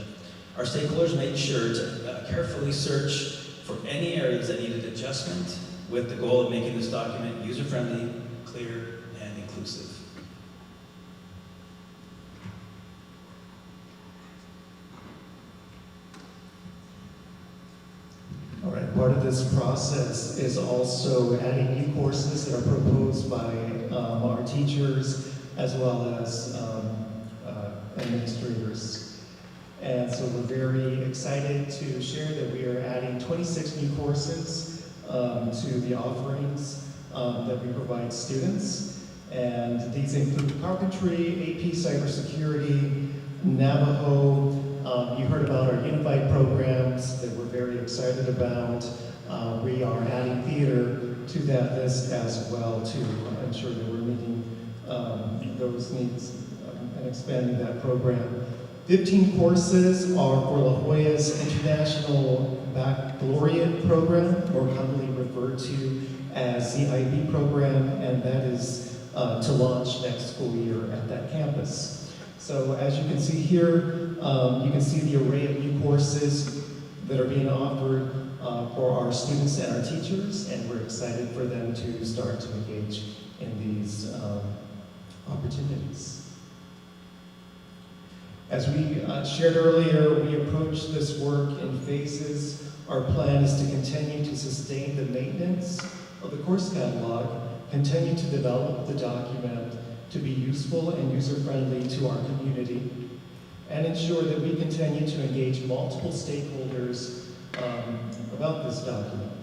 Our stakeholders made sure to carefully search for any areas that needed adjustment with the goal of making this document user-friendly, clear, and inclusive. All right, part of this process is also adding new courses that are proposed by our teachers as well as administrators. And so we're very excited to share that we are adding 26 new courses to the offerings that we provide students. And these include carpentry, AP cybersecurity, Navajo. You heard about our unified programs that we're very excited about. We are adding theater to that list as well to ensure that we're meeting those needs and expanding that program. 15 courses are for La Jolla's International Baccalaureate program, more commonly referred to as the IB program, and that is to launch next school year at that campus. So as you can see here, you can see the array of new courses that are being offered for our students and our teachers, and we're excited for them to start to engage in these opportunities. As we shared earlier, we approach this work in phases. Our plan is to continue to sustain the maintenance of the course catalog, continue to develop the document to be useful and user-friendly to our community, and ensure that we continue to engage multiple stakeholders about this document.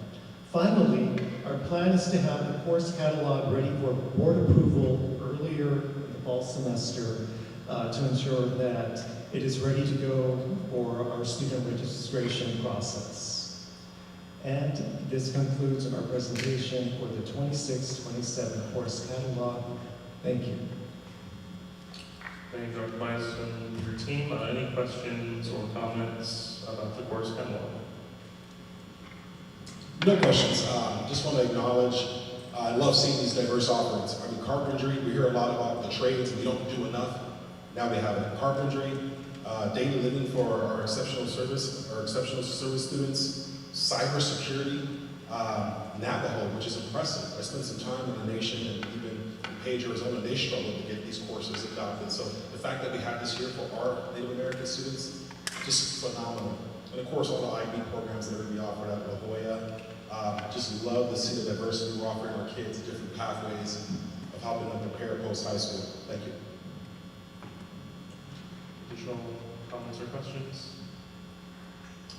Finally, our plan is to have the course catalog ready for board approval earlier in the fall semester to ensure that it is ready to go for our student registration process. And this concludes our presentation for the 26-27 course catalog. Thank you. Thank you, Dr. Bias and your team. Any questions or comments about the course catalog? No questions. Just want to acknowledge, I love seeing these diverse offerings. I mean, carpentry, we hear a lot about the trades, and we don't do enough. Now we have it. Carpentry, daily living for our exceptional service students, cybersecurity, Navajo, which is impressive. I spent some time in the nation, and even in Page, Arizona, they struggled to get these courses adopted. So the fact that we have this here for our Native American students, just phenomenal. And of course, all the IB programs that are going to be offered at La Jolla. Just love to see the diversity we're offering our kids, different pathways of helping them prepare post-high school. Thank you. Additional comments or questions?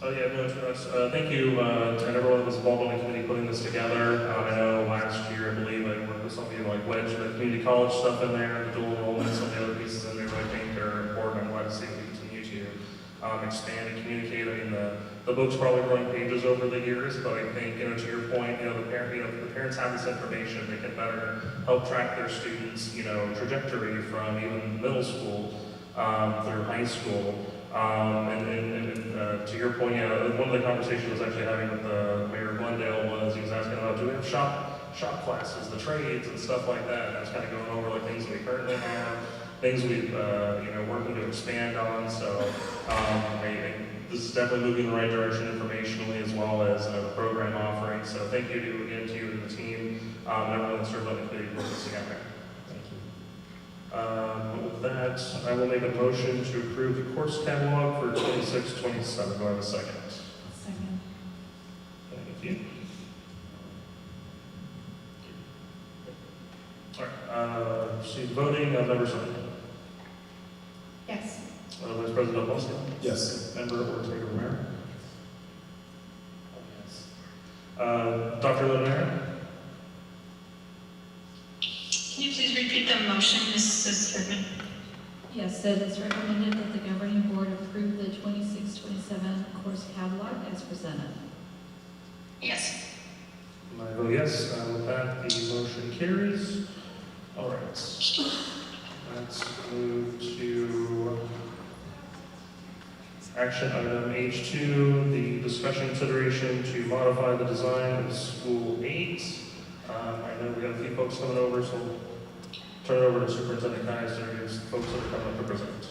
Oh yeah, no, thank you to everyone that was involved on the committee putting this together. I know last year, I believe, I worked with some of you like wedged the community college stuff in there, the dual enrollment, some of the other pieces in there that I think are important. I'm glad to see we continue to expand and communicate. I mean, the book's probably growing pages over the years, but I think, to your point, the parents have this information, they can better help track their students, trajectory from even middle school through high school. And to your point, one of the conversations I was actually having with Mayor Glendale was he was asking about, do we have shop classes, the trades and stuff like that? And I was kind of going over like things we currently have, things we've working to expand on. So this is definitely moving in the right direction informationally as well as the program offering. So thank you again to you and the team, and everyone that served on the committee for this together. With that, I will make a motion to approve the course catalog for 26-27. Do I have a second? Second. Thank you. All right. Proceed to voting. Member Sutton. Yes. Vice President Tolleson. Yes. Member Ortega Romero. Yes. Dr. Linares. Can you please repeat the motion, Mrs. Goodman? Yes, it is recommended that the governing board approve the 26-27 course catalog as presented. Yes. I vote yes. With that, the motion carries. All right. Let's move to action item H2, the discussion consideration to modify the design of School 8. I know we got a few folks coming over, so we'll turn it over to Superintendent Keyes to introduce the folks that are coming up to present.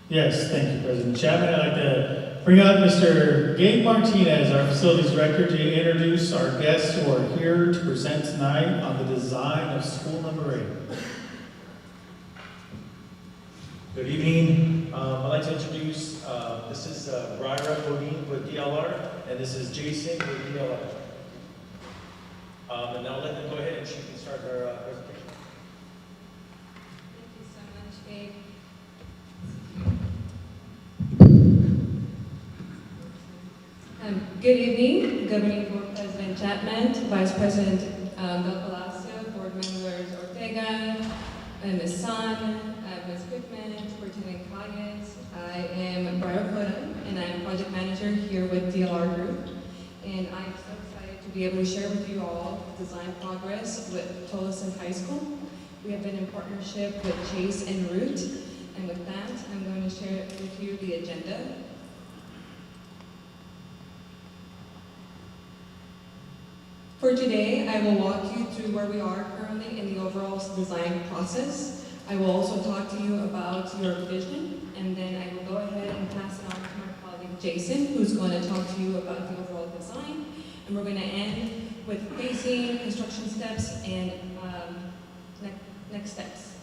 Yes, thank you, President Chapman. I'd like to bring up Mr. Gabe Martinez, our facilities director, to introduce our guests who are here to present tonight on the design of School Number 8. Good evening. I'd like to introduce, this is Ryra Bodine with DLR, and this is Jason with DLR. And I'll let them go ahead and she can start her presentation. Thank you so much, Gabe. Good evening, Governing Board President Chapman, Vice President Del Palacio, Board Members Ortega, Ms. Son, Ms. Goodman, Superintendent Calles. I am Briar Cota, and I'm Project Manager here with DLR Group. And I'm so excited to be able to share with you all design progress with Tolleson High School. We have been in partnership with Chase and Root, And with that, I'm going to share with you the agenda. For today, I will walk you through where we are currently in the overall design process. I will also talk to you about your vision, and then I will go ahead and pass it on to my colleague Jason, who's going to talk to you about the overall design. And we're going to end with facing, construction steps, and next steps.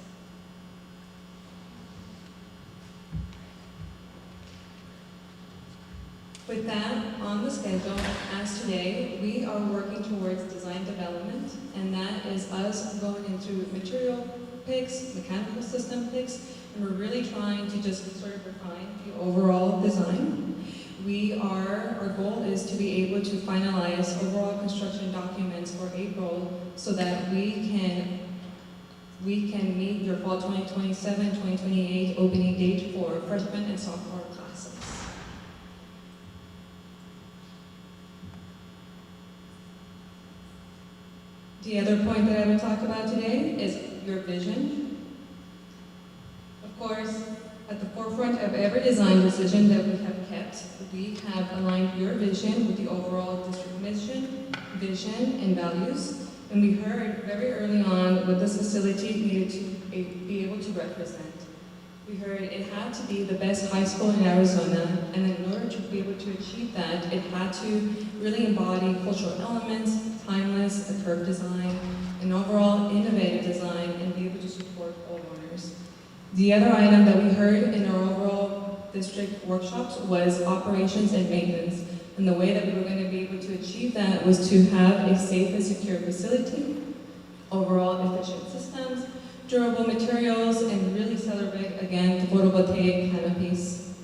With that on the schedule, as today, we are working towards design development, and that is us going into material picks, mechanical system picks, and we're really trying to just sort of refine the overall design. Our goal is to be able to finalize overall construction documents for April so that we can meet your fall 2027-2028 opening date for freshman and sophomore classes. The other point that I would talk about today is your vision. Of course, at the forefront of every design decision that we have kept, we have aligned your vision with the overall district mission, vision, and values. And we heard very early on what this facility needed to be able to represent. We heard it had to be the best high school in Arizona, and in order to be able to achieve that, it had to really embody cultural elements, timeless, a curved design, an overall innovative design, and be able to support all learners. The other item that we heard in our overall district workshops was operations and maintenance. And the way that we were going to be able to achieve that was to have a safe and secure facility, overall efficient systems, durable materials, and really celebrate, again, the photovoltaic canopies.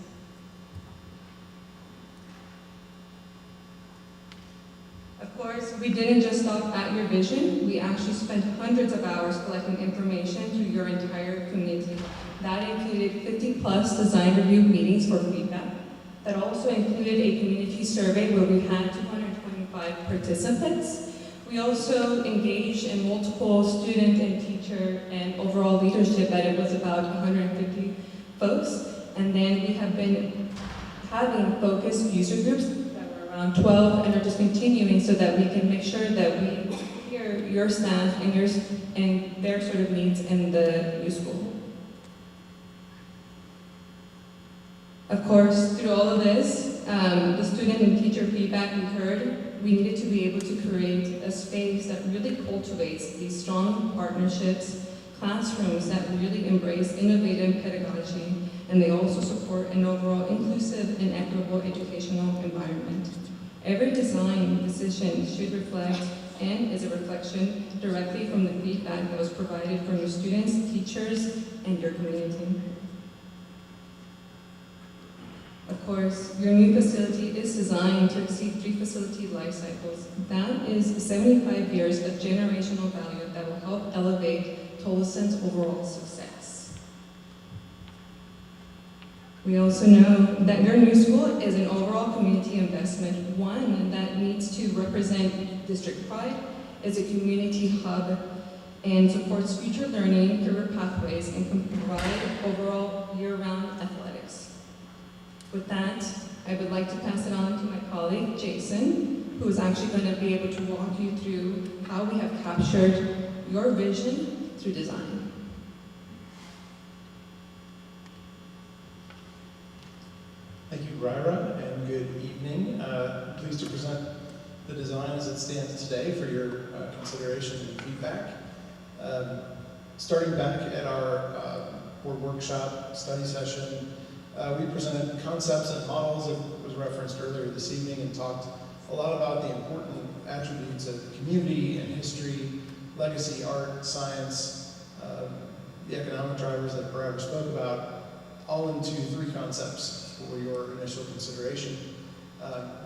Of course, we didn't just stop at your vision. We actually spent hundreds of hours collecting information through your entire community. That included 50+ design review meetings for feedback. That also included a community survey where we had 225 participants. We also engaged in multiple student and teacher and overall leadership, that it was about 150 folks. And then we have been having focused user groups that were around 12 and are just continuing so that we can make sure that we hear your staff and their sort of needs in the new school. Of course, through all of this, the student and teacher feedback we heard, we needed to be able to create a space that really cultivates these strong partnerships, classrooms that really embrace innovative pedagogy, and they also support an overall inclusive and equitable educational environment. Every design decision should reflect and is a reflection directly from the feedback that was provided from your students, teachers, and your community. Of course, your new facility is designed to exceed 3 facility life cycles. That is 75 years of generational value that will help elevate Tolleson's overall success. We also know that your new school is an overall community investment, one that needs to represent district pride, is a community hub, and supports future learning, career pathways, and can provide overall year-round athletics. With that, I would like to pass it on to my colleague, Jason, who is actually going to be able to walk you through how we have captured your vision through design. Thank you, Ryra, and good evening. Pleased to present the design as it stands today for your consideration and feedback. Starting back at our board workshop study session, we presented concepts and models that was referenced earlier this evening and talked a lot about the important attributes of community and history, legacy, art, science, the economic drivers that Brad spoke about, all into 3 concepts for your initial consideration.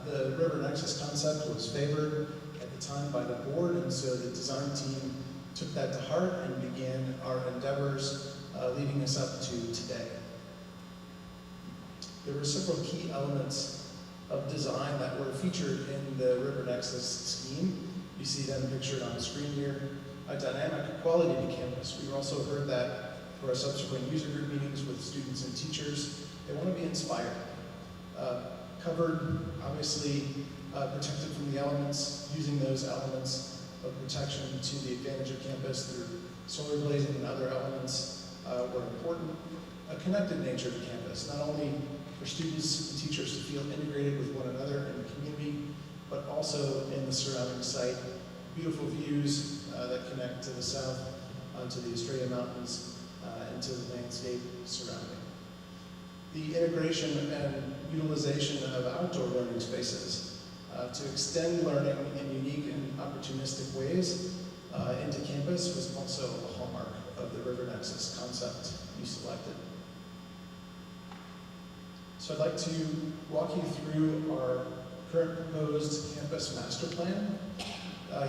The River Nexus concept was favored at the time by the board, and so the design team took that to heart and began our endeavors leading us up to today. There were several key elements of design that were featured in the River Nexus scheme. You see them pictured on the screen here. A dynamic quality to campus. We also heard that for our subsequent user group meetings with students and teachers. They want to be inspired. Covered, obviously, protected from the elements, using those elements of protection to the advantage of campus through solar glazing and other elements were important. A connected nature of campus, not only for students and teachers to feel integrated with one another in the community, but also in the surrounding site. Beautiful views that connect to the south, to the Estrella Mountains, and to the landscape surrounding. The integration and utilization of outdoor learning spaces to extend learning in unique and opportunistic ways into campus was also a hallmark of the River Nexus concept you selected. So I'd like to walk you through our current proposed campus master plan.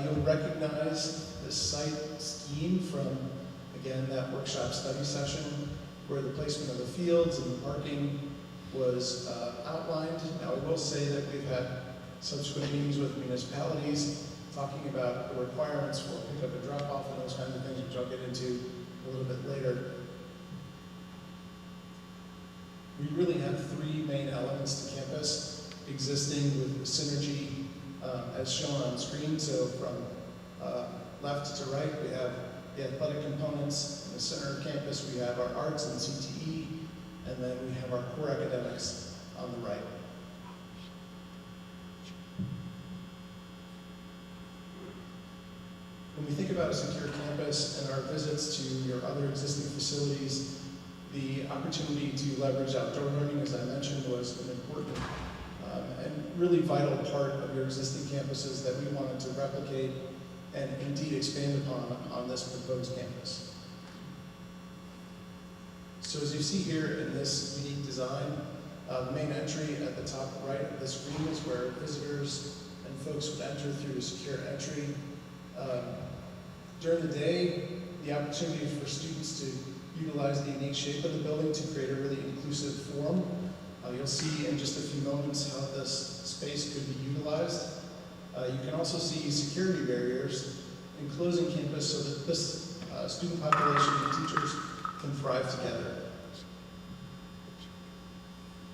You'll recognize this site scheme from, again, that workshop study session where the placement of the fields and the parking was outlined. Now, I will say that we've had subsequent meetings with municipalities talking about the requirements for pickup and drop-off and those kinds of things, which I'll get into a little bit later. We really have three main elements to campus existing with synergy as shown on screen. So from left to right, we have the athletic components. In the center of campus, we have our arts and CTE, and then we have our core academics on the right. When we think about a secure campus and our visits to your other existing facilities, the opportunity to leverage outdoor learning, as I mentioned, was an important and really vital part of your existing campuses that we wanted to replicate and indeed expand upon on this proposed campus. So as you see here in this unique design, the main entry at the top right of the screen is where visitors and folks would enter through a secure entry. During the day, the opportunity for students to utilize the unique shape of the building to create a really inclusive form. You'll see in just a few moments how this space could be utilized. You can also see security barriers enclosing campus so that this student population and teachers can thrive together.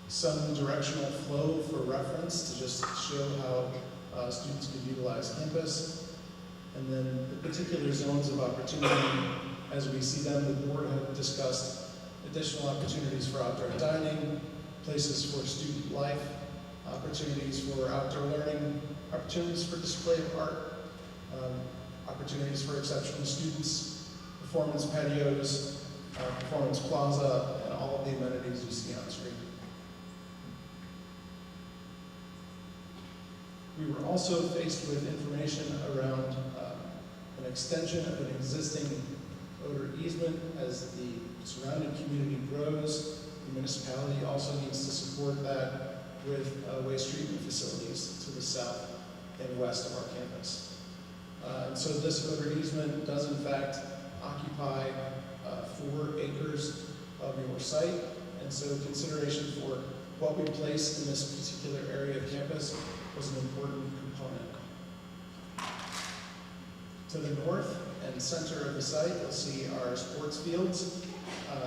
Some directional flow for reference to just show how students can utilize campus. And then the particular zones of opportunity, as we see them, the board had discussed additional opportunities for outdoor dining, places for student life, opportunities for outdoor learning, opportunities for display of art, opportunities for exceptional students, performance patios, performance plaza, and all of the amenities you see on screen. We were also faced with information around an extension of an existing odor easement as the surrounding community grows. The municipality also needs to support that with waste treatment facilities to the south and west of our campus. And so this odor easement does in fact occupy 4 acres of your site. And so consideration for what we place in this particular area of campus was an important component. To the north and center of the site, you'll see our sports fields.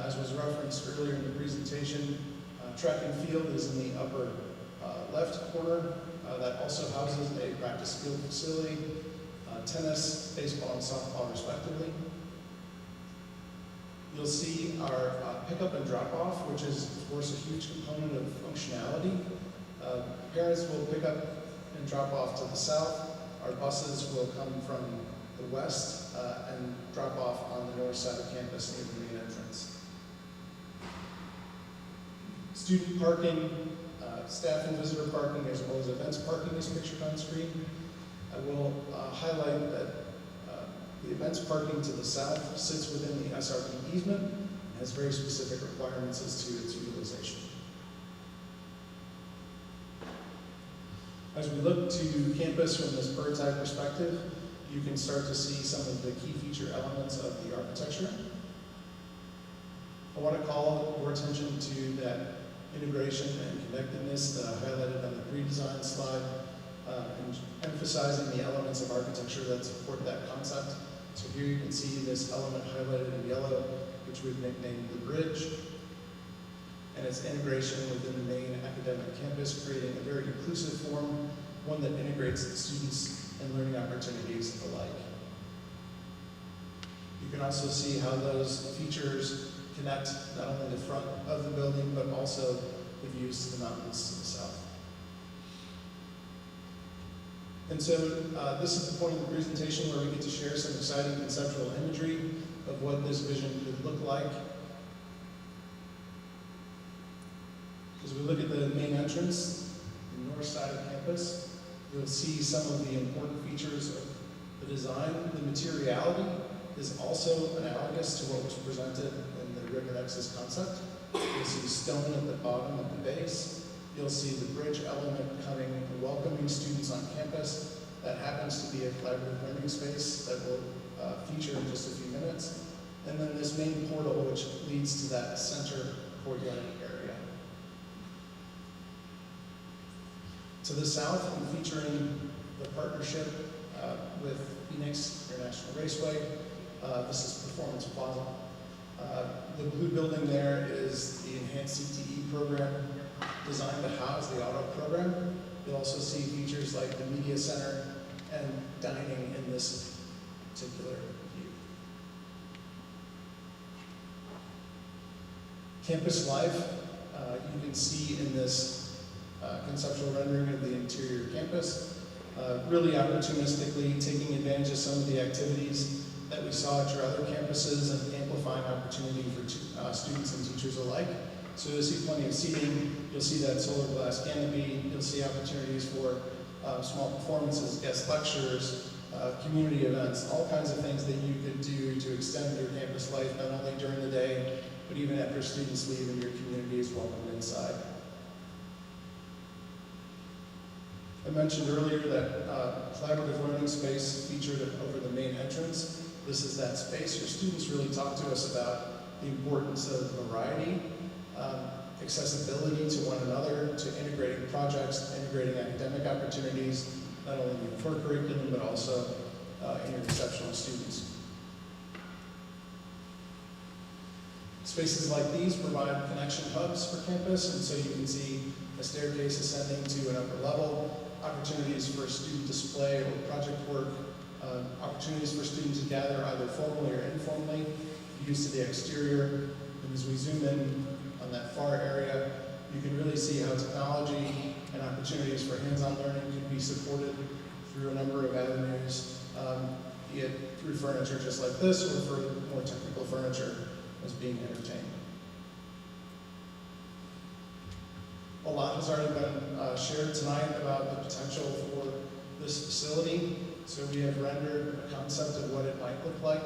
As was referenced earlier in the presentation, track and field is in the upper left corner. That also houses a practice field facility, tennis, baseball, and softball respectively. You'll see our pickup and drop off, which is of course a huge component of functionality. Parents will pick up and drop off to the south. Our buses will come from the west and drop off on the north side of campus near the main entrance. Student parking, staff and visitor parking, as well as events parking is pictured on screen. I will highlight that the events parking to the south sits within the SRP easement and has very specific requirements as to its utilization. As we look to campus from this bird's eye perspective, you can start to see some of the key feature elements of the architecture. I want to call your attention to that integration and connectedness that I highlighted on the pre-design slide, and emphasizing the elements of architecture that support that concept. So here you can see this element highlighted in yellow which we've nicknamed the Bridge, and its integration within the main academic campus, creating a very inclusive form, one that integrates students and learning opportunities alike. You can also see how those features connect not only the front of the building, but also the views to the mountains to the south. And so this is the point of the presentation where we get to share some exciting conceptual imagery of what this vision could look like. As we look at the main entrance, the north side of campus, you'll see some of the important features of the design. The materiality is also analogous to what was presented in the River Nexus concept. You'll see stone at the bottom of the base. You'll see the bridge element coming and welcoming students on campus. That happens to be a collaborative learning space that will feature in just a few minutes. And then this main portal, which leads to that center courtyard area. To the south, I'm featuring the partnership with Phoenix International Raceway. This is Performance Plaza. The blue building there is the enhanced CTE program designed to house the auto program. You'll also see features like the media center and dining in this particular view. Campus life, you can see in this conceptual rendering of the interior campus, really opportunistically taking advantage of some of the activities that we saw at your other campuses and amplifying opportunity for students and teachers alike. So you'll see plenty of seating, you'll see that solar glass canopy, you'll see opportunities for small performances, guest lectures, community events, all kinds of things that you could do to extend your campus life, not only during the day, but even after students leave and your community is welcomed inside. I mentioned earlier that collaborative learning space featured over the main entrance. This is that space. Your students really talk to us about the importance of variety, accessibility to one another, to integrating projects, integrating academic opportunities, not only in your core curriculum, but also in your exceptional students. Spaces like these provide connection hubs for campus, and so you can see a staircase ascending to an upper level, opportunities for student display or project work, opportunities for students to gather either formally or informally, views to the exterior. And as we zoom in on that far area, you can really see how technology and opportunities for hands-on learning can be supported through a number of avenues, be it through furniture just like this or for more technical furniture as being entertained. A lot has already been shared tonight about the potential for this facility. So we have rendered a concept of what it might look like.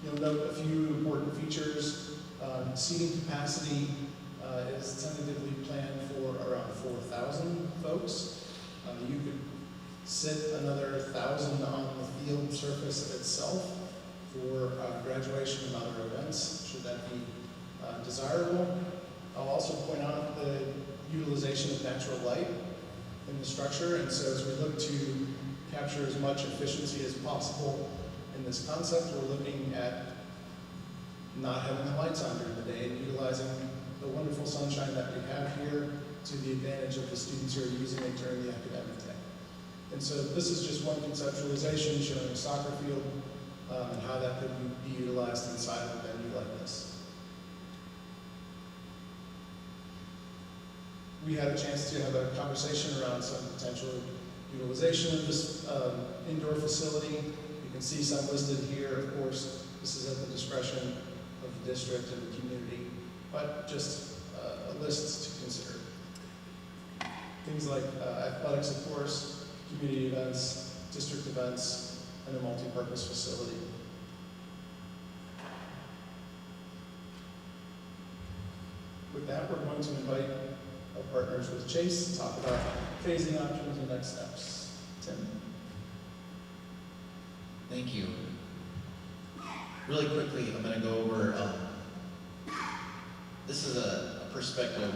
You'll note a few important features. Seating capacity is tentatively planned for around 4,000 folks. You could sit another 1,000 on the field surface itself for graduation and other events, should that be desirable. I'll also point out the utilization of natural light in the structure, and so as we look to capture as much efficiency as possible in this concept, we're looking at not having the lights on during the day and utilizing the wonderful sunshine that we have here to the advantage of the students who are using it during the academic day. And so this is just one conceptualization showing a soccer field and how that could be utilized inside of a venue like this. We had a chance to have a conversation around some potential utilization of this indoor facility. You can see some listed here. Of course, this is at the discretion of the district and the community, but just a list to consider. Things like athletics, of course, community events, district events, and a multi-purpose facility. With that, we're going to invite our partners with Chase to talk about phasing options and next steps. Tim. Thank you. Really quickly, I'm going to go over, this is a perspective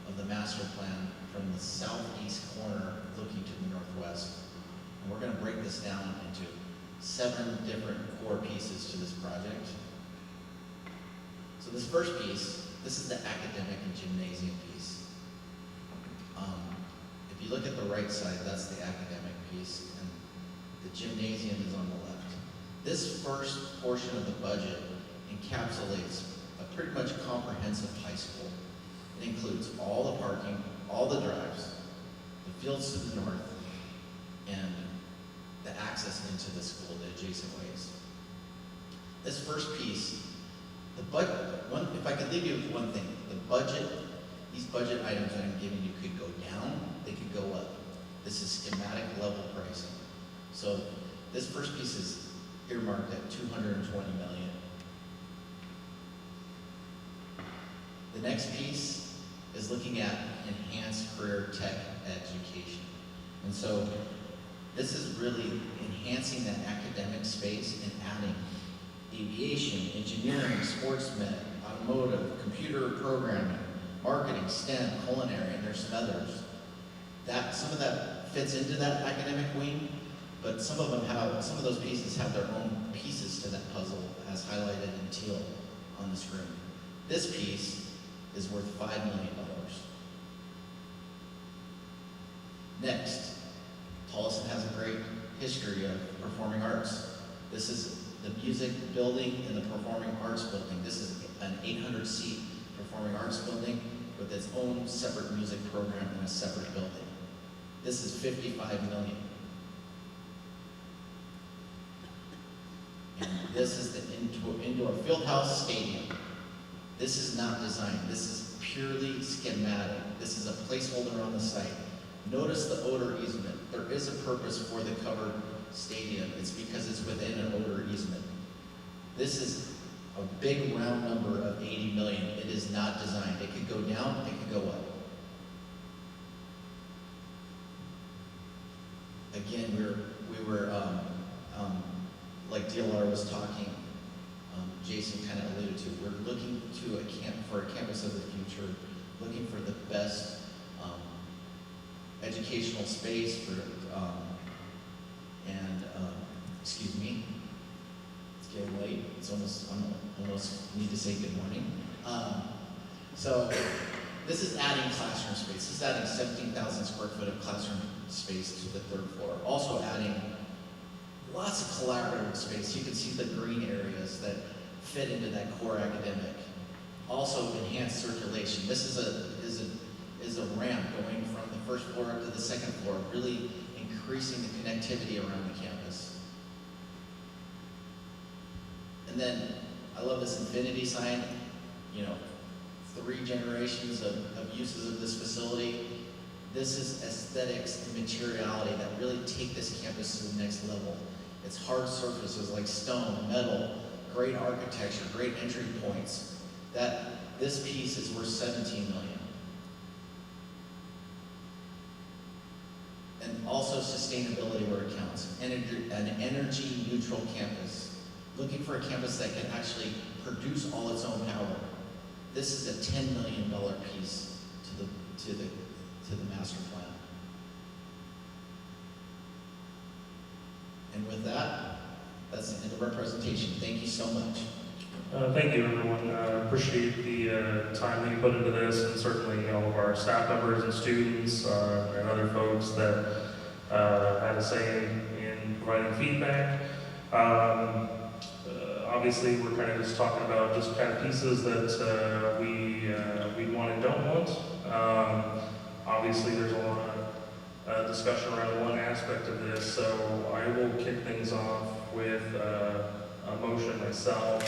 of the master plan from the southeast corner looking to the northwest. And we're going to break this down into 7 different core pieces to this project. So this first piece, this is the academic and gymnasium piece. If you look at the right side, that's the academic piece, and the gymnasium is on the left. This first portion of the budget encapsulates a pretty much comprehensive high school. It includes all the parking, all the drives, the fields to the north, and the access into the school, the adjacent ways. This first piece, the budget, if I could leave you with one thing, the budget, these budget items that I'm giving you could go down, they could go up. This is schematic level pricing. So this first piece is earmarked at $220 million. The next piece is looking at enhanced career tech education. And so this is really enhancing that academic space and adding aviation, engineering, sports med, automotive, computer programming, marketing, STEM, culinary, and there's some others. Some of that fits into that academic wing, but some of those pieces have their own pieces to that puzzle, as highlighted in teal on the screen. This piece is worth $5 million. Next, Tolleson has a great history of performing arts. This is the music building and the performing arts building. This is an 800-seat performing arts building with its own separate music program in a separate building. This is $55 million. And this is the indoor field house stadium. This is not designed. This is purely schematic. This is a placeholder on the site. Notice the odor easement. There is a purpose for the covered stadium. It's because it's within an odor easement. This is a big round number of 80 million. It is not designed. It could go down, it could go up. Again, we were like DLR was talking, Jason kind of alluded to, we're looking to for a campus of the future, looking for the best educational space for, excuse me, it's getting late. It's I almost need to say good morning. So this is adding classroom space. This is adding 17,000 square foot of classroom space to the third floor. Also adding lots of collaborative space. You can see the green areas that fit into that core academic. Also enhanced circulation. This is a ramp going from the first floor up to the second floor, really increasing the connectivity around the campus. And then I love this infinity sign. 3 generations of uses of this facility. This is aesthetics and materiality that really take this campus to the next level. It's hard surfaces like stone, metal, great architecture, great entry points. This piece is worth $17 million. And also sustainability where it counts. An energy neutral campus. Looking for a campus that can actually produce all its own power. This is a $10 million piece to the master plan. And with that, that's the end of our presentation. Thank you so much. Thank you, everyone. Appreciate the time that you put into this, and certainly all of our staff members and students and other folks that had a say in providing feedback. Obviously, we're kind of just talking about just kind of pieces that we want and don't want. Obviously, there's a lot of discussion around one aspect of this, so I will kick things off with a motion myself.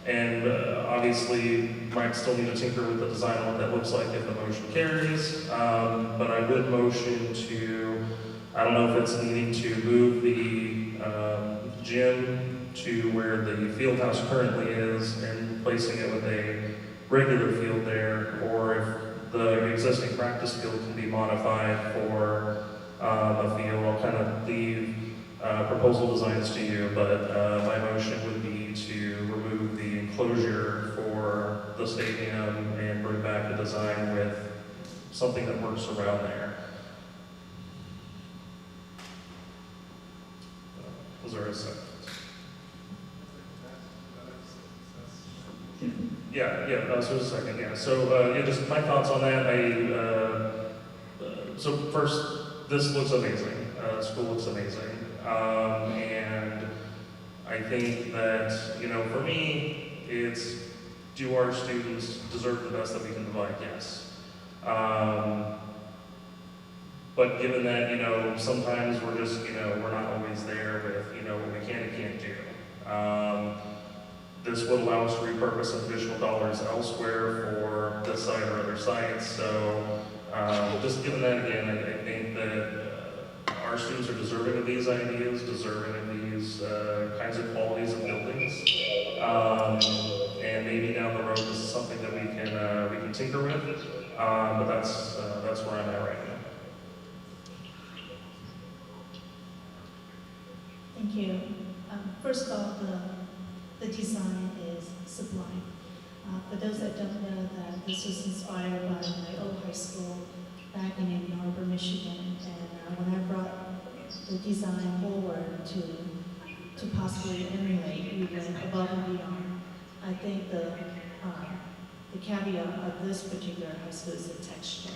And obviously, might still need to tinker with the design of what that looks like if the motion carries. But I would motion to, I don't know if it's needing to move the gym to where the field house currently is and replacing it with a regular field there, or if the existing practice field can be modified for a field. I'll kind of leave proposal designs to you, but my motion would be to remove the enclosure for the stadium and bring back a design with something that works around there. Was there a second? So just a second, yeah. So, just my thoughts on that. So first, this looks amazing. School looks amazing. And I think that, for me, it's, do our students deserve the best that we can provide? Yes. But given that, sometimes we're just, we're not always there with, what we can and can't do. This would allow us to repurpose some additional dollars elsewhere for this site or other sites. So just given that again, I think that our students are deserving of these ideas, deserving of these kinds of qualities of buildings. And maybe down the road, this is something that we can tinker with. But that's where I'm at right now. Thank you. First off, the design is sublime. For those that don't know, that this was inspired by my old high school back in Ann Arbor, Michigan. And when I brought the design forward to possibly emulate, we went above and beyond. I think the caveat of this particular high school is the texture,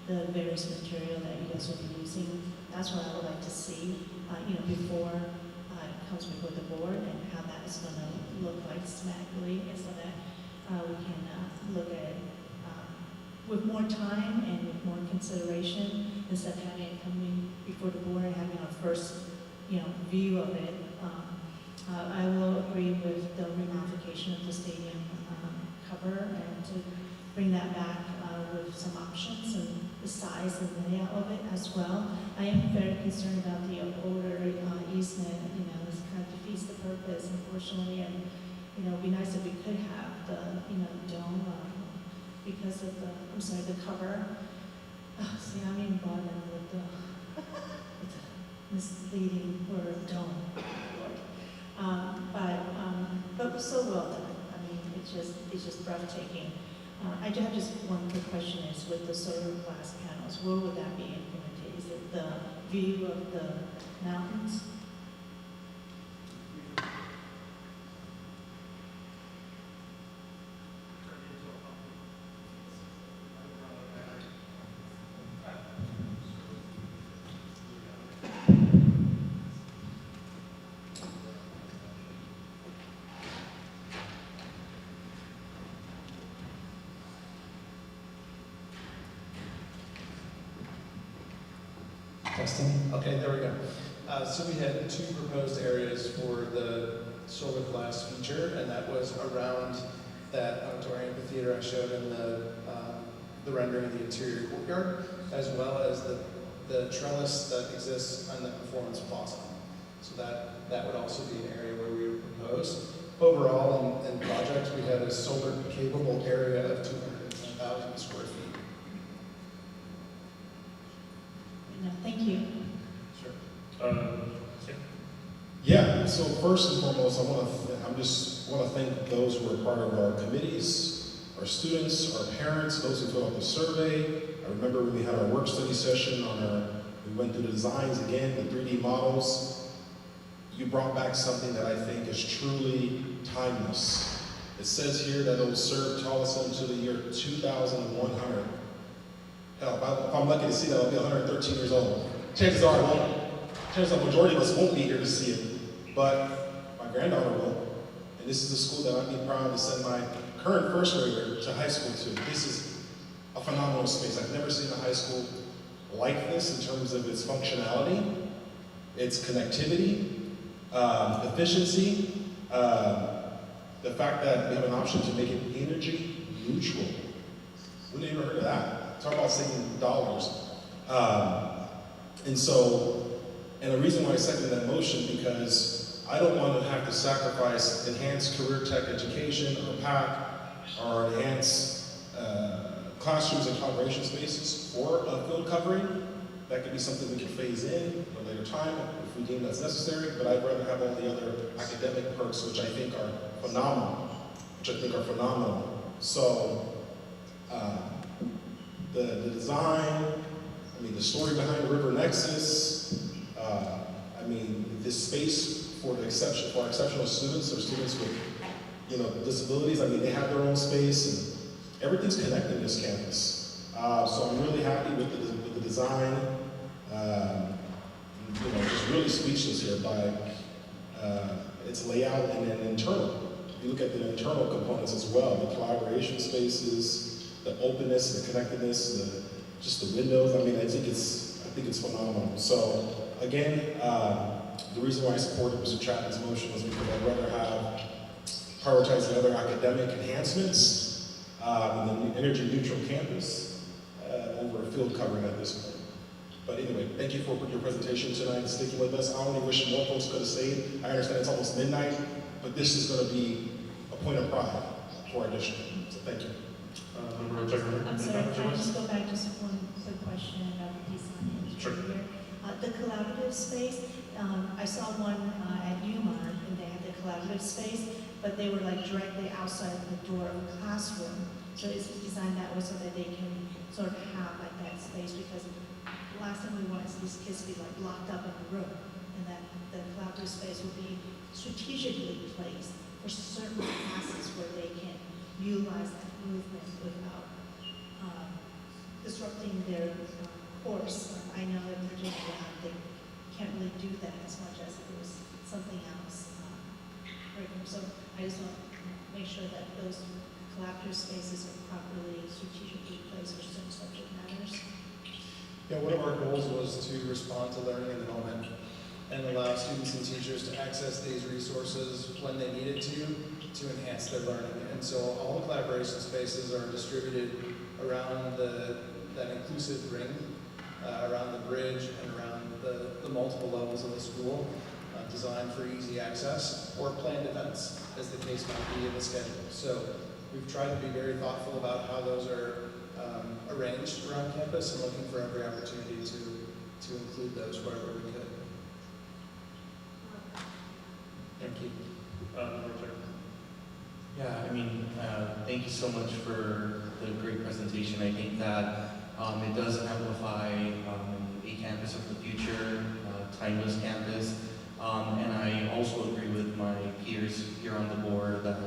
the various material that you guys will be using. That's what I would like to see, before it comes before the board, and how that is going to look like schematically, and so that we can look at it with more time and with more consideration, instead of having it coming before the board and having a first, view of it. I will agree with the remodification of the stadium cover, and to bring that back with some options and the size and layout of it as well. I am very concerned about the older easement. This kind of defeats the purpose, unfortunately. And it'd be nice if we could have the dome because of the cover. Oh, see, I'm even bothered with the misleading word dome. But so well done. I mean, it's just breathtaking. I do have just one quick question: is with the solar glass panels, where would that be implemented? Is it the view of the mountains? Testing. Okay, there we go. So we had two proposed areas for the solar glass feature, and that was around that auditorium amphitheater I showed in the rendering of the interior courtyard, as well as the trellis that exists on the performance plaza. So that would also be an area where we would propose. Overall, in projects, we had a solar capable area of 210,000 square feet. No, thank you. Sure. Yeah. So first and foremost, I just want to thank those who are part of our committees, our students, our parents, those who filled out the survey. I remember when we had our work study session we went through the designs again, the 3D models. You brought back something that I think is truly timeless. It says here that it will serve Tolleson to the year 2100. Hell, if I'm lucky to see that, I'll be 113 years old. Chances are the majority of us won't be here to see it, but my granddaughter will. And this is the school that I'd be proud to send my current first grader to high school to. This is a phenomenal space. I've never seen a high school like this in terms of its functionality, its connectivity, efficiency, the fact that we have an option to make it energy neutral. Wouldn't have even heard of that. Talk about saving dollars. And the reason why I second that motion, because I don't want to have to sacrifice enhanced career tech education or PAC or enhanced classrooms and collaboration spaces for a field covering. That could be something we can phase in at a later time if we deem that's necessary, but I'd rather have all the other academic perks, which I think are phenomenal. So, the design, the story behind the River Nexus, this space for our exceptional students, or students with disabilities. I mean, they have their own space, and everything's connected in this campus. So I'm really happy with the design. Just really speechless here by its layout and then internal. If you look at the internal components as well, the collaboration spaces, the openness, the connectedness, just the windows. I mean, I think it's phenomenal. So again, the reason why I supported Mr. Chapman's motion was because I'd rather have prioritize the other academic enhancements in the energy neutral campus over field covering at this point. But anyway, thank you for your presentation tonight and sticking with us. I only wish more folks could have stayed. I understand it's almost midnight, but this is going to be a point of pride for our district. So thank you. I'm sorry, can I just go back just one quick question about the design Sure. here? The collaborative space, I saw one at UMAR, and they had the collaborative space, but they were like directly outside the door of the classroom. So it's designed that way so that they can sort of have like that space, because the last thing we want is these kids to be like locked up in the room, and that the collaborative space will be strategically placed for certain classes where they can utilize that movement without disrupting their course. I know in Virginia Lab, they can't really do that as much as if it was something else. So I just want to make sure that those collaborative spaces are properly strategically placed for certain subject matters. Yeah, one of our goals was to respond to learning in the moment and allow students and teachers to access these resources when they needed to enhance their learning. And so all the collaboration spaces are distributed around that inclusive ring, around the bridge and around the multiple levels of the school, designed for easy access or planned events, as the case might be in the schedule. So we've tried to be very thoughtful about how those are arranged around campus and looking for every opportunity to include those wherever we could. Thank you. Yeah, I mean, thank you so much for the great presentation. I think that it does amplify a campus of the future, timeless campus. And I also agree with my peers here on the board that,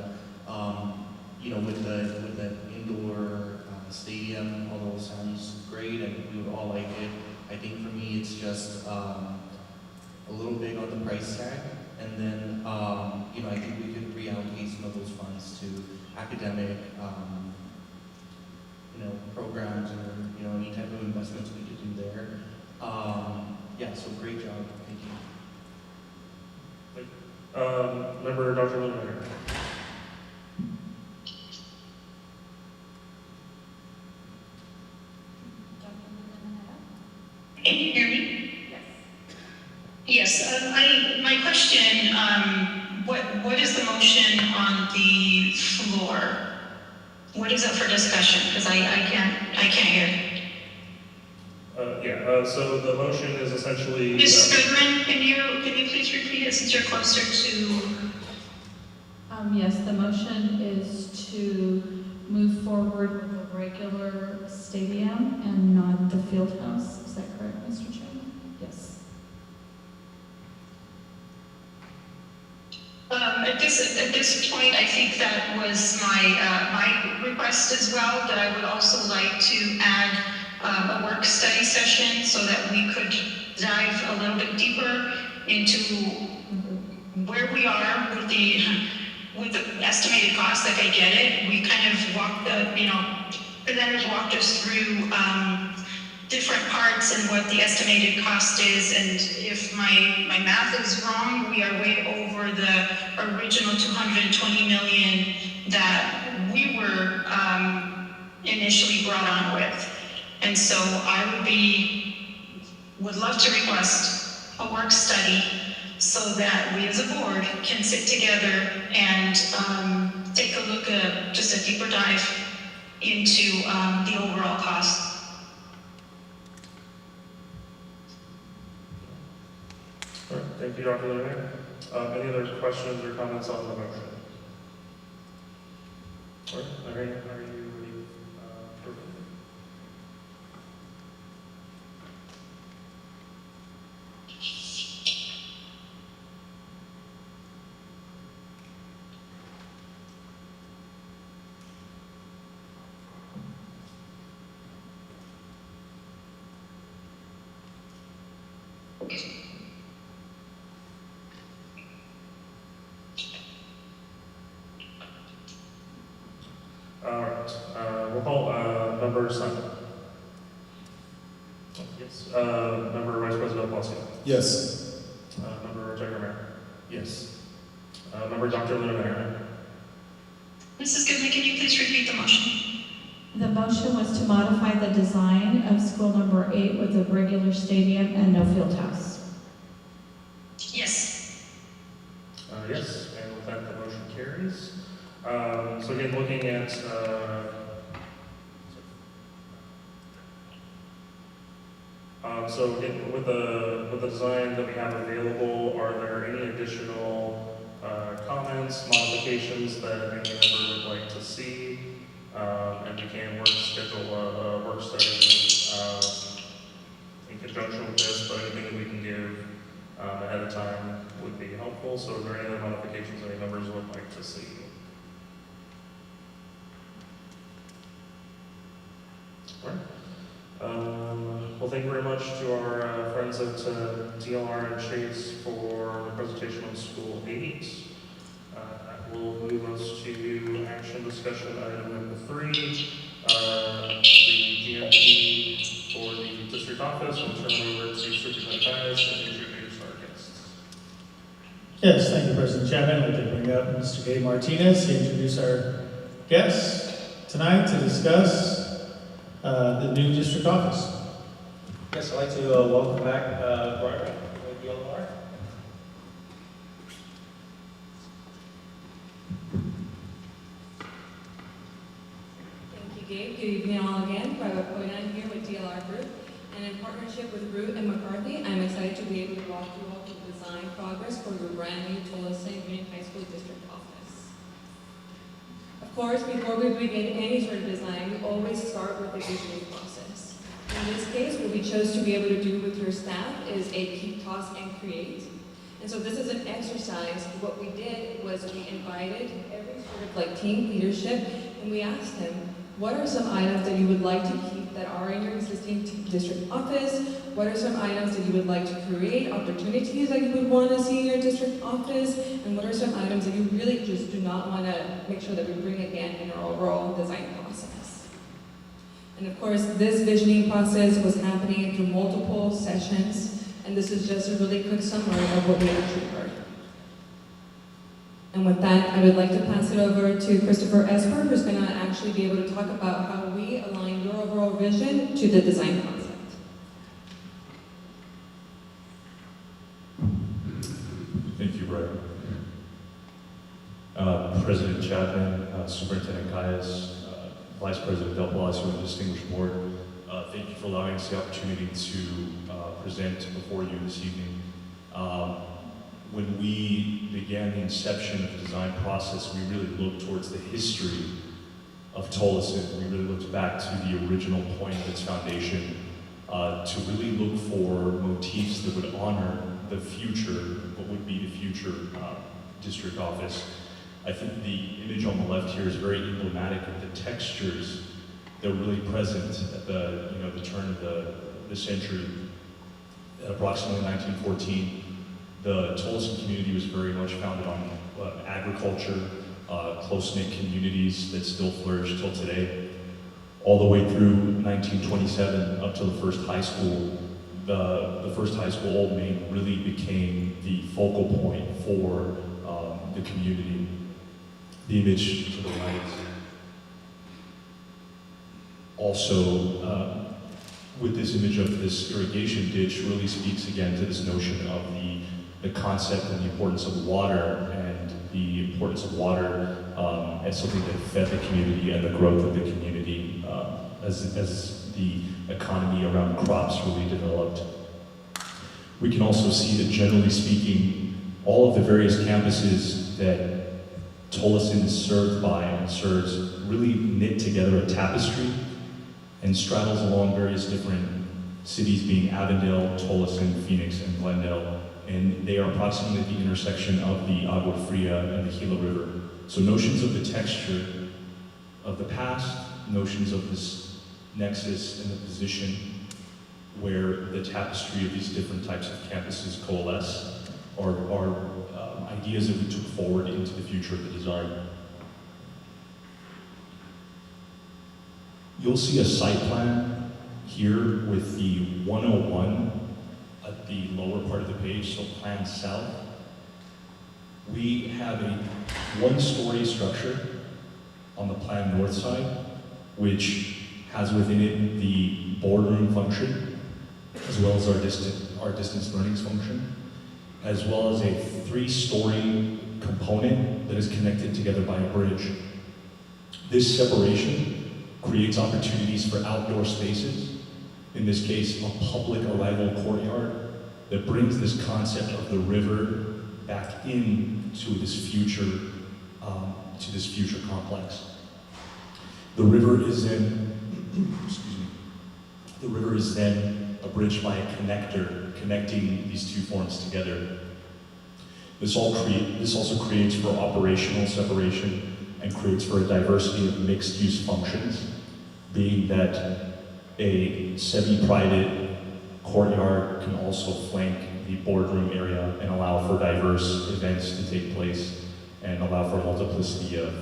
with the indoor stadium, although it sounds great and we would all like it, I think for me it's just a little big on the price tag. And then, I think we could reallocate some of those funds to academic, programs or, any type of investments we could do there. Yeah, so great job. Thank you. Member Dr. Lewin. Can you hear me? Yes. Yes. My question, what is the motion on the floor? What is it for discussion? Because I can't hear. So the motion is essentially. Ms. Goodman, can you please repeat it since you're closer to? Yes, the motion is to move forward with a regular stadium and not the field house. Is that correct, Mr. Chairman? Yes. At this point, I think that was my request as well, that I would also like to add a work study session so that we could dive a little bit deeper into where we are with the estimated cost. Like, I get it. We kind of walked presenters walked us through different parts and what the estimated cost is, and if my math is wrong, we are way over the original 220 million that we were initially brought on with. And so I would love to request a work study so that we as a board can sit together and take a look at just a deeper dive into the overall cost. All right, thank you, Dr. Lerner. Any other questions or comments on the motion? All right, Lorraine, are you ready? All right, we'll call Member Simon. Yes. Member Vice President Palacio. Yes. Member Tiger-Mayor. Yes. Member Dr. Luna. Mrs. Goodman, can you please repeat the motion? The motion was to modify the design of school number 8 with a regular stadium and no field house. Yes. Yes, and with that, the motion carries. So again, looking at so again, with the design that we have available, are there any additional comments, modifications that any member would like to see? And we can schedule a work study in conjunction with this, but anything that we can give ahead of time would be helpful. So are there any other modifications any members would like to see? All right. Well, thank you very much to our friends at TLR and Chase for the presentation on School 8. That will move us to action discussion item number 3, the GMP for the district office. We'll turn it over to Superintendent Tyus to introduce our guests. Yes, thank you, President Chapman. I'd like to bring up Mr. Gabe Martinez to introduce our guests tonight to discuss the new district office. Yes, I'd like to welcome back Barbara with DLR. Thank you, Gabe. Good evening all again. Barbara Coyne here with DLR Group. And in partnership with Root and McCarthy, I'm excited to be able to walk you all through the design progress for your brand new Tolleson Union High School District Office. Of course, before we begin any sort of design, we always start with the visioning process. In this case, what we chose to be able to do with your staff is a keep, toss, and create. And so this is an exercise. What we did was we invited every sort of team leadership, and we asked them, what are some items that you would like to keep that are in your existing district office? What are some items that you would like to create, opportunities that you would want to see in your district office? And what are some items that you really just do not want to make sure that we bring again in our overall design process? And of course, this visioning process was happening through multiple sessions, and this is just a really quick summary of what we actually heard. And with that, I would like to pass it over to Christopher Esper, who's going to actually be able to talk about how we align your overall vision to the design concept. Thank you, Brian. President Chapman, Superintendent Caius, Vice President Del Palacio, and distinguished board, thank you for allowing us the opportunity to present before you this evening. When we began the inception of the design process, we really looked towards the history of Tolleson. We really looked back to the original point of its foundation to really look for motifs that would honor the future, what would be the future district office. I think the image on the left here is very emblematic of the textures that were really present at the turn of the century. At approximately 1914, the Tolleson community was very much founded on agriculture, close-knit communities that still flourish till today. All the way through 1927 up to the first high school, the first high school, Old Main, really became the focal point for the community. The image to the right also, with this image of this irrigation ditch, really speaks again to this notion of the concept and the importance of water, and the importance of water as something that fed the community and the growth of the community as the economy around crops really developed. We can also see that, generally speaking, all of the various campuses that Tolleson is served by and serves really knit together a tapestry and straddles along various different cities, being Avondale, Tolleson, Phoenix, and Glendale. And they are approximately at the intersection of the Agua Fria and the Gila River. So notions of the texture of the past, notions of this nexus and the position where the tapestry of these different types of campuses coalesce are ideas that we took forward into the future of the design. You'll see a site plan here with the 101 at the lower part of the page, so Plan South. We have a one-story structure on the Plan North side, which has within it the boardroom function, as well as our distance learning function, as well as a 3-story component that is connected together by a bridge. This separation creates opportunities for outdoor spaces, in this case, a public arrival courtyard that brings this concept of the river back into this future complex. The river is then, the river is then abridged by a connector connecting these two forms together. This also creates for operational separation and creates for a diversity of mixed-use functions, being that a semi-private courtyard can also flank the boardroom area and allow for diverse events to take place and allow for a multiplicity of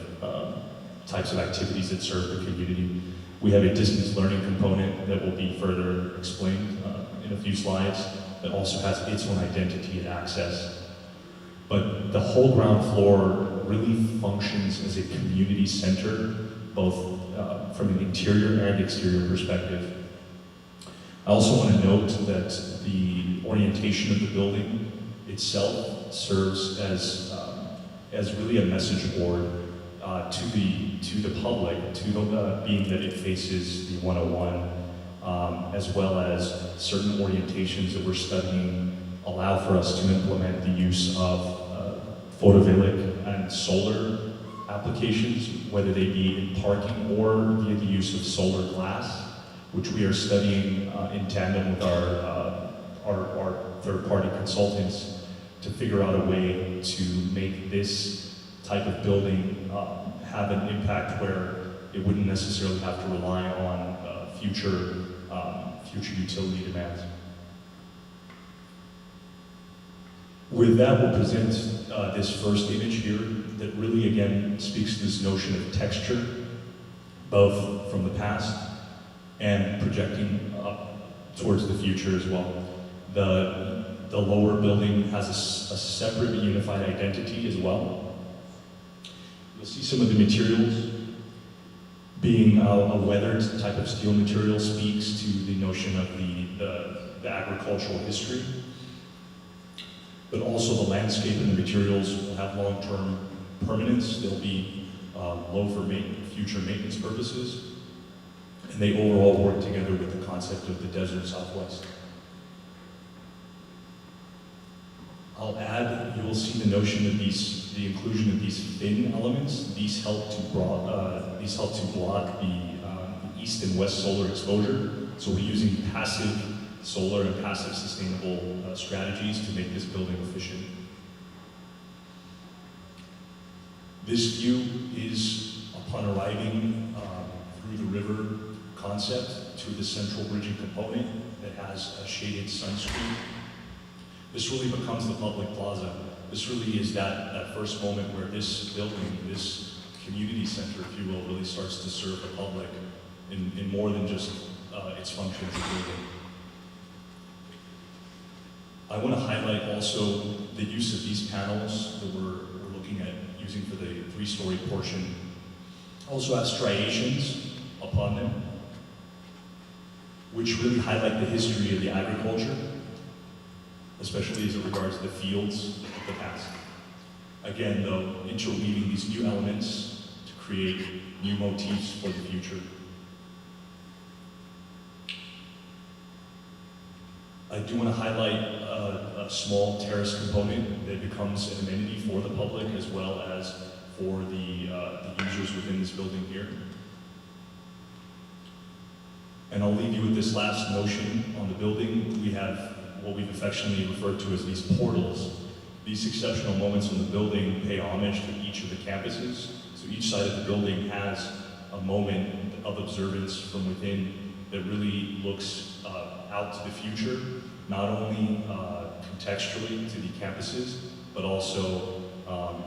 types of activities that serve the community. We have a distance learning component that will be further explained in a few slides that also has its own identity and access. But the whole ground floor really functions as a community center, both from an interior and exterior perspective. I also want to note that the orientation of the building itself serves as really a message board to the public, being that it faces the 101, as well as certain orientations that we're studying allow for us to implement the use of photovoltaic and solar applications, whether they be in parking or via the use of solar glass, which we are studying in tandem with our third-party consultants to figure out a way to make this type of building have an impact where it wouldn't necessarily have to rely on future utility demands. With that, we'll present this first image here that really, again, speaks to this notion of texture, both from the past and projecting up towards the future as well. The lower building has a separate but unified identity as well. You'll see some of the materials. Being a weathered type of steel material speaks to the notion of the agricultural history. But also the landscape and the materials will have long-term permanence. They'll be low for future maintenance purposes. And they overall work together with the concept of the desert Southwest. I'll add, you will see the notion of the inclusion of these fin elements. These help to block the east and west solar exposure. So we're using passive solar and passive sustainable strategies to make this building efficient. This view is upon arriving through the river concept to the central bridging component that has a shaded sunscreen. This really becomes the public plaza. This really is that first moment where this building, this community center, if you will, really starts to serve the public in more than just its function as a building. I want to highlight also the use of these panels that we're looking at using for the 3-story portion. Also have striations upon them, which really highlight the history of the agriculture, especially as it regards the fields of the past. Again, though, interweaving these new elements to create new motifs for the future. I do want to highlight a small terrace component that becomes an amenity for the public as well as for the users within this building here. And I'll leave you with this last notion on the building. We have what we've affectionately referred to as these portals. These exceptional moments on the building pay homage to each of the campuses. So each side of the building has a moment of observance from within that really looks out to the future, not only contextually to the campuses, but also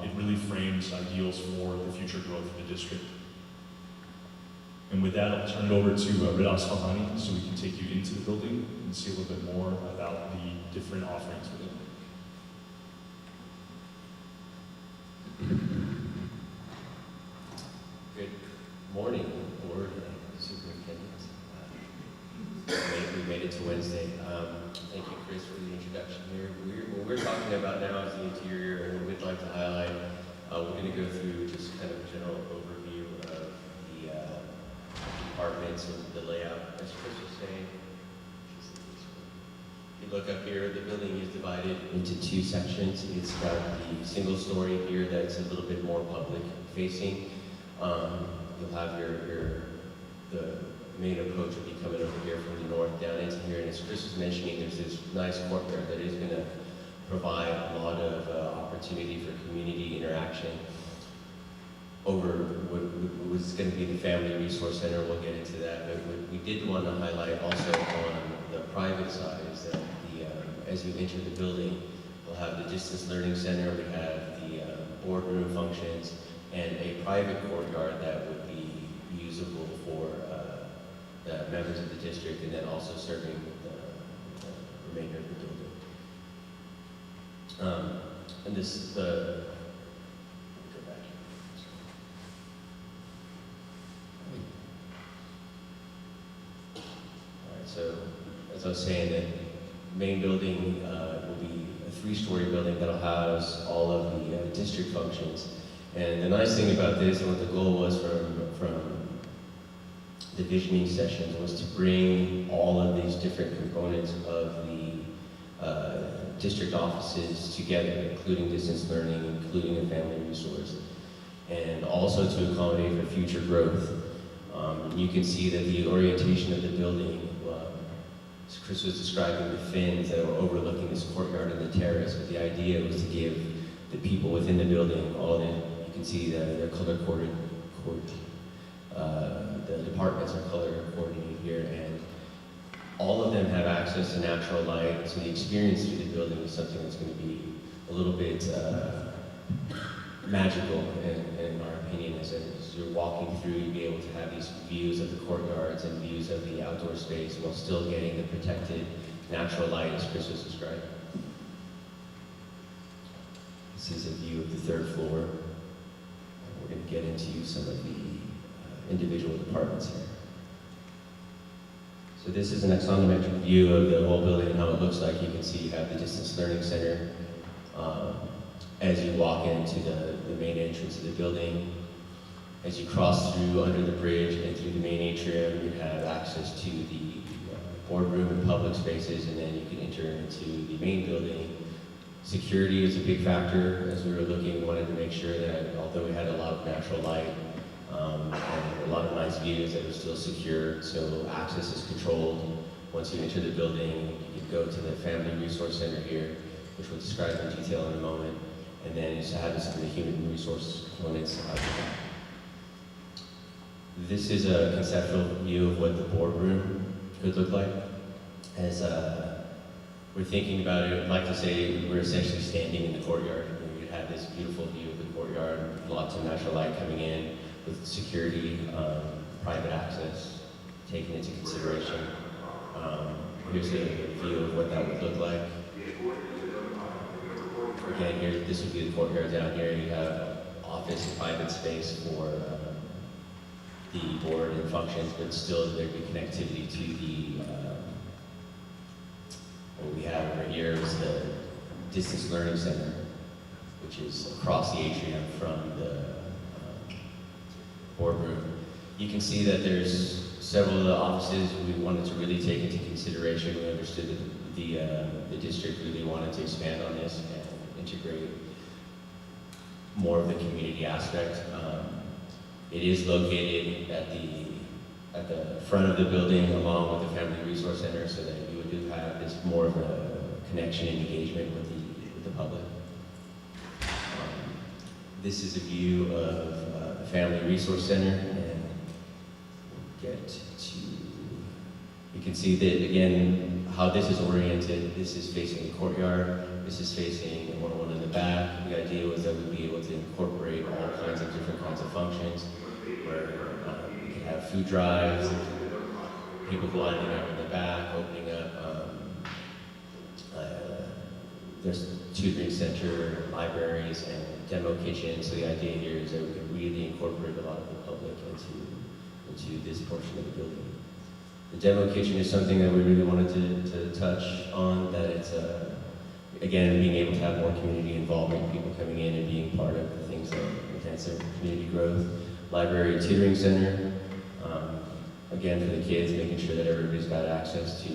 it really frames ideals for the future growth of the district. And with that, I'll turn it over to Red Asfahani so we can take you into the building and see a little bit more about the different offerings within it. Good morning, Board and Superintendent. We made it to Wednesday. Thank you, Chris, for the introduction here. What we're talking about now is the interior, and what we'd like to highlight. We're going to go through just kind of a general overview of the departments and the layout, as Chris was saying. If you look up here, the building is divided into two sections. It's got the single story here that's a little bit more public facing. You'll have the main approach will be coming over here from the north down into here. And as Chris was mentioning, there's this nice courtyard that is going to provide a lot of opportunity for community interaction over what was going to be the Family Resource Center. We'll get into that. But what we did want to highlight also on the private side is that as you enter the building, we'll have the Distance Learning Center, we have the boardroom functions, and a private courtyard that would be usable for the members of the district, and then also serving the remainder of the building. And this, go back. All right, so as I was saying, the main building will be a 3-story building that'll house all of the district functions. And the nice thing about this, and what the goal was from the visioning sessions, was to bring all of these different components of the district offices together, including distance learning, including a family resource, and also to accommodate for future growth. You can see that the orientation of the building, as Chris was describing, the fins that were overlooking this courtyard and the terrace, but the idea was to give the people within the building all the, you can see they're color-coded, the departments are color-coordinated here, and all of them have access to natural light, so the experience through the building is something that's going to be a little bit magical, in our opinion, as you're walking through, you'll be able to have these views of the courtyards and views of the outdoor space while still getting the protected natural light, as Chris was describing. This is a view of the 3rd floor. We're going to get into some of the individual departments here. So this is an axonometric view of the whole building and how it looks like. You can see you have the Distance Learning Center. As you walk into the main entrance of the building, as you cross through under the bridge and through the main atrium, you have access to the boardroom and public spaces, and then you can enter into the main building. Security is a big factor. As we were looking, we wanted to make sure that although we had a lot of natural light and a lot of nice views, that it was still secure, so access is controlled. Once you enter the building, you can go to the Family Resource Center here, which we'll describe in detail in a moment, and then you have some of the human resource components out there. This is a conceptual view of what the boardroom could look like. As we're thinking about it, I'd like to say we're essentially standing in the courtyard. You have this beautiful view of the courtyard, lots of natural light coming in with security, private access taken into consideration. Here's a view of what that would look like. Again, here, this would be the courtyard down here. You have office and private space for the board and functions, but still there'd be connectivity to the, what we have over here is the Distance Learning Center, which is across the atrium from the boardroom. You can see that there's several of the offices we wanted to really take into consideration. We understood that the district really wanted to expand on this and integrate more of the community aspect. It is located at the front of the building along with the Family Resource Center, so that you do have this more of a connection and engagement with the public. This is a view of the Family Resource Center, and we'll get to, you can see that again, how this is oriented. This is facing the courtyard. This is facing 101 in the back. The idea was that we'd be able to incorporate all kinds of different kinds of functions, where we could have food drives, people lining up in the back, opening up. There's tutoring center, libraries, and demo kitchen. So the idea here is that we can really incorporate a lot of the public into this portion of the building. The demo kitchen is something that we really wanted to touch on, that it's, again, being able to have more community involvement, people coming in and being part of the things that enhance their community growth. Library tutoring center, again, for the kids, making sure that everybody's got access to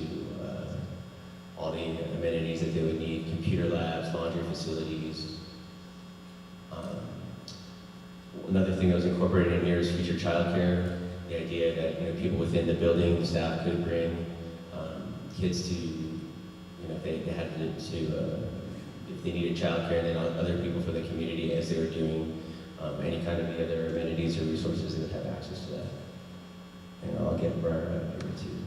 all the amenities that they would need, computer labs, laundry facilities. Another thing that was incorporated in here is future childcare. The idea that people within the building, the staff could bring kids to, if they had if they needed childcare, and then other people for the community as they were doing any kind of the other amenities or resources, they would have access to that. And I'll get Briar up here too.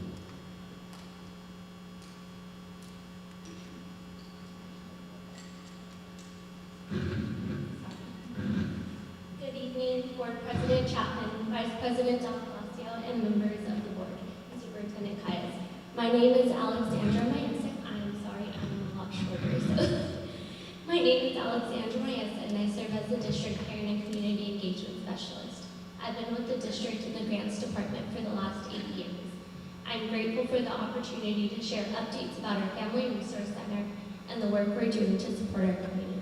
Good evening, Board President Chapman, Vice President Del Palacio, and members of the board, and Superintendent Cayes. My name is Alexandra Mayesic. I'm sorry, I'm a lot shorter. So. My name is Alexandra Mayesic, and I serve as the District Parent and Community Engagement Specialist. I've been with the district in the Grants Department for the last 8 years. I'm grateful for the opportunity to share updates about our Family Resource Center and the work we're doing to support our community.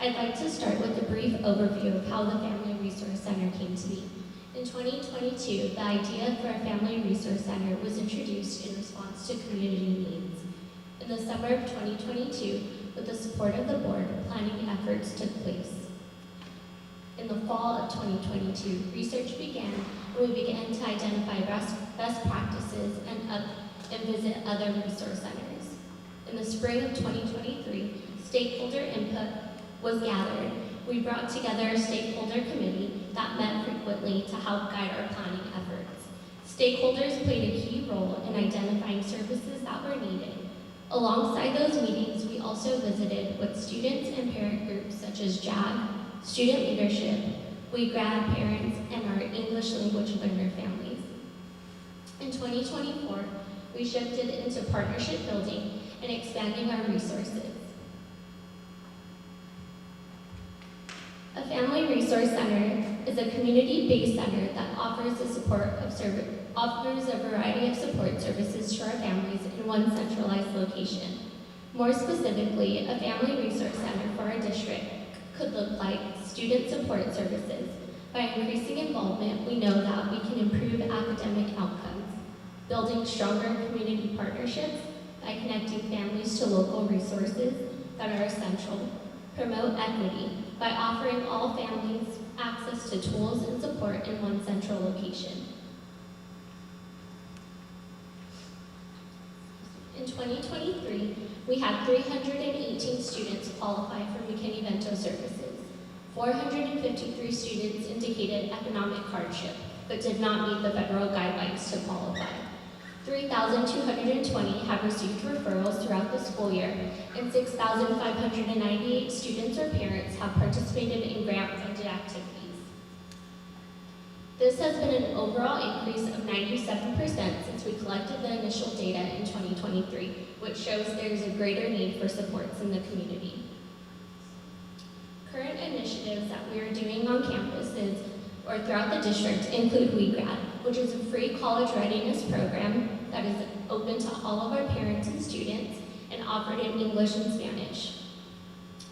I'd like to start with a brief overview of how the Family Resource Center came to be. In 2022, the idea for a Family Resource Center was introduced in response to community needs. In the summer of 2022, with the support of the board, planning efforts took place. In the fall of 2022, research began, and we began to identify best practices and visit other resource centers. In the spring of 2023, stakeholder input was gathered. We brought together a stakeholder committee that met frequently to help guide our planning efforts. Stakeholders played a key role in identifying services that were needed. Alongside those meetings, we also visited with students and parent groups such as JAG, student leadership, we grad parents, and our English language learner families. In 2024, we shifted into partnership building and expanding our resources. A Family Resource Center is a community-based center that offers a variety of support services to our families in one centralized location. More specifically, a Family Resource Center for our district could look like student support services. By increasing involvement, we know that we can improve academic outcomes, building stronger community partnerships by connecting families to local resources that are essential, promote equity by offering all families access to tools and support in one central location. In 2023, we had 318 students qualify for McKinney-Vento services. 453 students indicated economic hardship, but did not meet the federal guidelines to qualify. 3,220 have received referrals throughout the school year, and 6,598 students or parents have participated in grant-funded activities. This has been an overall increase of 97% since we collected the initial data in 2023, which shows there is a greater need for supports in the community. Current initiatives that we are doing on campuses or throughout the district include WeGrad, which is a free college readiness program that is open to all of our parents and students and offered in English and Spanish.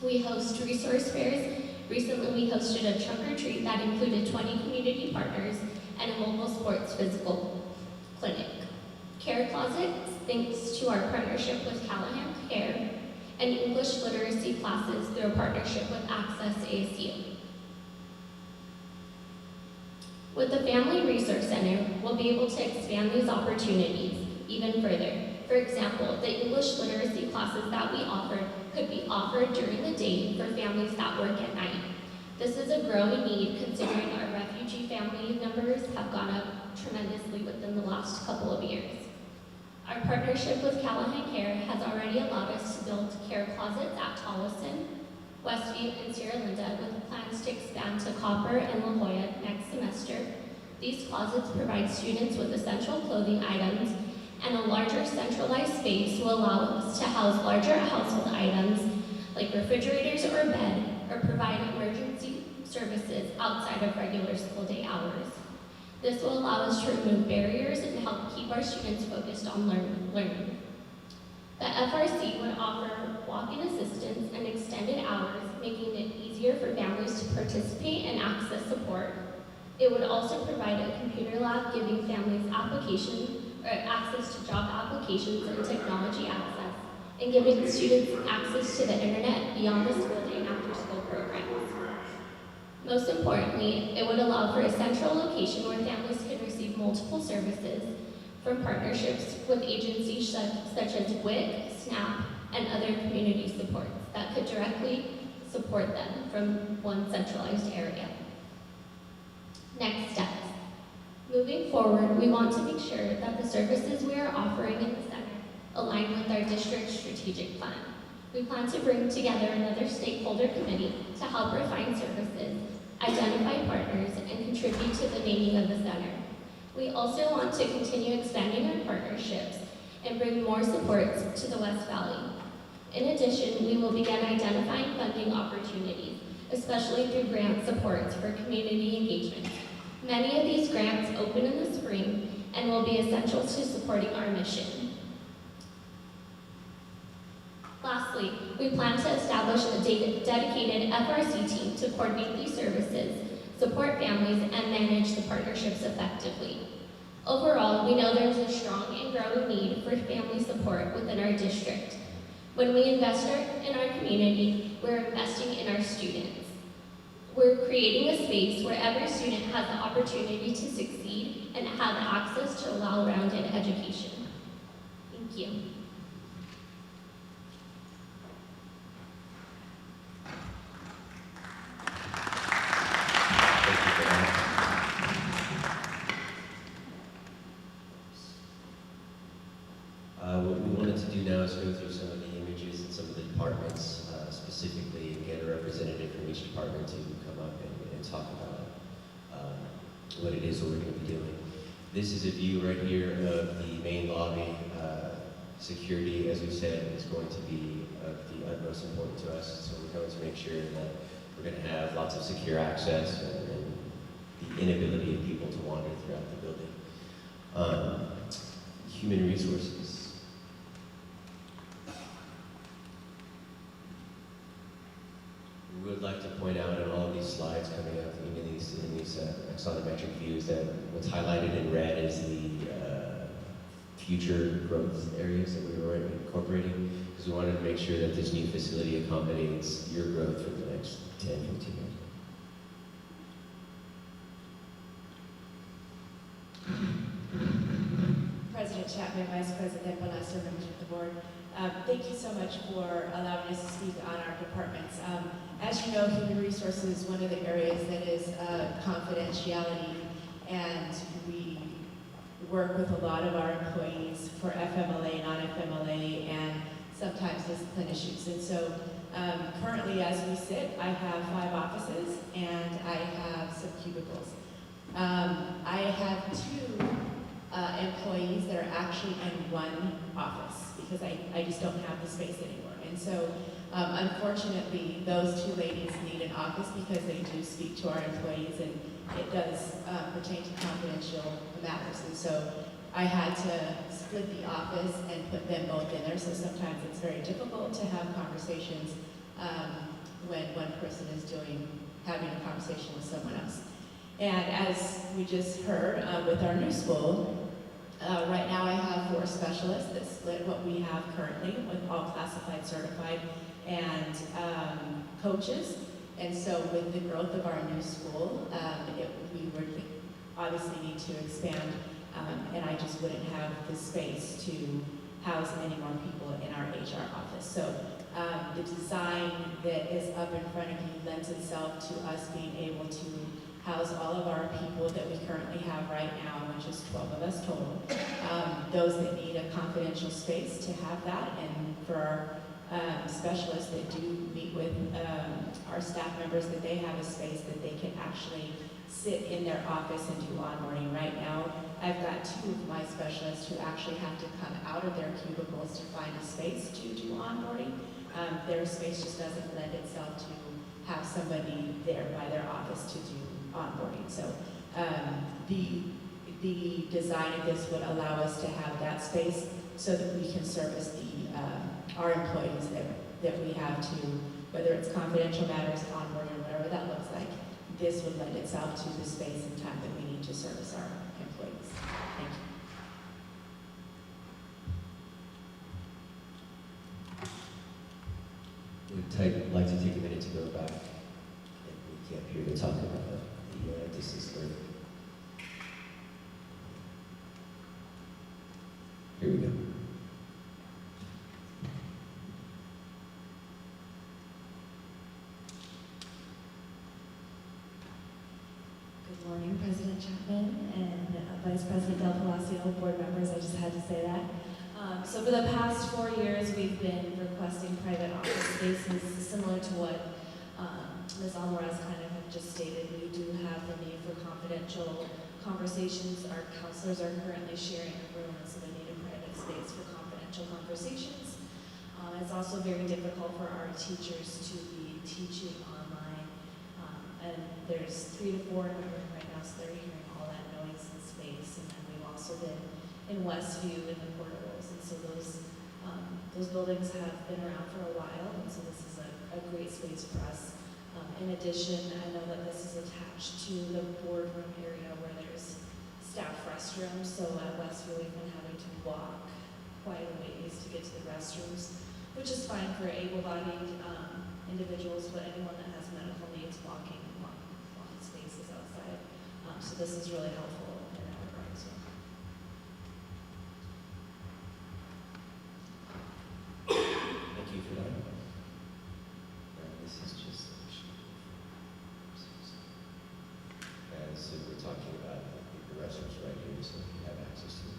We host resource fairs. Recently, we hosted a trunk or treat that included 20 community partners and a mobile sports physical clinic. Care closets, thanks to our partnership with Callahan Care, and English literacy classes through a partnership with Access ASU. With the Family Resource Center, we'll be able to expand these opportunities even further. For example, the English literacy classes that we offered could be offered during the day for families that work at night. This is a growing need considering our refugee family numbers have gone up tremendously within the last couple of years. Our partnership with Callahan Care has already allowed us to build care closets at Tolleson, Westview, and Sierra Linda, with plans to expand to Copper and La Jolla next semester. These closets provide students with essential clothing items, and a larger centralized space will allow us to house larger household items like refrigerators or bed, or provide emergency services outside of regular school day hours. This will allow us to remove barriers and help keep our students focused on learning. The FRC would offer walk-in assistance and extended hours, making it easier for families to participate and access support. It would also provide a computer lab, giving families access to job applications and technology access, and giving students access to the internet beyond the school day and after-school programs. Most importantly, it would allow for a central location where families can receive multiple services from partnerships with agencies such as WIC, SNAP, and other community supports that could directly support them from one centralized area. Next steps. Moving forward, we want to make sure that the services we are offering in the center align with our district strategic plan. We plan to bring together another stakeholder committee to help refine services, identify partners, and contribute to the naming of the center. We also want to continue expanding our partnerships and bring more supports to the West Valley. In addition, we will begin identifying funding opportunities, especially through grant supports for community engagement. Many of these grants open in the spring and will be essential to supporting our mission. Lastly, we plan to establish a dedicated FRC team to coordinate these services, support families, and manage the partnerships effectively. Overall, we know there is a strong and growing need for family support within our district. When we invest in our community, we're investing in our students. We're creating a space where every student has the opportunity to succeed and have access to a well-rounded education. Thank you. What we wanted to do now is go through some of the images and some of the departments, specifically, and get a representative from each department to come up and talk about what it is that we're going to be doing. This is a view right here of the main lobby. Security, as we said, is going to be of the utmost importance to us, so we're going to make sure that we're going to have lots of secure access and the inability of people to wander throughout the building. Human resources. We would like to point out on all of these slides coming up in these axonometric views that what's highlighted in red is the future growth areas that we were incorporating, because we wanted to make sure that this new facility accommodates your growth for the next 10, 15 years. President Chapman, Vice President Palacio, members of the board. Thank you so much for allowing us to speak on our departments. As you know, human resources is one of the areas that is confidentiality, and we work with a lot of our employees for FMLA, non-FMLA, and sometimes discipline issues. And so currently, as we sit, I have 5 offices and I have some cubicles. I have 2 employees that are actually in 1 office because I just don't have the space anymore. And so unfortunately, those 2 ladies need an office because they do speak to our employees, and it does pertain to confidential matters. And so I had to split the office and put them both in there. So sometimes it's very difficult to have conversations when one person is having a conversation with someone else. And as we just heard with our new school, right now I have 4 specialists that split what we have currently with all classified, certified, and coaches. And so with the growth of our new school, we would obviously need to expand, and I just wouldn't have the space to house any more people in our HR office. So the design that is up in front of you lends itself to us being able to house all of our people that we currently have right now, which is 12 of us total. Those that need a confidential space to have that, and for our specialists that do meet with our staff members, that they have a space that they can actually sit in their office and do onboarding. Right now, I've got 2 of my specialists who actually have to come out of their cubicles to find a space to do onboarding. Their space just doesn't lend itself to have somebody there by their office to do onboarding. So the design of this would allow us to have that space so that we can service our employees that we have to, whether it's confidential matters, onboarding, whatever that looks like. This would lend itself to the space and time that we need to service our employees. Thank you. We'd like to take a minute to go back and we came here to talk about the distance learning. Here we go. Good morning, President Chapman and Vice President Del Palacio, board members. I just had to say that. So for the past 4 years, we've been requesting private office spaces similar to what Ms. Alvarez kind of have just stated. We do have the need for confidential conversations. Our counselors are currently sharing a room, and so they need a private space for confidential conversations. It's also very difficult for our teachers to be teaching online. And there's 3 to 4 in my room right now, so they're hearing all that noise and space. And then we've also been in Westview in the portables, and so those buildings have been around for a while, and so this is a great space for us. In addition, I know that this is attached to the boardroom area where there's staff restrooms, so at Westview we've been having to walk quite a ways to get to the restrooms, which is fine for able-bodied individuals, but anyone that has medical needs walking long spaces outside. So this is really helpful in that regard as well. Thank you for that. This is just so we're talking about the restrooms right here, so you have access to it.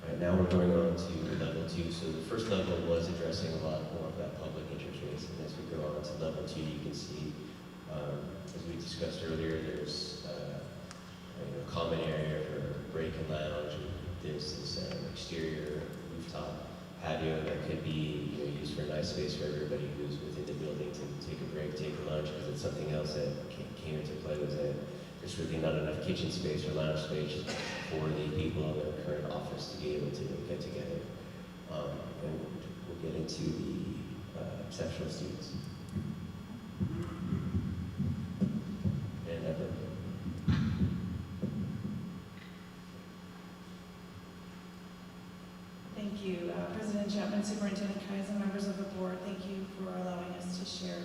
All right, now we're going on to level 2. So the first level was addressing a lot more of that public interest rates, and as we go on to level 2, you can see, as we discussed earlier, there's a common area for break and lounge. There's this exterior rooftop patio that could be used for a nice space for everybody who's within the building to take a break, take a lunch, because it's something else that came into play was that there's really not enough kitchen space or lounge space for the people in their current office to be able to get together. And we'll get into the exceptional students. And Thank you, President Chapman, Superintendent Kais, and members of the board. Thank you for allowing us to share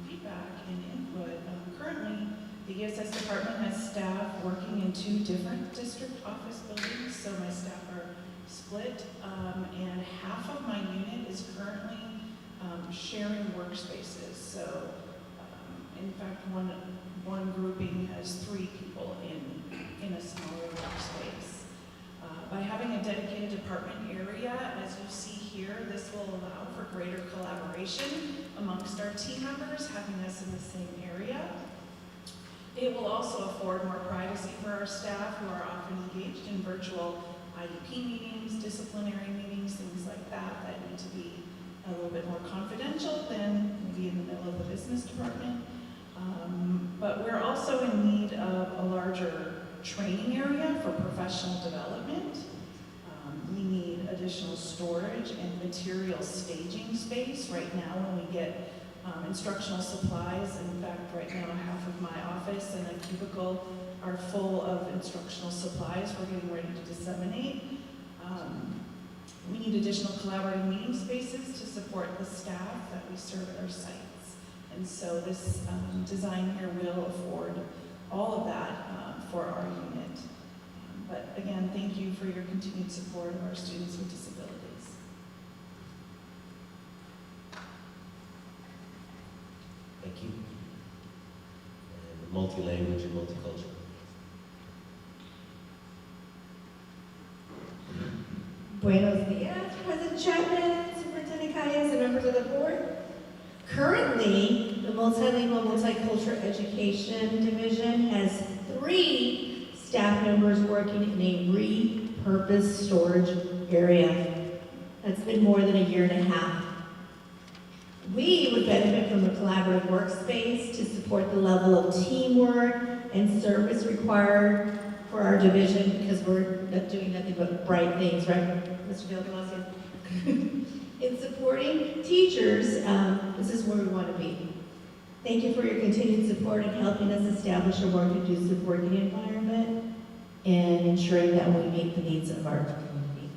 feedback and input. Currently, the ESS department has staff working in 2 different district office buildings, so my staff are split, and half of my unit is currently sharing workspaces. So, in fact, one grouping has 3 people in a smaller workspace. By having a dedicated department area, as you see here, this will allow for greater collaboration amongst our team members, having us in the same area. It will also afford more privacy for our staff who are often engaged in virtual IEP meetings, disciplinary meetings, things like that need to be a little bit more confidential than maybe in the middle of the business department. But we're also in need of a larger training area for professional development. We need additional storage and material staging space. Right now when we get instructional supplies, in fact right now half of my office and a cubicle are full of instructional supplies we're getting ready to disseminate. We need additional collaborative meeting spaces to support the staff that we serve at our sites. And so this design here will afford all of that for our unit. But again, thank you for your continued support of our students with disabilities. Thank you. And multi-language and multicultural. Buenos dias, President Chapman, Superintendent Calles, and members of the board. Currently, the Multilingual Multicultural Education Division has 3 staff members working in a repurposed storage area. That's been more than a year and a half. We would benefit from a collaborative workspace to support the level of teamwork and service required for our division, because we're not doing nothing but bright things, right, Mr. Del Palacio? In supporting teachers, this is where we want to be. Thank you for your continued support in helping us establish a more conducive working environment and ensuring that we meet the needs of our community.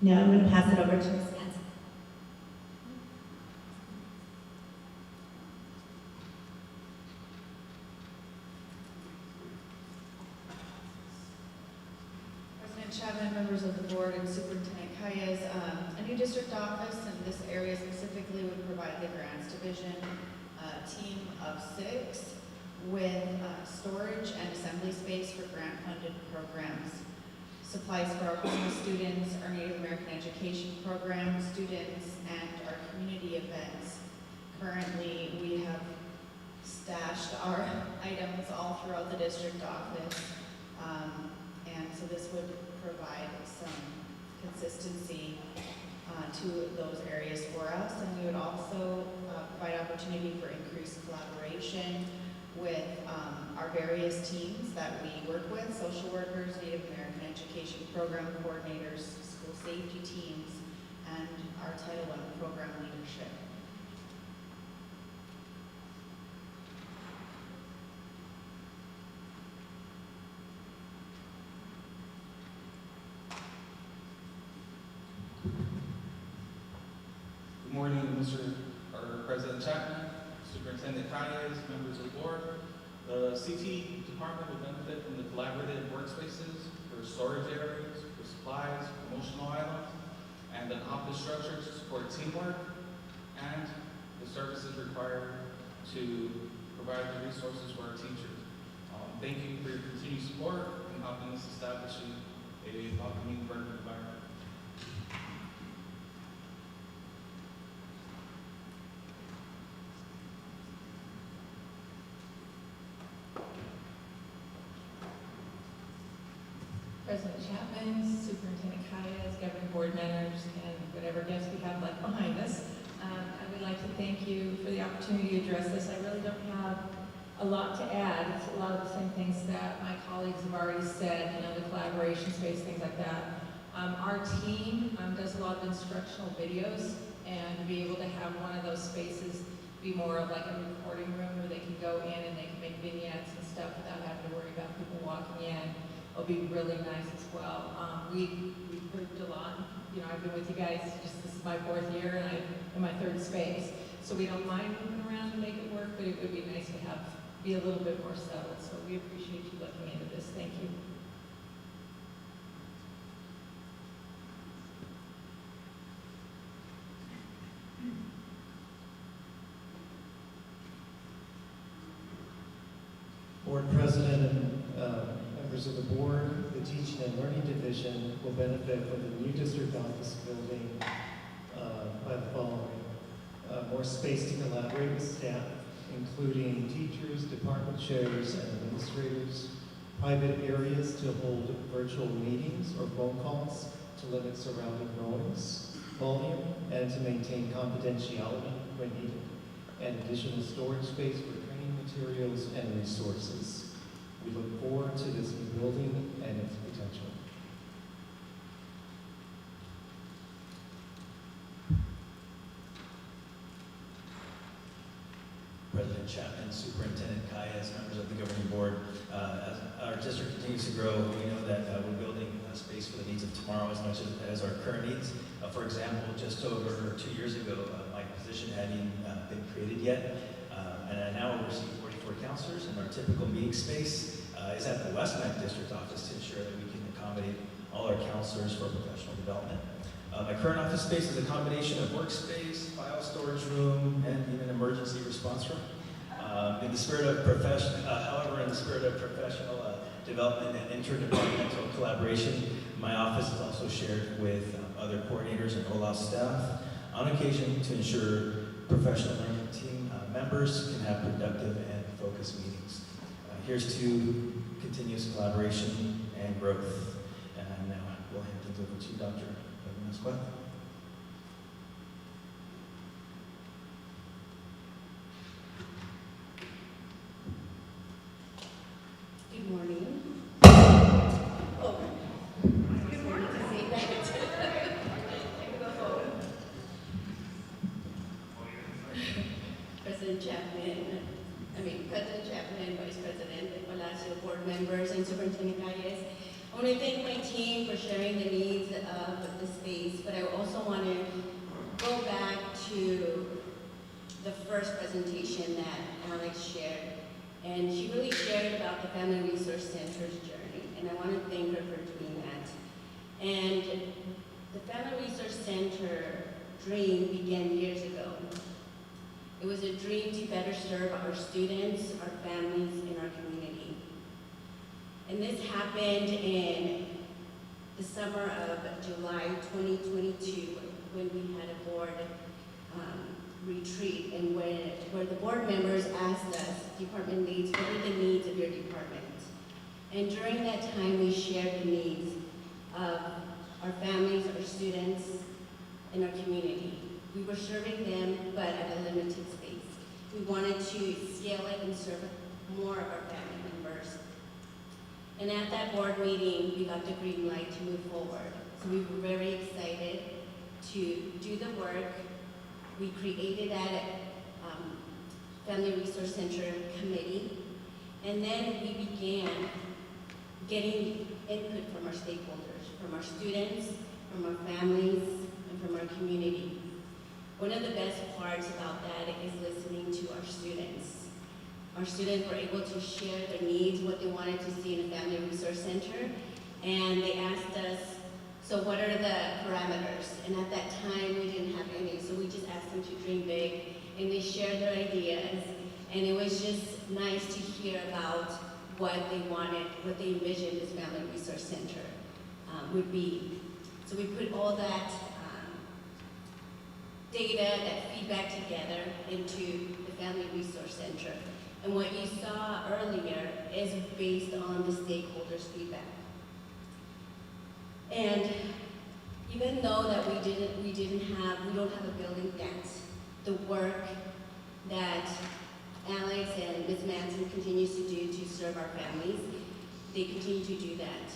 Now I'm going to pass it over to Ms. Benson. President Chapman, members of the board, and Superintendent Calles, a new district office in this area specifically would provide the grants division a team of 6 with storage and assembly space for grant-funded programs, supplies for our homeless students, our Native American education program students, and our community events. Currently, we have stashed our items all throughout the district office, and so this would provide some consistency to those areas for us, and we would also provide opportunity for increased collaboration with our various teams that we work with, social workers, Native American education program coordinators, school safety teams, and our Title I program leadership. Good morning, President Chapman, Superintendent Calles, members of the board. The CT department will benefit from the collaborative workspaces for storage areas, for supplies, promotional items, and an office structure to support teamwork and the services required to provide the resources for our teachers. Thank you for your continued support in helping us establish a welcoming work environment. President Chapman, Superintendent Calles, governing board members, and whatever guests we have left behind us. I would like to thank you for the opportunity to address this. I really don't have a lot to add. It's a lot of the same things that my colleagues have already said, you know, the collaboration space, things like that. Our team does a lot of instructional videos, and to be able to have one of those spaces be more of like a recording room where they can go in and they can make vignettes and stuff without having to worry about people walking in. Will be really nice as well. We've improved a lot. You know, I've been with you guys, this is my 4th year, and I'm in my 3rd space. So we don't mind moving around to make it work, but it would be nice to be a little bit more settled. So we appreciate you looking into this. Thank you. Board President and members of the board, the Teaching and Learning Division will benefit from the new district office building by the following. More space to collaborate with staff, including teachers, department chairs, and administrators, private areas to hold virtual meetings or phone calls to limit surrounding noise, volume, and to maintain confidentiality when needed, and additional storage space for training materials and resources. We look forward to this new building and its potential. President Chapman, Superintendent Calles, members of the governing board. As our district continues to grow, we know that we're building space for the needs of tomorrow as much as our current needs. For example, just over 2 years ago, my position hadn't been created yet, and I now oversee 44 counselors, and our typical meeting space is at the West Mac District office to ensure that we can accommodate all our counselors for professional development. My current office space is a combination of workspace, file storage room, and even emergency response room. In the spirit of however, in the spirit of professional development and interdepartmental collaboration, my office is also shared with other coordinators and OLAS staff on occasion to ensure professional learning team members can have productive and focused meetings. Here's to continuous collaboration and growth. And now we'll hand things over to Dr. Vasquez. Good morning. Oh, good morning to say that. President Chapman, Vice President Palacio, board members, and Superintendent Calles. I want to thank my team for sharing the needs of the space, but I also want to go back to the first presentation that Alex shared. And she really shared about the Family Resource Center's journey, and I want to thank her for doing that. And the Family Resource Center dream began years ago. It was a dream to better serve our students, our families, and our community. And this happened in the summer of July 2022 when we had a board retreat, and where the board members asked us, department leads, what are the needs of your department? And during that time, we shared the needs of our families, our students, and our community. We were serving them, but at a limited space. We wanted to scale it and serve more of our family members. And at that board meeting, we got the green light to move forward. So we were very excited to do the work. We created that Family Resource Center committee, and then we began getting input from our stakeholders, from our students, from our families, and from our community. One of the best parts about that is listening to our students. Our students were able to share their needs, what they wanted to see in a Family Resource Center, and they asked us, so what are the parameters? And at that time, we didn't have any, so we just asked them to dream big, and they shared their ideas, and it was just nice to hear about what they wanted, what they envisioned this Family Resource Center would be. So we put all that data, that feedback together into the Family Resource Center. And what you saw earlier is based on the stakeholders' feedback. And even though that we don't have a building yet, the work that Alex and Ms. Manson continues to do to serve our families, they continue to do that.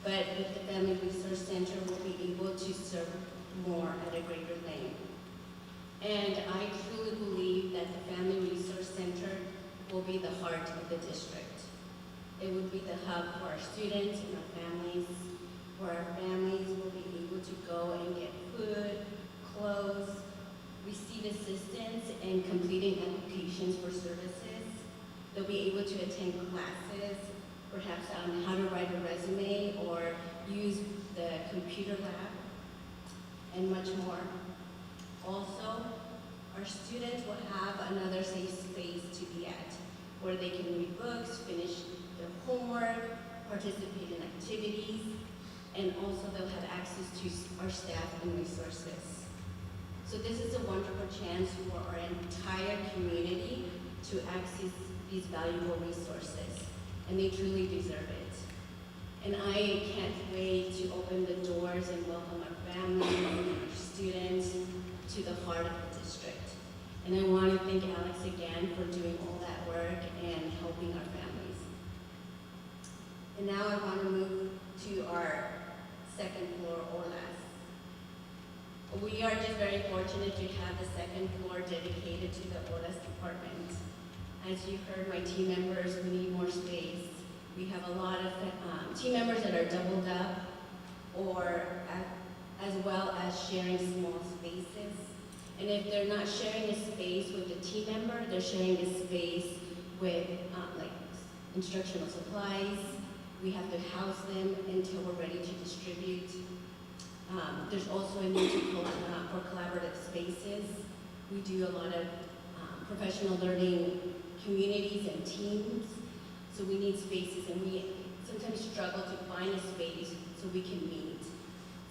But with the Family Resource Center, we'll be able to serve more at a greater length. And I truly believe that the Family Resource Center will be the heart of the district. It would be the hub for our students and our families, where our families will be able to go and get food, clothes, receive assistance in completing applications for services. They'll be able to attend classes, perhaps on how to write a resume or use the computer lab, and much more. Also, our students will have another safe space to be at, where they can read books, finish their homework, participate in activities, and also they'll have access to our staff and resources. So this is a wonderful chance for our entire community to access these valuable resources, and they truly deserve it. And I can't wait to open the doors and welcome our families and our students to the heart of the district. And I want to thank Alex again for doing all that work and helping our families. And now I want to move to our second floor OLAS. We are just very fortunate to have the second floor dedicated to the OLAS department. As you heard my team members, we need more space. We have a lot of team members that are doubled up, or as well as sharing small spaces. And if they're not sharing a space with the team member, they're sharing a space with like instructional supplies. We have to house them until we're ready to distribute. There's also a need for collaborative spaces. We do a lot of professional learning communities and teams. So we need spaces, and we sometimes struggle to find a space so we can meet.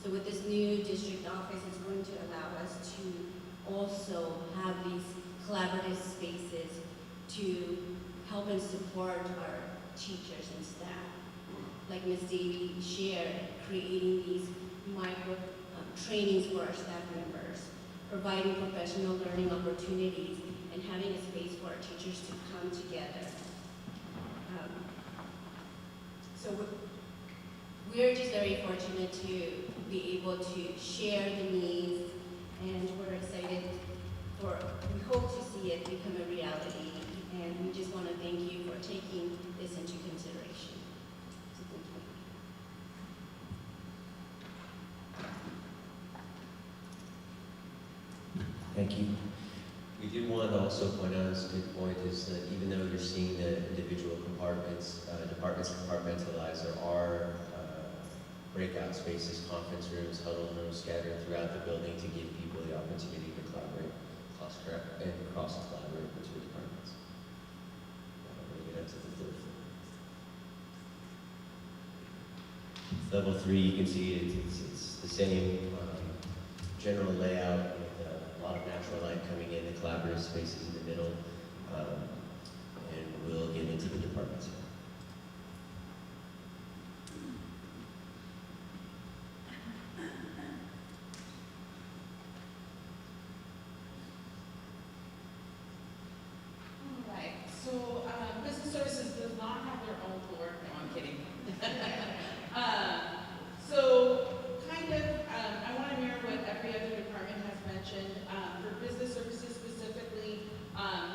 So with this new district office, it's going to allow us to also have these collaborative spaces to help and support our teachers and staff. Like Ms. Davey shared, creating these micro trainings for our staff members, providing professional learning opportunities, and having a space for our teachers to come together. So we're just very fortunate to be able to share the needs, and we're excited we hope to see it become a reality, and we just want to thank you for taking this into consideration. So thank you. We do want to also point out, as a good point, is that even though you're seeing the individual compartments, departments compartmentalized, there are breakout spaces, conference rooms, huddle rooms scattered throughout the building to give people the opportunity to collaborate and cross-collaborate between departments. We're going to get up to the third floor. Level 3, you can see it's the same general layout with a lot of natural light coming in, the collaborative spaces in the middle, and we'll get into the departments. So business services does not have their own floor. No, I'm kidding. I want to mirror what every other department has mentioned. For business services specifically,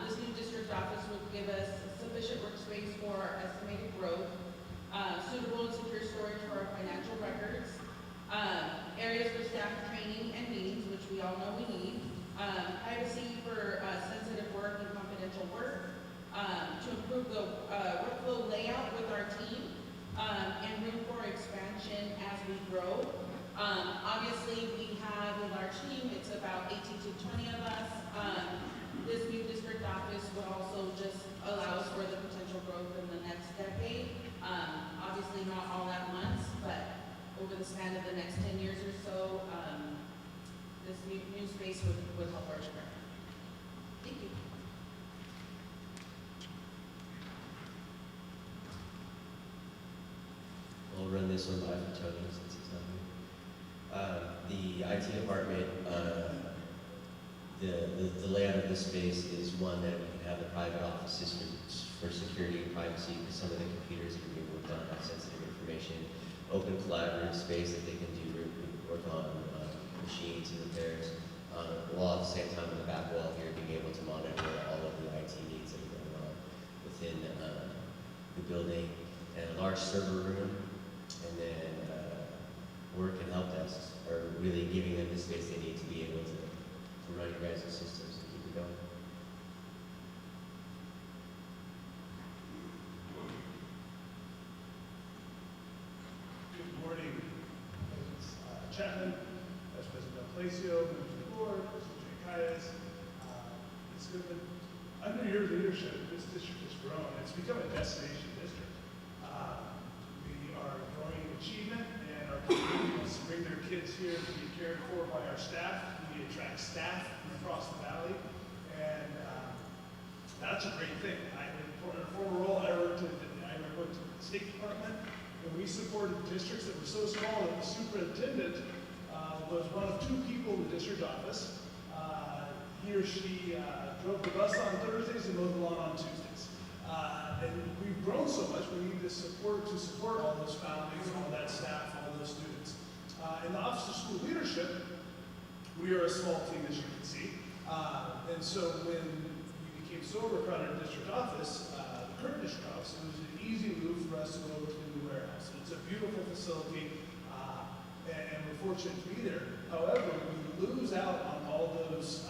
this new district office will give us sufficient workspace for our estimated growth, suitable and secure storage for our financial records, areas for staff training and meetings, which we all know we need, privacy for sensitive work and confidential work, to improve the workflow layout with our team, and room for expansion as we grow. Obviously, we have a large team. It's about 18 to 20 of us. This new district office will also just allow us for the potential growth in the next decade. Obviously, not all at once, but over the span of the next 10 years or so, this new space would help our department. Thank you. I'll run this one by for Tony since he's not here. The IT department, the layout of this space is one that we can have the private offices for security and privacy, because some of the computers are being worked on have sensitive information. Open collaborative space that they can do work on machines and repairs. While at the same time on the back wall here being able to monitor all of the IT needs that are going on within the building, and a large server room, and then work and help desks are really giving them the space they need to be able to run your guys' systems and keep it going. Good morning, President Chapman, Vice President Tolleson, members of the board, President Cayes. It's good that under your leadership, this district has grown. It's become a destination district. We are growing in achievement, and our community wants to bring their kids here to be cared for by our staff. We attract staff from across the valley, and that's a great thing. In a former role, I worked at the State Department, and we supported districts that were so small that the superintendent was one of 2 people in the district office. He or she drove the bus on Thursdays and mowed the lawn on Tuesdays. And we've grown so much, we need the support to support all those families, all that staff, all those students. In the Office of School Leadership, we are a small team, as you can see. And so when we became so overcrowded in district office, the current district office, it was an easy move for us to go over to the new warehouse. It's a beautiful facility, and we're fortunate to be there. However, we lose out on all those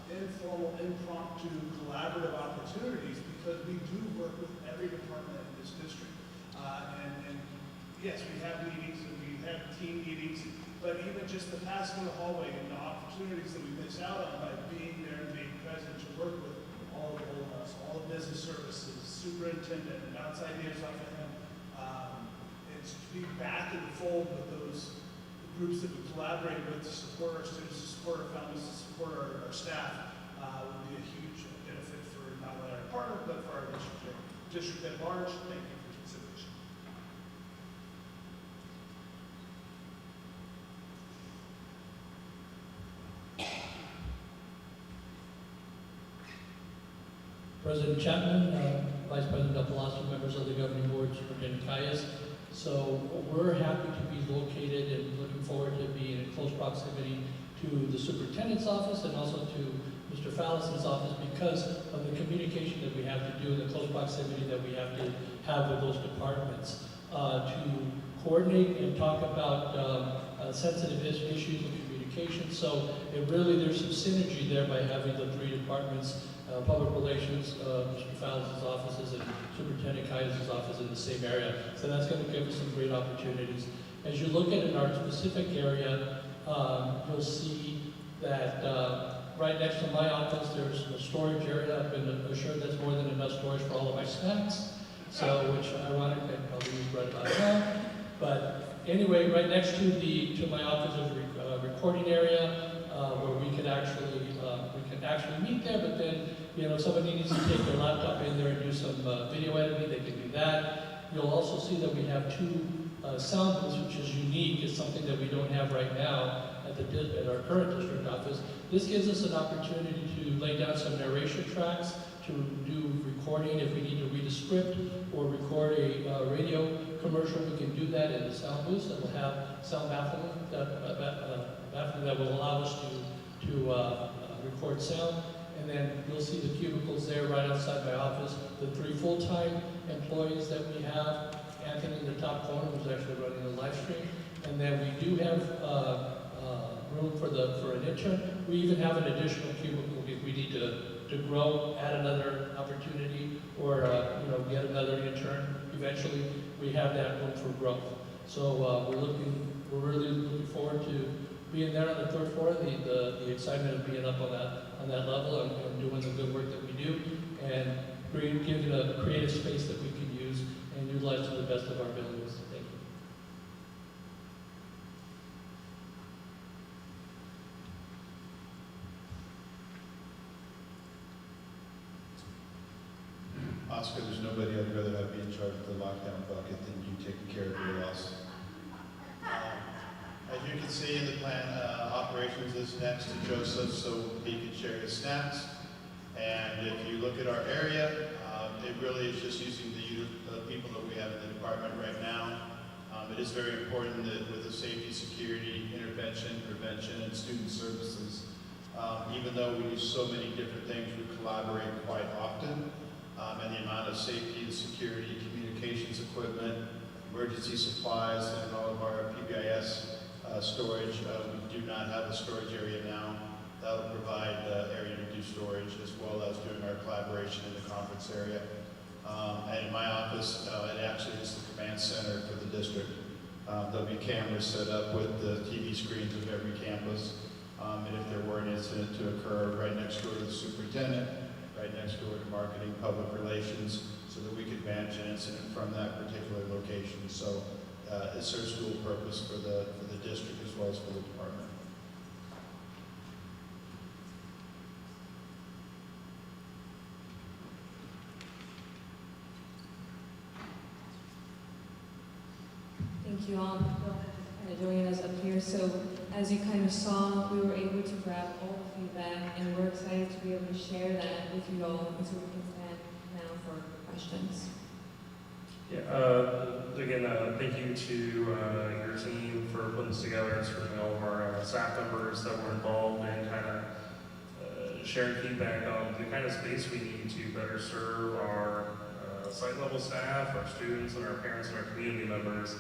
informal, impromptu, collaborative opportunities because we do work with every department in this district. And yes, we have meetings and we have team meetings, but even just the passing in the hallway and the opportunities that we miss out on by being there and being present to work with all all of OLAS, all of business services, superintendent, and outside ears off of him. It's to be back in the fold with those groups that we collaborate with to support our students, to support our families, to support our staff would be a huge benefit for not only our department, but for our district at large. Thank you for consideration. President Chapman, Vice President Del Palacio, members of the Governing Board, Superintendent Calles. So we're happy to be located and looking forward to being in close proximity to the superintendent's office and also to Mr. Fallis's office because of the communication that we have to do and the close proximity that we have to have with those departments to coordinate and talk about sensitive issues and communication. So there's some synergy there by having the three departments, public relations, Mr. Fallis's offices, and Superintendent Calles' office in the same area. So that's going to give us some great opportunities. As you look at it in our specific area, you'll see that right next to my office, there's a storage area. I've been assured that's more than enough storage for all of my snacks. So, which ironically I probably use right about now. But anyway, right next to my office is a recording area where we can actually meet there. But then, if somebody needs to take their laptop in there and do some video editing, they can do that. You'll also see that we have two sound booths, which is unique. It's something that we don't have right now at our current district office. This gives us an opportunity to lay down some narration tracks, to do recording if we need to read a script or record a radio commercial. We can do that in the sound booths that will have sound baffling that will allow us to record sound. And then you'll see the cubicles there right outside my office. The 3 full-time employees that we have. Anthony in the top corner who's actually running the live stream. And then we do have room for an intern. We even have an additional cubicle if we need to grow, add another opportunity, or get another intern. Eventually, we have that room for growth. So we're really looking forward to being there on the 3rd floor. The excitement of being up on that level and doing the good work that we do, and giving a creative space that we can use and utilize to the best of our abilities. Thank you. Oscar, there's nobody I'd rather have be in charge of the lockdown bucket than you taking care of your loss. As you can see in the plan, operations is next to Joseph, so he can share his snacks. And if you look at our area, it really is just using the people that we have in the department right now. It is very important that with the safety, security, intervention, prevention, and student services, even though we do so many different things, we collaborate quite often. And the amount of safety and security, communications equipment, emergency supplies, and all of our PBIS storage. We do not have a storage area now. That will provide area to do storage, as well as doing our collaboration in the conference area. And in my office, it actually is the command center for the district. There'll be cameras set up with the TV screens of every campus. And if there were an incident to occur, right next door to the superintendent, right next door to marketing, public relations, so that we could manage an incident from that particular location. So it serves dual purpose for the district as well as for the department. Thank you all for joining us up here. So as you kind of saw, we were able to grab all the feedback, and we're excited to be able to share that with you all, and so we can stand now for questions. Yeah, again, thank you to your team for putting this together, and certainly all of our staff members that were involved in kind of sharing feedback on the kind of space we need to better serve our site level staff, our students, and our parents and our community members.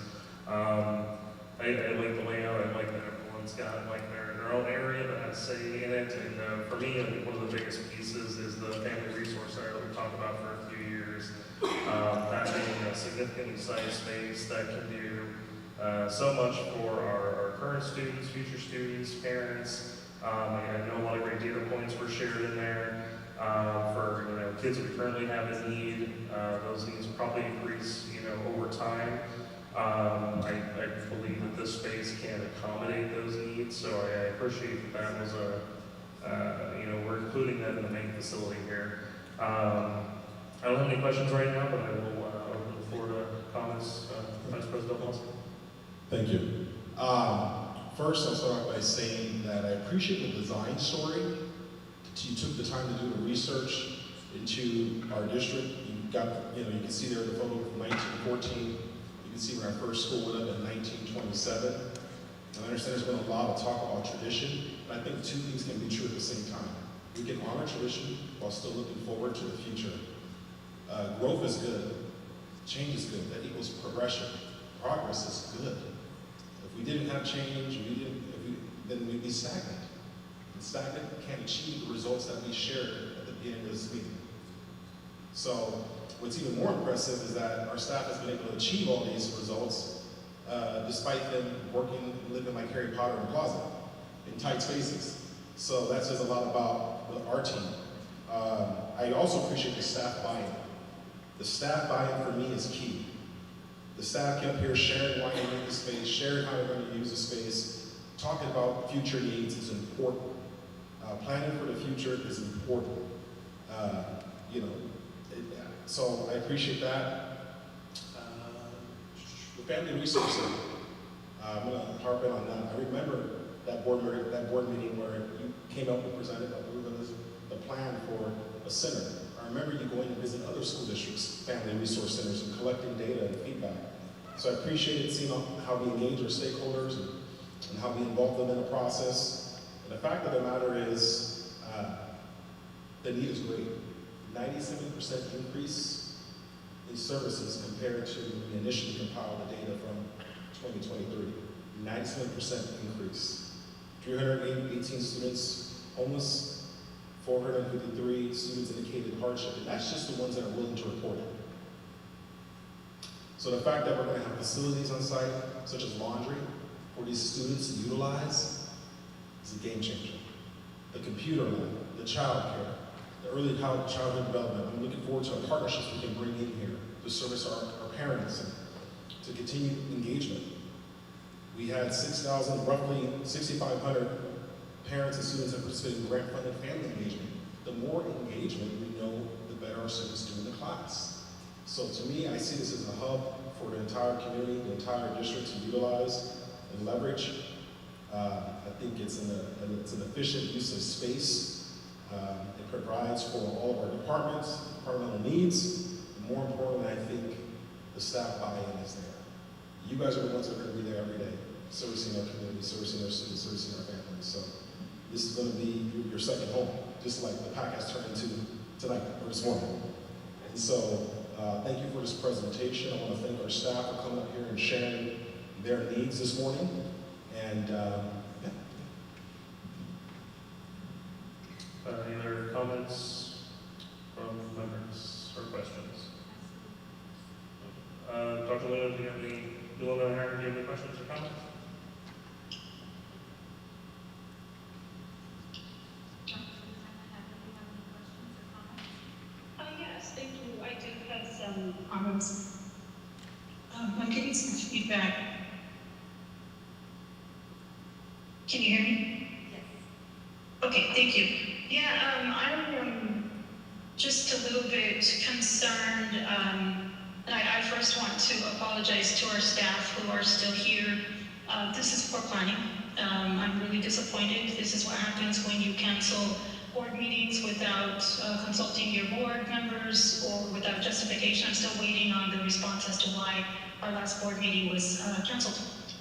I like the layout. I like that everyone's got like their own area that has say in it. And for me, I think one of the biggest pieces is the Family Resource Center that we've talked about for a few years. That being a significantly sized space that can do so much for our current students, future students, parents. I know a lot of great data points were shared in there. for, you know, kids that we currently have in need. Those needs will probably increase, you know, over time. I believe that this space can accommodate those needs, so I appreciate that was you know, we're including that in the main facility here. I don't have any questions right now, but I will open the floor to comments. Vice President Wilson. Thank you. First, I'll start off by saying that I appreciate the design story. You took the time to do the research into our district. You got, you know, you can see there the photo from 1914. You can see when our first school went up in 1927. And I understand there's been a lot of talk about tradition, but I think two things can be true at the same time. We can honor tradition while still looking forward to the future. Growth is good. Change is good. That equals progression. Progress is good. If we didn't have change, then we'd be stagnant. And stagnant can't achieve the results that we shared at the beginning of this meeting. So what's even more impressive is that our staff has been able to achieve all these results despite them working, living like Harry Potter in a closet in tight spaces. So that says a lot about our team. I also appreciate the staff buy-in. The staff buy-in for me is key. The staff came up here sharing why they need the space, sharing how they're going to use the space, talking about future needs is important. Planning for the future is important. You know, so I appreciate that. The Family Resource Center, I'm going to harp in on that. I remember that board meeting where you came up and presented the plan for a center. I remember you going to visit other school districts, family resource centers, and collecting data and feedback. So I appreciated seeing how we engage our stakeholders and how we involve them in the process. And the fact of the matter is, the need is great. 97% increase in services compared to when we initially compiled the data from 2023. 97% increase. 318 students homeless, 453 students indicated hardship, and that's just the ones that are willing to report it. So the fact that we're going to have facilities on site, such as laundry, for these students to utilize, is a game changer. The computer lab, the child care, the early childhood development. I'm looking forward to the partnerships we can bring in here to service our parents and to continue engagement. We had roughly 6,500 parents and students that participated in grant-funded family engagement. The more engagement we know, the better our students do in the class. So to me, I see this as a hub for the entire community, the entire district to utilize and leverage. I think it's an efficient use of space. It provides for all of our departments, departmental needs, and more importantly, I think the staff buy-in is there. You guys are the ones that are going to be there every day, servicing our community, servicing our students, servicing our families. So this is going to be your second home, just like the pack has turned into tonight or this morning. And so thank you for this presentation. I want to thank our staff for coming up here and sharing their needs this morning. And any other comments from members or questions? Dr. Leo, do you have any questions or comments? Yes, thank you. I do have some comments. I'm getting some feedback. Can you hear me? Yes. Okay, thank you. Yeah, I'm just a little bit concerned. And I first want to apologize to our staff who are still here. This is poor planning. I'm really disappointed. This is what happens when you cancel board meetings without consulting your board members or without justification. I'm still waiting on the response as to why our last board meeting was canceled.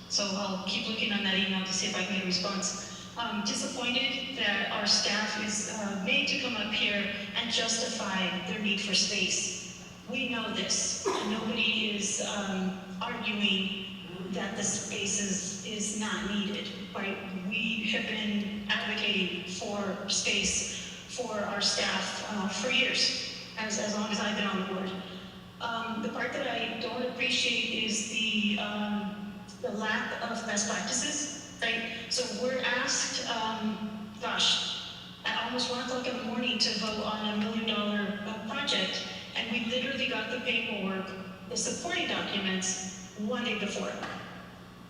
So I'll keep looking on that email to see if I can get a response. I'm disappointed that our staff is made to come up here and justify their need for space. We know this. Nobody is arguing that the space is not needed, right? We have been advocating for space for our staff for years, as long as I've been on the board. The part that I don't appreciate is the lack of best practices, right? So we're asked, at almost 1 o'clock in the morning to vote on a $1 million project, and we literally got the paperwork, the supporting documents, 1 day before.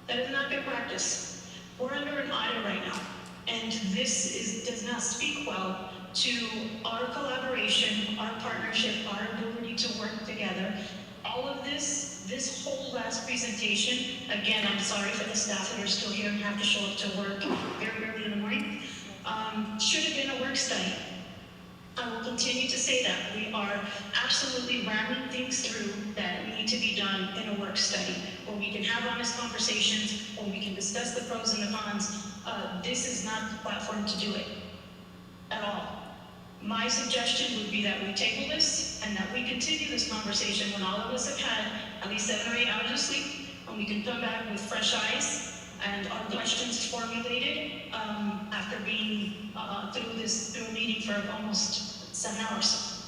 That is not good practice. We're under an audit right now, and this does not speak well to our collaboration, our partnership, our ability to work together. All of this whole last presentation, again, I'm sorry for the staff that are still here and have to show up to work very early in the morning, should have been a work study. I will continue to say that. We are absolutely ramming things through that need to be done in a work study, where we can have honest conversations, where we can discuss the pros and the cons. This is not the platform to do it at all. My suggestion would be that we table this and that we continue this conversation when all of us have had at least 7 or 8 hours of sleep, when we can come back with fresh eyes and our questions formulated after being through a meeting for almost 7 hours.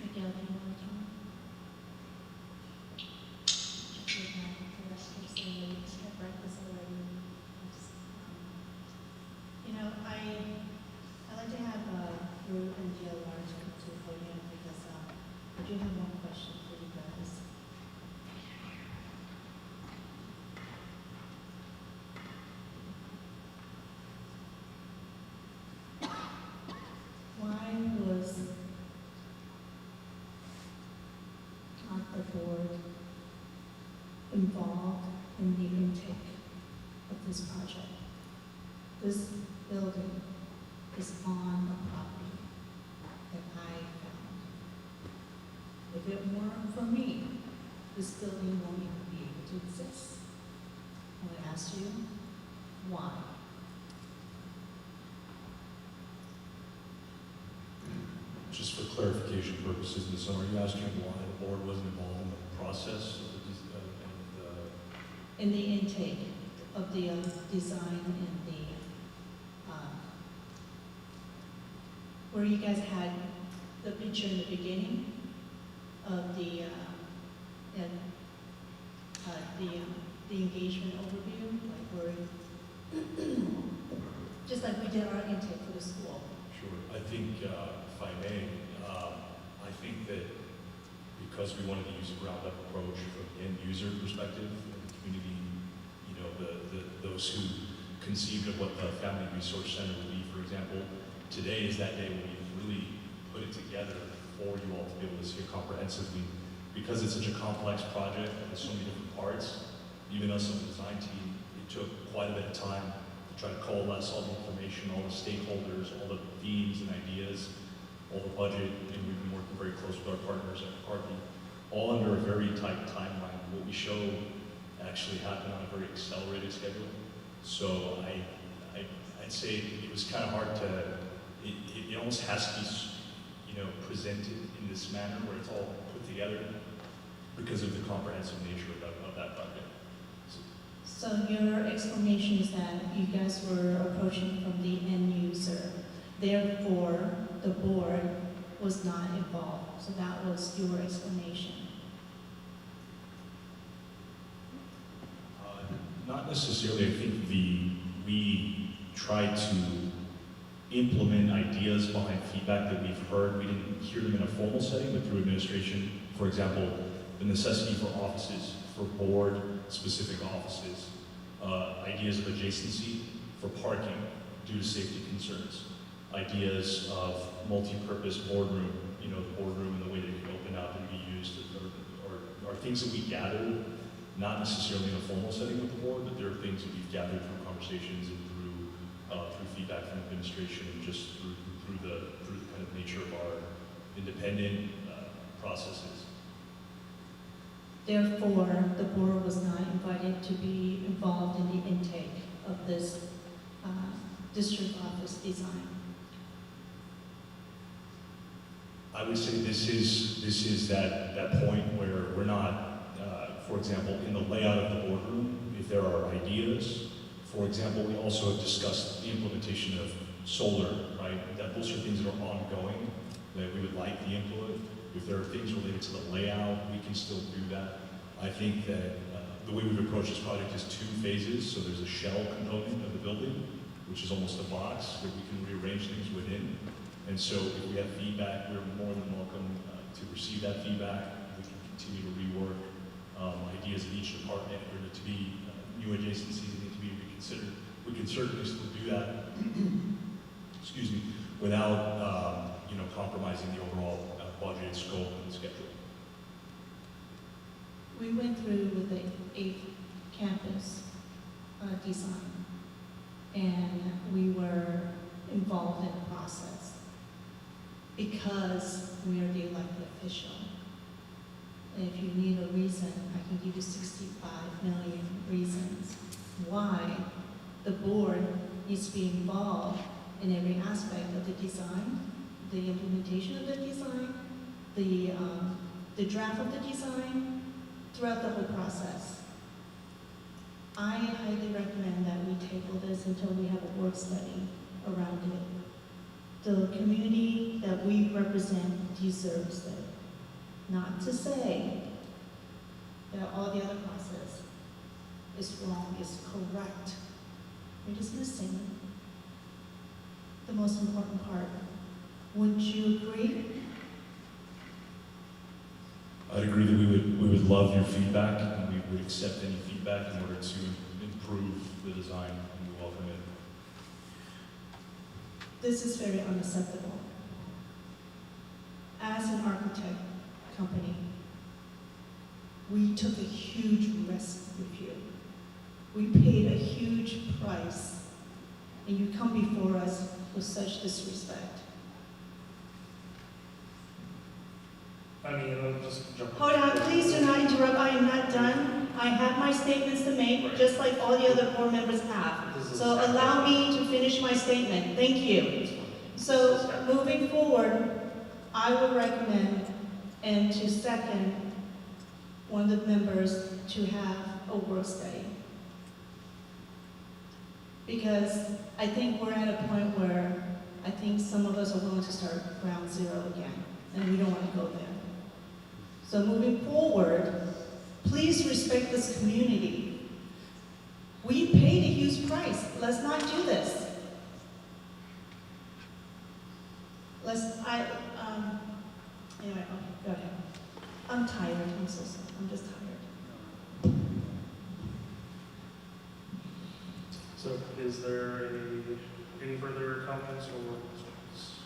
Miguel, do you want to join? Breakfast already. You know, I like to have Ruth and Jill Lars come to the podium because I do have one question for you guys. Why was not the board involved in the intake of this project? This building is on the property that I found. If it weren't for me, this building won't even be able to exist. I would ask you, why? Just for clarification purposes, Ms. Summer, are you asking why the board wasn't involved in the process of In the intake of the design and the, where you guys had the picture in the beginning of the engagement overview, like where, just like we did our intake for the school. Sure. I think, if I may, I think that because we wanted to use a ground-up approach from the end-user perspective and the community, you know, those who conceived of what the Family Resource Center would be, for example, today is that day when we really put it together for you all to be able to see it comprehensively. Because it's such a complex project and there's so many different parts, even us on the design team, it took quite a bit of time to try to coalesce all the information, all the stakeholders, all the themes and ideas, all the budget, and we've been working very close with our partners at McCarthy, all under a very tight timeline. What we show actually happened on a very accelerated schedule. So I'd say it was kind of hard to, it almost has to be, you know, presented in this manner where it's all put together because of the comprehensive nature of that project. So your explanation is that you guys were approaching from the end user, therefore the board was not involved. So that was your explanation. Not necessarily. I think we tried to implement ideas behind feedback that we've heard. We didn't hear them in a formal setting, but through administration. For example, the necessity for offices, for board-specific offices, ideas of adjacency for parking due to safety concerns, ideas of multi-purpose boardroom, you know, the boardroom and the way that it can open up and be used, are things that we gathered, not necessarily in a formal setting with the board, but there are things that we've gathered through conversations and through feedback from administration and just through the kind of nature of our independent processes. Therefore, the board was not invited to be involved in the intake of this district office design. I would say this is that point where we're not, for example, in the layout of the boardroom, if there are ideas, for example, we also have discussed the implementation of solar, right? Those are things that are ongoing, that we would like the input. If there are things related to the layout, we can still do that. I think that the way we've approached this project is 2 phases. So there's a shell component of the building, which is almost a box that we can rearrange things within. And so if we have feedback, we're more than welcome to receive that feedback. We can continue to rework ideas in each department, or to be new adjacencies that need to be reconsidered. We can certainly still do that, excuse me, without compromising the overall budget, scope, and schedule. We went through with the 8th campus design, and we were involved in the process because we are the elected official. And if you need a reason, I can give you 65 million reasons why the board needs to be involved in every aspect of the design, the implementation of the design, the draft of the design, throughout the whole process. I highly recommend that we table this until we have a work study around it. The community that we represent deserves it. Not to say that all the other process is wrong, is correct. We're just missing the most important part. Wouldn't you agree? I'd agree that we would love your feedback, and we would accept any feedback in order to improve the design, and we welcome it. This is very unacceptable. As an architect company, we took a huge risk with you. We paid a huge price, and you come before us with such disrespect. I mean, I'll just jump. Hold on, please do not interrupt. I am not done. I have my statements to make, just like all the other board members have. So allow me to finish my statement. Thank you. So moving forward, I would recommend and to second one of the members to have a work study. Because I think we're at a point where I think some of us are willing to start ground zero again, and we don't want to go there. So moving forward, please respect this community. We paid a huge price. Let's not do this. Anyway, okay, go ahead. I'm tired, I'm so sorry, I'm just tired. So is there any further comments or questions?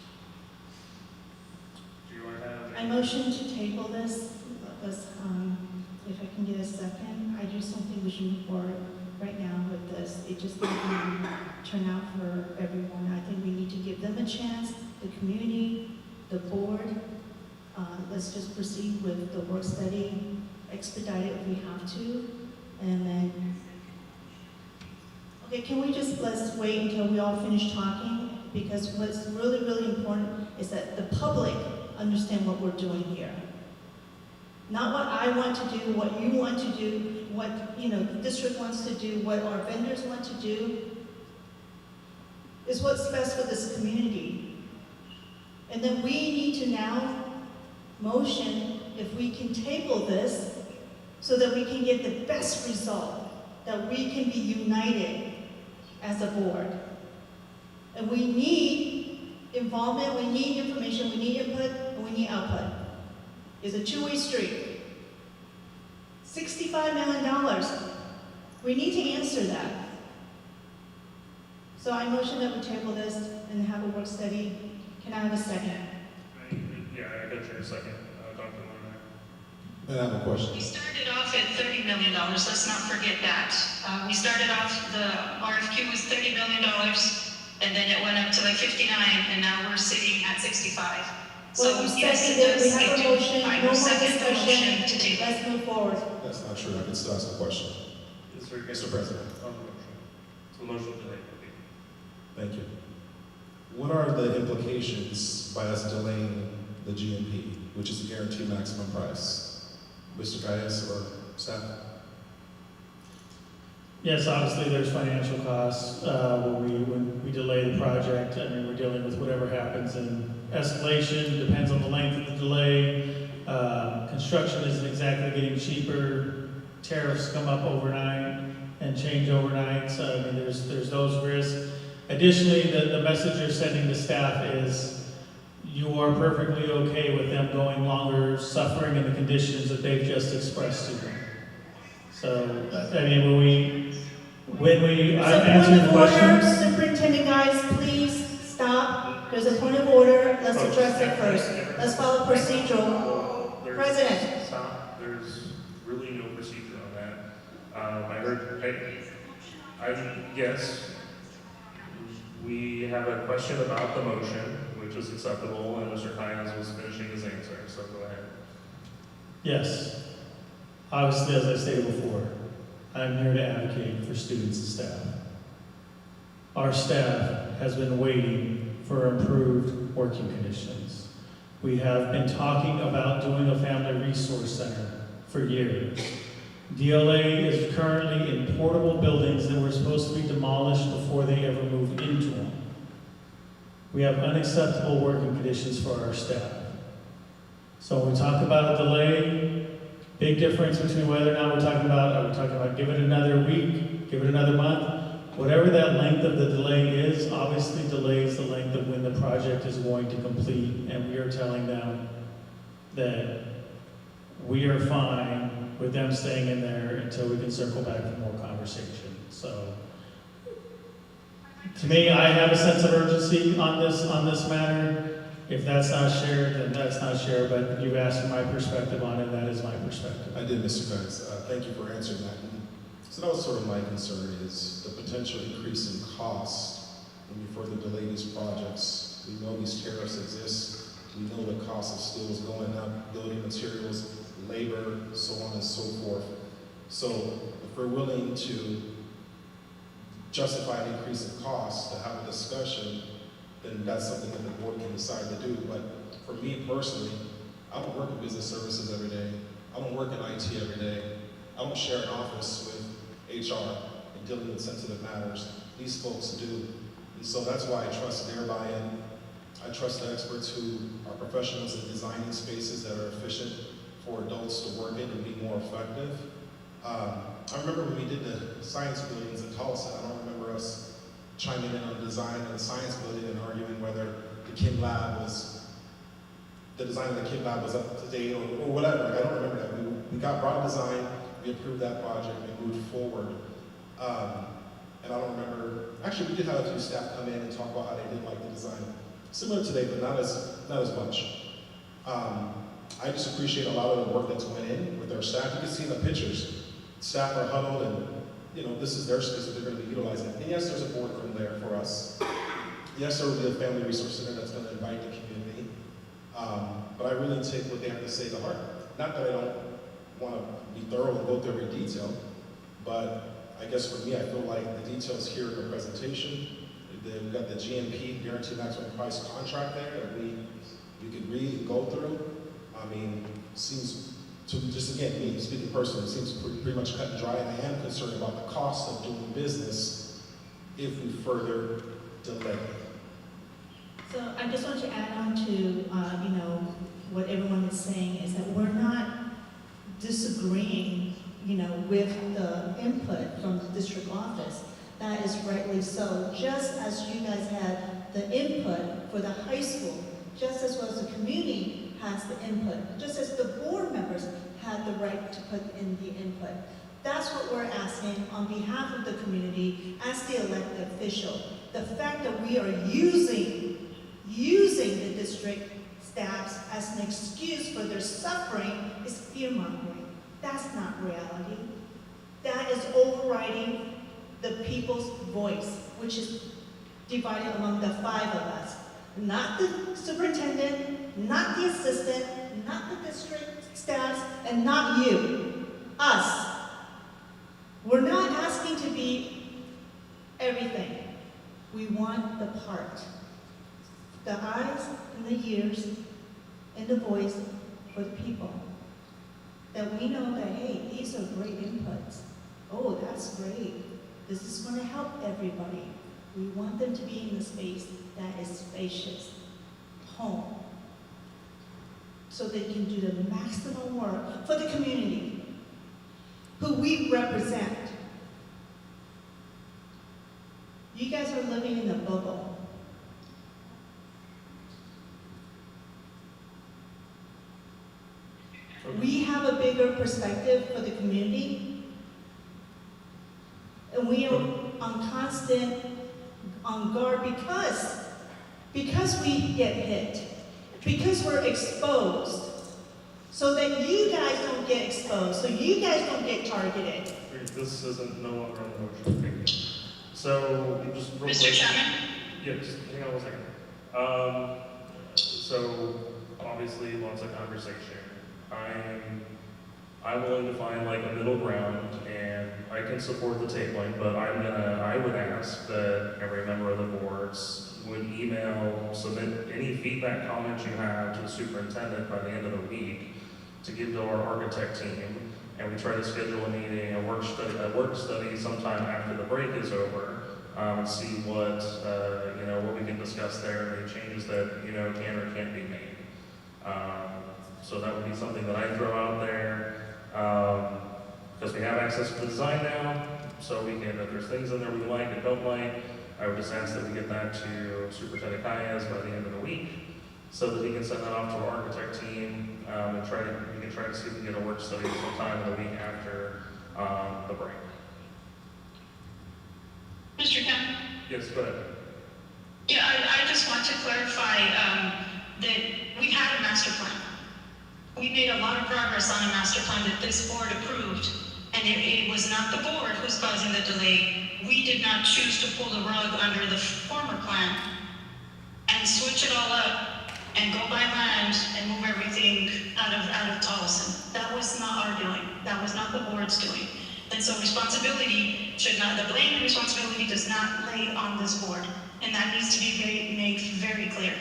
Do you want to have? I motion to table this, if I can get a second. I just don't think we should move forward right now with this. It just didn't turn out for everyone. I think we need to give them a chance, the community, the board. Let's just proceed with the work study, expedite it if we have to, and then, okay, can we just, let's wait until we all finish talking, because what's really, really important is that the public understand what we're doing here. Not what I want to do, what you want to do, what the district wants to do, what our vendors want to do. Is what's best for this community. And then we need to now motion if we can table this so that we can get the best result, that we can be united as a board. And we need involvement, we need information, we need input, and we need output. It's a two-way street. $65 million. We need to answer that. So I motion that we table this and have a work study. Can I have a second? Yeah, I got you in a second, Dr. Lerner. I have a question. We started off at $30 million, let's not forget that. We started off, the RFQ was $30 million, and then it went up to like 59, and now we're sitting at 65. Well, you seconded it, we have a motion, no more discussion, let's move forward. That's not true. I can still ask a question. Mr. President. On the motion. So the motion today. Thank you. What are the implications by us delaying the GMP, which is the guaranteed maximum price? Mr. Calles or staff? Yes, obviously there's financial costs when we delay the project. I mean, we're dealing with whatever happens in escalation, depends on the length of the delay. Construction isn't exactly getting cheaper. tariffs come up overnight and change overnight, so I mean, there's those risks. Additionally, the message you're sending to staff is you are perfectly okay with them going longer, suffering in the conditions that they've just expressed to them. So, I mean, when we I answer the questions. Superintendent, guys, please stop. There's a point of order. Let's address it first. Let's follow procedural. President. Stop. There's really no procedure on that. Yes, we have a question about the motion, which is acceptable, and Mr. Kynes was finishing his answer, so go ahead. Yes. Obviously, as I stated before, I'm here to advocate for students and staff. Our staff has been waiting for improved working conditions. We have been talking about doing a family resource center for years. DLA is currently in portable buildings that were supposed to be demolished before they ever moved into them. We have unacceptable working conditions for our staff. So when we talk about a delay, big difference between whether or not are we talking about give it another week, give it another month, whatever that length of the delay is, obviously delays the length of when the project is going to complete, and we are telling them that we are fine with them staying in there until we can circle back for more conversation. So, to me, I have a sense of urgency on this matter. If that's not shared, then that's not shared, but you've asked for my perspective on it, that is my perspective. I did, Mr. Pence. Thank you for answering that. So that was sort of my concern, is the potential increase in cost when you further delay these projects. We know these tariffs exist. We know the cost of steel is going up, building materials, labor, so on and so forth. So if we're willing to justify an increase in cost to have a discussion, then that's something that the board can decide to do. But for me personally, I don't work in business services every day. I don't work in IT every day. I don't share an office with HR and dealing with sensitive matters. These folks do. And so that's why I trust their buy-in. I trust the experts who are professionals in designing spaces that are efficient for adults to work in and be more effective. I remember when we did the science buildings at Tolleson, I don't remember us chiming in on design of the science building and arguing whether the design of the Kim Lab was up to date or whatever. Like, I don't remember that. We got broad design, we approved that project, we moved forward. And I don't remember, actually we did have a few staff come in and talk about how they didn't like the design. Similar today, but not as much. I just appreciate a lot of the work that's went in with our staff. You can see in the pictures, staff are huddled and, you know, this is their space that they're going to be utilizing. And yes, there's a boardroom there for us. Yes, there will be a family resource center that's going to invite the community. But I really take what they have to say to heart. Not that I don't want to be thorough and go through every detail, but I guess for me, I feel like the details here in the presentation, we've got the GMP, Guaranteed Maximum Price contract there that we could read and go through. I mean, seems to, just again, me speaking personally, it seems pretty much cut and dry, and I am concerned about the cost of doing business if we further delay. So I just want to add on to, you know, what everyone is saying is that we're not disagreeing, you know, with the input from the district office. That is rightly so. Just as you guys had the input for the high school, just as well as the community has the input, just as the board members have the right to put in the input. That's what we're asking on behalf of the community as the elected official. The fact that we are using the district staffs as an excuse for their suffering is fear-mongering. That's not reality. That is overriding the people's voice, which is divided among the 5 of us. Not the superintendent, not the assistant, not the district staffs, and not you. Us. We're not asking to be everything. We want the part. The eyes and the ears and the voice for the people. That we know that, hey, these are great inputs. Oh, that's great. This is going to help everybody. We want them to be in a space that is spacious, home, so they can do the maximum work for the community. who we represent. You guys are living in a bubble. We have a bigger perspective for the community, and we are on guard because we get hit, because we're exposed, so that you guys don't get exposed, so you guys don't get targeted. This isn't no longer on the motion. So, just real quick. Mr. Chapman? Yes, hang on 1 second. So, obviously, lots of conversation. I'm willing to find like a middle ground, and I can support the tabling, but I would ask that every member of the boards would submit any feedback, comments you have to the superintendent by the end of the week to give to our architect team, and we try to schedule a meeting, a work study sometime after the break is over, and see what we can discuss there, any changes that can or can't be made. So that would be something that I throw out there, because we have access to the design now, so we can, if there's things in there we like and don't like, I would just ask that we get that to Superintendent Calles by the end of the week, so that he can send that off to our architect team, and we can try to see if we can get a work study sometime in the week after the break. Mr. Kemp? Yes, go ahead. Yeah, I just want to clarify that we had a master plan. We made a lot of progress on a master plan that this board approved, and it was not the board who's causing the delay. We did not choose to pull the rug under the former plan and switch it all up and go buy land and move everything out of Tolleson. That was not our doing. That was not the board's doing. And so responsibility the blame and responsibility does not lay on this board, and that needs to be made very clear.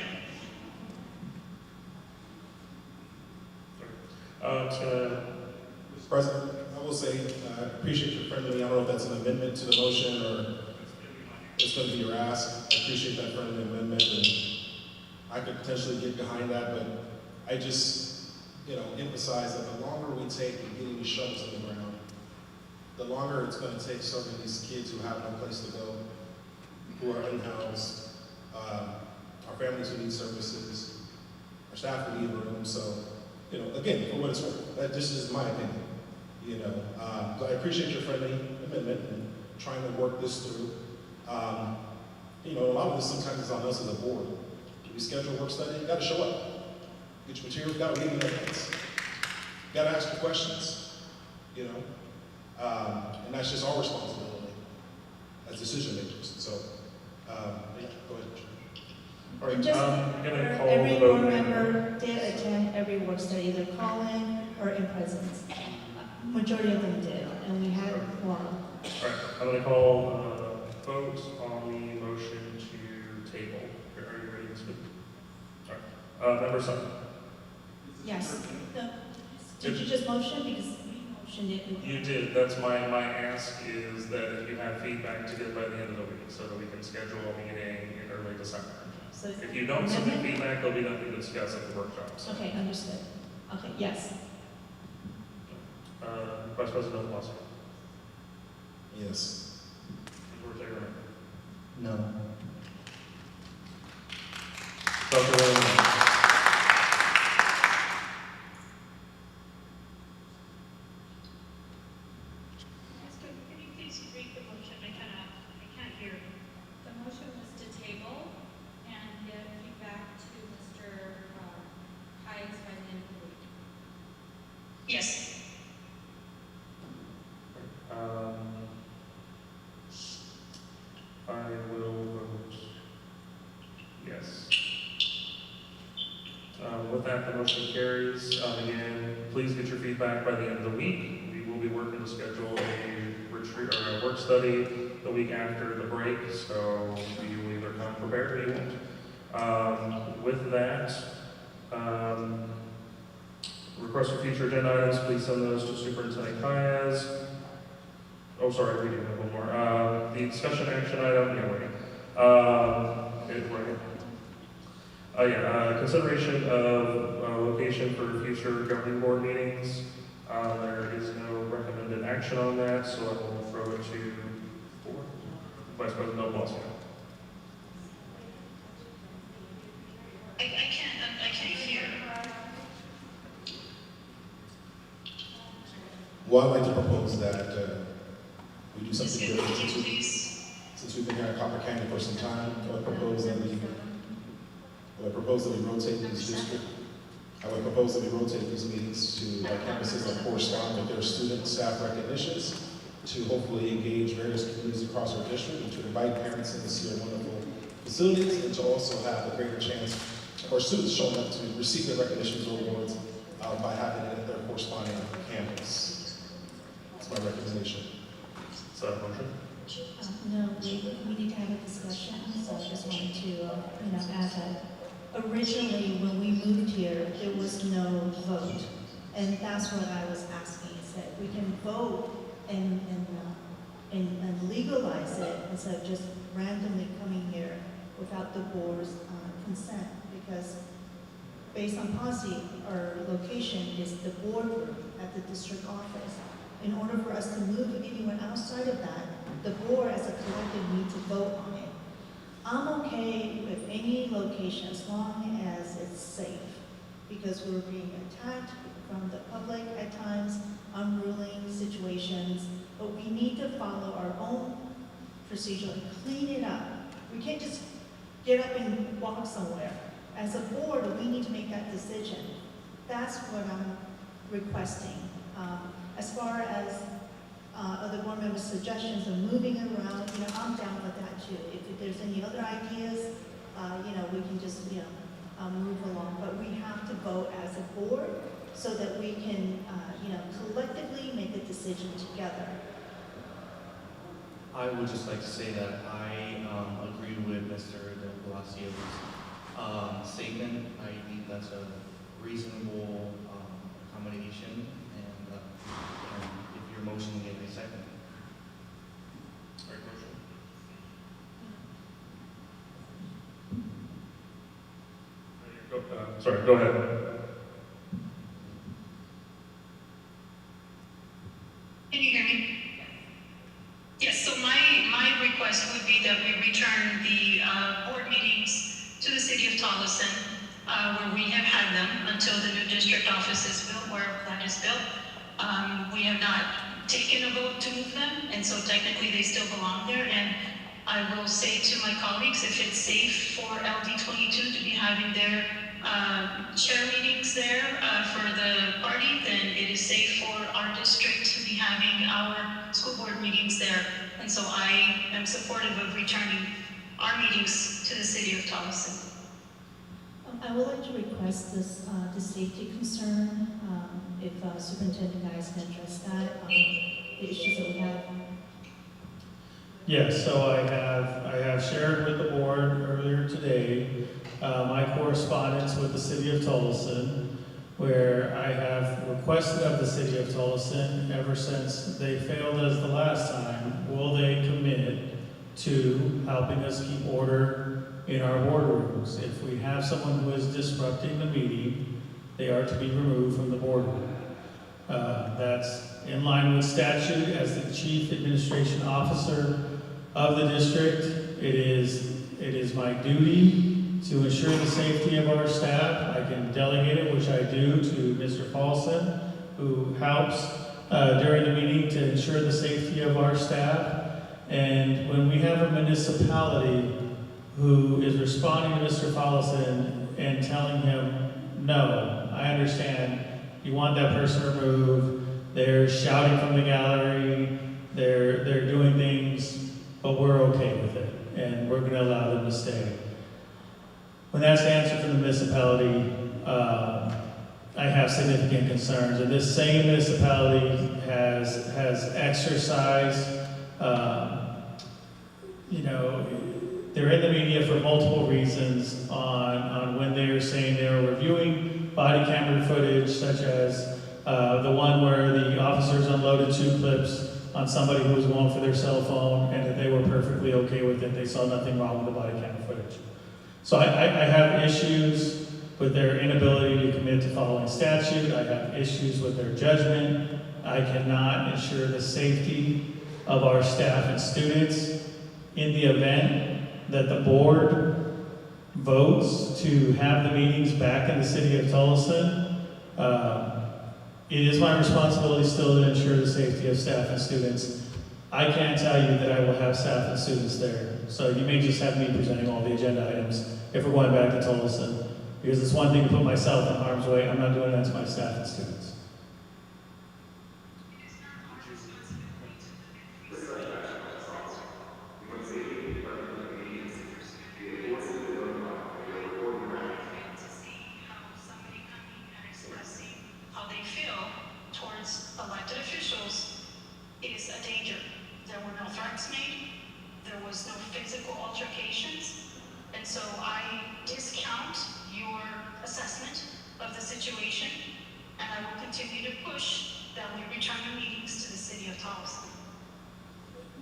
Mr. President, I will say, I appreciate your friendly, I don't know if that's an amendment to the motion or it's going to be your ask. I appreciate that friendly amendment, and I could potentially get behind that, but I just, emphasize that the longer we take in getting these shovels in the ground, the longer it's going to take some of these kids who have no place to go, who are unhoused, our families who need services, our staff who need rooms. So, again, for what it's worth, this is my opinion. But I appreciate your friendly amendment and trying to work this through. A lot of this sometimes is on us as a board. We schedule a work study, you got to show up. Get your materials, got to leave in advance. You got to ask the questions, and that's just our responsibility as decision makers. So, go ahead. All right, Just I'm going to call every the board vote. member did attend every work study, either call-in or in presence. Majority of them did, and we had a quorum. All right, I'm going to call vote on the motion to table. Are you ready to speak? All right. Member Sun. Yes. Did you just motion? Because we motioned it. You did. That's my ask is that if you have feedback to get by the end of the week so that we can schedule a meeting in early December. So if you don't submit feedback, there'll be nothing to discuss at the workshops. Okay, understood. Okay, yes. Vice President Tolleson. Yes. Board Chair Rivera. No. Dr. Williams. Can you please read the motion? I can't hear. The motion was to table and get feedback to Mr. Calles by the end of the week. Yes. I will vote yes. With that, the motion carries. Again, please get your feedback by the end of the week. We will be working to schedule a retreat or a work study the week after the break, so you will either come prepared or you won't. With that, request for future agenda items, please send those to Superintendent Calles. Oh, sorry, we do have one more. The discussion action item, consideration of location for future governing board meetings. There is no recommended action on that, so I will throw it to Vice President Del Blasio. I can't hear. Well, I'd like to propose that we do something different since we've been here at Copper Canyon for some time. I would propose that we rotate this district. I would propose that we rotate these meetings to our campuses that correspond with their student staff recognitions, to hopefully engage various communities across our district, and to invite parents in to see our wonderful facilities, and to also have a greater chance of our students showing up to receive their recognitions or awards by having it at their corresponding campus. That's my recommendation. Is that a motion? No, we need to have a discussion, so I just wanted to, add that originally when we moved here, there was no vote. And that's what I was asking, is that we can vote and legalize it instead of just randomly coming here without the board's consent. Because based on policy, our location is the boardroom at the district office. In order for us to move anyone outside of that, the board as a collective need to vote on it. I'm okay with any location as long as it's safe, because we're being attacked from the public at times, unruly situations, but we need to follow our own procedure and clean it up. We can't just get up and walk somewhere. As a board, we need to make that decision. That's what I'm requesting. As far as other board members' suggestions of moving around, I'm down with that too. If there's any other ideas, we can just, move along. But we have to vote as a board so that we can, collectively make a decision together. I would just like to say that I agree with Mr. De Blasio's statement. I think that's a reasonable accommodation, and if your motion gave a second. Right, motion. Sorry, go ahead. Can you hear me? Yes, so my request would be that we return the board meetings to the city of Tolleson, where we have had them until the new district office is built, where that is built. We have not taken a vote to move them, and so technically they still belong there. And I will say to my colleagues, if it's safe for LD22 to be having their chair meetings there for the party, then it is safe for our district to be having our school board meetings there. And so I am supportive of returning our meetings to the city of Tolleson. I would like to request this, the safety concern, if Superintendent Guys can address that, the issues that we have. Yes, so I have shared with the board earlier today my correspondence with the city of Tolleson, where I have requested of the city of Tolleson, ever since they failed us the last time, will they commit to helping us keep order in our boardrooms? If we have someone who is disrupting the meeting, they are to be removed from the boardroom. That's in line with statute. As the chief administration officer of the district, it is my duty to ensure the safety of our staff. I can delegate it, which I do, to Mr. Paulson, who helps during the meeting to ensure the safety of our staff. And when we have a municipality who is responding to Mr. Tolleson and telling him, no, I understand, you want that person removed, they're shouting from the gallery, they're doing things, but we're okay with it, and we're gonna allow them to stay. When that's the answer from the municipality, I have significant concerns, and this same municipality has exercised, they're in the media for multiple reasons on when they are saying they are reviewing body camera footage, such as the one where the officers unloaded 2 clips on somebody who was going for their cell phone, and that they were perfectly okay with it. They saw nothing wrong with the body camera footage. So I have issues with their inability to commit to following statute. I have issues with their judgment. I cannot ensure the safety of our staff and students. In the event that the board votes to have the meetings back in the city of Tolleson, it is my responsibility still to ensure the safety of staff and students. I can't tell you that I will have staff and students there. So you may just have me presenting all the agenda items if we're going back to Tolleson. Because it's one thing to put myself in harm's way. I'm not doing that to my staff and students.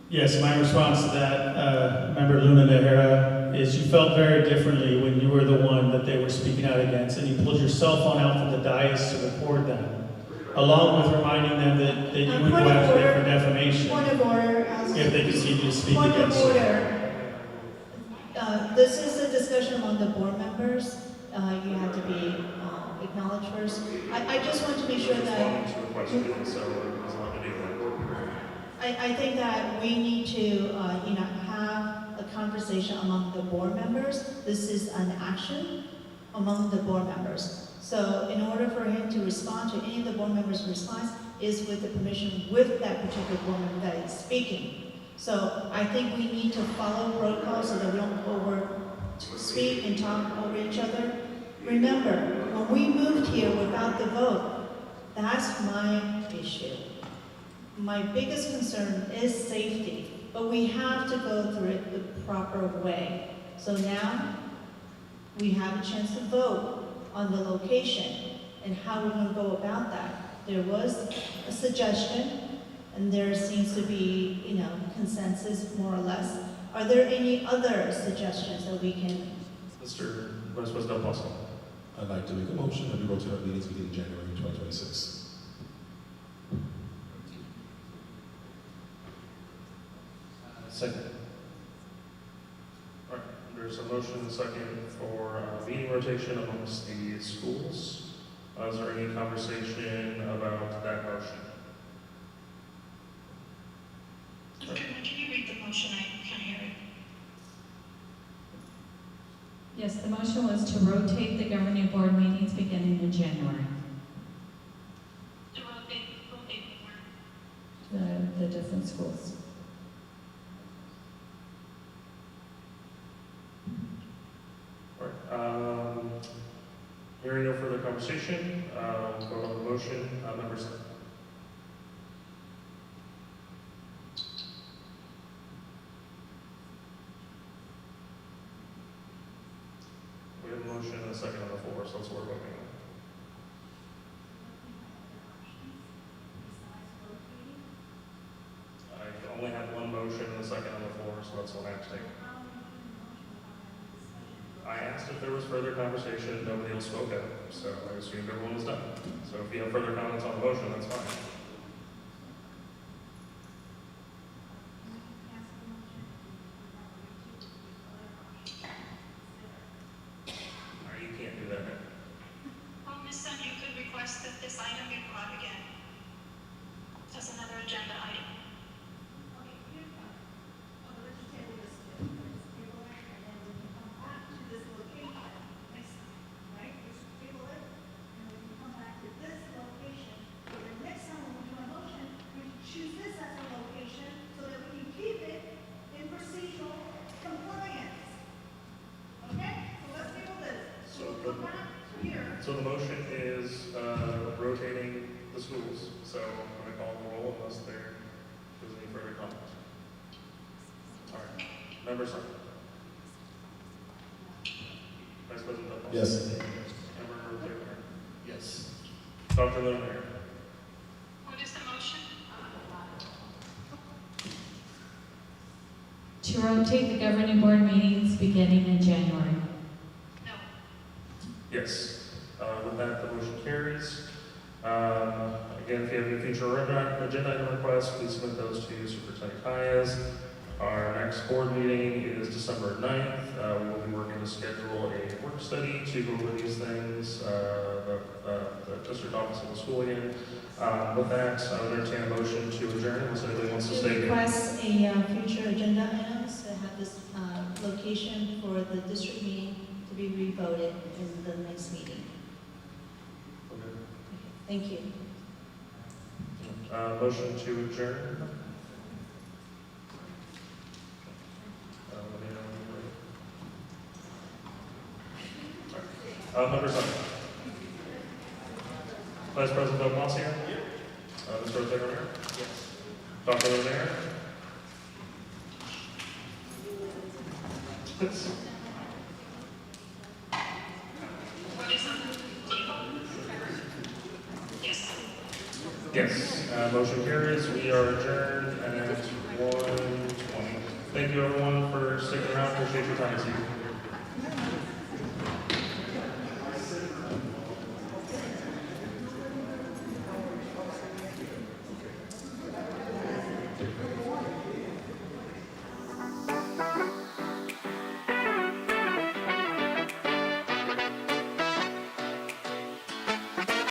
Yes, my response to that, Member Luna Nahara, is you felt very differently when you were the one that they were speaking out against, and you pulled your cell phone out from the dais to record them, along with reminding them that you would go after them for defamation if they continue to speak against you. This is a discussion among the board members. You have to be acknowledged first. I just want to make sure that I think that we need to have a conversation among the board members. This is an action among the board members. So in order for him to respond to any of the board members' response is with the permission with that particular board member that is speaking. So I think we need to follow protocol so that we don't speak and talk over each other. Remember, when we moved here without the vote, that's my issue. My biggest concern is safety, but we have to go through it the proper way. So now we have a chance to vote on the location and how we're going to go about that. There was a suggestion, and there seems to be, consensus more or less. Are there any other suggestions that we can? Mr. Vice President Del I'd like to make a motion that we rotate our meetings beginning January 2026. Second. All right, there's a motion and a second for meeting rotation amongst the schools. Is there any conversation about that motion? Can you read the motion? I can't hear it. Yes, the motion was to rotate the governing board meetings beginning in January. To rotate The different schools. All right, hearing no further conversation, we'll vote on the motion. Members. We have a motion and a second on the floor, so that's what we're voting on. I only have one motion and a second on the floor, so that's what I have to take. I asked if there was further conversation, nobody else spoke up, so I assumed everyone was done. So if you have further comments on the motion, that's fine. You can't do that now. Well, Ms. Sun, you could request that this item be brought again as another agenda item. So the motion is rotating the schools. So I'm going to call the roll unless there's any further comments. All right. Member Sun. Vice President Del Paso. Yes. Member Taylor. Yes. Dr. Lunaire. What is the motion? To rotate the governing board meetings beginning in January. No. Yes. With that, the motion carries. Again, if you have any future agenda item requests, please submit those to Superintendent Kayes. Our next board meeting is December 9th. We will be working to schedule a work study to go over these things, the district office of the school again. With that, I would entertain a motion to adjourn unless anybody wants to stay here. Request a future agenda items to have this location for the district meeting to be revoted in the next meeting. Okay. Thank you. Motion to adjourn. Members on. Vice President Del Palacio? Yep. Mr. Ortega? Yes. Dr. Lemaire? Yes. Yes. Motion carries. We are adjourned at 1:20. Thank you everyone for sticking around. Appreciate your time this evening.